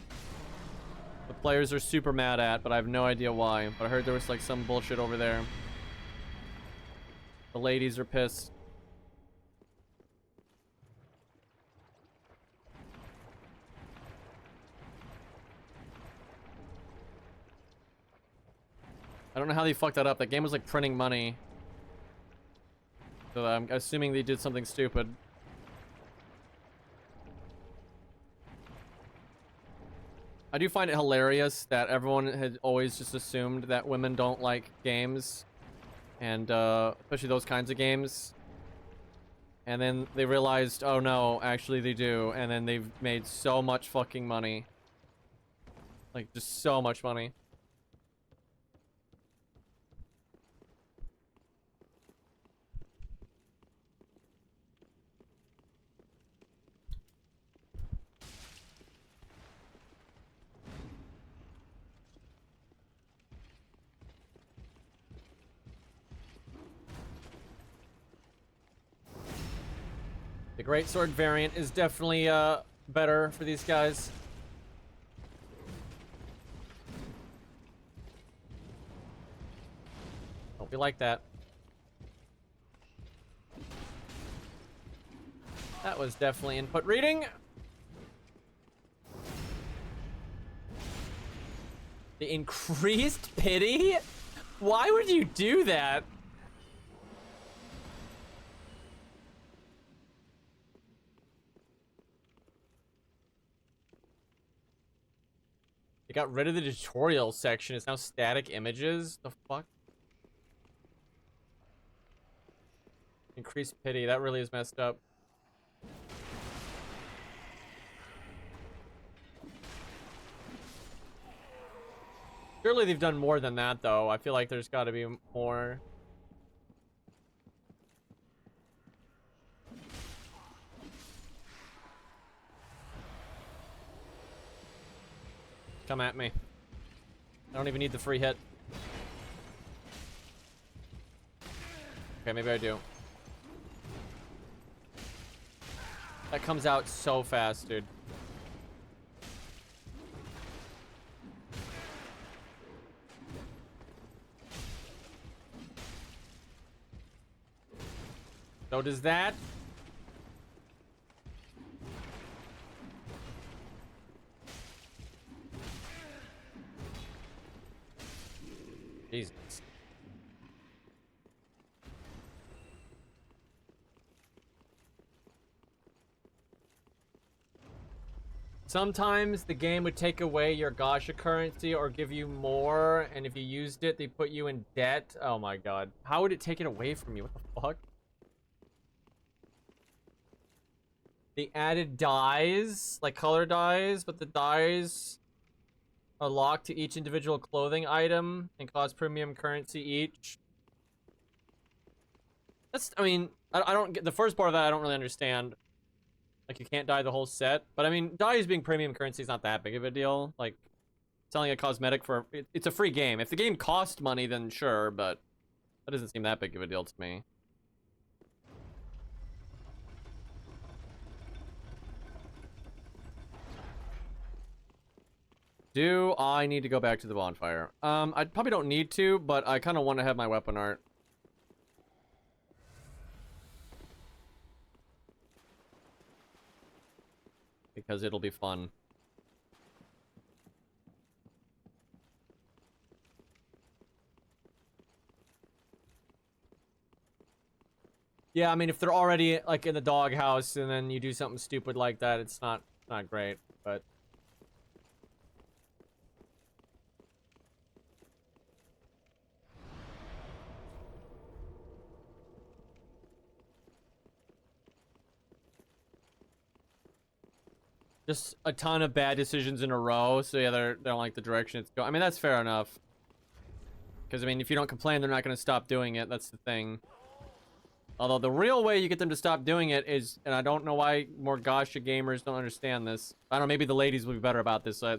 the players are super mad at, but I have no idea why. But I heard there was like some bullshit over there. The ladies are pissed. I don't know how they fucked that up. That game was like printing money. So I'm assuming they did something stupid. I do find it hilarious that everyone had always just assumed that women don't like games. And especially those kinds of games. And then they realized, oh no, actually they do. And then they've made so much fucking money. Like, just so much money. The Greatsword variant is definitely better for these guys. Don't be like that. That was definitely input reading. The increased pity? Why would you do that? They got rid of the tutorial section. It's now static images. The fuck? Increased pity. That really is messed up. Surely they've done more than that, though. I feel like there's got to be more. Come at me. I don't even need the free hit. Okay, maybe I do. That comes out so fast, dude. So does that. Sometimes the game would take away your gacha currency or give you more, and if you used it, they put you in debt. Oh my god. How would it take it away from you? What the fuck? They added dyes, like color dyes, but the dyes are locked to each individual clothing item and cost premium currency each. That's, I mean, I don't get the first part of that. I don't really understand. Like, you can't dye the whole set. But I mean, dyes being premium currency is not that big of a deal. Like, selling a cosmetic for it's a free game. If the game cost money, then sure, but that doesn't seem that big of a deal to me. Do I need to go back to the bonfire? I probably don't need to, but I kind of want to have my weapon art. Because it'll be fun. Yeah, I mean, if they're already, like, in the doghouse and then you do something stupid like that, it's not great, but... Just a ton of bad decisions in a row, so yeah, they don't like the direction it's going. I mean, that's fair enough. Because, I mean, if you don't complain, they're not going to stop doing it. That's the thing. Although, the real way you get them to stop doing it is... And I don't know why more gacha gamers don't understand this. I don't know, maybe the ladies will be better about this. I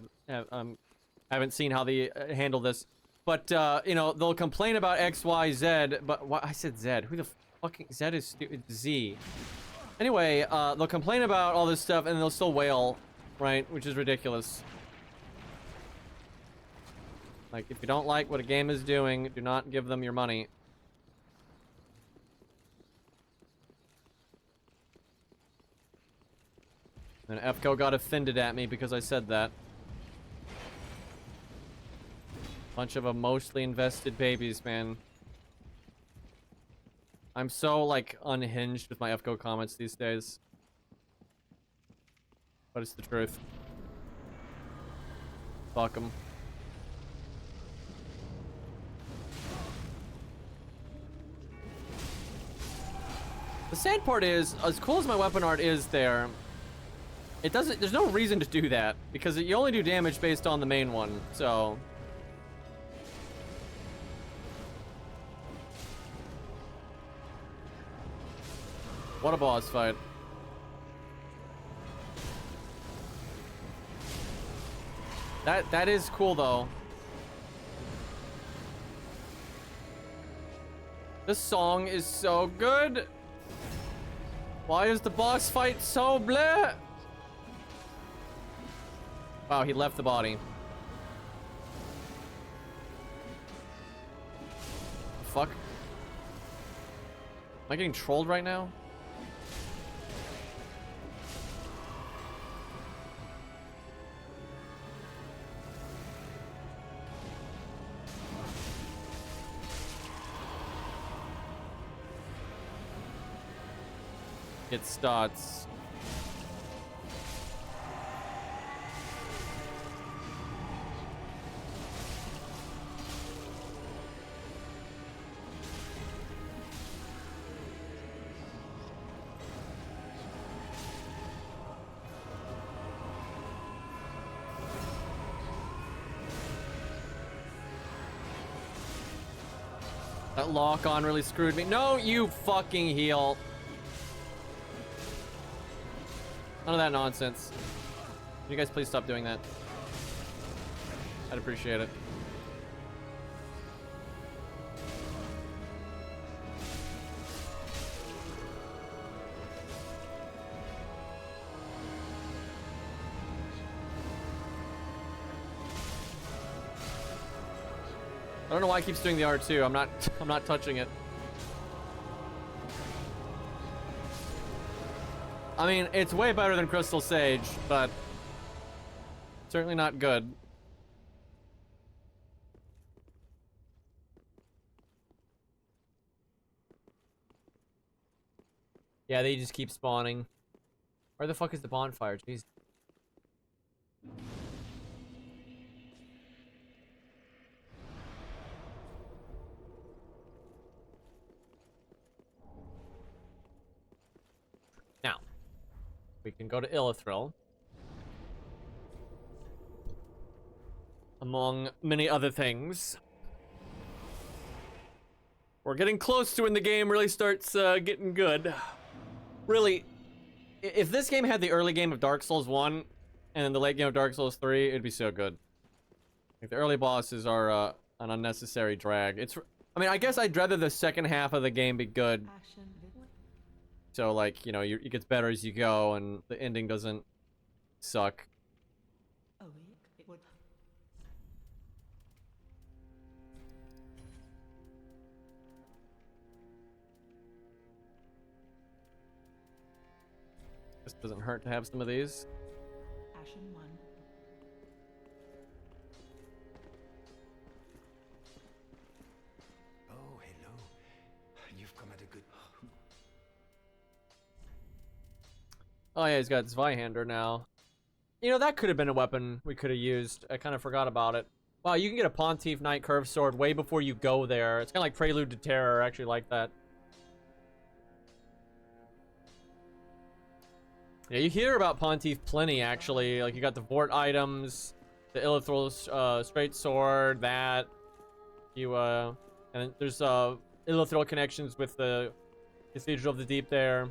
haven't seen how they handle this. But, you know, they'll complain about X, Y, Z. But, I said Z. Who the fucking... Z is stupid. Z. Anyway, they'll complain about all this stuff and they'll still wail, right? Which is ridiculous. Like, if you don't like what a game is doing, do not give them your money. And FCO got offended at me because I said that. Bunch of emotionally invested babies, man. I'm so, like, unhinged with my FCO comments these days. But it's the truth. Fuck 'em. The sad part is, as cool as my weapon art is there, it doesn't, there's no reason to do that, because you only do damage based on the main one, so... What a boss fight. That is cool, though. This song is so good. Why is the boss fight so bleh? Wow, he left the body. Fuck. Am I getting trolled right now? It starts. That lock on really screwed me. No, you fucking heal. None of that nonsense. Can you guys please stop doing that? I'd appreciate it. I don't know why it keeps doing the R2. I'm not touching it. I mean, it's way better than Crystal Sage, but certainly not good. Yeah, they just keep spawning. Where the fuck is the bonfire? Jeez. We can go to Illithril. Among many other things. We're getting close to when the game really starts getting good. Really, if this game had the early game of Dark Souls 1 and then the late game of Dark Souls 3, it'd be so good. Like, the early bosses are an unnecessary drag. I mean, I guess I'd rather the second half of the game be good. So, like, you know, it gets better as you go and the ending doesn't suck. This doesn't hurt to have some of these. Ashen 1. Oh, hello. You've come at a good... Oh yeah, he's got Zweihander now. You know, that could have been a weapon we could have used. I kind of forgot about it. Wow, you can get a Pontiff Knight Curved Sword way before you go there. It's kind of like Prelude to Terror. I actually like that. Yeah, you hear about Pontiff plenty, actually. Like, you got the Vort items, the Illithral Straight Sword, that. And then there's Illithral connections with the Cathedral of the Deep there.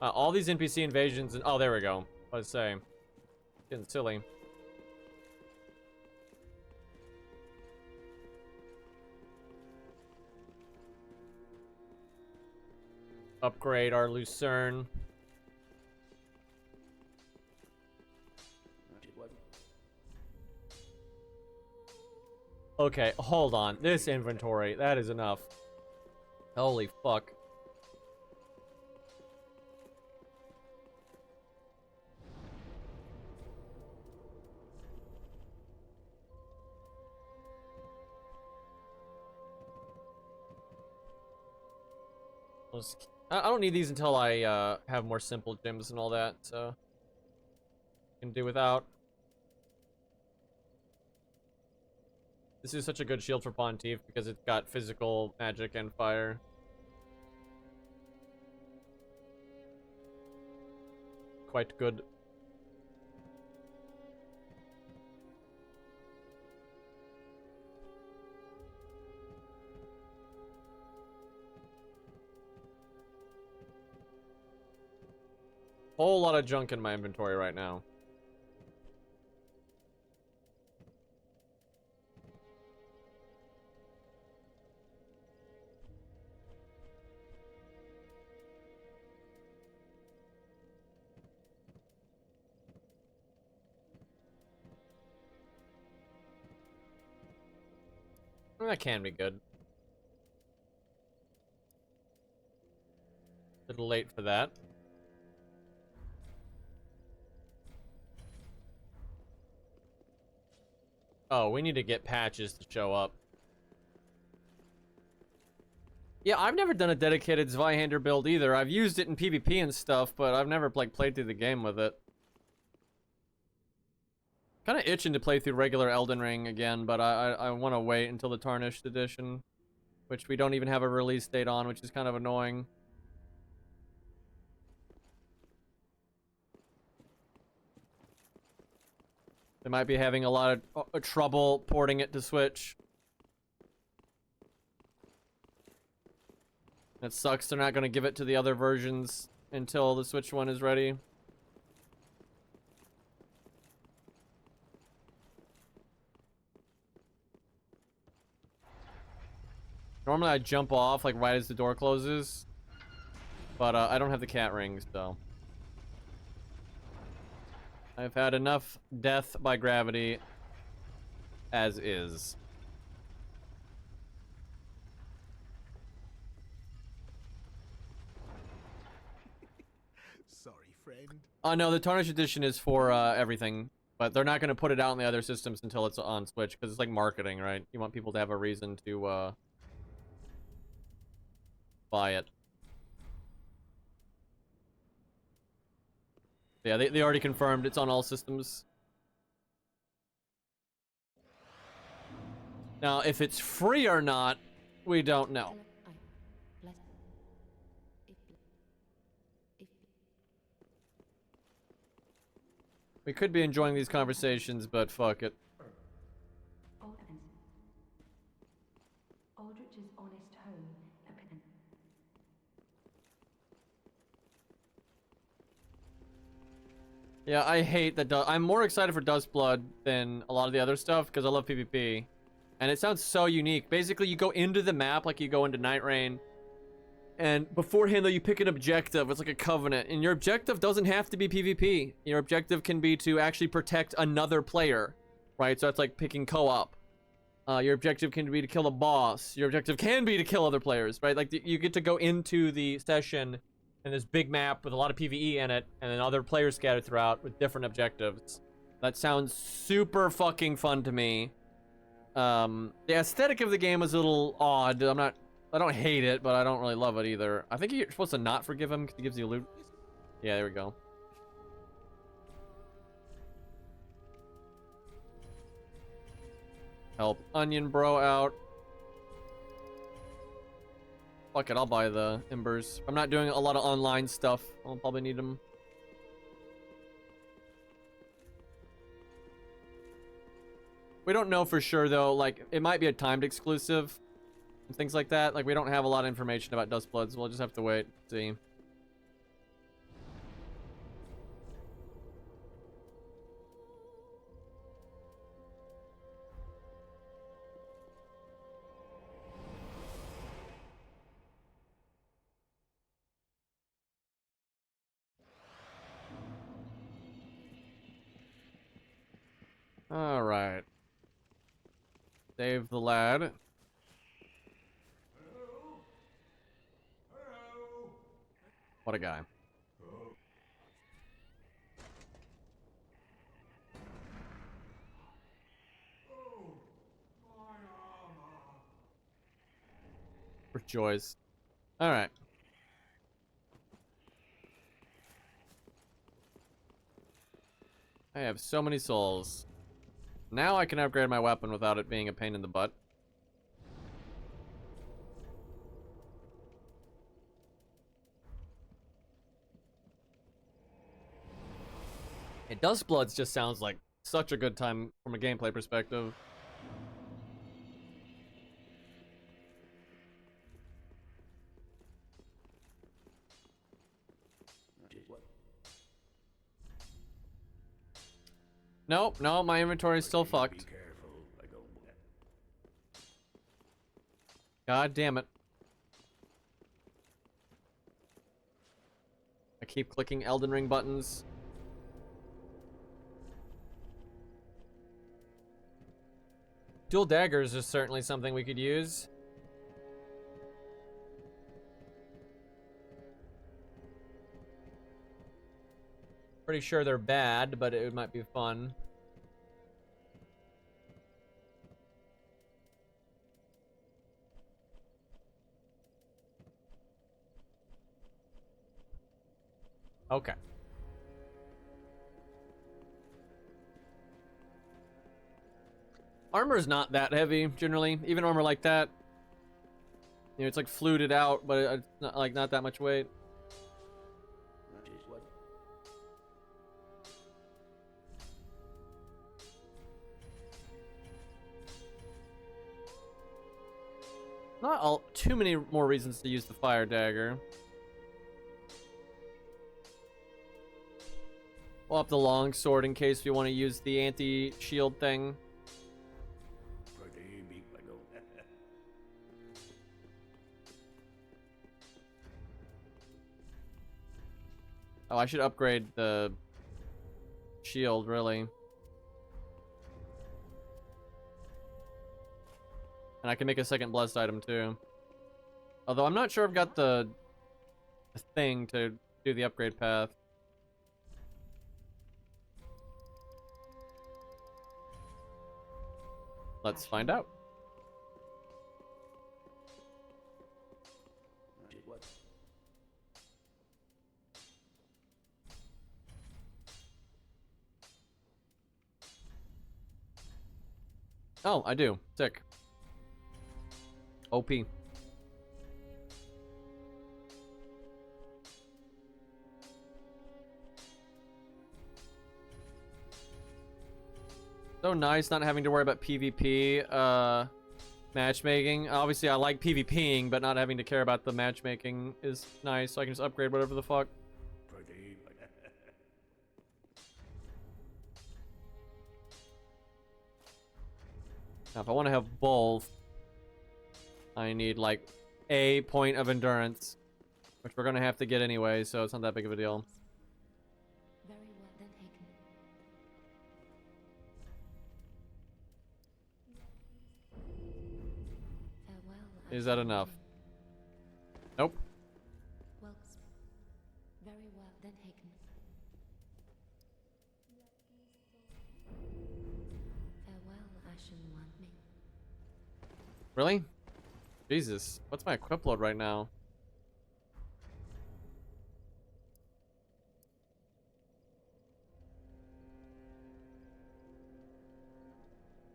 All these NPC invasions, and oh, there we go. What was I say? Getting silly. Upgrade our Lucerne. Okay, hold on. This inventory, that is enough. Holy fuck. I don't need these until I have more simple gems and all that, so can do without. This is such a good shield for Pontiff because it's got physical magic and fire. Quite good. Whole lot of junk in my inventory right now. That can be good. A little late for that. Oh, we need to get patches to show up. Yeah, I've never done a dedicated Zweihander build either. I've used it in PvP and stuff, but I've never like played through the game with it. Kind of itching to play through regular Elden Ring again, but I want to wait until the Tarnished Edition, which we don't even have a release date on, which is kind of annoying. They might be having a lot of trouble porting it to Switch. It sucks they're not going to give it to the other versions until the Switch one is ready. Normally I jump off like right as the door closes, but I don't have the cat rings, so I've had enough death by gravity as is. Sorry, friend. No, the Tarnished Edition is for everything, but they're not going to put it out on the other systems until it's on Switch, because it's like marketing, right? You want people to have a reason to buy it. Yeah, they already confirmed it's on all systems. Now, if it's free or not, we don't know. We could be enjoying these conversations, but fuck it. Aldrich's honest home appears. Yeah, I hate that. I'm more excited for Dustblood than a lot of the other stuff because I love PvP. And it sounds so unique. Basically, you go into the map like you go into Night Rain. And beforehand, though, you pick an objective. It's like a covenant. And your objective doesn't have to be PvP. Your objective can be to actually protect another player, right? So that's like picking co-op. Your objective can be to kill a boss. Your objective can be to kill other players, right? Like, you get to go into the session in this big map with a lot of PvE in it, and then other players scattered throughout with different objectives. That sounds super fucking fun to me. The aesthetic of the game is a little odd. I don't hate it, but I don't really love it either. I think you're supposed to not forgive him because he gives you loot. Yeah, there we go. Help Onion Bro out. Fuck it, I'll buy the embers. I'm not doing a lot of online stuff. I'll probably need them. We don't know for sure though, like, it might be a timed exclusive and things like that. Like, we don't have a lot of information about Dustbloods. We'll just have to wait, see. All right. Save the lad. What a guy. Rejoice. All right. I have so many souls. Now I can upgrade my weapon without it being a pain in the butt. Dustbloods just sounds like such a good time from a gameplay perspective. Nope, no, my inventory is still fucked. God damn it. I keep clicking Elden Ring buttons. Dual daggers is certainly something we could use. Pretty sure they're bad, but it might be fun. Okay. Armor is not that heavy, generally. Even armor like that. You know, it's like fluted out, but it's not, like, not that much weight. Not all, too many more reasons to use the fire dagger. We'll have the long sword in case we want to use the anti-shield thing. Oh, I should upgrade the shield, really. And I can make a second blessed item, too. Although I'm not sure I've got the thing to do the upgrade path. Let's find out. Oh, I do. Sick. OP. So nice not having to worry about PvP matchmaking. Obviously I like PvPing, but not having to care about the matchmaking is nice, so I can just upgrade whatever the fuck. Now if I want to have both, I need like a point of endurance, which we're gonna have to get anyway, so it's not that big of a deal. Very well then taken. Farewell. Is that enough? Nope. Well, very well then taken. Farewell, Ashen One. Really? Jesus, what's my equip load right now?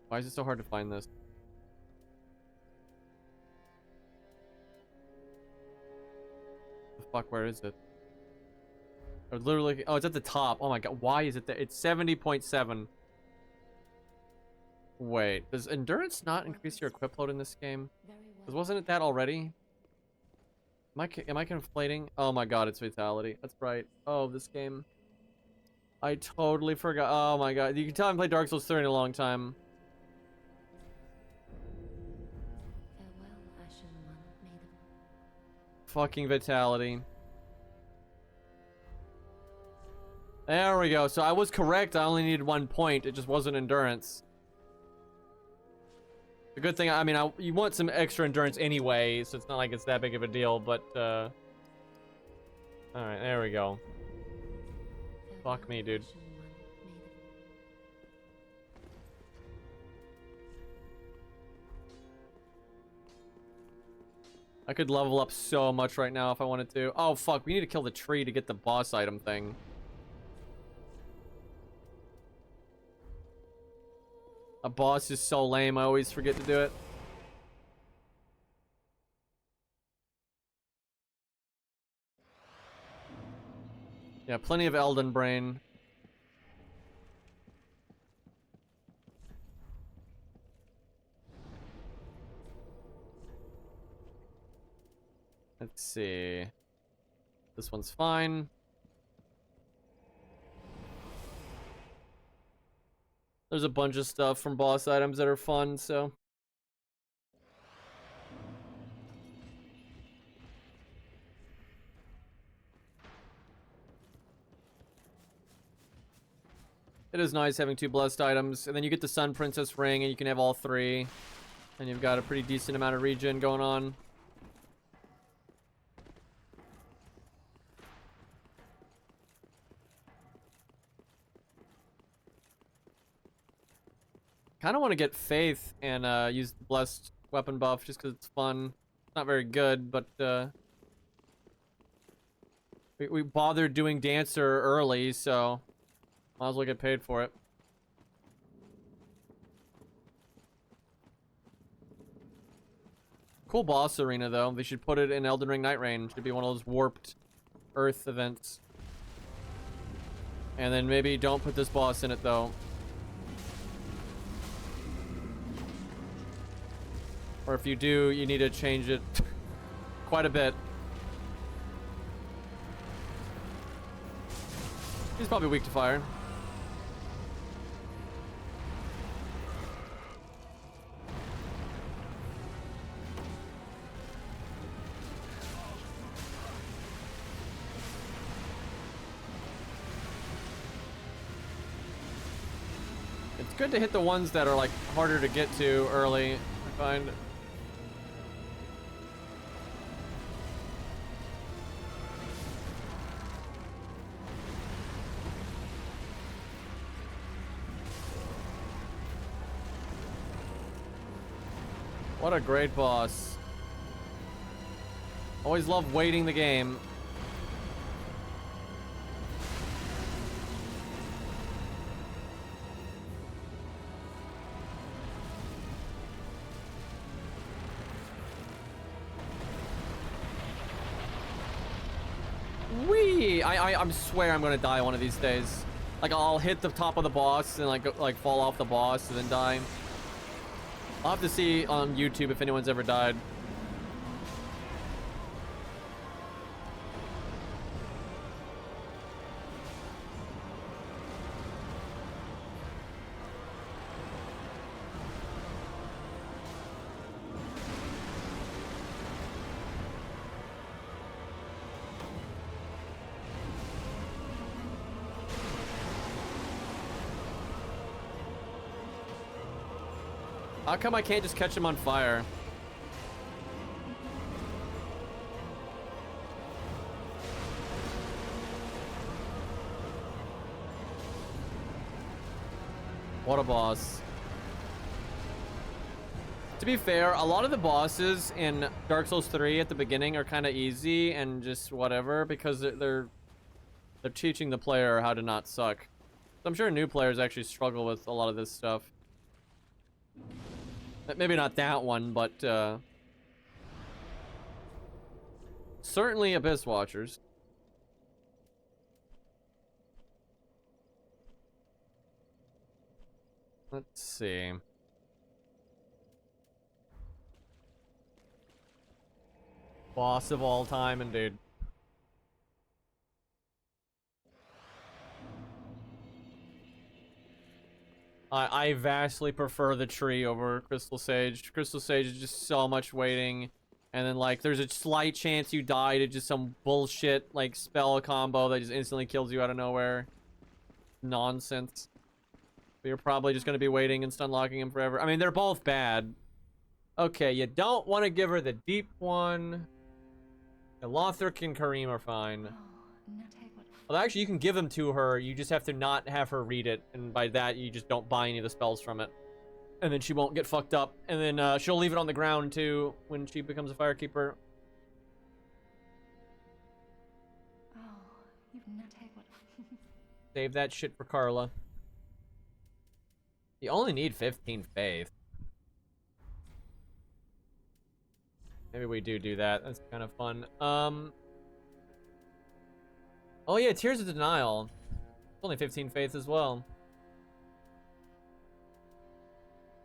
Why is it so hard to find this? The fuck, where is it? Or literally, oh, it's at the top. Oh my god, why is it there? It's 70.7. Wait, does endurance not increase your equip load in this game? Very well. Because wasn't it that already? Am I conflating? Oh my god, it's fatality. That's right. Oh, this game. I totally forgot. Oh my god. You can tell I haven't played Dark Souls 3 in a long time. Farewell, Ashen One. May the Fucking fatality. There we go. So I was correct. I only needed 1 point. It just wasn't endurance. The good thing, I mean, you want some extra endurance anyway, so it's not like it's that big of a deal, but, alright, there we go. Fuck me, dude. Ashen One. May the I could level up so much right now if I wanted to. Oh, fuck, we need to kill the tree to get the boss item thing. A boss is so lame, I always forget to do it. Yeah, plenty of Elden Brain. Let's see. This one's fine. There's a bunch of stuff from boss items that are fun, so. It is nice having 2 blessed items, and then you get the Sun Princess ring, and you can have all 3. And you've got a pretty decent amount of regen going on. Kind of want to get Faith and use the blessed weapon buff just because it's fun. It's not very good, but we bothered doing Dancer early, so might as well get paid for it. Cool boss arena though. They should put it in Elden Ring Night Rain. Should be one of those warped Earth events. And then maybe don't put this boss in it though. Or if you do, you need to change it quite a bit. He's probably weak to fire. It's good to hit the ones that are like harder to get to early, I find. What a great boss. Always love waiting the game. Whee! I swear I'm gonna die one of these days. Like I'll hit the top of the boss and like fall off the boss and then die. I'll have to see on YouTube if anyone's ever died. How come I can't just catch him on fire? What a boss. To be fair, a lot of the bosses in Dark Souls 3 at the beginning are kind of easy and just whatever because they're teaching the player how to not suck. So I'm sure new players actually struggle with a lot of this stuff. Maybe not that one, but certainly Abyss Watchers. Let's see. Boss of all time, indeed. I vastly prefer the tree over Crystal Sage. Crystal Sage is just so much waiting. And then, like, there's a slight chance you die to just some bullshit, like, spell combo that just instantly kills you out of nowhere. Nonsense. But you're probably just going to be waiting and stun locking him forever. I mean, they're both bad. Okay, you don't want to give her the deep one. Lothric and Karim are fine. Well, actually, you can give them to her. You just have to not have her read it. And by that, you just don't buy any of the spells from it. And then she won't get fucked up. And then she'll leave it on the ground, too, when she becomes a Firekeeper. Oh, you've not had what? Save that shit for Carla. You only need 15 faith. Maybe we do that. That's kind of fun. Oh yeah, Tears of Denial. It's only 15 faith as well.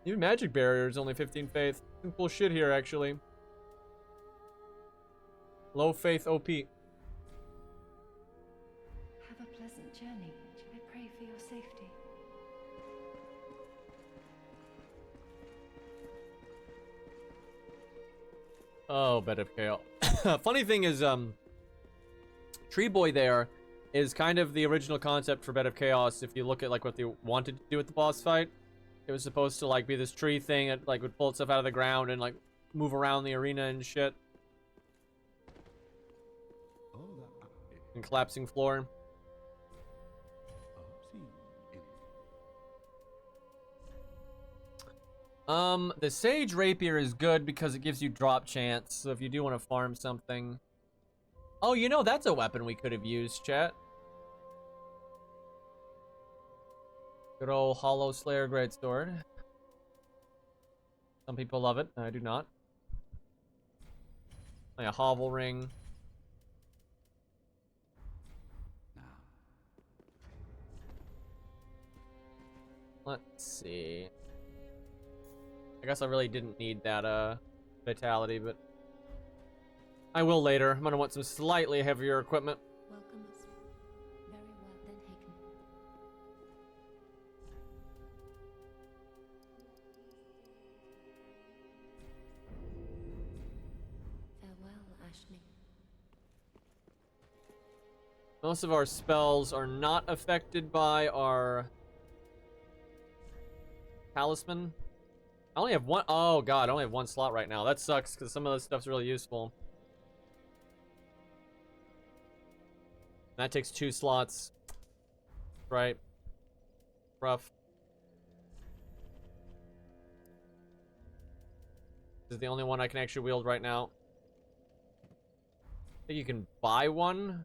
Even Magic Barrier is only 15 faith. Simple shit here, actually. Low faith OP. Have a pleasant journey. I pray for your safety. Oh, Bed of Chaos. Funny thing is, Tree Boy there is kind of the original concept for Bed of Chaos. If you look at like what they wanted to do with the boss fight, it was supposed to like be this tree thing that like would pull itself out of the ground and like move around the arena and shit. And collapsing floor. The Sage Rapier is good because it gives you drop chance. So if you do want to farm something. Oh, you know, that's a weapon we could have used, chat. Good old Hollow Slayer Greatsword. Some people love it. I do not. Like a Hovel Ring. Let's see. I guess I really didn't need that vitality, but I will later. I'm gonna want some slightly heavier equipment. Welcome us. Very well then, Haken. Farewell, Ashmi. Most of our spells are not affected by our talisman. I only have one. Oh god, I only have one slot right now. That sucks because some of this stuff's really useful. That takes 2 slots. Right. Rough. This is the only one I can actually wield right now. I think you can buy one.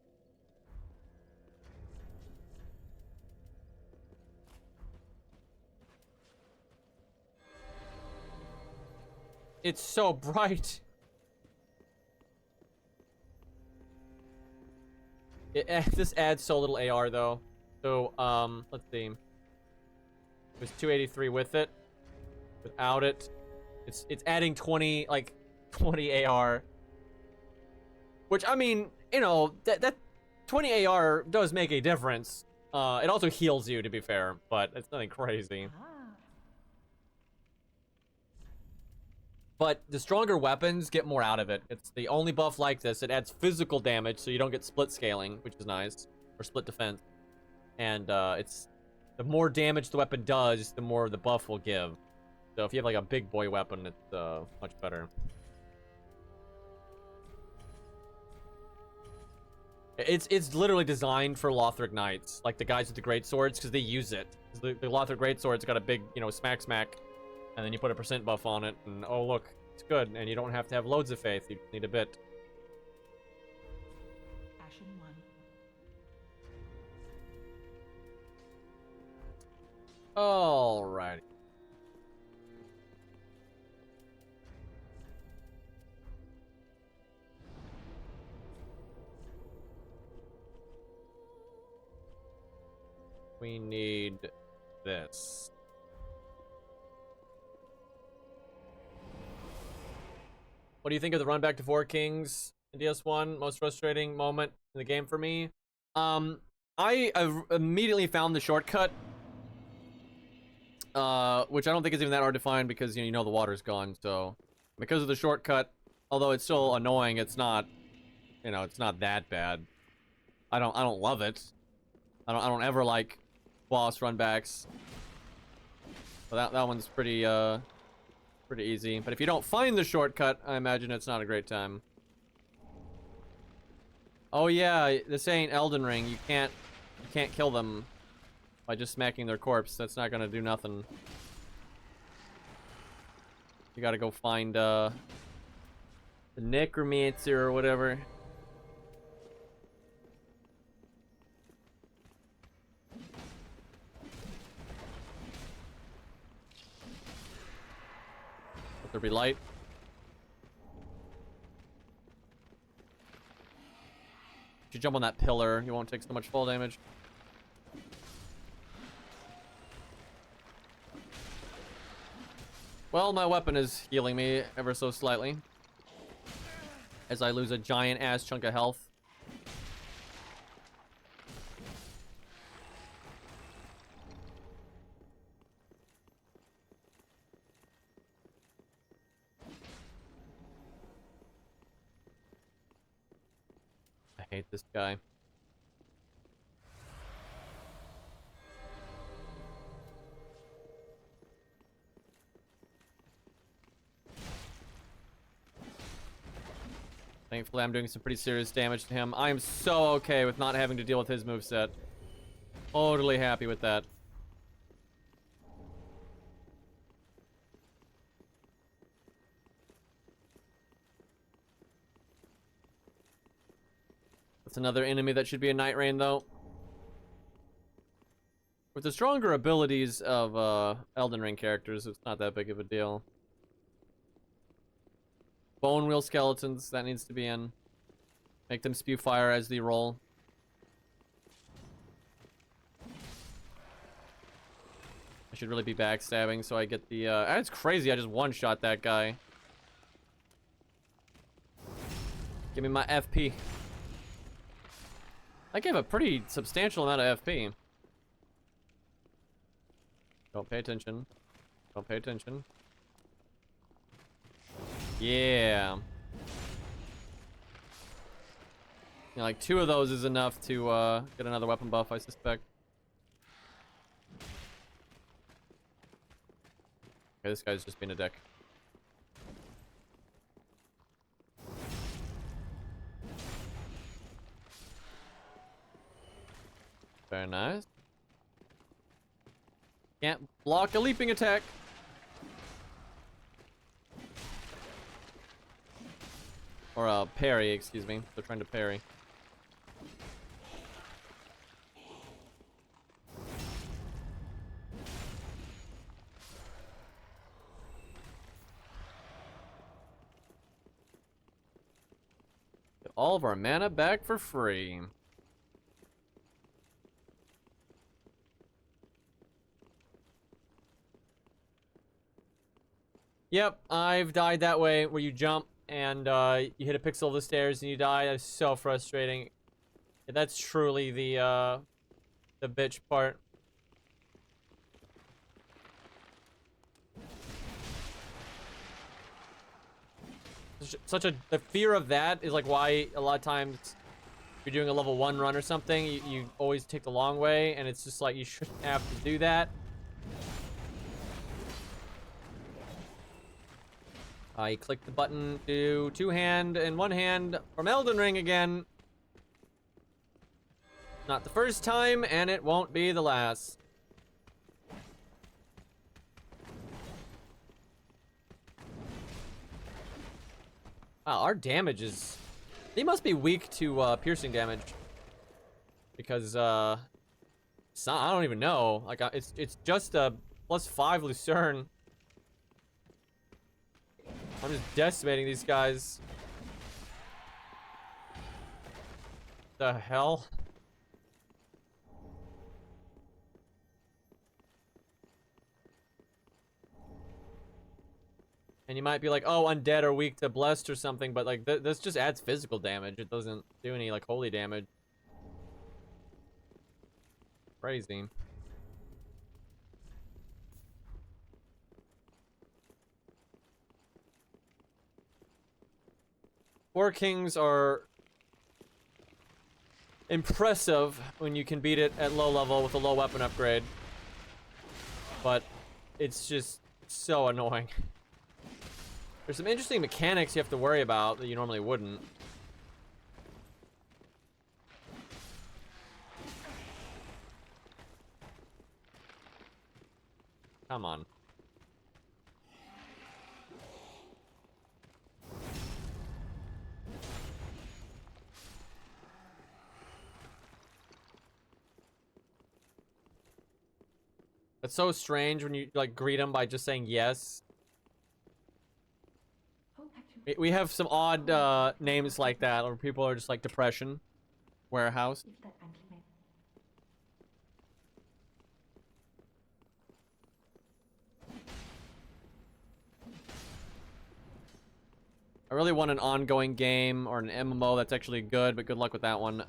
It's so bright. This adds so little AR though. So, let's see. It was 283 with it. Without it, it's adding 20, like, 20 AR. Which, I mean, you know, that 20 AR does make a difference. It also heals you, to be fair, but it's nothing crazy. But the stronger weapons get more out of it. It's the only buff like this. It adds physical damage, so you don't get split scaling, which is nice. Or split defense. And it's the more damage the weapon does, the more the buff will give. So if you have like a big boy weapon, it's much better. It's literally designed for Lothric Knights, like the guys with the great swords, because they use it. The Lothric great sword's got a big, you know, smack, and then you put a percent buff on it, and oh look, it's good, and you don't have to have loads of faith. You need a bit. Ashen one. Alrighty. We need this. What do you think of the run back to Four Kings in DS1? Most frustrating moment in the game for me? I immediately found the shortcut. Which I don't think is even that hard to find because, you know the water's gone, so... Because of the shortcut, although it's still annoying, it's not... You know, it's not that bad. I don't love it. I don't ever like boss runbacks. But that one's pretty easy. But if you don't find the shortcut, I imagine it's not a great time. Oh yeah, this ain't Elden Ring. You can't kill them by just smacking their corpse. That's not gonna do nothing. You gotta go find the necromancer or whatever. Let there be light. If you jump on that pillar, you won't take so much fall damage. Well, my weapon is healing me ever so slightly. As I lose a giant ass chunk of health. I hate this guy. Thankfully, I'm doing some pretty serious damage to him. I am so okay with not having to deal with his moveset. Totally happy with that. That's another enemy that should be a Night Rain, though. With the stronger abilities of Elden Ring characters, it's not that big of a deal. Bone wheel skeletons, that needs to be in. Make them spew fire as they roll. I should really be backstabbing so I get the it's crazy, I just one-shot that guy. Give me my FP. I gave a pretty substantial amount of FP. Don't pay attention. Don't pay attention. Yeah. Yeah, like 2 of those is enough to get another weapon buff, I suspect. Okay, this guy's just being a dick. Very nice. Can't block a leaping attack. Or parry, excuse me. They're trying to parry. Get all of our mana back for free. Yep, I've died that way, where you jump and you hit a pixel of the stairs and you die. That's so frustrating. That's truly the bitch part. The fear of that is like why a lot of times if you're doing a level 1 run or something, you always take the long way, and it's just like you shouldn't have to do that. I click the button to 2-hand and 1-hand from Elden Ring again. Not the first time, and it won't be the last. Wow, our damage is... They must be weak to piercing damage. Because, it's not, I don't even know. Like, it's just a +5 Lucerne. I'm just decimating these guys. The hell? And you might be like, oh, undead are weak to blessed or something, but like this just adds physical damage. It doesn't do any like holy damage. Crazy. Four Kings are impressive when you can beat it at low level with a low weapon upgrade. But it's just so annoying. There's some interesting mechanics you have to worry about that you normally wouldn't. Come on. It's so strange when you like greet them by just saying yes. We have some odd names like that, where people are just like Depression, Warehouse. I really want an ongoing game or an MMO that's actually good, but good luck with that one.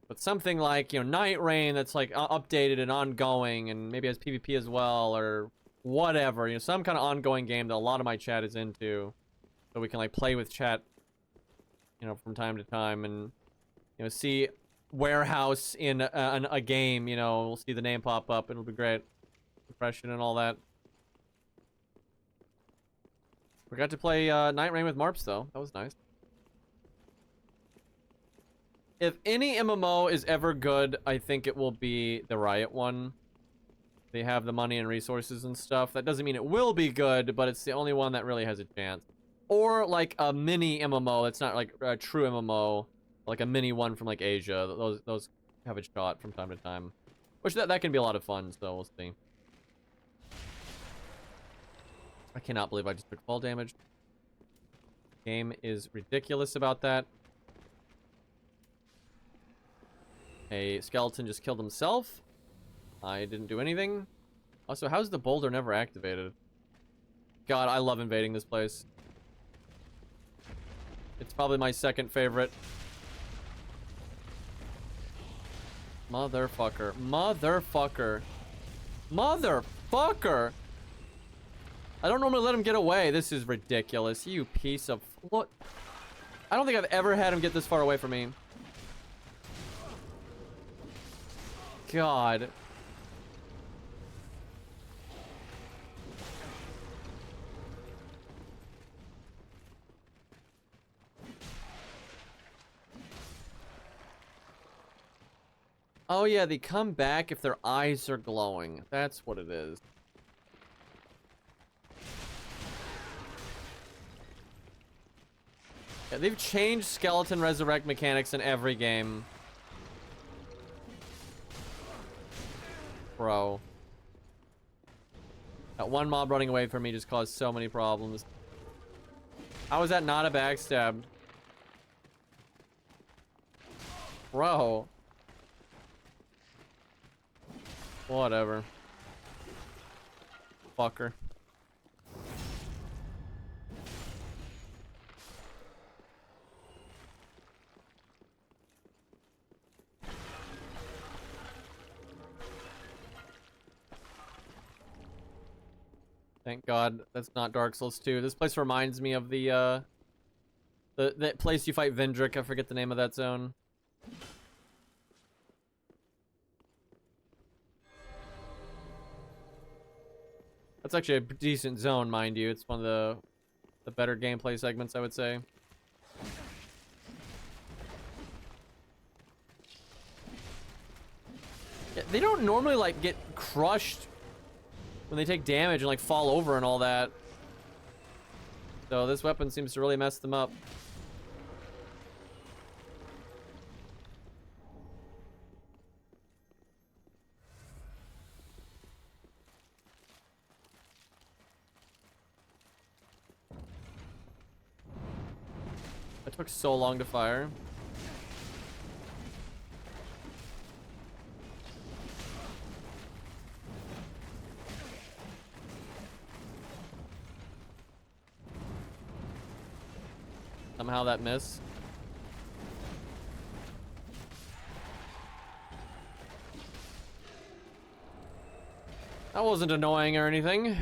But something like, you know, Night Rain that's like updated and ongoing and maybe has PvP as well or whatever. You know, some kind of ongoing game that a lot of my chat is into. So we can like play with chat, you know, from time to time and, you know, see Warehouse in a game, you know, we'll see the name pop up. It'll be great. Depression and all that. We got to play Night Rain with Marps, though. That was nice. If any MMO is ever good, I think it will be the Riot one. They have the money and resources and stuff. That doesn't mean it will be good, but it's the only one that really has a chance. Or like a mini MMO. It's not like a true MMO. Like a mini one from like Asia. Those have a shot from time to time. Which that can be a lot of fun, so we'll see. I cannot believe I just took fall damage. Game is ridiculous about that. A skeleton just killed himself. I didn't do anything. Also, how's the boulder never activated? God, I love invading this place. It's probably my second favorite. Motherfucker. Motherfucker. Motherfucker! I don't normally let him get away. This is ridiculous. You piece of... What? I don't think I've ever had him get this far away from me. God. Oh yeah, they come back if their eyes are glowing. That's what it is. Yeah, they've changed skeleton resurrect mechanics in every game. Bro. That one mob running away from me just caused so many problems. How is that not a backstab? Bro. Whatever. fucker. Thank God that's not Dark Souls 2. This place reminds me of the that place you fight Vendrick. I forget the name of that zone. That's actually a decent zone, mind you. It's one of the better gameplay segments, I would say. Yeah, they don't normally like get crushed when they take damage and like fall over and all that. So this weapon seems to really mess them up. It took so long to fire. Somehow that missed. That wasn't annoying or anything.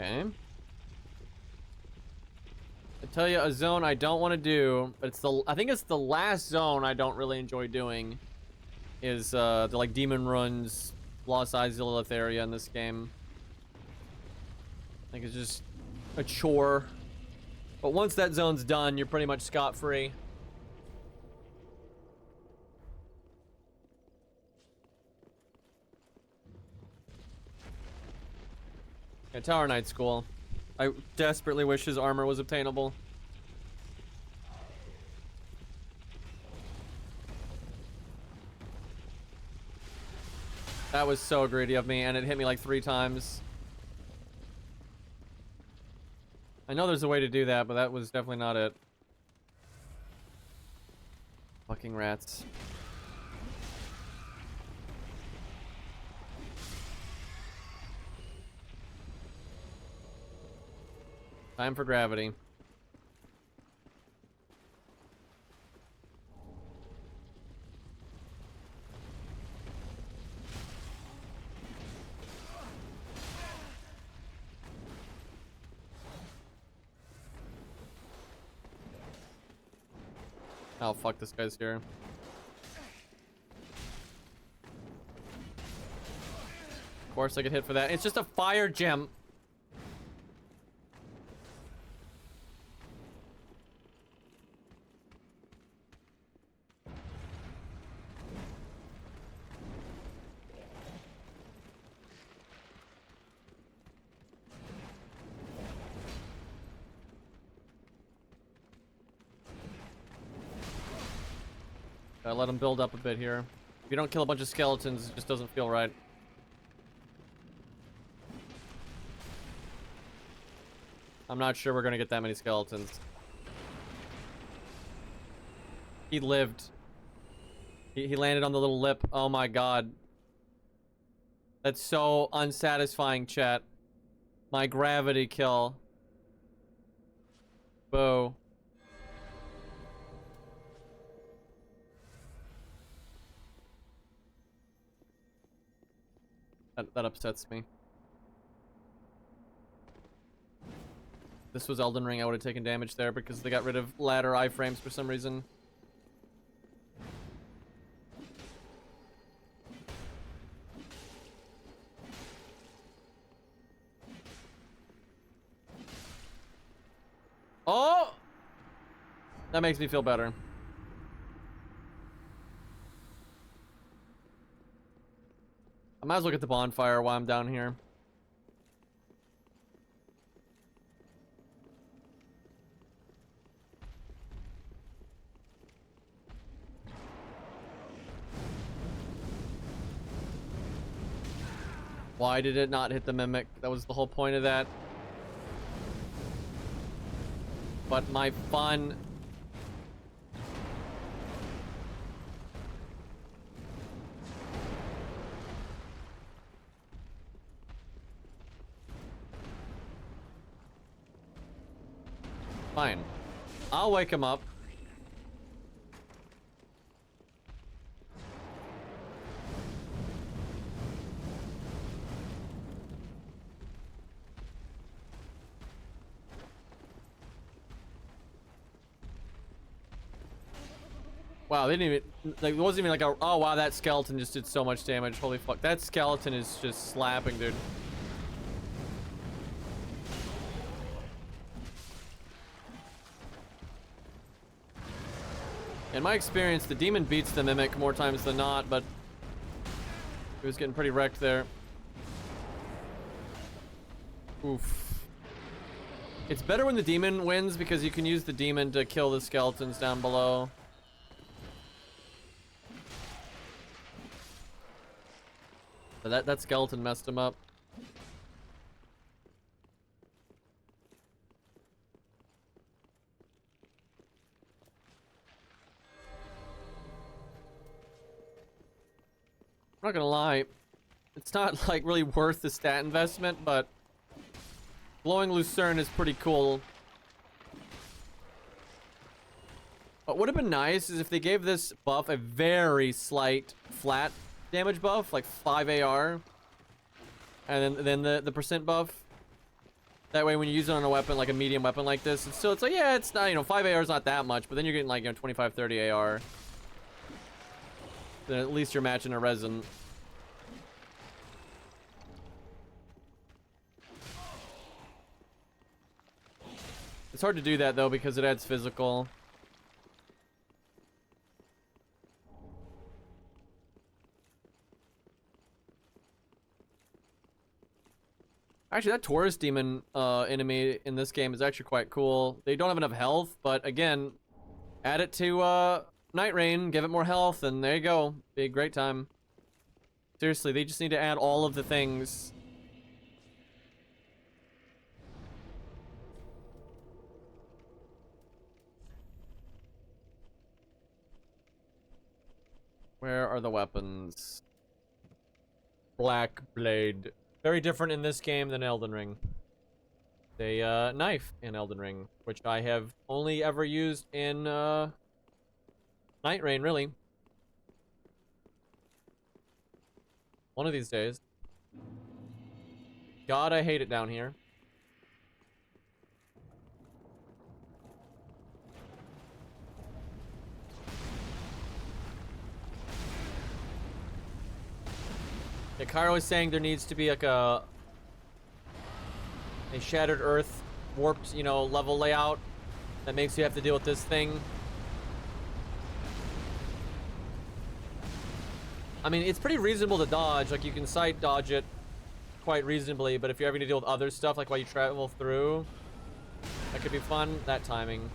Okay. I tell you a zone I don't want to do, but I think it's the last zone I don't really enjoy doing is the like Demon Ruins, Lost Izalith area in this game. I think it's just a chore. But once that zone's done, you're pretty much scot-free. Yeah, Tower Knight's cool. I desperately wish his armor was obtainable. That was so greedy of me, and it hit me like 3 times. I know there's a way to do that, but that was definitely not it. Fucking rats. Time for gravity. Oh, fuck, this guy's here. Of course I get hit for that. It's just a fire gem. Gotta let him build up a bit here. If you don't kill a bunch of skeletons, it just doesn't feel right. I'm not sure we're gonna get that many skeletons. He lived. He landed on the little lip. Oh my god. That's so unsatisfying, chat. My gravity kill. Boo. That upsets me. This was Elden Ring, I would have taken damage there because they got rid of ladder iframes for some reason. Oh! That makes me feel better. I might as well get the bonfire while I'm down here. Why did it not hit the mimic? That was the whole point of that. but my fun. Fine. I'll wake him up. Wow, they didn't even, like, it wasn't even like a, oh wow, that skeleton just did so much damage. Holy fuck. That skeleton is just slapping, dude. In my experience, the demon beats the mimic more times than not, but he was getting pretty wrecked there. Oof. It's better when the demon wins because you can use the demon to kill the skeletons down below. But that skeleton messed him up. I'm not gonna lie, it's not like really worth the stat investment, but blowing Lucerne is pretty cool. What would have been nice is if they gave this buff a very slight flat damage buff, like 5 AR, and then the percent buff. That way when you use it on a weapon, like a medium weapon like this, it's like, yeah, it's not, you know, 5 AR is not that much, but then you're getting like, you know, 25, 30 AR. Then at least you're matching a resin. It's hard to do that though because it adds physical. Actually, that Taurus demon enemy in this game is actually quite cool. They don't have enough health, but again, add it to Night Rain, give it more health, and there you go. Be a great time. Seriously, they just need to add all of the things. Where are the weapons? Black Blade. Very different in this game than Elden Ring. A knife in Elden Ring, which I have only ever used in Night Rain, really. One of these days. God, I hate it down here. Yeah, Cairo is saying there needs to be like a Shattered Earth warped, you know, level layout that makes you have to deal with this thing. I mean, it's pretty reasonable to dodge. Like, you can side dodge it quite reasonably, but if you're having to deal with other stuff, like while you travel through, that could be fun. That timing.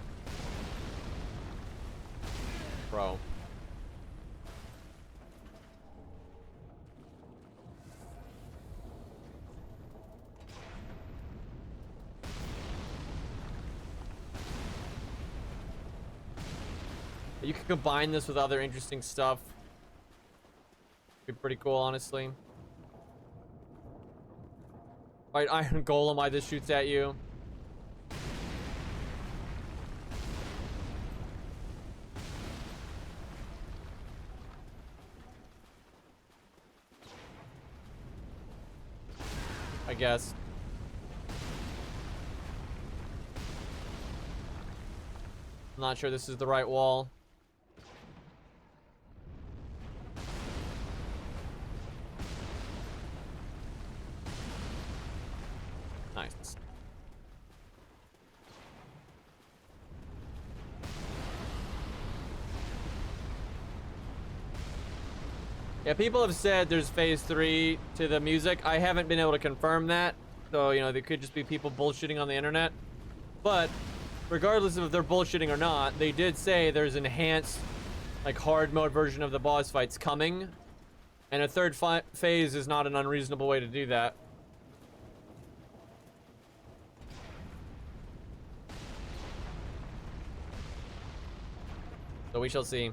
Bro. You could combine this with other interesting stuff. Be pretty cool, honestly. Alright, Iron Golem, why this shoots at you. I guess. I'm not sure this is the right wall. Nice. Yeah, people have said there's phase 3 to the music. I haven't been able to confirm that. So, you know, there could just be people bullshitting on the internet. But regardless of if they're bullshitting or not, they did say there's enhanced, like, hard mode version of the boss fights coming. And a third phase is not an unreasonable way to do that. So we shall see.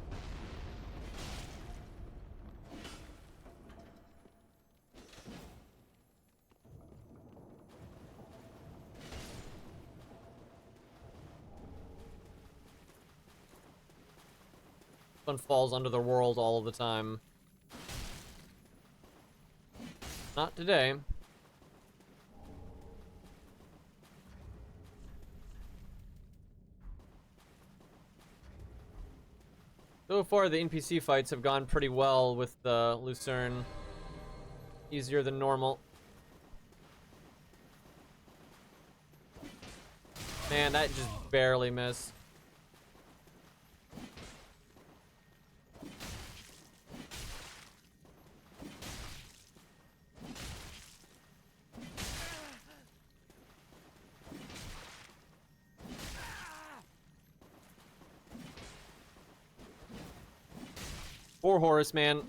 One falls under the world all of the time. Not today. So far, the NPC fights have gone pretty well with Lucerne. Easier than normal. Man, that just barely missed. Poor Horus, man.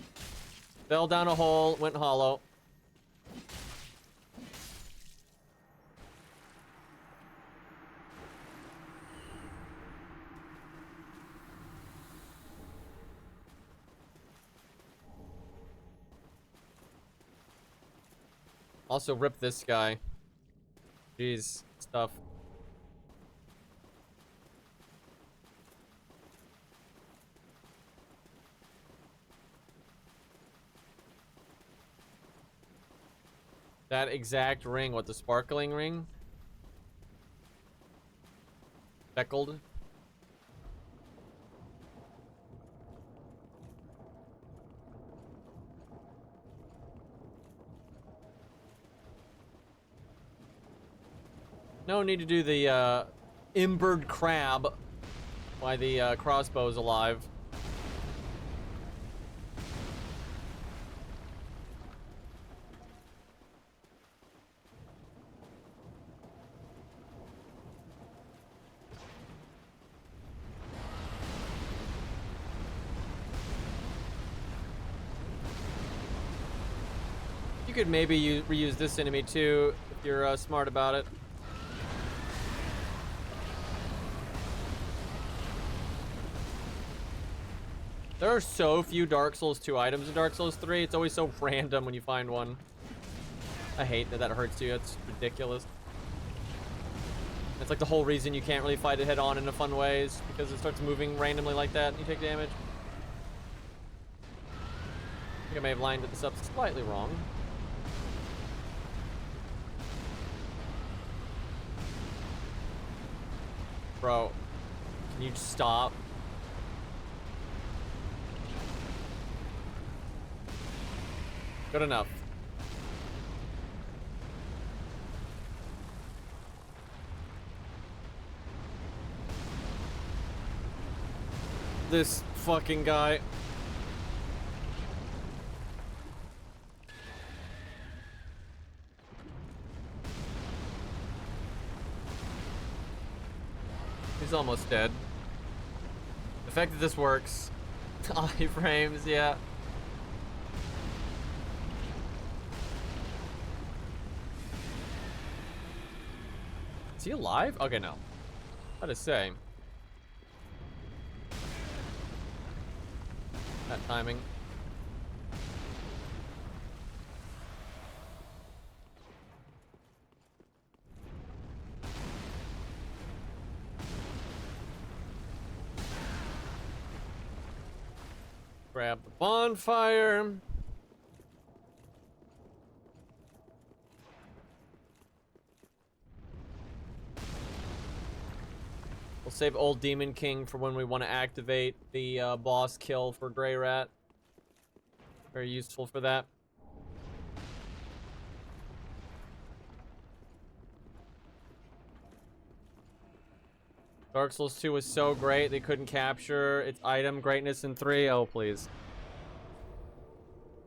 Fell down a hole, went hollow. Also, rip this guy. Jeez, stuff. That exact ring, what, the sparkling ring? Speckled? No need to do the embered crab while the crossbow's alive. You could maybe reuse this enemy too if you're smart about it. There are so few Dark Souls 2 items in Dark Souls 3. It's always so random when you find one. I hate that that hurts you. It's ridiculous. It's like the whole reason you can't really fight it head on in a fun way is because it starts moving randomly like that and you take damage. I think I may have lined this up slightly wrong. Bro, can you just stop? Good enough. This fucking guy. He's almost dead. The fact that this works. Iframes, yeah. Is he alive? Okay, no. How to say? That timing. Grab the bonfire. We'll save Old Demon King for when we want to activate the boss kill for Grey Rat. Very useful for that. Dark Souls 2 was so great, they couldn't capture its item greatness in 3. Oh, please.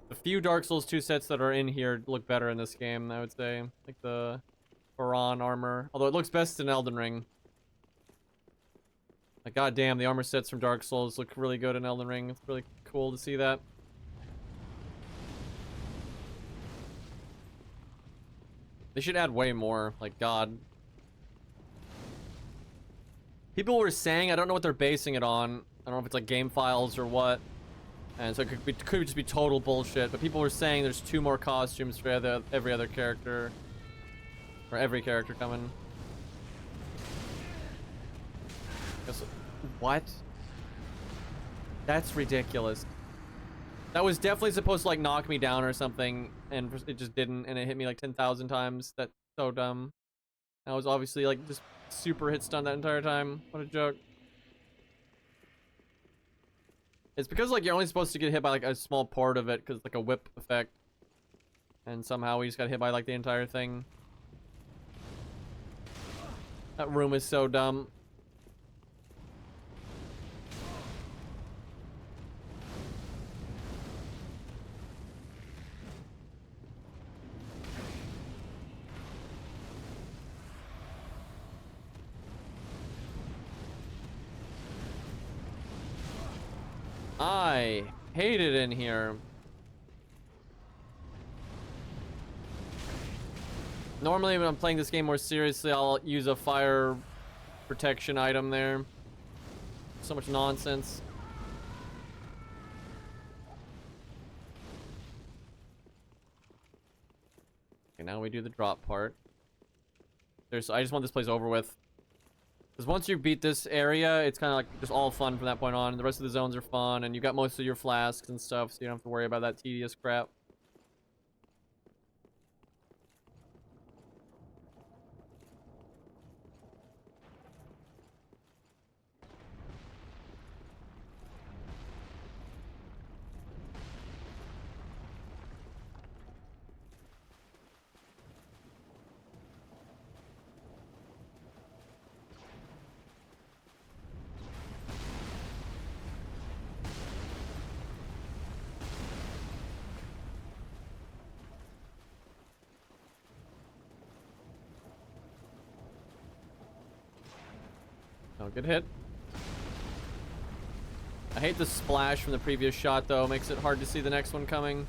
The few Dark Souls 2 sets that are in here look better in this game, I would say. Like the Varan armor. Although it looks best in Elden Ring. Like, goddamn, the armor sets from Dark Souls look really good in Elden Ring. It's really cool to see that. They should add way more, like, God. People were saying, I don't know what they're basing it on, I don't know if it's like game files or what. And so it could just be total bullshit. But people were saying there's 2 more costumes for every other character. Or every character coming. What? That's ridiculous. That was definitely supposed to like knock me down or something, and it just didn't, and it hit me like 10,000 times. That's so dumb. I was obviously like just super hit stun that entire time. What a joke. It's because like you're only supposed to get hit by like a small part of it, because like a whip effect, and somehow we just got hit by like the entire thing. That room is so dumb. I hate it in here. Normally when I'm playing this game more seriously, I'll use a fire protection item there. So much nonsense. Okay, now we do the drop part. I just want this place over with. Because once you beat this area, it's kind of like just all fun from that point on. The rest of the zones are fun, and you got most of your flasks and stuff, so you don't have to worry about that tedious crap. Oh, good hit. I hate the splash from the previous shot, though. Makes it hard to see the next one coming.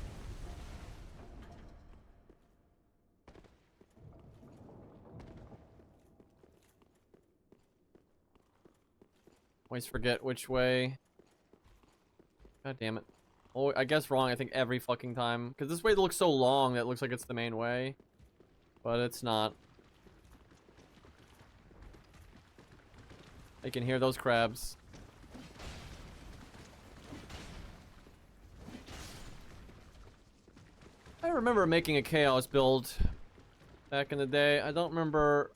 Always forget which way. God damn it. Oh, I guess wrong, I think, every fucking time. Because this way looks so long that it looks like it's the main way. But it's not. I can hear those crabs. I remember making a chaos build back in the day. I don't remember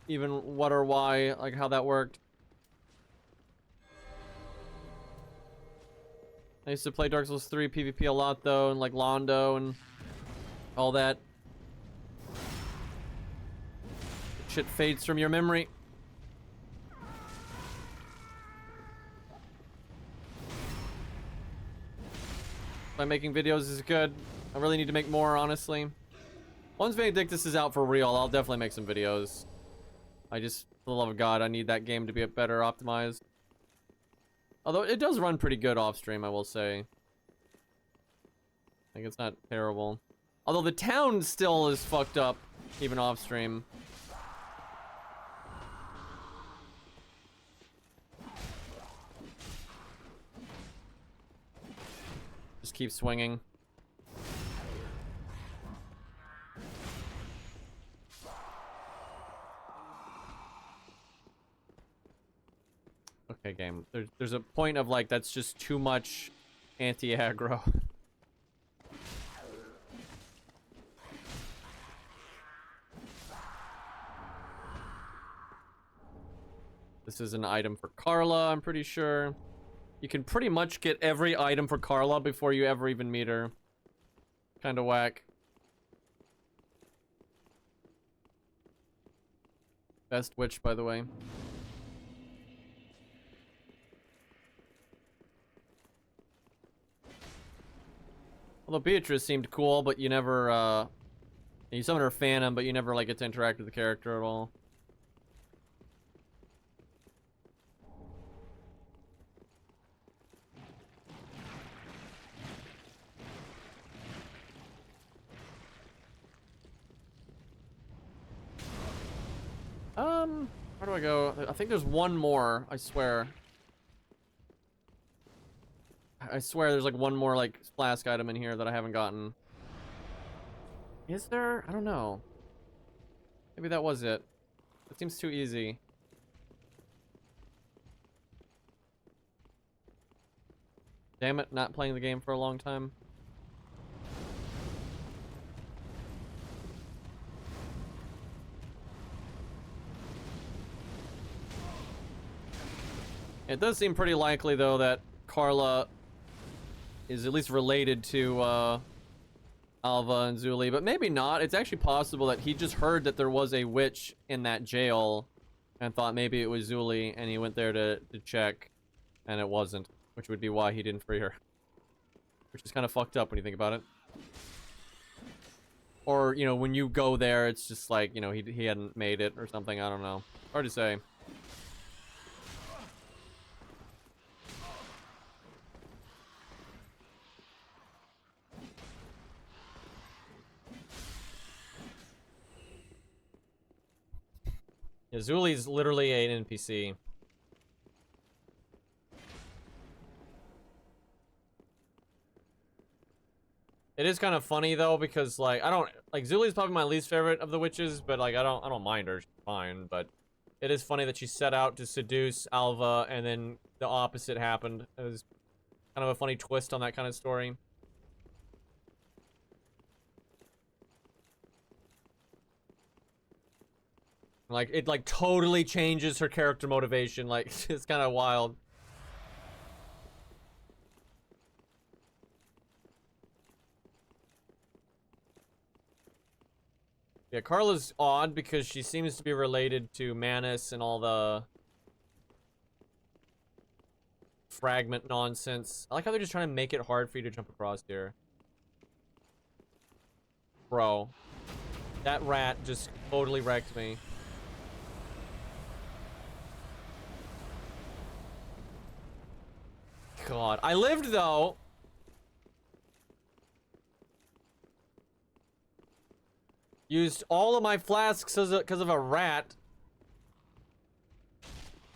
even what or why, like how that worked. I used to play Dark Souls 3 PvP a lot though, and like Londo and all that. Shit fades from your memory. By making videos is good. I really need to make more, honestly. Once Benedictus is out for real, I'll definitely make some videos. I just, for the love of God, I need that game to be better optimized. Although it does run pretty good off stream, I will say. Like, it's not terrible. Although the town still is fucked up, even off stream. Just keep swinging. Okay, game. There's a point of like that's just too much anti-aggro. This is an item for Carla, I'm pretty sure. You can pretty much get every item for Carla before you ever even meet her. Kinda whack. Best witch, by the way. Although Beatrice seemed cool, but you never, you summon her Phantom, but you never, like, get to interact with the character at all. Where do I go? I think there's one more, I swear. I swear there's like one more like flask item in here that I haven't gotten. Is there? I don't know. Maybe that was it. It seems too easy. Damn it, not playing the game for a long time. It does seem pretty likely, though, that Carla is at least related to Alva and Zuli, but maybe not. It's actually possible that he just heard that there was a witch in that jail and thought maybe it was Zuli, and he went there to check, and it wasn't, which would be why he didn't free her. Which is kind of fucked up when you think about it. Or, you know, when you go there, it's just like, you know, he hadn't made it or something. I don't know. Hard to say. Yeah, Zuli's literally an NPC. It is kind of funny though, because like I don't like Zuli's probably my least favorite of the witches, but like I don't mind her, she's fine. But it is funny that she set out to seduce Alva and then the opposite happened. It was kind of a funny twist on that kind of story. Like it like totally changes her character motivation. Like it's kind of wild. Yeah, Carla's odd because she seems to be related to Manus and all the fragment nonsense. I like how they're just trying to make it hard for you to jump across here. Bro. That rat just totally wrecked me. God. I lived, though. Used all of my flasks because of a rat.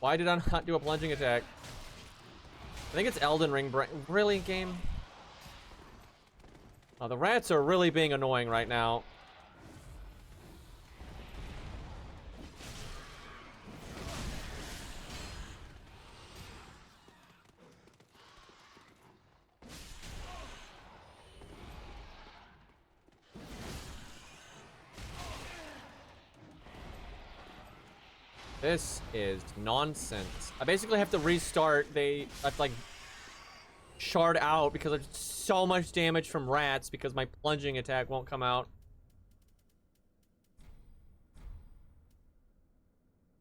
Why did I not do a plunging attack? I think it's Elden Ring. Really, game? Oh, the rats are really being annoying right now. This is nonsense. I basically have to restart. I have to like shard out because there's so much damage from rats because my plunging attack won't come out.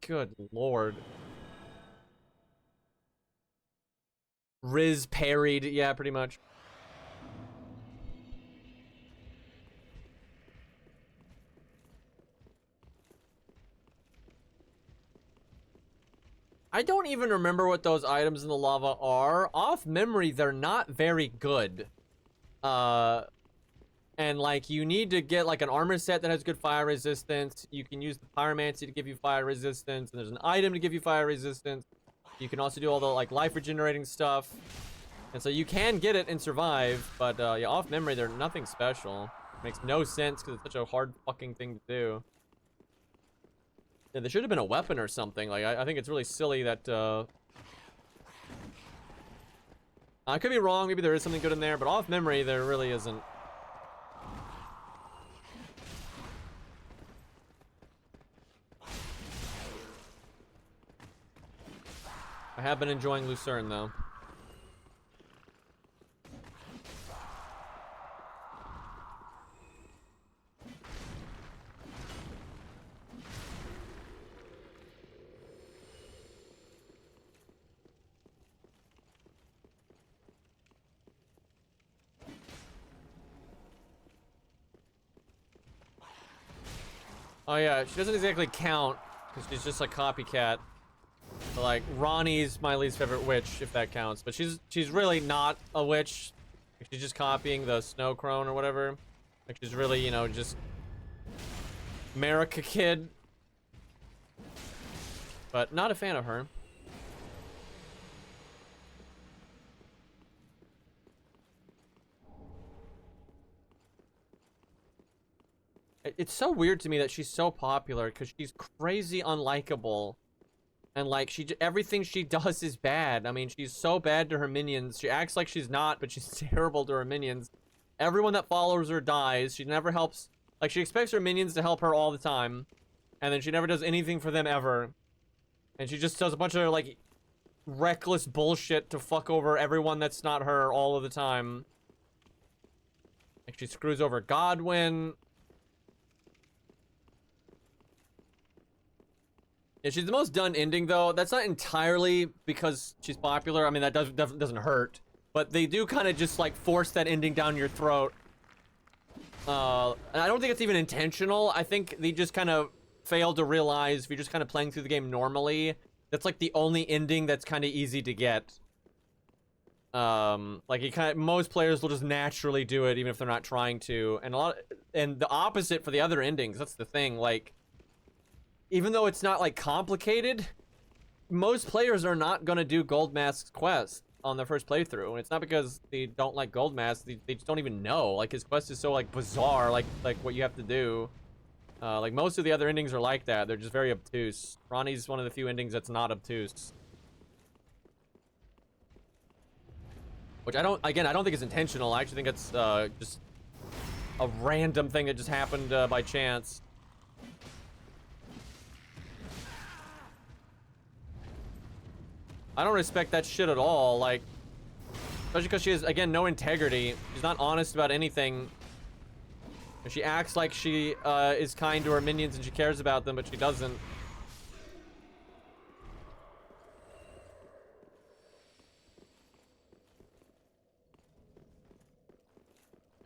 Good lord. Riz parried. Yeah, pretty much. I don't even remember what those items in the lava are. Off memory, they're not very good. And like you need to get like an armor set that has good fire resistance. You can use the pyromancy to give you fire resistance, and there's an item to give you fire resistance. You can also do all the like life regenerating stuff. And so you can get it and survive, but yeah, off memory, they're nothing special. Makes no sense because it's such a hard fucking thing to do. Yeah, there should have been a weapon or something. Like, I think it's really silly that, I could be wrong. Maybe there is something good in there, but off memory, there really isn't. I have been enjoying Lucerne, though. Oh yeah, she doesn't exactly count because she's just a copycat. But like Ronnie's my least favorite witch, if that counts. But she's really not a witch. She's just copying the snow crone or whatever. Like she's really, you know, just America kid. But not a fan of her. It's so weird to me that she's so popular because she's crazy unlikable. And like everything she does is bad. I mean, she's so bad to her minions. She acts like she's not, but she's terrible to her minions. Everyone that follows her dies. She never helps. Like, she expects her minions to help her all the time, and then she never does anything for them ever. And she just does a bunch of like reckless bullshit to fuck over everyone that's not her all of the time. Like, she screws over Godwyn. Yeah, she's the most done ending, though. That's not entirely because she's popular. I mean, that doesn't hurt. But they do kind of just, like, force that ending down your throat. And I don't think it's even intentional. I think they just kind of fail to realize if you're just kind of playing through the game normally, that's, like, the only ending that's kind of easy to get. Like, most players will just naturally do it, even if they're not trying to. And the opposite for the other endings. That's the thing, like... Even though it's not, like, complicated, most players are not gonna do Gold Mask's quest on their first playthrough. And it's not because they don't like Gold Mask, they just don't even know. Like, his quest is so, like, bizarre, like what you have to do. Like, most of the other endings are like that. They're just very obtuse. Ronnie's one of the few endings that's not obtuse. Which I don't think it's intentional. I actually think it's, just a random thing that just happened, by chance. I don't respect that shit at all, like, especially because she has, again, no integrity. She's not honest about anything. She acts like she is kind to her minions and she cares about them, but she doesn't.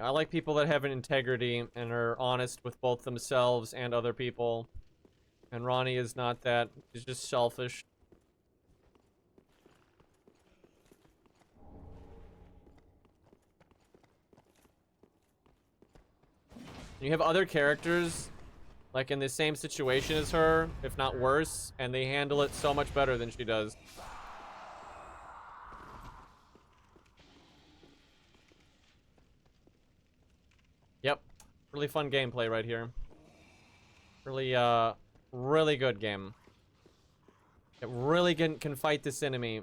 I like people that have an integrity and are honest with both themselves and other people. And Ronnie is not that. She's just selfish. You have other characters, like, in the same situation as her, if not worse, and they handle it so much better than she does. Yep. Really fun gameplay right here. Really, really good game. It really can fight this enemy.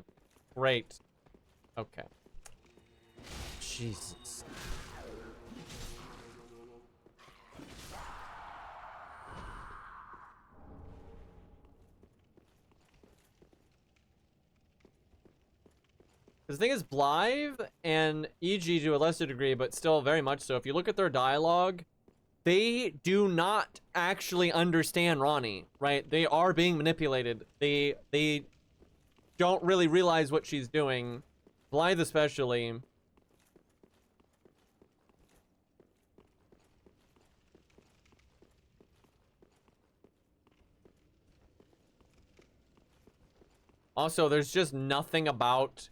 Great. Okay. Jesus. The thing is, Blythe and EG to a lesser degree, but still very much so, if you look at their dialogue, they do not actually understand Ronnie, right? They are being manipulated. They don't really realize what she's doing. Blythe especially. Also, there's just nothing about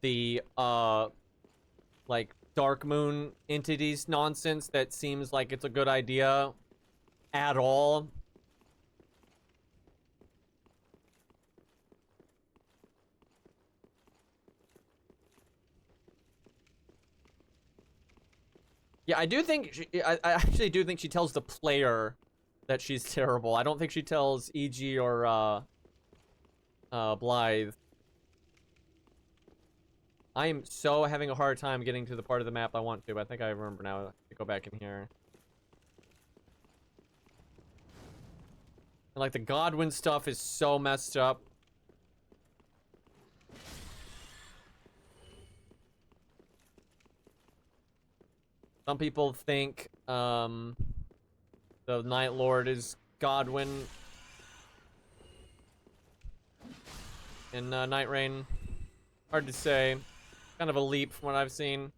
the like Dark Moon entities nonsense that seems like it's a good idea at all. Yeah, I do think I actually do think she tells the player that she's terrible. I don't think she tells EG or Blythe. I am so having a hard time getting to the part of the map I want to, but I think I remember now to go back in here. And like the Godwyn stuff is so messed up. Some people think the Night Lord is Godwyn in Night Rain. Hard to say. Kind of a leap from what I've seen.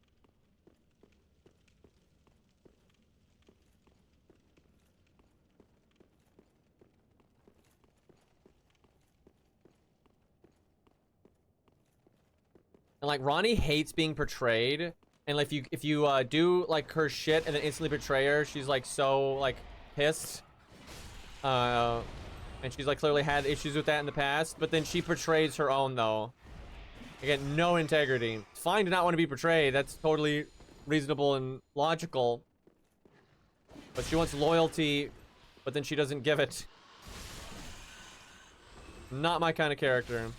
And like Ronnie hates being portrayed, and like if you do like her shit and then instantly betray her, she's like so like pissed. And she's like clearly had issues with that in the past, but then she portrays her own though. Again, no integrity. It's fine to not want to be portrayed. That's totally reasonable and logical. But she wants loyalty, but then she doesn't give it. Not my kind of character.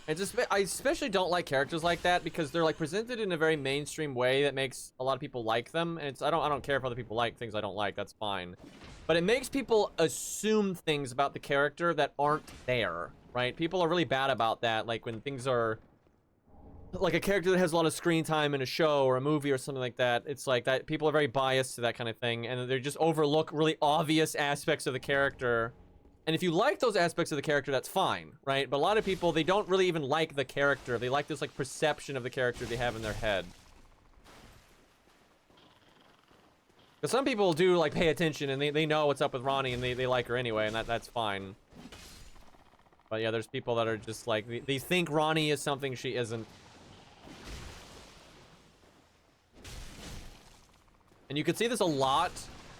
And just, I especially don't like characters like that because they're like presented in a very mainstream way that makes a lot of people like them. And it's, I don't care if other people like things I don't like. That's fine. But it makes people assume things about the character that aren't there, right? People are really bad about that. Like when things are like a character that has a lot of screen time in a show or a movie or something like that. It's like that people are very biased to that kind of thing, and they just overlook really obvious aspects of the character. And if you like those aspects of the character, that's fine, right? But a lot of people, they don't really even like the character. They like this like perception of the character they have in their head. Because some people do like pay attention and they know what's up with Ranni and they like her anyway, and that's fine. But yeah, there's people that are just like, they think Ranni is something she isn't. And you can see this a lot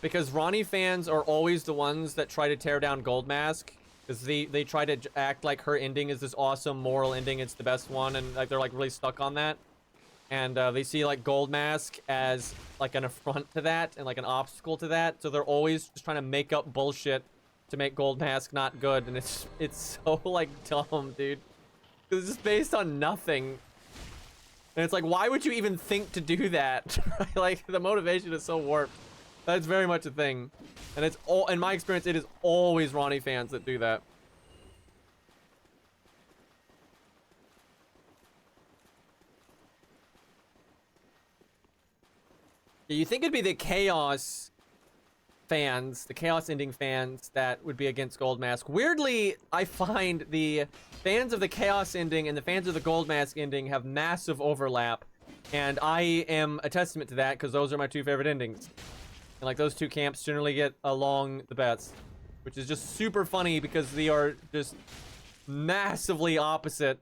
because Ranni fans are always the ones that try to tear down Goldmask, because they try to act like her ending is this awesome moral ending, it's the best one, and like they're like really stuck on that. And they see like Goldmask as like an affront to that and like an obstacle to that, so they're always just trying to make up bullshit to make Goldmask not good, and it's so like dumb, dude. It's just based on nothing. And it's like, why would you even think to do that? Like, the motivation is so warped. That's very much a thing. And it's all, in my experience, it is always Ranni fans that do that. You think it'd be the Chaos fans, the Chaos Ending fans, that would be against Goldmask. Weirdly, I find the fans of the Chaos Ending and the fans of the Goldmask ending have massive overlap, and I am a testament to that because those are my two favorite endings. And like those two camps generally get along the best, which is just super funny because they are just massively opposite.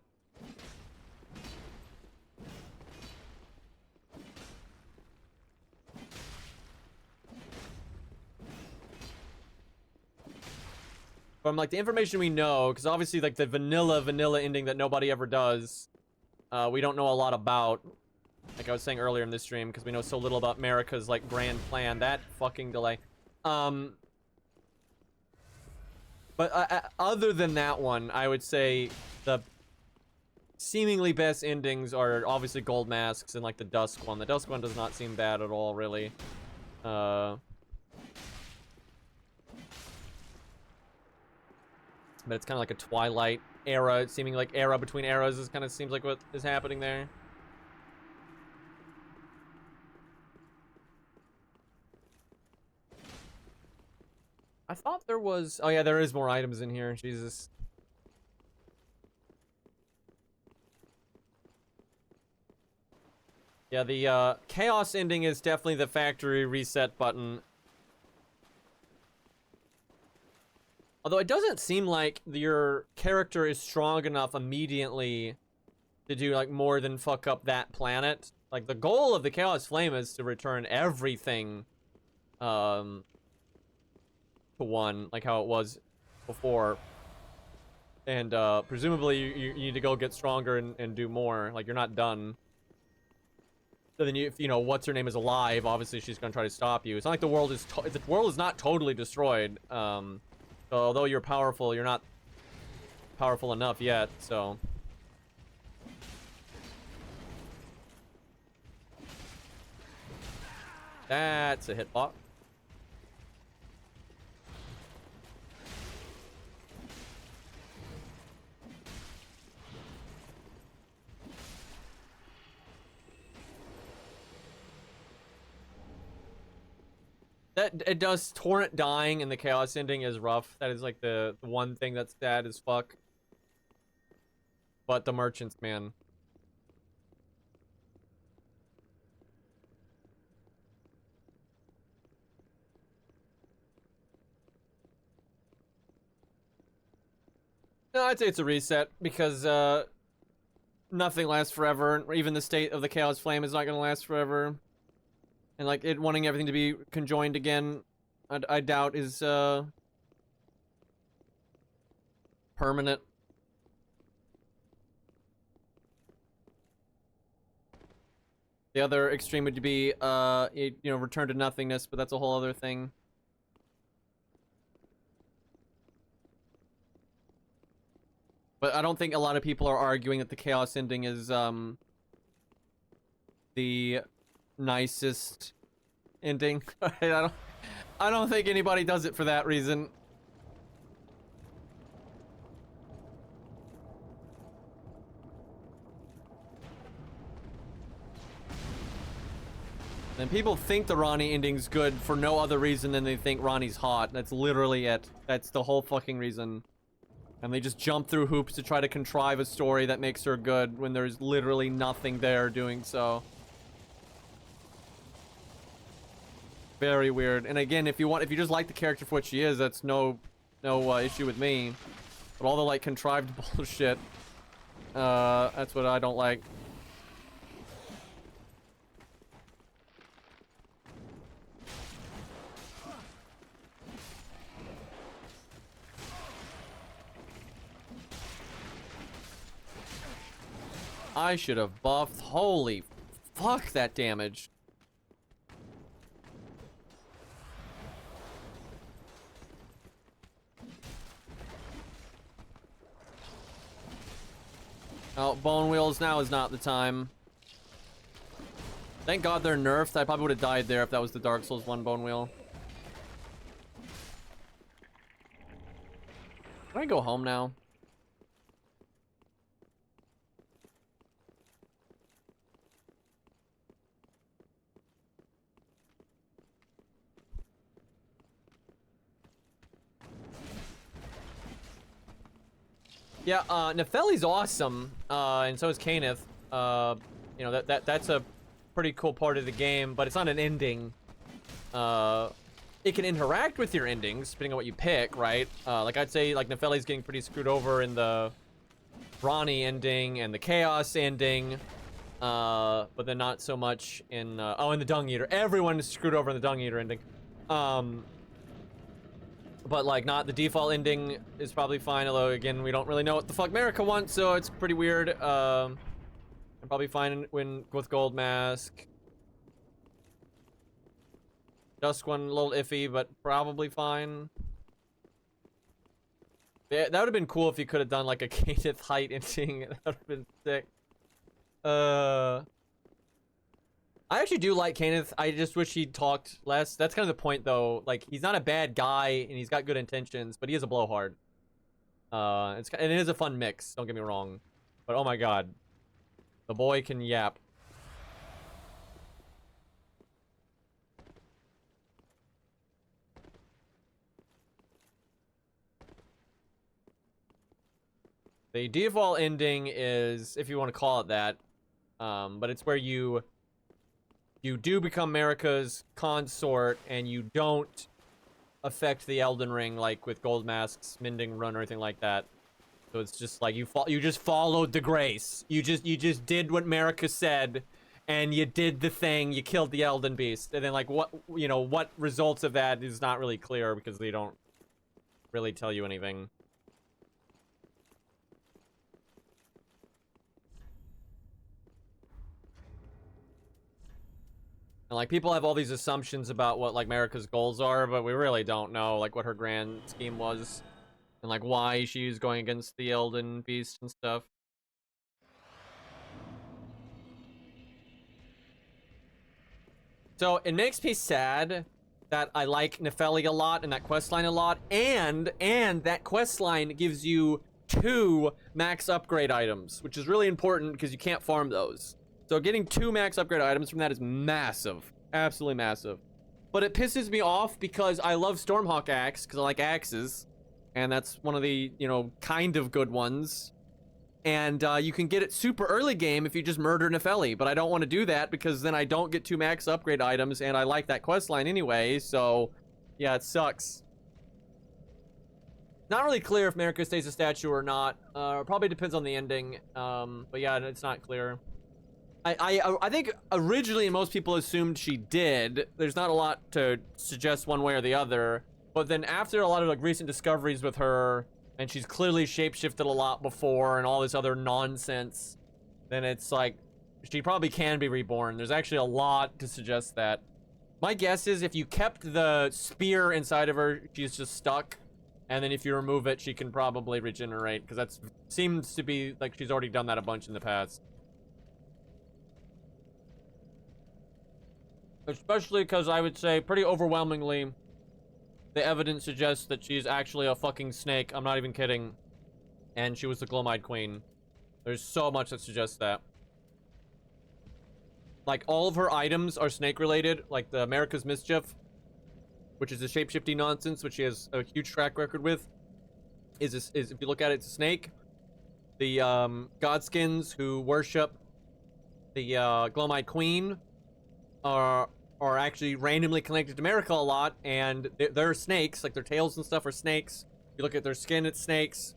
From like the information we know, because obviously like the vanilla ending that nobody ever does, we don't know a lot about. Like I was saying earlier in this stream, because we know so little about Marika's like grand plan. That fucking delay. But other than that one, I would say the seemingly best endings are obviously Goldmask's and like the Dusk one. The Dusk one does not seem bad at all, really. But it's kind of like a Twilight era, seeming like era between eras is kind of seems like what is happening there. I thought there was, oh yeah, there is more items in here, Jesus. Yeah, the Chaos ending is definitely the factory reset button. Although it doesn't seem like your character is strong enough immediately to do like more than fuck up that planet. Like the goal of the Chaos Flame is to return everything to one, like how it was before. And presumably you need to go get stronger and do more. Like you're not done. So then if you know what's her name is alive, obviously she's gonna try to stop you. It's not like the world is not totally destroyed. So although you're powerful, you're not powerful enough yet, so. That's a hitbot. That it does. Torrent dying in the Chaos ending is rough. That is like the one thing that's sad as fuck. But the merchants, man. No, I'd say it's a reset because nothing lasts forever. Even the state of the Chaos Flame is not gonna last forever. And like it wanting everything to be conjoined again, I doubt is permanent. The other extreme would be, return to nothingness, but that's a whole other thing. But I don't think a lot of people are arguing that the chaos ending is, the nicest ending. I don't think anybody does it for that reason. And people think the Ronnie ending's good for no other reason than they think Ronnie's hot. That's literally it. That's the whole fucking reason. And they just jump through hoops to try to contrive a story that makes her good when there's literally nothing there doing so. Very weird. And again, if you just like the character for what she is, that's no issue with me. But all the like contrived bullshit, that's what I don't like. I should have buffed. Holy fuck, that damage. Oh, bone wheels, now is not the time. Thank God they're nerfed. I probably would have died there if that was the Dark Souls 1 bone wheel. Can I go home now? Yeah, Nefeli's awesome, and so is Kenneth. You know, that's a pretty cool part of the game, but it's not an ending. It can interact with your endings, depending on what you pick, right? Like, I'd say, like, Nefeli's getting pretty screwed over in the Ronnie ending and the Chaos ending, but then not so much in, in the Dung Eater. Everyone is screwed over in the Dung Eater ending. But, like, not the default ending is probably fine, although, again, we don't really know what the fuck Marika wants, so it's pretty weird. I'm probably fine with Gold Mask. Dusk one, a little iffy, but probably fine. Yeah, that would have been cool if you could have done, like, a Kenneth height ending. That would have been sick. I actually do like Kenneth. I just wish he talked less. That's kind of the point, though. Like, he's not a bad guy, and he's got good intentions, but he is a blowhard. And it is a fun mix. Don't get me wrong. But oh my god, the boy can yap. The default ending is, if you want to call it that, but it's where you do become Marika's consort, and you don't affect the Elden Ring like with Gold Mask's Mending Run or anything like that. So it's just like you just followed the grace. You just did what Marika said, and you did the thing. You killed the Elden Beast, and then like what results of that is not really clear because they don't really tell you anything. And, like, people have all these assumptions about what, like, Marika's goals are, but we really don't know, like, what her grand scheme was. And, like, why she's going against the Elden Beast and stuff. So, it makes me sad that I like Nefeli a lot and that questline a lot, and that questline gives you 2 max upgrade items, which is really important because you can't farm those. So getting 2 max upgrade items from that is massive. Absolutely massive. But it pisses me off because I love Stormhawk Axe, because I like axes. And that's one of the, kind of good ones. And you can get it super early game if you just murder Nefeli. But I don't want to do that because then I don't get 2 max upgrade items, and I like that questline anyway. So, yeah, it sucks. Not really clear if Marika stays a statue or not. Probably depends on the ending. But yeah, it's not clear. I think originally most people assumed she did. There's not a lot to suggest one way or the other. But then after a lot of like recent discoveries with her, and she's clearly shapeshifted a lot before and all this other nonsense, then it's like she probably can be reborn. There's actually a lot to suggest that. My guess is if you kept the spear inside of her, she's just stuck. And then if you remove it, she can probably regenerate. Because that seems to be like she's already done that a bunch in the past. Especially because I would say pretty overwhelmingly, the evidence suggests that she's actually a fucking snake. I'm not even kidding. And she was the Glomide Queen. There's so much that suggests that. Like, all of her items are snake-related, like the America's Mischief, which is a shape-shifting nonsense, which she has a huge track record with, is if you look at it, it's a snake. The, Godskins who worship the, Glomide Queen are actually randomly connected to America a lot, and they're snakes, like their tails and stuff are snakes. You look at their skin, it's snakes.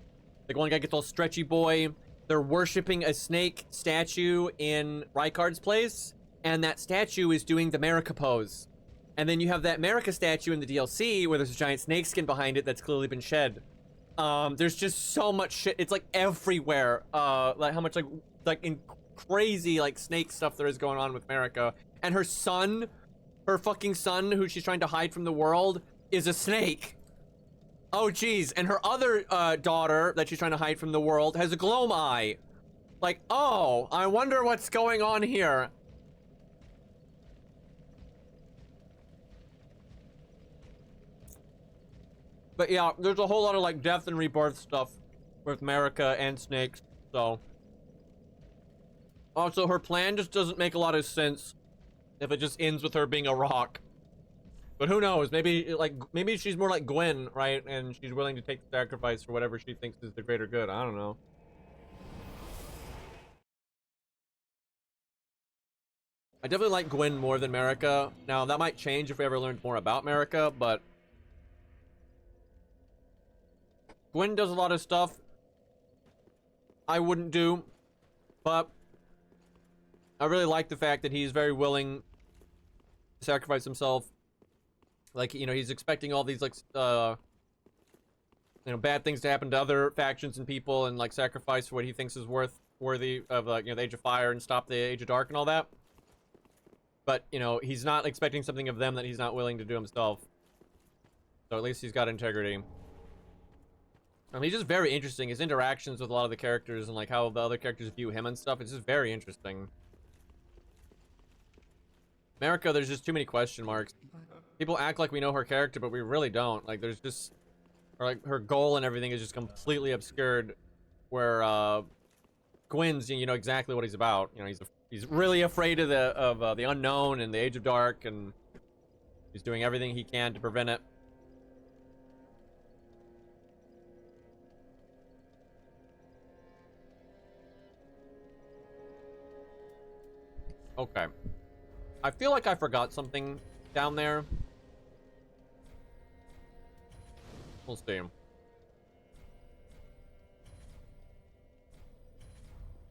Like, one guy gets all stretchy boy. They're worshipping a snake statue in Rykard's place, and that statue is doing the America pose. And then you have that America statue in the DLC where there's a giant snake skin behind it that's clearly been shed. There's just so much shit. It's like everywhere. Like how much like in crazy like snake stuff there is going on with America. And her son, her fucking son, who she's trying to hide from the world, is a snake. Oh geez, and her other daughter that she's trying to hide from the world has a gloam eye. Like, oh, I wonder what's going on here. But yeah, there's a whole lot of like death and rebirth stuff with America and snakes, so. Also, her plan just doesn't make a lot of sense if it just ends with her being a rock. But who knows? Maybe she's more like Gwen, right? And she's willing to take the sacrifice for whatever she thinks is the greater good. I don't know. I definitely like Gwen more than Marika. Now, that might change if we ever learned more about Marika, but Gwen does a lot of stuff I wouldn't do, but I really like the fact that he's very willing to sacrifice himself. Like, you know, he's expecting all these, like, you know, bad things to happen to other factions and people, and, like, sacrifice for what he thinks is worthy of, like, you know, the Age of Fire and stop the Age of Dark and all that. But, you know, he's not expecting something of them that he's not willing to do himself. So at least he's got integrity. I mean, he's just very interesting. His interactions with a lot of the characters and, like, how the other characters view him and stuff, it's just very interesting. Marika, there's just too many question marks. People act like we know her character, but we really don't. Like, there's just, or like, her goal and everything is just completely obscured. Where Gwen's, you know exactly what he's about. You know, he's really afraid of the unknown and the Age of Dark, and he's doing everything he can to prevent it. Okay. I feel like I forgot something down there. We'll see.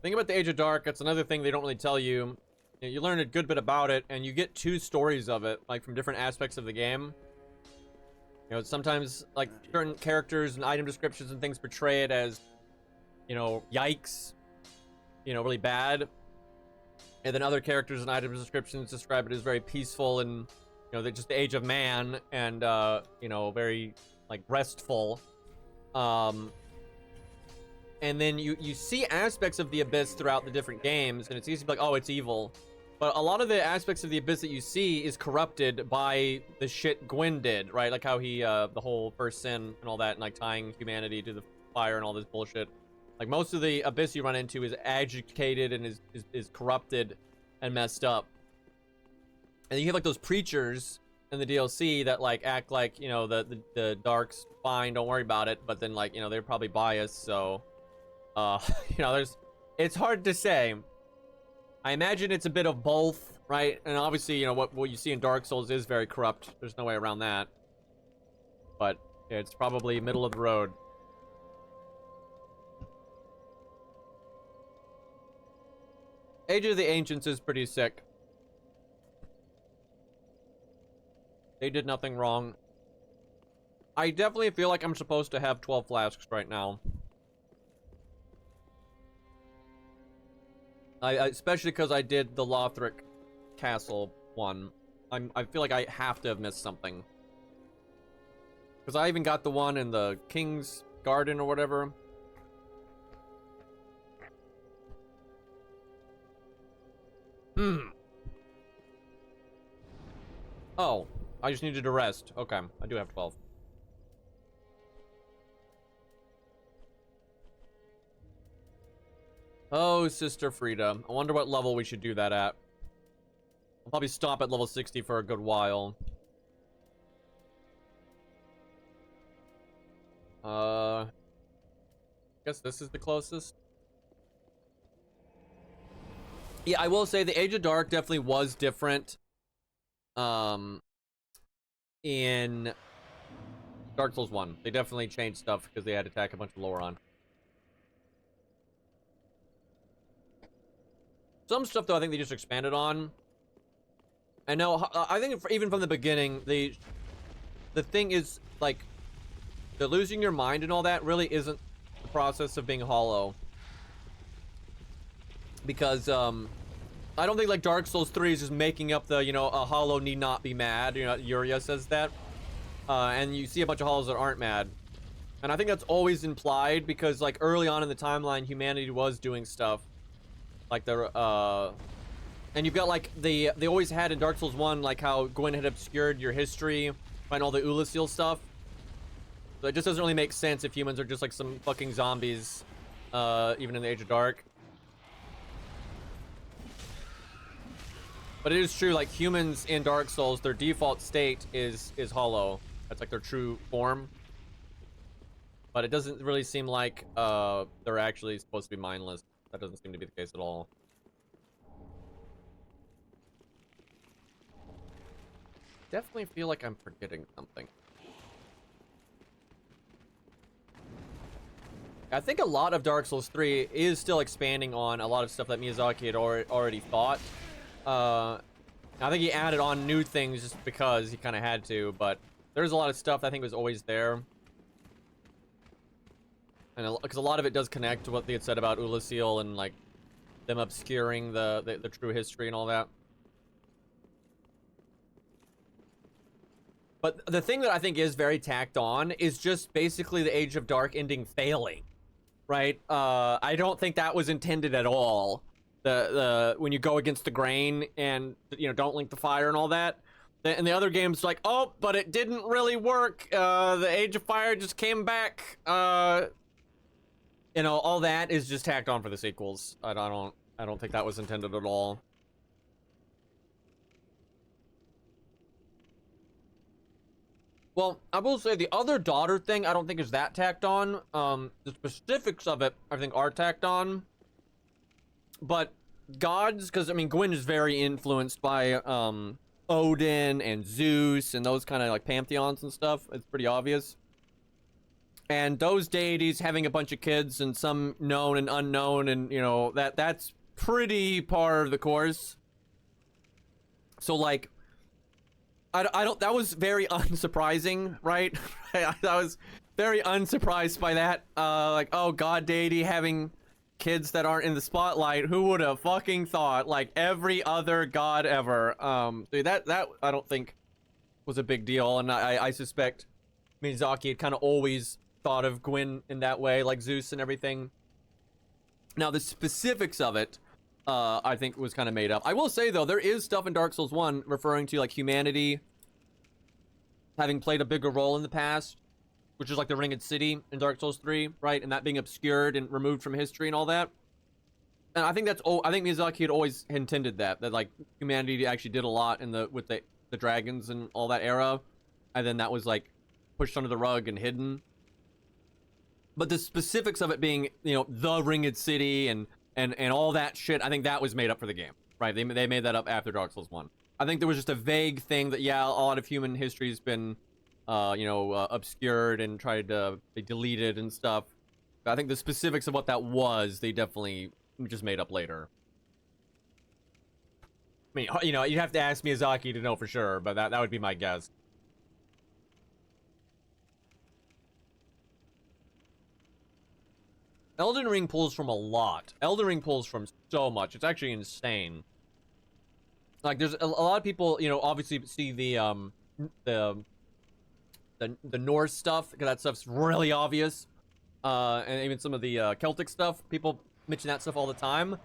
Think about the Age of Dark. That's another thing they don't really tell you. You learn a good bit about it, and you get two stories of it, like from different aspects of the game. You know, sometimes like certain characters and item descriptions and things portray it as, you know, yikes, you know, really bad. And then other characters and item descriptions describe it as very peaceful and, you know, just the age of man and, you know, very, like, restful. And then you see aspects of the Abyss throughout the different games, and it's easy to be like, oh, it's evil. But a lot of the aspects of the Abyss that you see is corrupted by the shit Gwyn did, right? Like how he, the whole first sin and all that, and, like, tying humanity to the fire and all this bullshit. Like, most of the Abyss you run into is agitated and is corrupted and messed up. And you have, like, those preachers in the DLC that, like, act like, you know, the Dark's fine, don't worry about it. But then, like, you know, they're probably biased, so, you know, it's hard to say. I imagine it's a bit of both, right? And obviously, you know, what you see in Dark Souls is very corrupt. There's no way around that. But yeah, it's probably middle of the road. Age of the Ancients is pretty sick. They did nothing wrong. I definitely feel like I'm supposed to have 12 flasks right now. Especially because I did the Lothric Castle one. I feel like I have to have missed something. Because I even got the one in the King's Garden or whatever. Oh, I just needed to rest. Okay, I do have 12. Oh, Sister Frida. I wonder what level we should do that at. I'll probably stop at level 60 for a good while. I guess this is the closest. Yeah, I will say the Age of Dark definitely was different. In Dark Souls 1. They definitely changed stuff because they had to attack a bunch of Loran. Some stuff, though, I think they just expanded on. I know, I think even from the beginning, the thing is, like, the losing your mind and all that really isn't the process of being hollow. Because, I don't think, like, Dark Souls 3 is just making up the, you know, a hollow need not be mad. You know, Yuria says that. And you see a bunch of hollows that aren't mad. And I think that's always implied because, like, early on in the timeline, humanity was doing stuff. Like, and you've got, like, they always had in Dark Souls 1, like, how Gwyn had obscured your history and all the Ulasil stuff. So it just doesn't really make sense if humans are just, like, some fucking zombies, even in the Age of Dark. But it is true, like, humans in Dark Souls, their default state is hollow. That's, like, their true form. But it doesn't really seem like, they're actually supposed to be mindless. That doesn't seem to be the case at all. Definitely feel like I'm forgetting something. I think a lot of Dark Souls 3 is still expanding on a lot of stuff that Miyazaki had already thought. I think he added on new things just because he kind of had to, but there's a lot of stuff I think was always there. And because a lot of it does connect to what they had said about Ulasil and, like, them obscuring the true history and all that. But the thing that I think is very tacked on is just basically the Age of Dark ending failing, right? I don't think that was intended at all. The when you go against the grain and, you know, don't link the fire and all that. And the other game's like, oh, but it didn't really work. The Age of Fire just came back. You know, all that is just tacked on for the sequels. I don't think that was intended at all. Well, I will say the other daughter thing I don't think is that tacked on. The specifics of it I think are tacked on. But gods, because I mean Gwyn is very influenced by Odin and Zeus and those kind of like pantheons and stuff. It's pretty obvious. And those deities having a bunch of kids and some known and unknown, and you know that's pretty par of the course. So like, I don't. That was very unsurprising, right? I was very unsurprised by that. Like, oh, god deity having kids that aren't in the spotlight. Who would have fucking thought? Like every other god ever. That I don't think was a big deal, and I suspect Miyazaki had kind of always thought of Gwyn in that way, like Zeus and everything. Now the specifics of it, I think was kind of made up. I will say though, there is stuff in Dark Souls 1 referring to like humanity having played a bigger role in the past, which is like the Ringed City in Dark Souls 3, right? And that being obscured and removed from history and all that. And I think that's I think Miyazaki had always intended that like humanity actually did a lot in with the dragons and all that era, and then that was like pushed under the rug and hidden. But the specifics of it being, you know, the Ringed City and all that shit, I think that was made up for the game, right? They made that up after Dark Souls 1. I think there was just a vague thing that, yeah, a lot of human history has been, you know, obscured and tried to be deleted and stuff. But I think the specifics of what that was, they definitely just made up later. I mean, you know, you'd have to ask Miyazaki to know for sure, but that would be my guess. Elden Ring pulls from a lot. Elden Ring pulls from so much. It's actually insane. Like, there's a lot of people, you know, obviously see the Norse stuff, because that stuff's really obvious. And even some of the Celtic stuff, people mention that stuff all the time.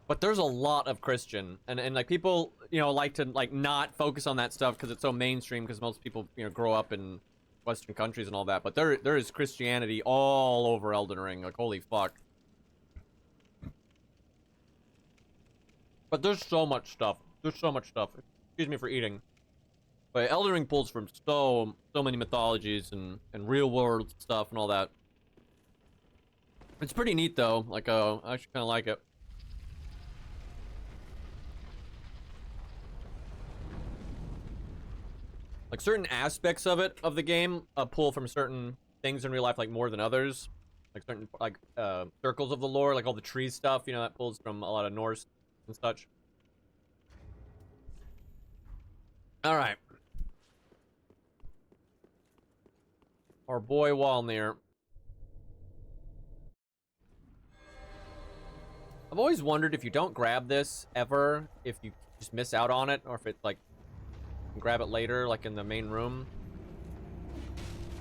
But there's a lot of Christian, and like people, you know, like to like not focus on that stuff because it's so mainstream, because most people, you know, grow up in Western countries and all that. But there is Christianity all over Elden Ring. Like, holy fuck. But there's so much stuff. There's so much stuff. Excuse me for eating. But Elden Ring pulls from so many mythologies and real world stuff and all that. It's pretty neat though. Like, I actually kind of like it. Like, certain aspects of it, of the game, pull from certain things in real life, like, more than others. Like, certain, like, circles of the lore, like all the tree stuff, you know, that pulls from a lot of Norse and such. Alright. Our boy Walnir. I've always wondered if you don't grab this, ever, if you just miss out on it, or if it's, like, grab it later, like in the main room.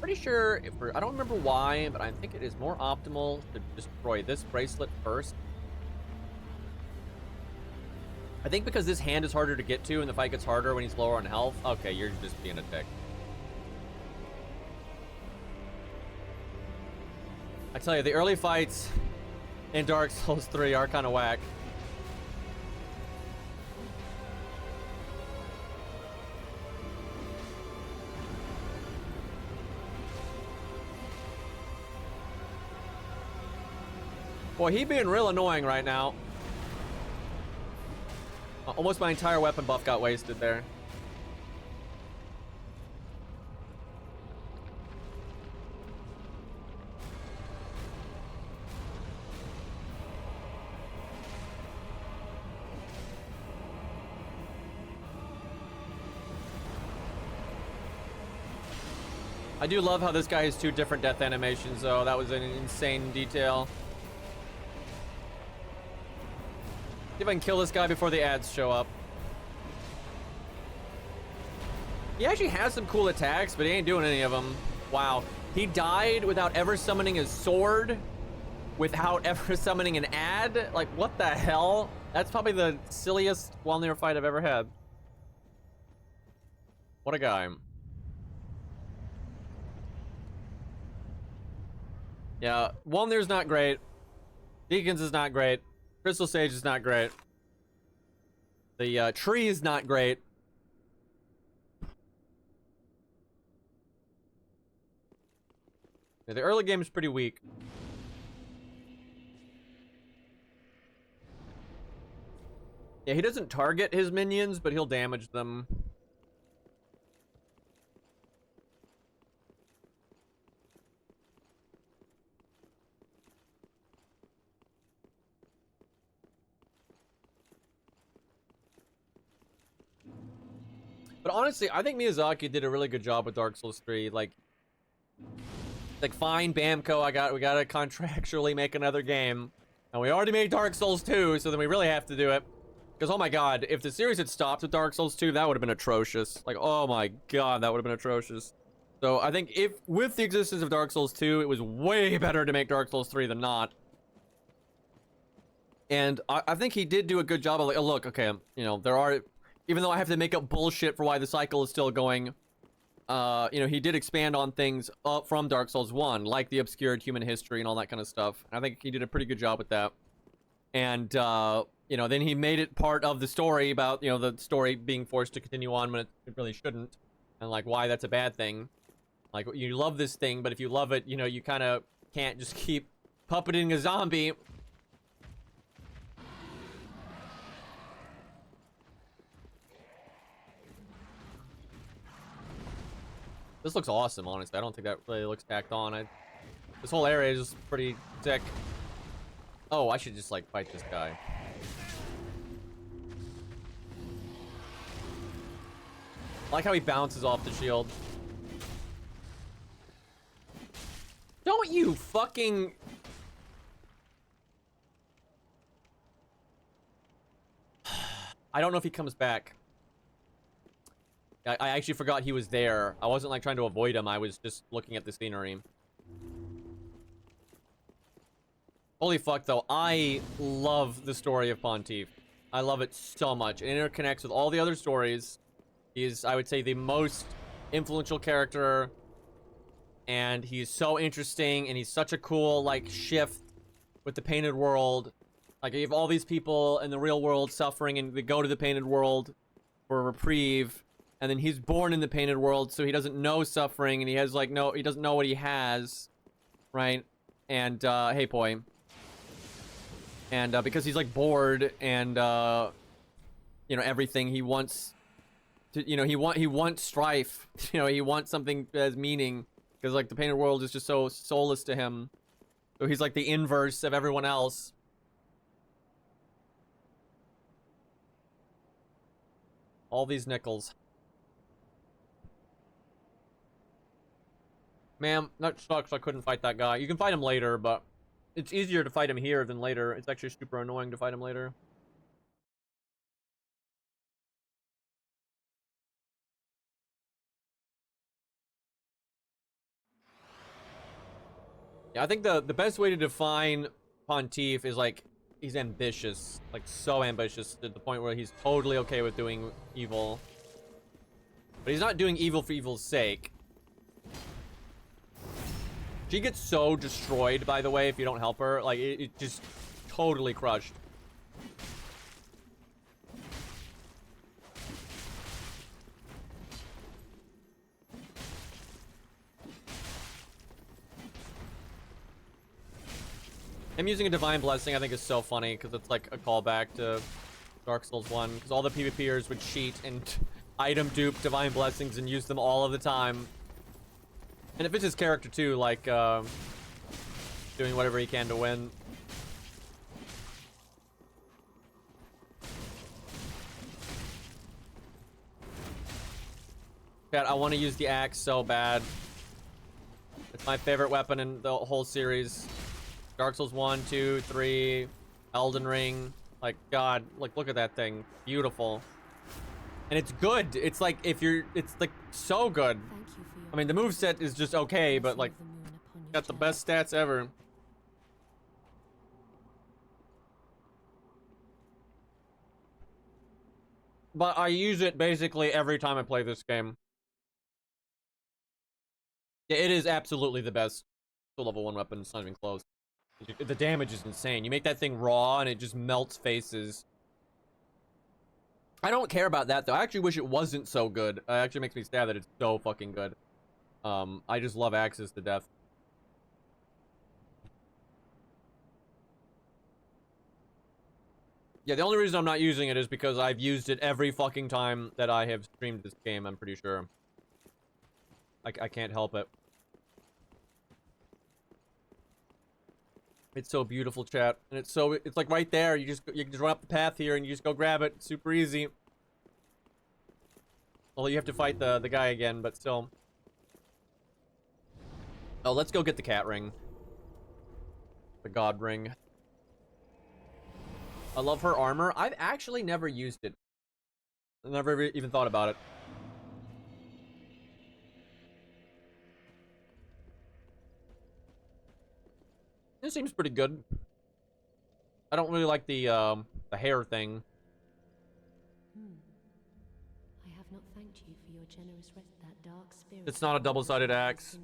Pretty sure, I don't remember why, but I think it is more optimal to destroy this bracelet first. I think because this hand is harder to get to and the fight gets harder when he's lower on health. Okay, you're just being a dick. I tell you, the early fights in Dark Souls 3 are kind of whack. Boy, he being real annoying right now. Almost my entire weapon buff got wasted there. I do love how this guy has 2 different death animations, though. That was an insane detail. See if I can kill this guy before the ads show up. He actually has some cool attacks, but he ain't doing any of them. Wow. He died without ever summoning his sword, without ever summoning an ad. Like, what the hell? That's probably the silliest Walnir fight I've ever had. What a guy. Yeah, Walnir's not great. Deacons is not great. Crystal Sage is not great. The tree is not great. Yeah, the early game is pretty weak. Yeah, he doesn't target his minions, but he'll damage them. But honestly, I think Miyazaki did a really good job with Dark Souls 3. Like fine, Bamco, we gotta contractually make another game. And we already made Dark Souls 2, so then we really have to do it. Because, oh my god, if the series had stopped with Dark Souls 2, that would have been atrocious. Like, oh my god, that would have been atrocious. So I think if, with the existence of Dark Souls 2, it was way better to make Dark Souls 3 than not. And I think he did do a good job of, like, oh look, okay, you know, there are... Even though I have to make up bullshit for why the cycle is still going, you know, he did expand on things from Dark Souls 1, like the obscured human history and all that kind of stuff. I think he did a pretty good job with that. And, you know, then he made it part of the story about, you know, the story being forced to continue on when it really shouldn't. And, like, why that's a bad thing. Like, you love this thing, but if you love it, you know, you kind of can't just keep puppeting a zombie. This looks awesome, honestly. I don't think that really looks tacked on. This whole area is pretty sick. Oh, I should just, like, fight this guy. I like how he bounces off the shield. Don't you fucking... I don't know if he comes back. I actually forgot he was there. I wasn't like trying to avoid him. I was just looking at the scenery. Holy fuck, though. I love the story of Pontiff. I love it so much. It interconnects with all the other stories. He's, I would say, the most influential character. And he's so interesting. And he's such a cool, like, shift with the painted world. Like, you have all these people in the real world suffering, and they go to the painted world for a reprieve. And then he's born in the painted world, so he doesn't know suffering, and he has, like, he doesn't know what he has. Right? And, hey, boy. And because he's like bored and you know, everything, he wants to, you know, he wants strife. You know, he wants something that has meaning, because like the painted world is just so soulless to him. So he's like the inverse of everyone else. All these nickels. Man, that sucks. I couldn't fight that guy. You can fight him later, but it's easier to fight him here than later. It's actually super annoying to fight him later. Yeah, I think the best way to define Pontiff is like, he's ambitious. Like, so ambitious to the point where he's totally okay with doing evil. But he's not doing evil for evil's sake. She gets so destroyed, by the way, if you don't help her. Like, it just totally crushed. Him using a Divine Blessing, I think, is so funny, because it's like a callback to Dark Souls 1, because all the PvPers would cheat and item dupe Divine Blessings and use them all of the time. And it fits his character too, like, doing whatever he can to win. God, I want to use the axe so bad. It's my favorite weapon in the whole series. Dark Souls 1, 2, 3, Elden Ring. Like, God, like, look at that thing. Beautiful. And it's good. It's like, it's like so good. I mean, the moveset is just okay, but like, got the best stats ever. But I use it basically every time I play this game. Yeah, it is absolutely the best level 1 weapon. It's not even close. The damage is insane. You make that thing raw and it just melts faces. I don't care about that though. I actually wish it wasn't so good. It actually makes me sad that it's so fucking good. I just love axes to death. Yeah, the only reason I'm not using it is because I've used it every fucking time that I have streamed this game, I'm pretty sure. I can't help it. It's so beautiful, chat. And it's like right there. You can just run up the path here and you just go grab it. It's super easy. Although you have to fight the guy again, but still. Oh, let's go get the cat ring. The god ring. I love her armor. I've actually never used it. I never even thought about it. It seems pretty good. I don't really like the hair thing. I have not thanked you for your generous that dark spirit. It's not a double-sided axe.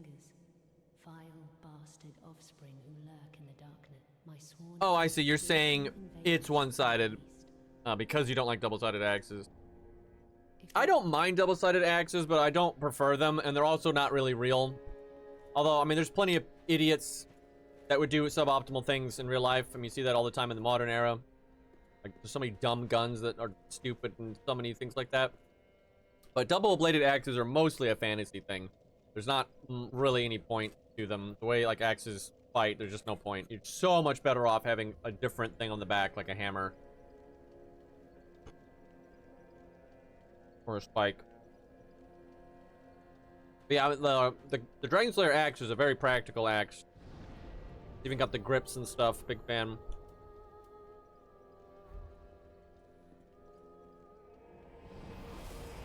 Vile bastard offspring who lurk in the darkness. My sworn. Oh, I see. You're saying it's one-sided because you don't like double-sided axes. I don't mind double-sided axes, but I don't prefer them, and they're also not really real. Although, I mean, there's plenty of idiots that would do suboptimal things in real life. I mean, you see that all the time in the modern era. Like, there's so many dumb guns that are stupid and so many things like that. But double-bladed axes are mostly a fantasy thing. There's not really any point to them. The way, like, axes fight, there's just no point. You're so much better off having a different thing on the back, like a hammer. Or a spike. But yeah, the Dragon Slayer axe is a very practical axe. Even got the grips and stuff. Big fan.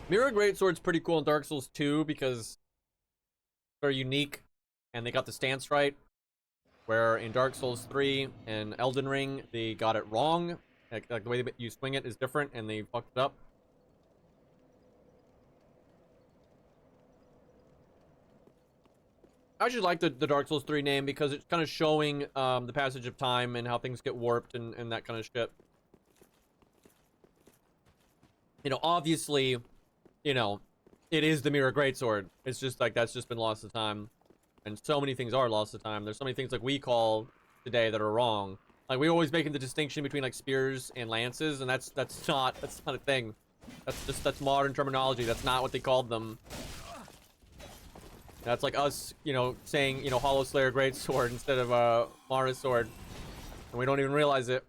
Mirror Greatsword's pretty cool in Dark Souls 2 because they're unique and they got the stance right. Where in Dark Souls 3 and Elden Ring, they got it wrong. Like the way that you swing it is different and they fucked it up. I actually like the Dark Souls 3 name because it's kind of showing the passage of time and how things get warped and that kind of shit. You know, obviously, you know, it is the Mirror Greatsword. It's just like that's just been lost to time. And so many things are lost to time. There's so many things like we call today that are wrong. Like we always making the distinction between like spears and lances, and that's not a thing. That's modern terminology. That's not what they called them. That's like us, you know, saying, you know, Hollow Slayer Greatsword instead of Mara's sword. And we don't even realize it.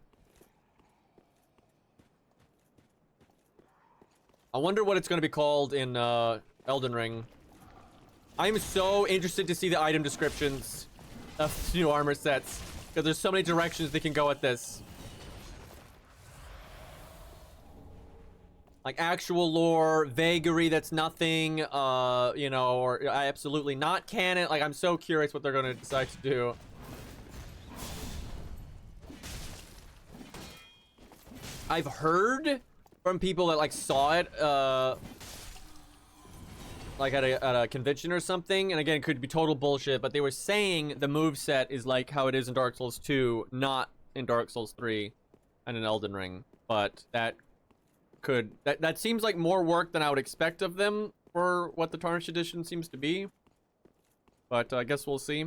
I wonder what it's going to be called in Elden Ring. I'm so interested to see the item descriptions of new armor sets because there's so many directions they can go with this. Like actual lore, vagary that's nothing, you know, or absolutely not canon. Like I'm so curious what they're going to decide to do. I've heard from people that like saw it like at a convention or something, and again it could be total bullshit, but they were saying the moveset is like how it is in Dark Souls 2, not in Dark Souls 3 and in Elden Ring. But that seems like more work than I would expect of them for what the Tarnished Edition seems to be. But I guess we'll see.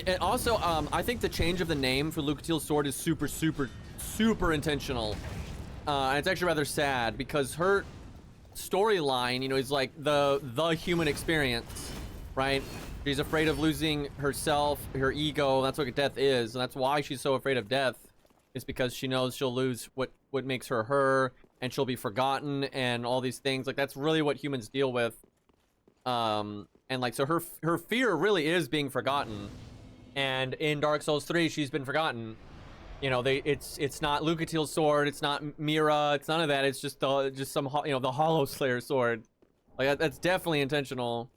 And also, I think the change of the name for Lucatiel's sword is super intentional. And it's actually rather sad because her storyline, you know, is like the human experience, right? She's afraid of losing herself, her ego. That's what death is, and that's why she's so afraid of death. Is because she knows she'll lose what makes her her, and she'll be forgotten, and all these things. Like that's really what humans deal with. And like so, her fear really is being forgotten. And in Dark Souls 3, she's been forgotten. You know, it's not Lucatiel's sword, it's not Mira, it's none of that. It's just some, you know, the Hollow Slayer sword. Like that's definitely intentional.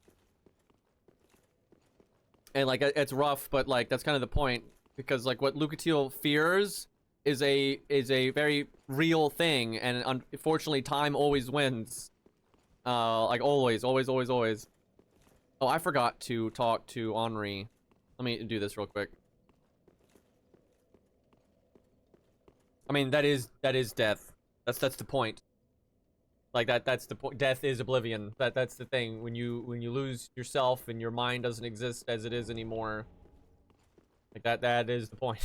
And like it's rough, but like that's kind of the point because like what Lucatiel fears is a very real thing, and unfortunately, time always wins. Like always. Oh, I forgot to talk to Henri. Let me do this real quick. I mean, that is death. That's the point. Like that's the point. Death is oblivion. That's the thing. When you lose yourself and your mind doesn't exist as it is anymore. Like that is the point.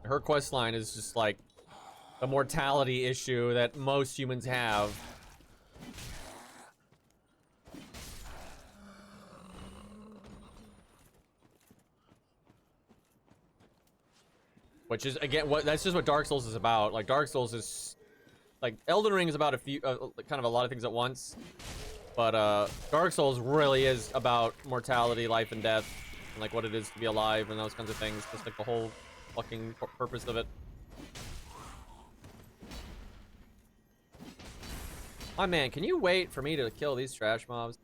Her questline is just like a mortality issue that most humans have. Which is again that's just what Dark Souls is about. Like Dark Souls is like Elden Ring is about a few kind of a lot of things at once. But Dark Souls really is about mortality, life and death, and like what it is to be alive and those kinds of things. Just like the whole fucking purpose of it. My man, can you wait for me to kill these trash mobs?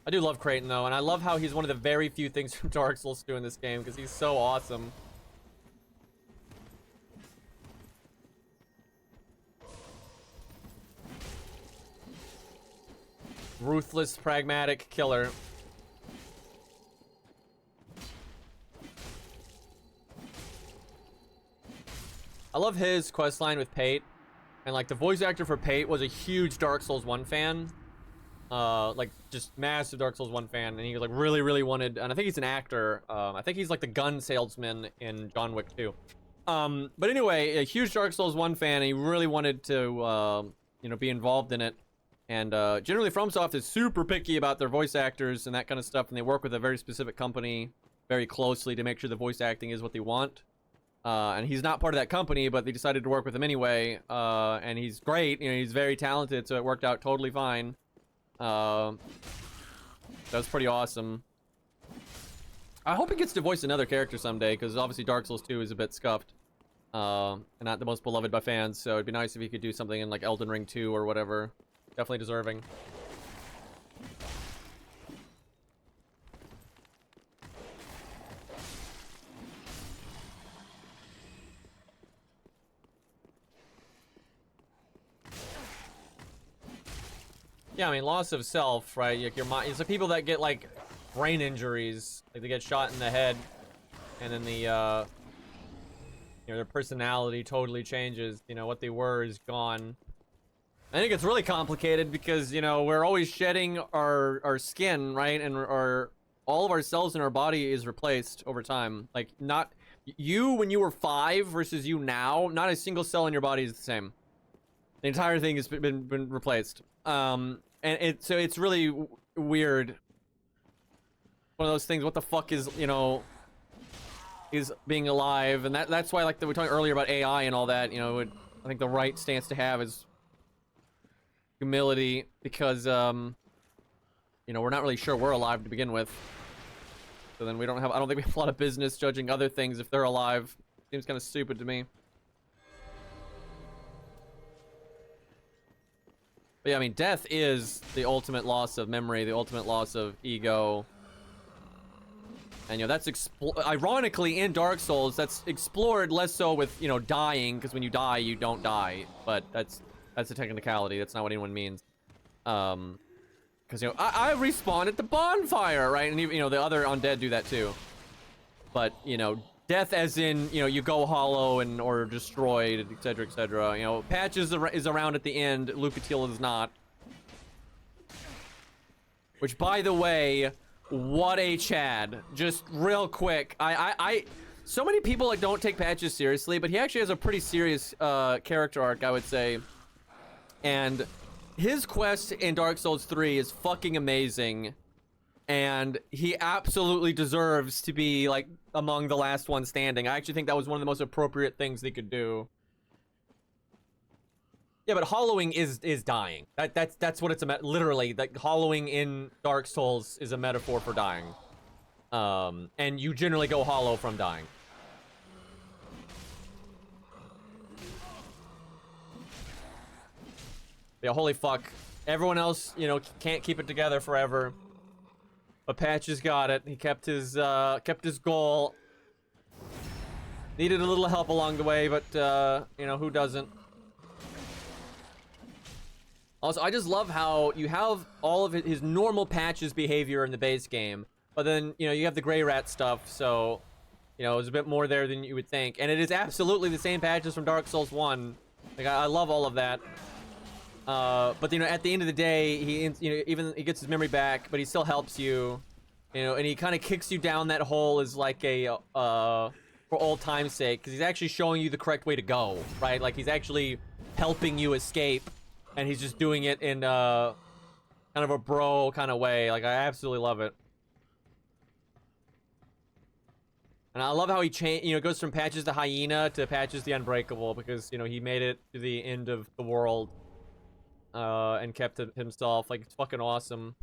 I do love Kraton though, and I love how he's one of the very few things from Dark Souls to do in this game because he's so awesome. Ruthless, pragmatic killer. I love his questline with Pate, and like the voice actor for Pate was a huge Dark Souls 1 fan. Like just massive Dark Souls 1 fan, and he like really wanted, and I think he's an actor. I think he's like the gun salesman in John Wick 2. But anyway, a huge Dark Souls 1 fan, and he really wanted to, you know, be involved in it. And generally, FromSoft is super picky about their voice actors and that kind of stuff, and they work with a very specific company very closely to make sure the voice acting is what they want. And he's not part of that company, but they decided to work with him anyway. And he's great. You know, he's very talented, so it worked out totally fine. That's pretty awesome. I hope he gets to voice another character someday, because obviously Dark Souls 2 is a bit scuffed. And not the most beloved by fans, so it'd be nice if he could do something in like Elden Ring 2 or whatever. Definitely deserving. Yeah, I mean, loss of self, right? Like your mind. It's the people that get like brain injuries, like they get shot in the head, and then the you know, their personality totally changes. You know, what they were is gone. I think it's really complicated because, you know, we're always shedding our skin, right? And all of our cells in our body is replaced over time. Like, not you when you were 5 versus you now, not a single cell in your body is the same. The entire thing has been replaced. And so it's really weird. One of those things, what the fuck is, you know, is being alive? And that's why, like, we were talking earlier about AI and all that, you know, I think the right stance to have is humility, because, you know, we're not really sure we're alive to begin with. So then we don't have, I don't think we have a lot of business judging other things if they're alive. Seems kind of stupid to me. But yeah, I mean, death is the ultimate loss of memory, the ultimate loss of ego. And, you know, that's ironically in Dark Souls, that's explored less so with, you know, dying, because when you die, you don't die. But that's a technicality. That's not what anyone means. Because, you know, I respawn at the bonfire, right? And, you know, the other undead do that too. But, you know, death as in, you know, you go hollow and or destroyed, etc., etc. You know, Patches is around at the end. Lucatiel is not. Which, by the way, what a Chad. Just real quick. So many people, like, don't take Patches seriously, but he actually has a pretty serious character arc, I would say. And his quest in Dark Souls 3 is fucking amazing. And he absolutely deserves to be, like, among the last one standing. I actually think that was one of the most appropriate things they could do. Yeah, but hollowing is dying. That's what it's literally. Like, hollowing in Dark Souls is a metaphor for dying. And you generally go hollow from dying. Yeah, holy fuck. Everyone else, you know, can't keep it together forever. But Patches got it. He kept his goal. Needed a little help along the way, but, you know, who doesn't? Also, I just love how you have all of his normal Patches behavior in the base game, but then, you know, you have the Grey Rat stuff, so, you know, there's a bit more there than you would think. And it is absolutely the same Patches from Dark Souls 1. Like, I love all of that. But, you know, at the end of the day, you know, even he gets his memory back, but he still helps you, you know, and he kind of kicks you down that hole as like a, for old time's sake, because he's actually showing you the correct way to go, right? Like, he's actually helping you escape, and he's just doing it in, kind of a bro kind of way. Like, I absolutely love it. And I love how he you know, goes from Patches the Hyena to Patches the Unbreakable, because, you know, he made it to the end of the world. And kept it himself. Like, it's fucking awesome.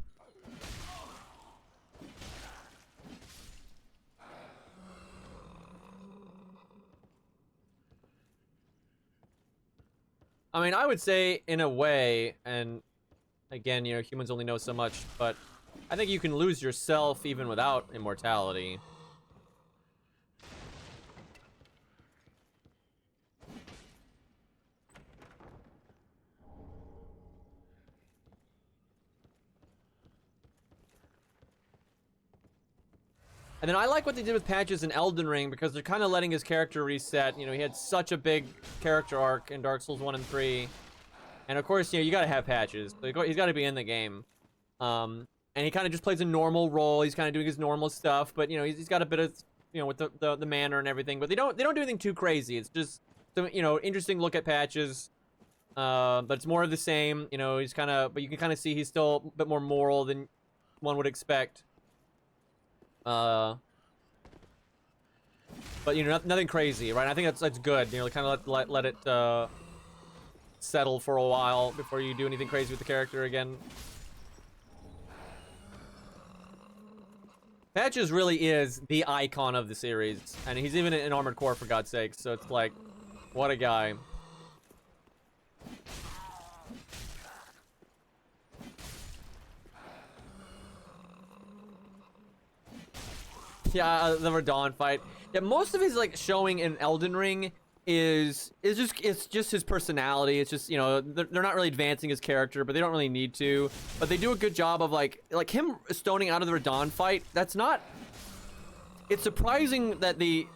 I mean, I would say, in a way, and again, you know, humans only know so much, but I think you can lose yourself even without immortality. And then I like what they did with Patches in Elden Ring, because they're kind of letting his character reset. You know, he had such a big character arc in Dark Souls 1 and 3. And of course, you know, you gotta have Patches. He's gotta be in the game. And he kind of just plays a normal role. He's kind of doing his normal stuff, but, you know, he's got a bit of, you know, with the manner and everything. But they don't do anything too crazy. It's just, you know, interesting look at Patches. But it's more of the same. You know, he's kind of, but you can kind of see he's still a bit more moral than one would expect. but you know, nothing crazy, right? I think that's good. You know, kind of let it settle for a while before you do anything crazy with the character again. Patches really is the icon of the series, and he's even in Armored Core, for God's sake. So it's like, what a guy. Yeah, the Radahn fight. Yeah, most of his like showing in Elden Ring is just his personality. It's just, you know, they're not really advancing his character, but they don't really need to. But they do a good job of like him stoning out of the Radahn fight. That's not. It's surprising that they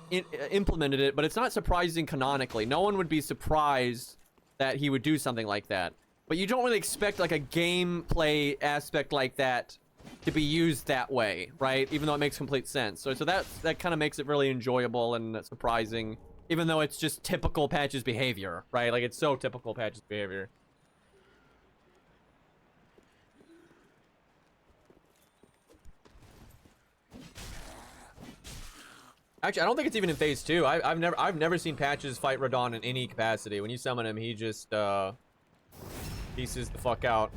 implemented it, but it's not surprising canonically. No one would be surprised that he would do something like that. But you don't really expect like a gameplay aspect like that to be used that way, right? Even though it makes complete sense. So that kind of makes it really enjoyable and surprising, even though it's just typical Patch's behavior, right? Like, it's so typical Patch's behavior. Actually, I don't think it's even in phase 2. I've never seen Patches fight Radahn in any capacity. When you summon him, he just pieces the fuck out.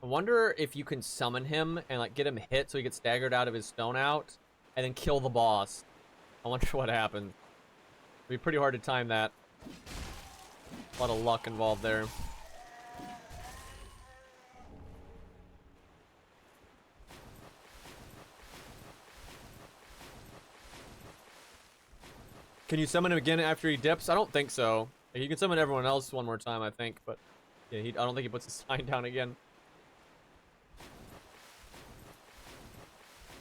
I wonder if you can summon him and like get him hit so he gets staggered out of his stone out and then kill the boss. I wonder what happens. It'd be pretty hard to time that. A lot of luck involved there. Can you summon him again after he dips? I don't think so. Like, you can summon everyone else one more time, I think, but yeah, I don't think he puts his sign down again.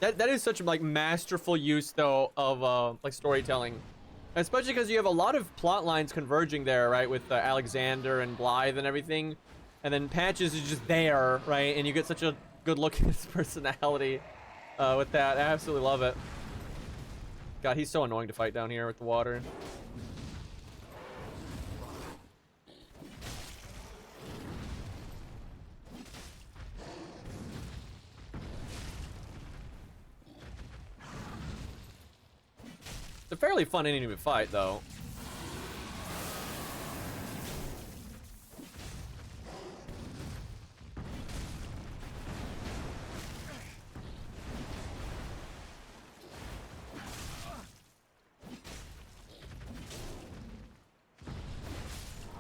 That is such like masterful use though of like storytelling, especially because you have a lot of plot lines converging there, right, with Alexander and Blythe and everything, and then Patches is just there, right, and you get such a good look at his personality with that. I absolutely love it. God, he's so annoying to fight down here with the water. It's a fairly fun enemy to fight, though.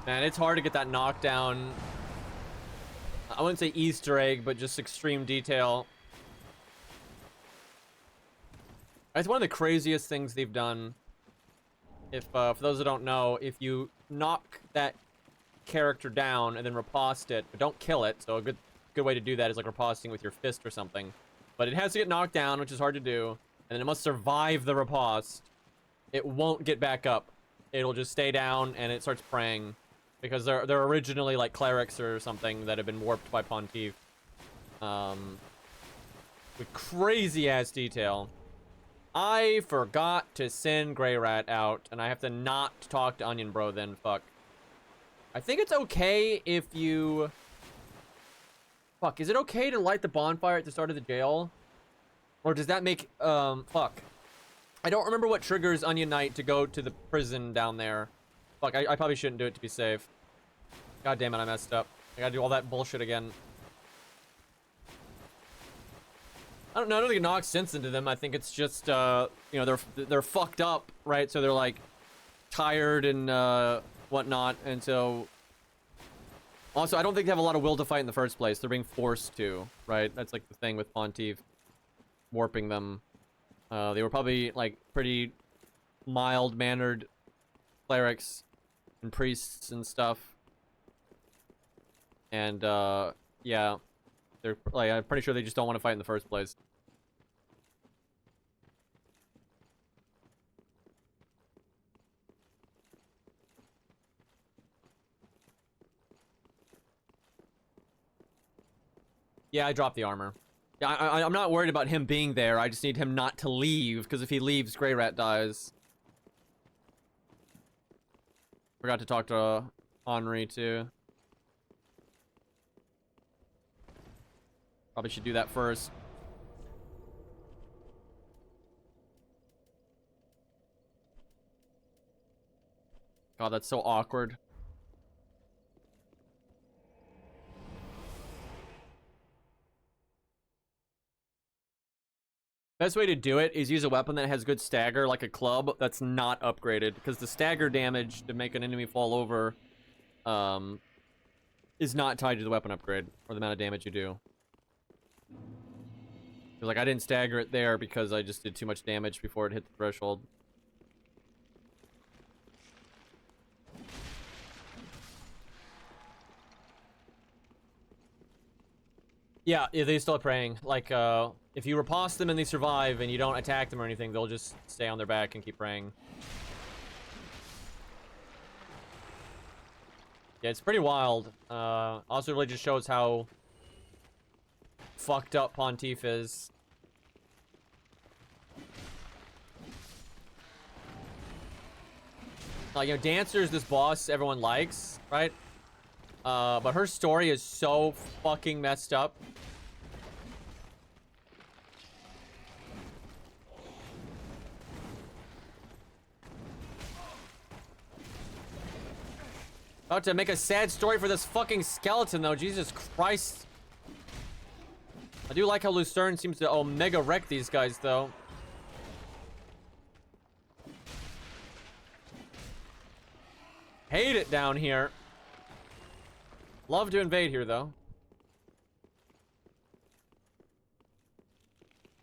Man, it's hard to get that knockdown. I wouldn't say Easter egg, but just extreme detail. It's one of the craziest things they've done. If for those who don't know, if you knock that character down and then riposte it, but don't kill it, so a good way to do that is like riposting with your fist or something. But it has to get knocked down, which is hard to do, and then it must survive the riposte. It won't get back up. It'll just stay down and it starts praying, because they're originally like clerics or something that have been warped by Pontiff. With crazy ass detail. I forgot to send Greirat out, and I have to not talk to Onion Bro then, fuck. I think it's okay if you... Fuck, is it okay to light the bonfire at the start of the jail? Or does that make, fuck. I don't remember what triggers Onion Knight to go to the prison down there. Fuck, I probably shouldn't do it to be safe. God damn it, I messed up. I gotta do all that bullshit again. I don't think it knocks sense into them. I think it's just, you know, they're fucked up, right? So they're like tired and whatnot, and so also I don't think they have a lot of will to fight in the first place. They're being forced to, right? That's like the thing with Pontiff warping them. They were probably like pretty mild-mannered clerics and priests and stuff, and yeah. They're like, I'm pretty sure they just don't want to fight in the first place. Yeah, I dropped the armor. Yeah, I'm not worried about him being there. I just need him not to leave, because if he leaves, Greirat dies. Forgot to talk to Henri too. Probably should do that first. God, that's so awkward. Best way to do it is use a weapon that has good stagger, like a club that's not upgraded, because the stagger damage to make an enemy fall over is not tied to the weapon upgrade or the amount of damage you do. 'Cause, like, I didn't stagger it there because I just did too much damage before it hit the threshold. Yeah, they still are praying. Like, if you riposte them and they survive and you don't attack them or anything, they'll just stay on their back and keep praying. Yeah, it's pretty wild. Also really just shows how fucked up Pontiff is. Like, you know, Dancer's this boss everyone likes, right? But her story is so fucking messed up. About to make a sad story for this fucking skeleton, though. Jesus Christ. I do like how Lucerne seems to omega wreck these guys, though. Hate it down here. Love to invade here, though.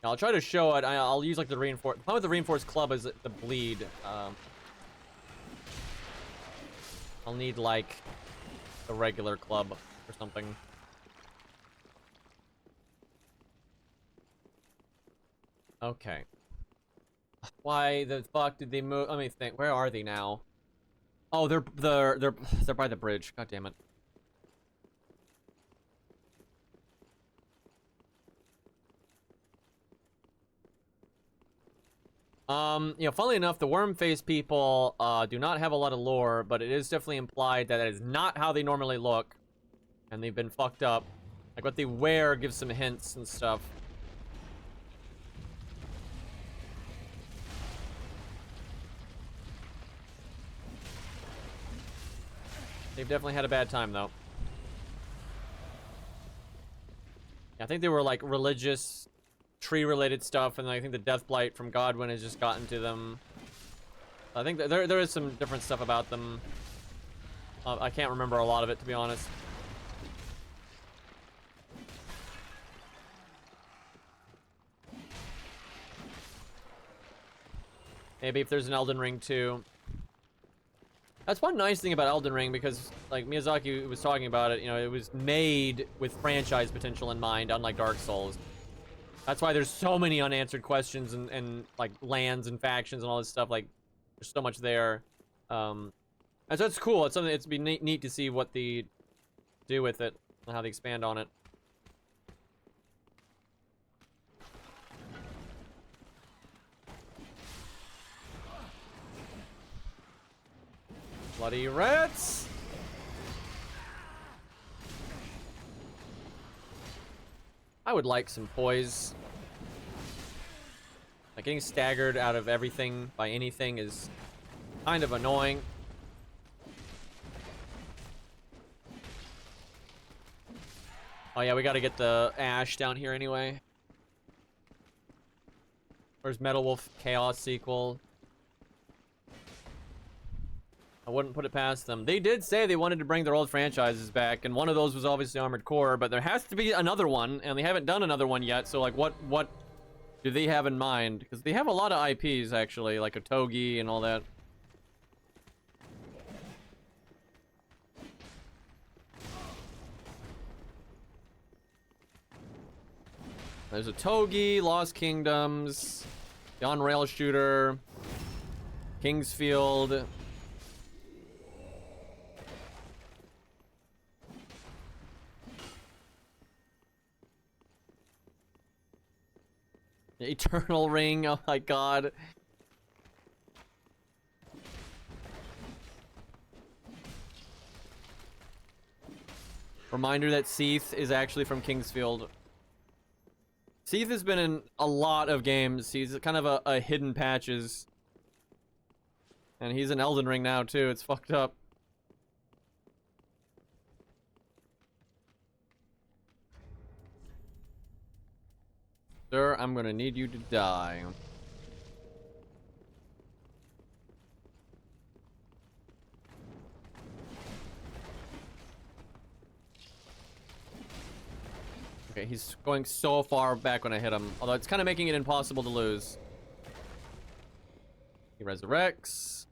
I'll try to show it. I'll use, like, the reinforced... The problem with the reinforced club is the bleed. I'll need, like, a regular club or something. Okay. Why the fuck did they move? Let me think. Where are they now? Oh, they're by the bridge. God damn it. You know, funnily enough, the worm-faced people do not have a lot of lore, but it is definitely implied that is not how they normally look, and they've been fucked up. Like, what they wear gives some hints and stuff. They've definitely had a bad time, though. Yeah, I think they were, like, religious, tree-related stuff, and I think the death blight from Godwyn has just gotten to them. I think that there is some different stuff about them. I can't remember a lot of it, to be honest. Maybe if there's an Elden Ring too. That's one nice thing about Elden Ring, because like Miyazaki was talking about it, you know, it was made with franchise potential in mind, unlike Dark Souls. That's why there's so many unanswered questions and like lands and factions and all this stuff. Like, there's so much there. And so it's cool. It's something. It's be neat to see what they do with it and how they expand on it. Bloody rats! I would like some poise. Like, getting staggered out of everything by anything is kind of annoying. Oh yeah, we gotta get the Ash down here anyway. Where's Metal Wolf Chaos sequel? I wouldn't put it past them. They did say they wanted to bring their old franchises back, and one of those was obviously Armored Core, but there has to be another one, and they haven't done another one yet, so like what do they have in mind? Because they have a lot of IPs, actually, like Otogi and all that. There's Otogi, Lost Kingdoms, the On-Rail Shooter, Kingsfield. The Eternal Ring, oh my god. Reminder that Seath is actually from Kingsfield. Seath has been in a lot of games. He's kind of a hidden patches. And he's in Elden Ring now, too. It's fucked up. Sir, I'm gonna need you to die. Okay, he's going so far back when I hit him. Although it's kind of making it impossible to lose. He resurrects.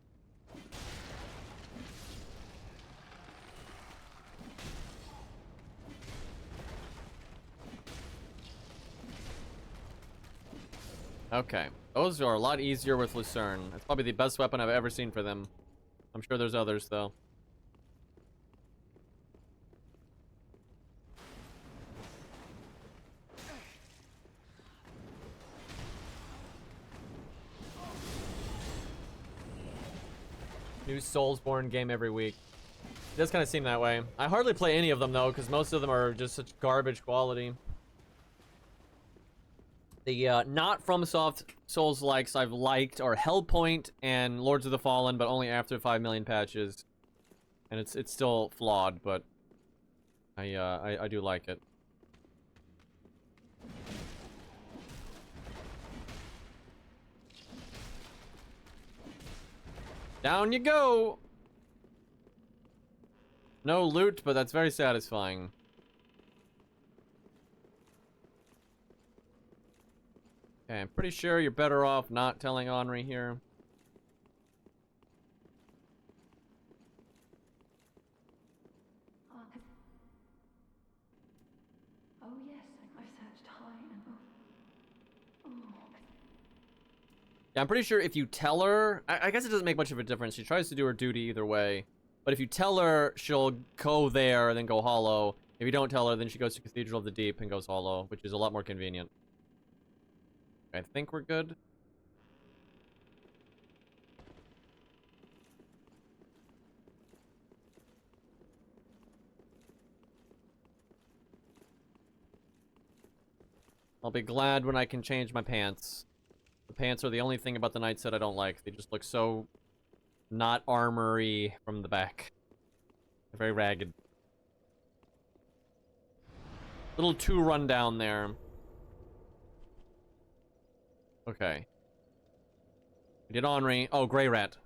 Okay, those are a lot easier with Lucerne. It's probably the best weapon I've ever seen for them. I'm sure there's others, though. New Soulsborne game every week. It does kind of seem that way. I hardly play any of them, though, because most of them are just such garbage quality. The not FromSoft Souls-likes I've liked are Hellpoint and Lords of the Fallen, but only after 5 million patches. And it's still flawed, but I do like it. Down you go! No loot, but that's very satisfying. Okay, I'm pretty sure you're better off not telling Henri here. Oh yes, I've searched high and oh. Yeah, I'm pretty sure if you tell her... I guess it doesn't make much of a difference. She tries to do her duty either way. But if you tell her, she'll go there and then go hollow. If you don't tell her, then she goes to Cathedral of the Deep and goes hollow, which is a lot more convenient. I think we're good. I'll be glad when I can change my pants. The pants are the only thing about the knight set I don't like. They just look so not armory from the back. They're very ragged. Little too run down there. Okay. We did Henri. Oh, Grey Rat.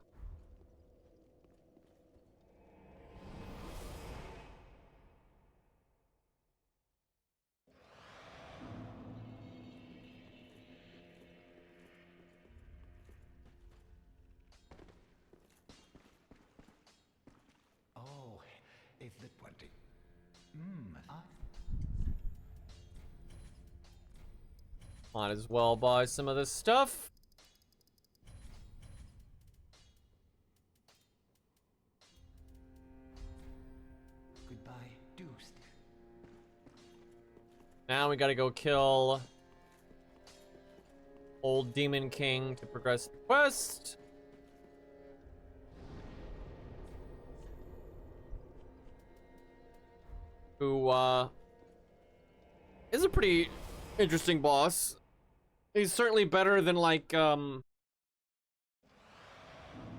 Oh, if the 20. Might as well buy some of this stuff. Goodbye, Deuced. Now we gotta go kill old Demon King to progress the quest. Who, is a pretty interesting boss. He's certainly better than, like,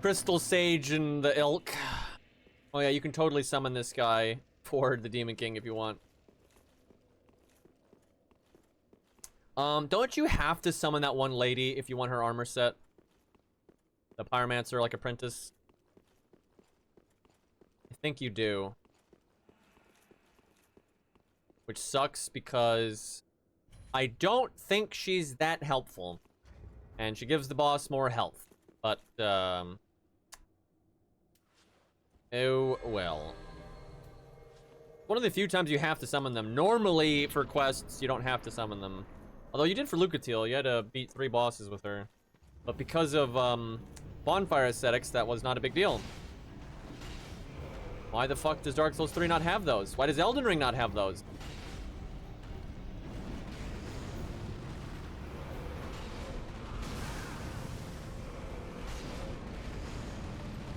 Crystal Sage and the Ilk. Oh yeah, you can totally summon this guy for the Demon King if you want. Don't you have to summon that one lady if you want her armor set? The Pyromancer, like, apprentice? I think you do. Which sucks because I don't think she's that helpful. And she gives the boss more health. But, oh well. One of the few times you have to summon them. Normally, for quests, you don't have to summon them. Although you did for Lucatiel, you had to beat 3 bosses with her. But because of, bonfire aesthetics, that was not a big deal. Why the fuck does Dark Souls 3 not have those? Why does Elden Ring not have those?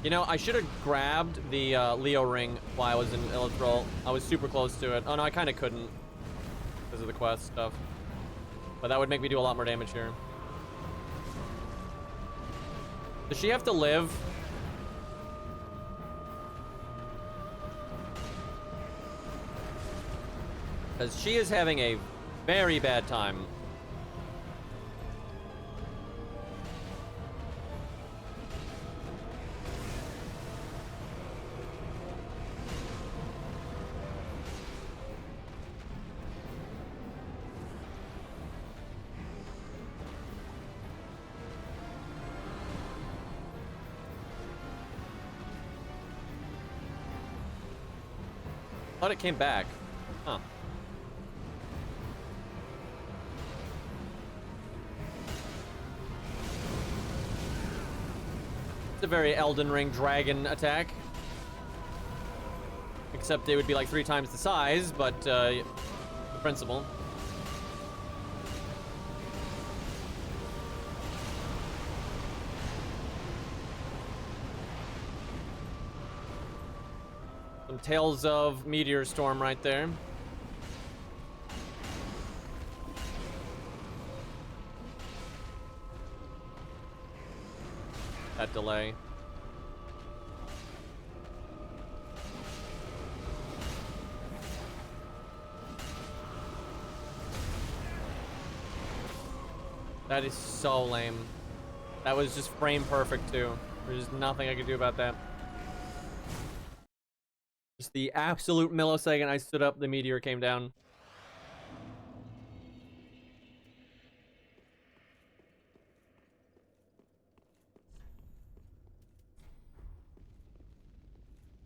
You know, I should have grabbed the Leo ring while I was in Ilathrol. I was super close to it. Oh no, I kind of couldn't because of the quest stuff. But that would make me do a lot more damage here. Does she have to live? Because she is having a very bad time. Thought it came back. Huh. It's a very Elden Ring dragon attack. Except it would be like 3 times the size, but the principle. Some Tales of Meteor Storm right there. That delay. That is so lame. That was just frame perfect too. There's nothing I could do about that. Just the absolute millisecond I stood up, the meteor came down.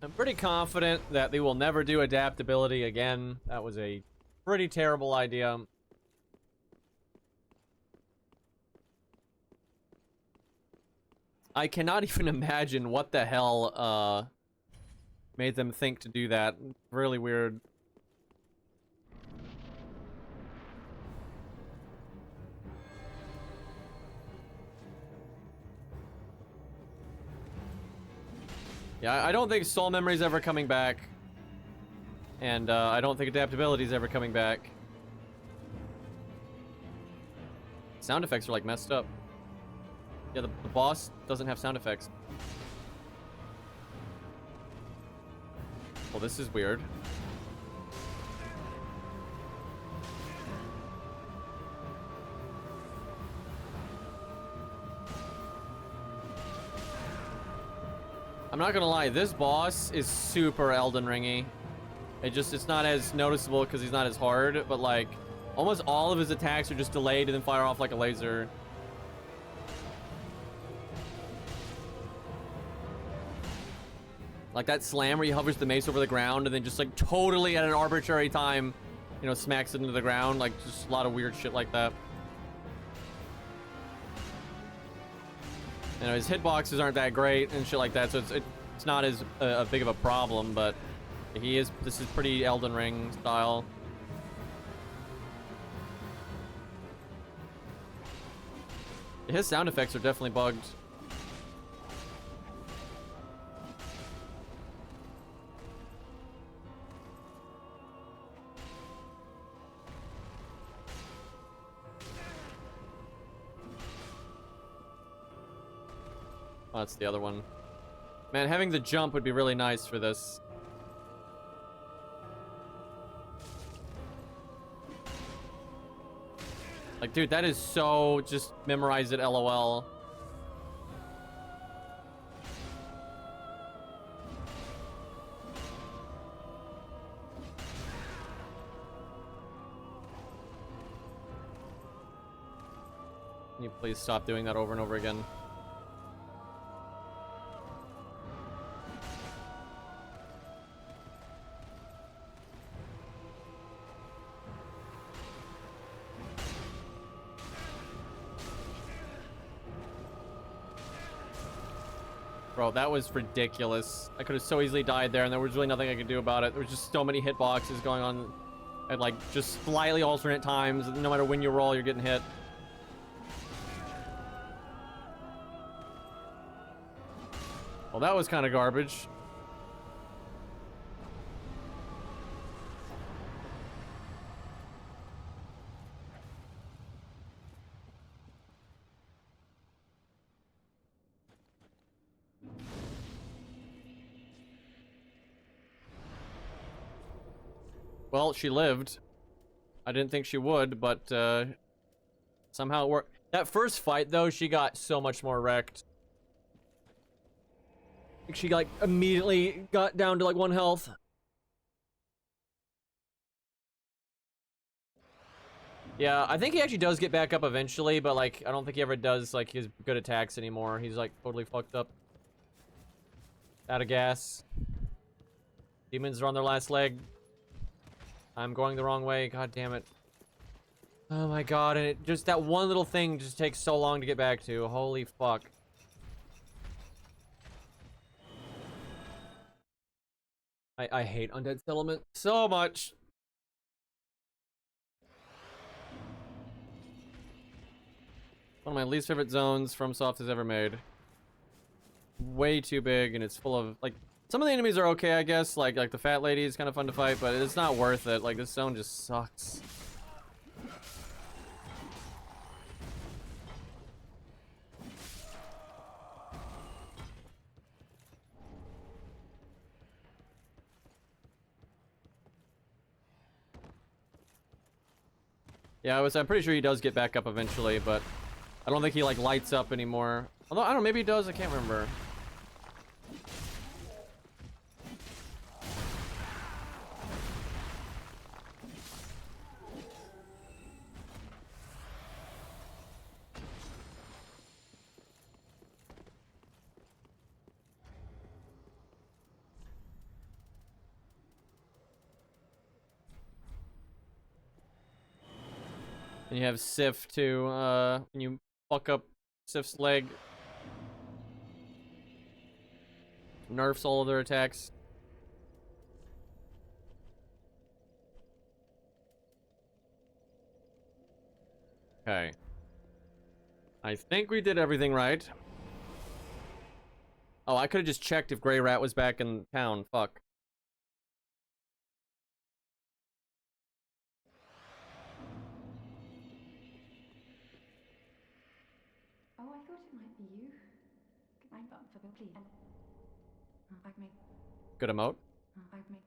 I'm pretty confident that they will never do adaptability again. That was a pretty terrible idea. I cannot even imagine what the hell made them think to do that. Really weird. Yeah, I don't think soul memory's ever coming back. And I don't think adaptability's ever coming back. Sound effects are like messed up. Yeah, the boss doesn't have sound effects. Well, this is weird. I'm not gonna lie, this boss is super Elden Ringy. It's not as noticeable because he's not as hard, but like, almost all of his attacks are just delayed and then fire off like a laser. Like that slam where he hovers the mace over the ground and then just like totally at an arbitrary time, you know, smacks it into the ground. Like just a lot of weird shit like that. You know, his hitboxes aren't that great and shit like that, so it's not as big of a problem, but this is pretty Elden Ring style. His sound effects are definitely bugged. Oh, that's the other one. Man, having the jump would be really nice for this. Like, dude, that is so just memorize it, LOL. Can you please stop doing that over and over again? Bro, that was ridiculous. I could have so easily died there, and there was really nothing I could do about it. There was just so many hitboxes going on at, like, just slightly alternate times. No matter when you roll, you're getting hit. Well, that was kind of garbage. Well, she lived. I didn't think she would, but somehow it worked. That first fight, though, she got so much more wrecked. She, like, immediately got down to, like, 1 health. Yeah, I think he actually does get back up eventually, but, like, I don't think he ever does, like, his good attacks anymore. He's, like, totally fucked up. Out of gas. Demons are on their last leg. I'm going the wrong way. God damn it. Oh my god, and it just, that one little thing just takes so long to get back to. Holy fuck. I hate Undead Settlement so much. One of my least favorite zones FromSoft has ever made. Way too big, and it's full of, like, some of the enemies are okay, I guess. Like the fat lady is kind of fun to fight, but it's not worth it. Like, this zone just sucks. Yeah, I'm pretty sure he does get back up eventually, but I don't think he, like, lights up anymore. Although, I don't know, maybe he does, I can't remember. And you have Sif too, when you fuck up Sif's leg. Nerfs all of their attacks. Okay. I think we did everything right. Oh, I could have just checked if Greirat was back in town. Fuck. Oh, I thought it might be you. Can I button for Bill, please? Back me. Good emote. Back me.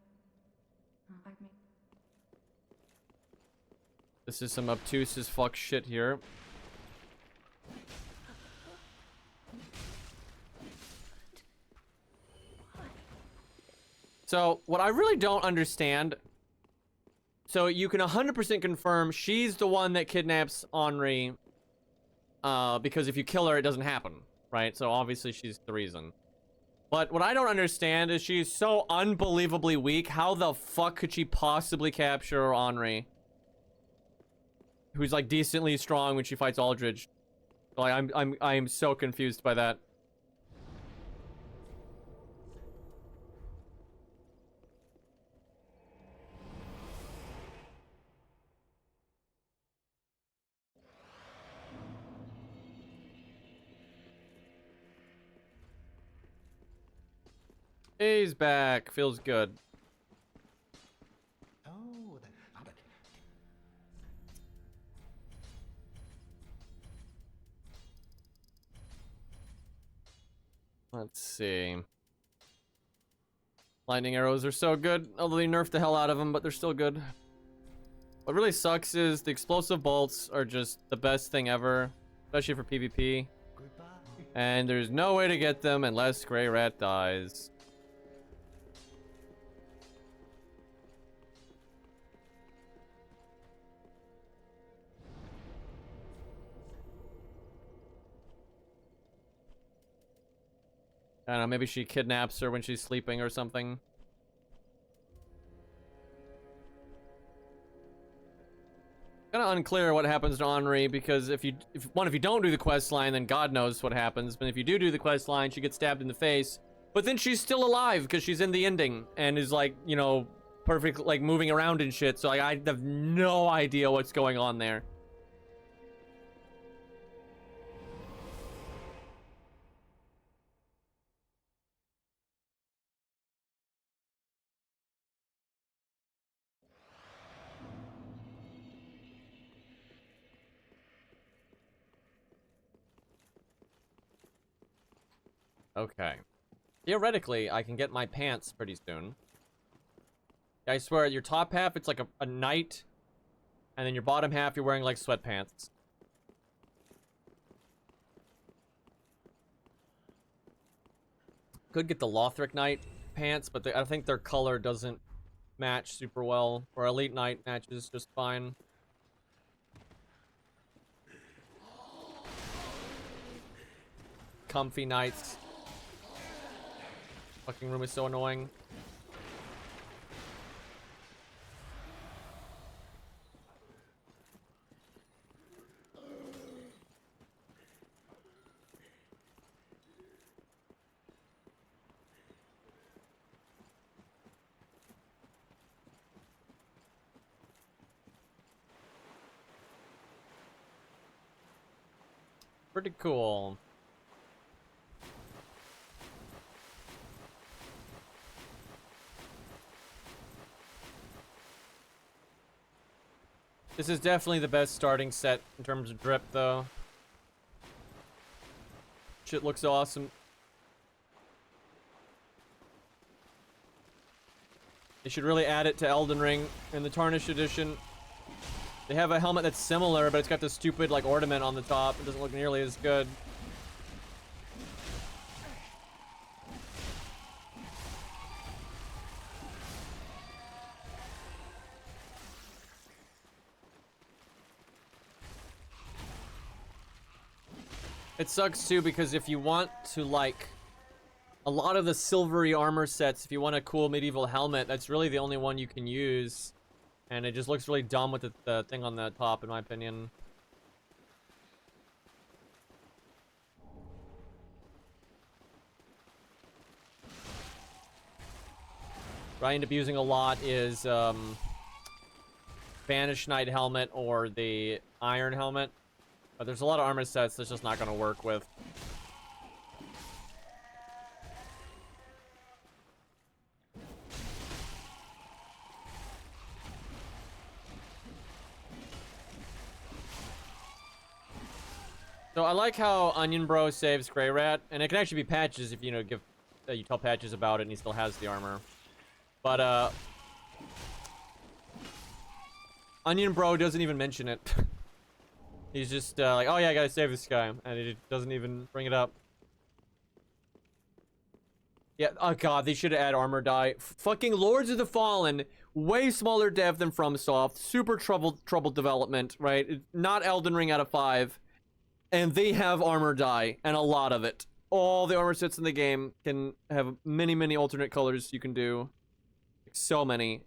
Back me. This is some obtuse as fuck shit here. So, what I really don't understand... So, you can 100% confirm she's the one that kidnaps Henri. Because if you kill her, it doesn't happen, right? So, obviously, she's the reason. But what I don't understand is she's so unbelievably weak. How the fuck could she possibly capture Henri? Who's, like, decently strong when she fights Aldridge. Like, I'm so confused by that. He's back. Feels good. Oh, Let's see. Lightning arrows are so good, although they nerfed the hell out of them, but they're still good. What really sucks is the explosive bolts are just the best thing ever, especially for PvP. goodbye. And there's no way to get them unless Greirat dies. I don't know, maybe she kidnaps her when she's sleeping or something. Kind of unclear what happens to Henri, because if you don't do the quest line, then God knows what happens. But if you do the quest line, she gets stabbed in the face. But then she's still alive because she's in the ending and is, like, you know, perfect, like, moving around and shit. So, like, I have no idea what's going on there. Okay. Theoretically, I can get my pants pretty soon. I swear, your top half, it's like a knight. And then your bottom half, you're wearing like sweatpants. Could get the Lothric Knight pants, but I think their color doesn't match super well. Or Elite Knight matches just fine. Comfy Knights. Fucking room is so annoying. Pretty cool. This is definitely the best starting set in terms of drip, though. Shit looks awesome. They should really add it to Elden Ring in the Tarnished Edition. They have a helmet that's similar, but it's got this stupid, like, ornament on the top. It doesn't look nearly as good. It sucks, too, because if you want to, like, a lot of the silvery armor sets, if you want a cool medieval helmet, that's really the only one you can use. And it just looks really dumb with the thing on the top, in my opinion. What I end up using a lot is Banished Knight helmet or the Iron helmet. But there's a lot of armor sets that's just not going to work with. So I like how Onion Bro saves Grey Rat, and it can actually be Patches if, you know, give you tell Patches about it and he still has the armor. But Onion Bro doesn't even mention it. He's just like, oh yeah, I gotta save this guy, and he doesn't even bring it up. Yeah, oh god, they should add armor die. Fucking Lords of the Fallen, way smaller dev than FromSoft, super troubled development, right? Not Elden Ring out of 5. And they have armor die, and a lot of it. All the armor sets in the game can have many alternate colors you can do. So many.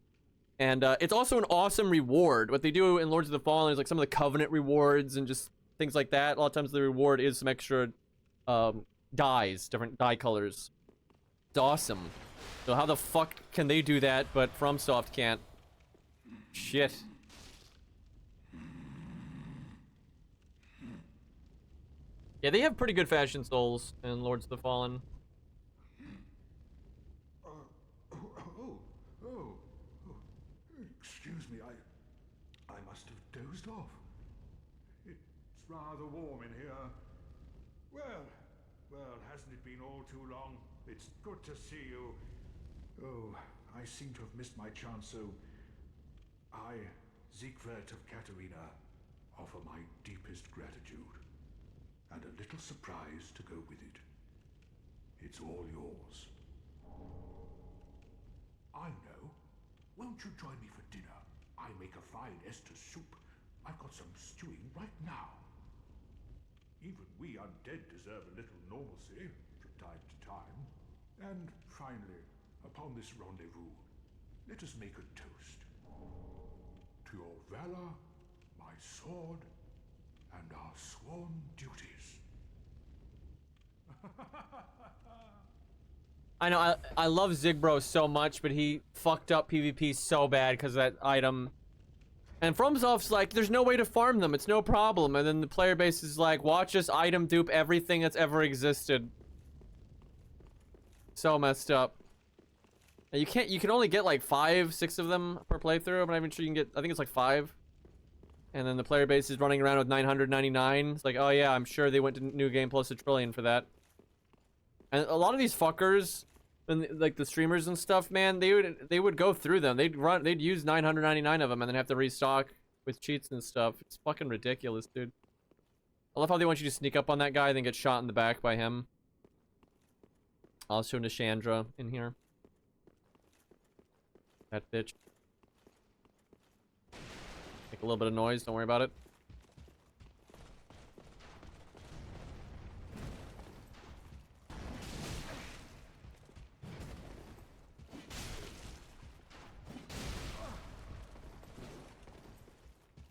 And it's also an awesome reward. What they do in Lords of the Fallen is like some of the Covenant rewards and just things like that. A lot of times the reward is some extra dyes, different dye colors. It's awesome. So how the fuck can they do that, but FromSoft can't? Shit. Yeah, they have pretty good fashion souls in Lords of the Fallen. Excuse me, I must have dozed off. It's rather warm in here. Well, hasn't it been all too long? It's good to see you. Oh, I seem to have missed my chance, so I, Siegward of Katarina, offer my deepest gratitude. And a little surprise to go with it. It's all yours. I know. Won't you join me for dinner? I make a fine Estus soup. I've got some stewing right now. Even we undead deserve a little normalcy from time to time. And finally, upon this rendezvous, let us make a toast. To your valor, my sword, and our sworn duties. I know, I love Zigbro so much, but he fucked up PvP so bad because of that item. And FromSoft's like, there's no way to farm them, it's no problem. And then the player base is like, watch us item dupe everything that's ever existed. So messed up. And you can only get like 5, 6 of them per playthrough. I'm not even sure you can get, I think it's like 5. And then the player base is running around with 999. It's like, oh yeah, I'm sure they went to New Game Plus a trillion for that. And a lot of these fuckers And like the streamers and stuff, man, they would go through them. They'd use 999 of them and then have to restock with cheats and stuff. It's fucking ridiculous, dude. I love how they want you to sneak up on that guy, then get shot in the back by him. Also Nishandra in here. That bitch. Make a little bit of noise, don't worry about it.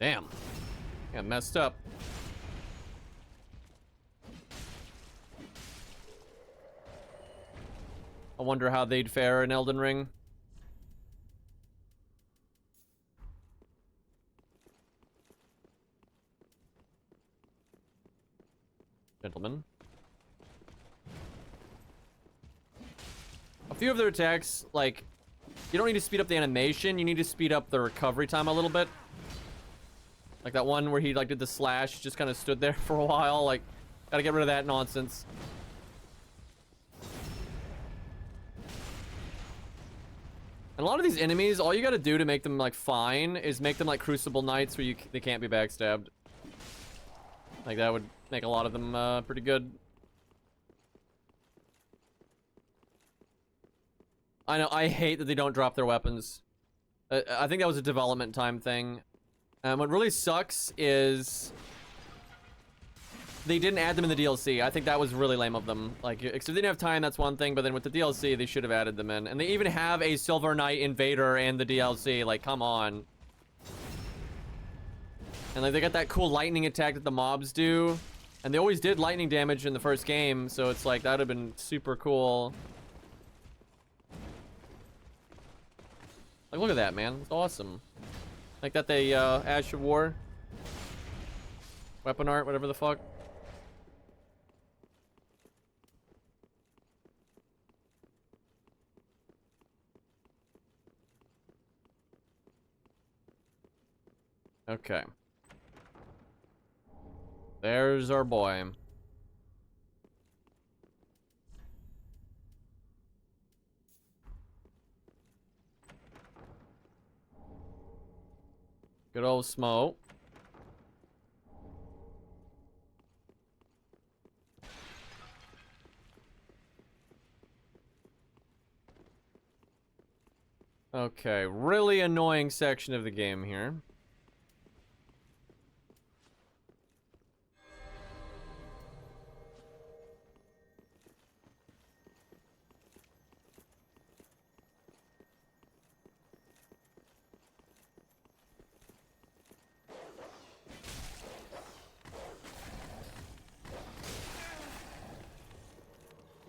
Damn. Got messed up. I wonder how they'd fare in Elden Ring. Gentlemen. A few of their attacks, like, you don't need to speed up the animation, you need to speed up the recovery time a little bit. Like that one where he like did the slash, just kind of stood there for a while, like, gotta get rid of that nonsense. And a lot of these enemies, all you gotta do to make them like fine is make them like Crucible Knights where they can't be backstabbed. Like that would make a lot of them pretty good. I know, I hate that they don't drop their weapons. I think that was a development time thing. What really sucks is they didn't add them in the DLC. I think that was really lame of them. Like, if they didn't have time, that's one thing, but then with the DLC, they should have added them in. And they even have a Silver Knight Invader in the DLC. Like, come on. And like, they got that cool lightning attack that the mobs do. And they always did lightning damage in the first game, so it's like, that would have been super cool. Like, look at that, man. It's awesome. Like that they, Ash of War. Weapon art, whatever the fuck. Okay. There's our boy. Good old Smoke. Okay, really annoying section of the game here.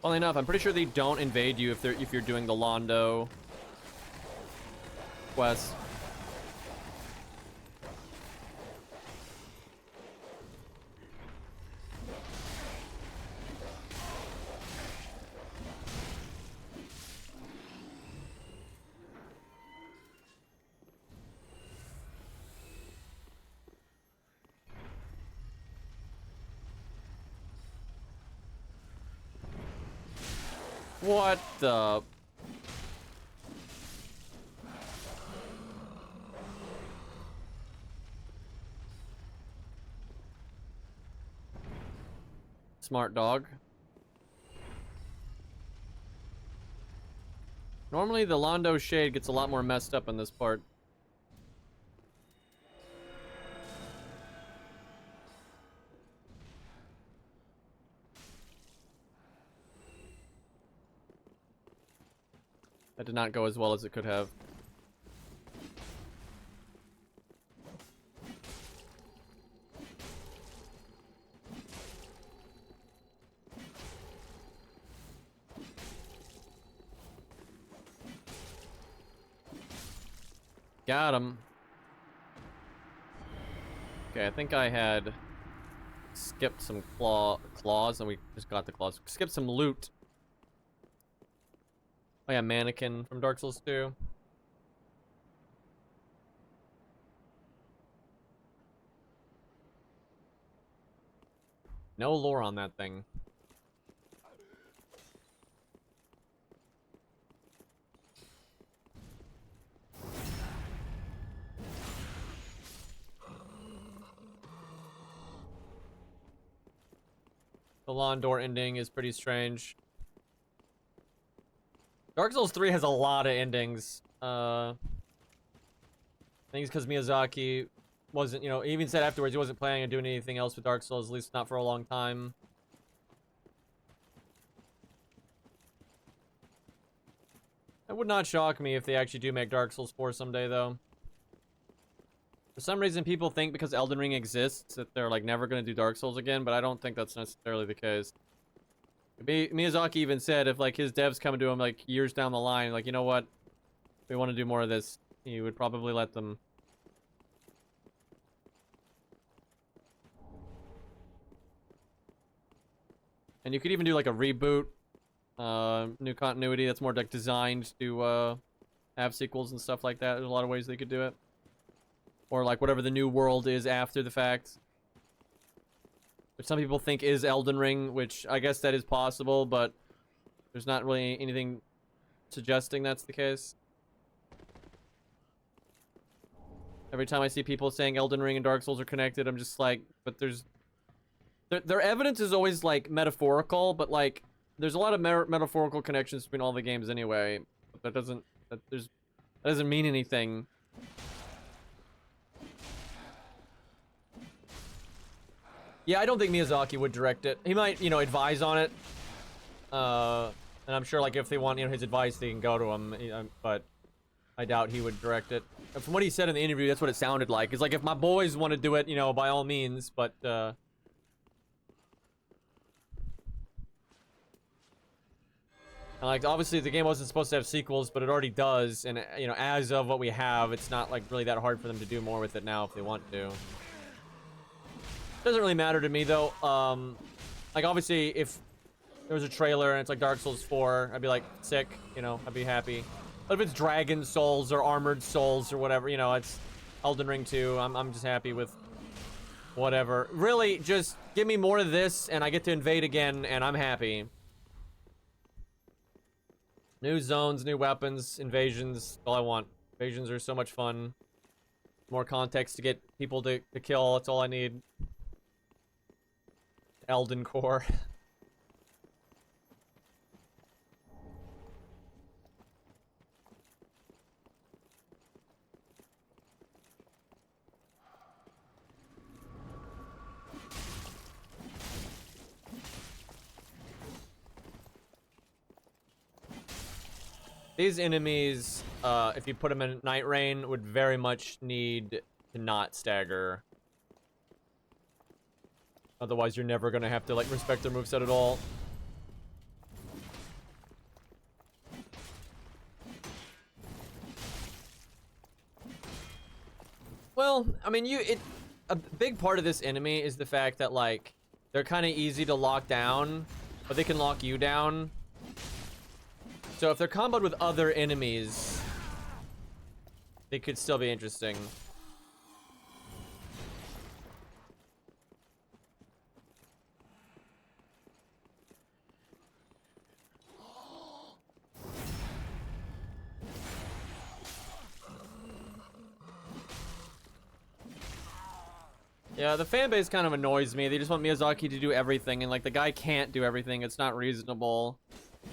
Funnily enough, I'm pretty sure they don't invade you if you're doing the Londo quest. What the? Smart dog. Normally the Londo Shade gets a lot more messed up in this part. That did not go as well as it could have. Got him. Okay, I think I had skipped some claws and we just got the claws. Skipped some loot. Oh yeah, Mannequin from Dark Souls 2. No lore on that thing. The Londor ending is pretty strange. Dark Souls 3 has a lot of endings. I think it's because Miyazaki wasn't, you know, he even said afterwards he wasn't planning on doing anything else with Dark Souls, at least not for a long time. It would not shock me if they actually do make Dark Souls 4 someday, though. For some reason, people think because Elden Ring exists that they're, like, never going to do Dark Souls again, but I don't think that's necessarily the case. Miyazaki even said if, like, his devs come to him, like, years down the line, like, you know what? We want to do more of this. He would probably let them. And you could even do, like, a reboot. New continuity that's more, like, designed to, have sequels and stuff like that. There's a lot of ways they could do it. Or, like, whatever the new world is after the fact. Which some people think is Elden Ring, which I guess that is possible, but there's not really anything suggesting that's the case. Every time I see people saying Elden Ring and Dark Souls are connected, I'm just like, but there's... Their evidence is always, like, metaphorical, but, like, there's a lot of metaphorical connections between all the games anyway. But that doesn't mean anything. Yeah, I don't think Miyazaki would direct it. He might, you know, advise on it. And I'm sure, like, if they want, you know, his advice, they can go to him. But I doubt he would direct it. From what he said in the interview, that's what it sounded like. It's like, if my boys want to do it, you know, by all means. But, like, obviously, the game wasn't supposed to have sequels, but it already does. And, you know, as of what we have, it's not, like, really that hard for them to do more with it now if they want to. Doesn't really matter to me, though. Like, obviously, if there was a trailer and it's like Dark Souls 4, I'd be like, sick, you know, I'd be happy. But if it's Dragon Souls or Armored Souls or whatever, you know, it's Elden Ring 2, I'm just happy with whatever. Really, just give me more of this and I get to invade again and I'm happy. New zones, new weapons, invasions, all I want. Invasions are so much fun. More context to get people to kill, that's all I need. Elden Core. These enemies, if you put them in Night Rain, would very much need to not stagger. Otherwise, you're never gonna have to, like, respect their moveset at all. Well, I mean, a big part of this enemy is the fact that, like, they're kind of easy to lock down, but they can lock you down. So if they're comboed with other enemies, they could still be interesting. Yeah, the fan base kind of annoys me. They just want Miyazaki to do everything, and, like, the guy can't do everything. It's not reasonable.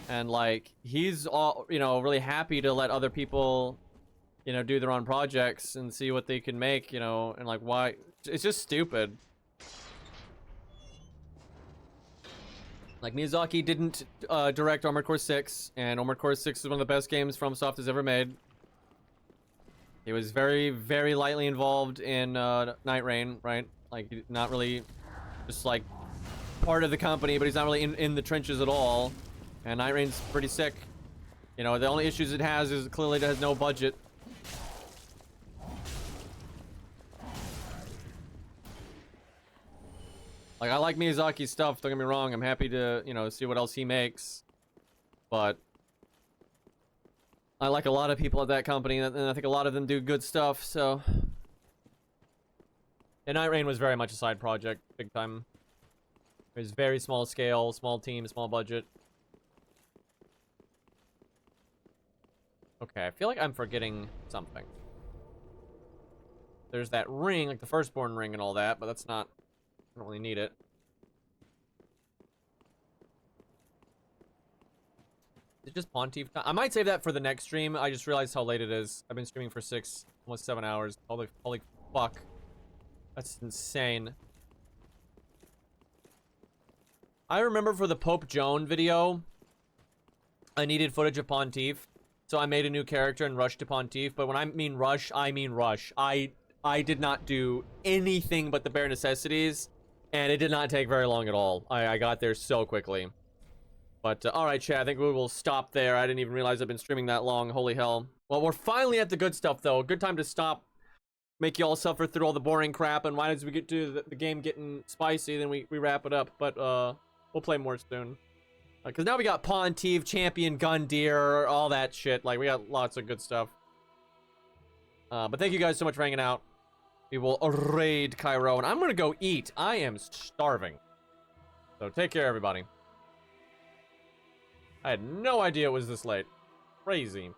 And, like, he's all, you know, really happy to let other people, you know, do their own projects and see what they can make, you know, and, like, why? It's just stupid. Like, Miyazaki didn't direct Armored Core 6, and Armored Core 6 is one of the best games FromSoft has ever made. He was very, very lightly involved in Night Rain, right? Like, not really just, like, part of the company, but he's not really in the trenches at all. And Night Rain's pretty sick. You know, the only issues it has is clearly it has no budget. Like, I like Miyazaki's stuff, don't get me wrong. I'm happy to, you know, see what else he makes. But I like a lot of people at that company, and I think a lot of them do good stuff, so... And Night Rain was very much a side project, big time. It was very small scale, small team, small budget. Okay, I feel like I'm forgetting something. There's that ring, like the Firstborn ring and all that, but that's not... I don't really need it. Is it just Pontiff time? I might save that for the next stream. I just realized how late it is. I've been streaming for almost 7 hours. Holy fuck. That's insane. I remember for the Pope Joan video, I needed footage of Pontiff. So I made a new character and rushed to Pontiff. But when I mean rush, I mean rush. I did not do anything but the bare necessities. And it did not take very long at all. I got there so quickly. But, alright, chat, I think we will stop there. I didn't even realize I've been streaming that long. Holy hell. Well, we're finally at the good stuff, though. Good time to stop. Make you all suffer through all the boring crap. And as we get to the game getting spicy, then we wrap it up. But, we'll play more soon. Because now we got Pontiff, Champion, Gundyr, all that shit. Like, we got lots of good stuff. But thank you guys so much for hanging out. We will raid Cairo. And I'm going to go eat. I am starving. So take care, everybody. I had no idea it was this late. Crazy.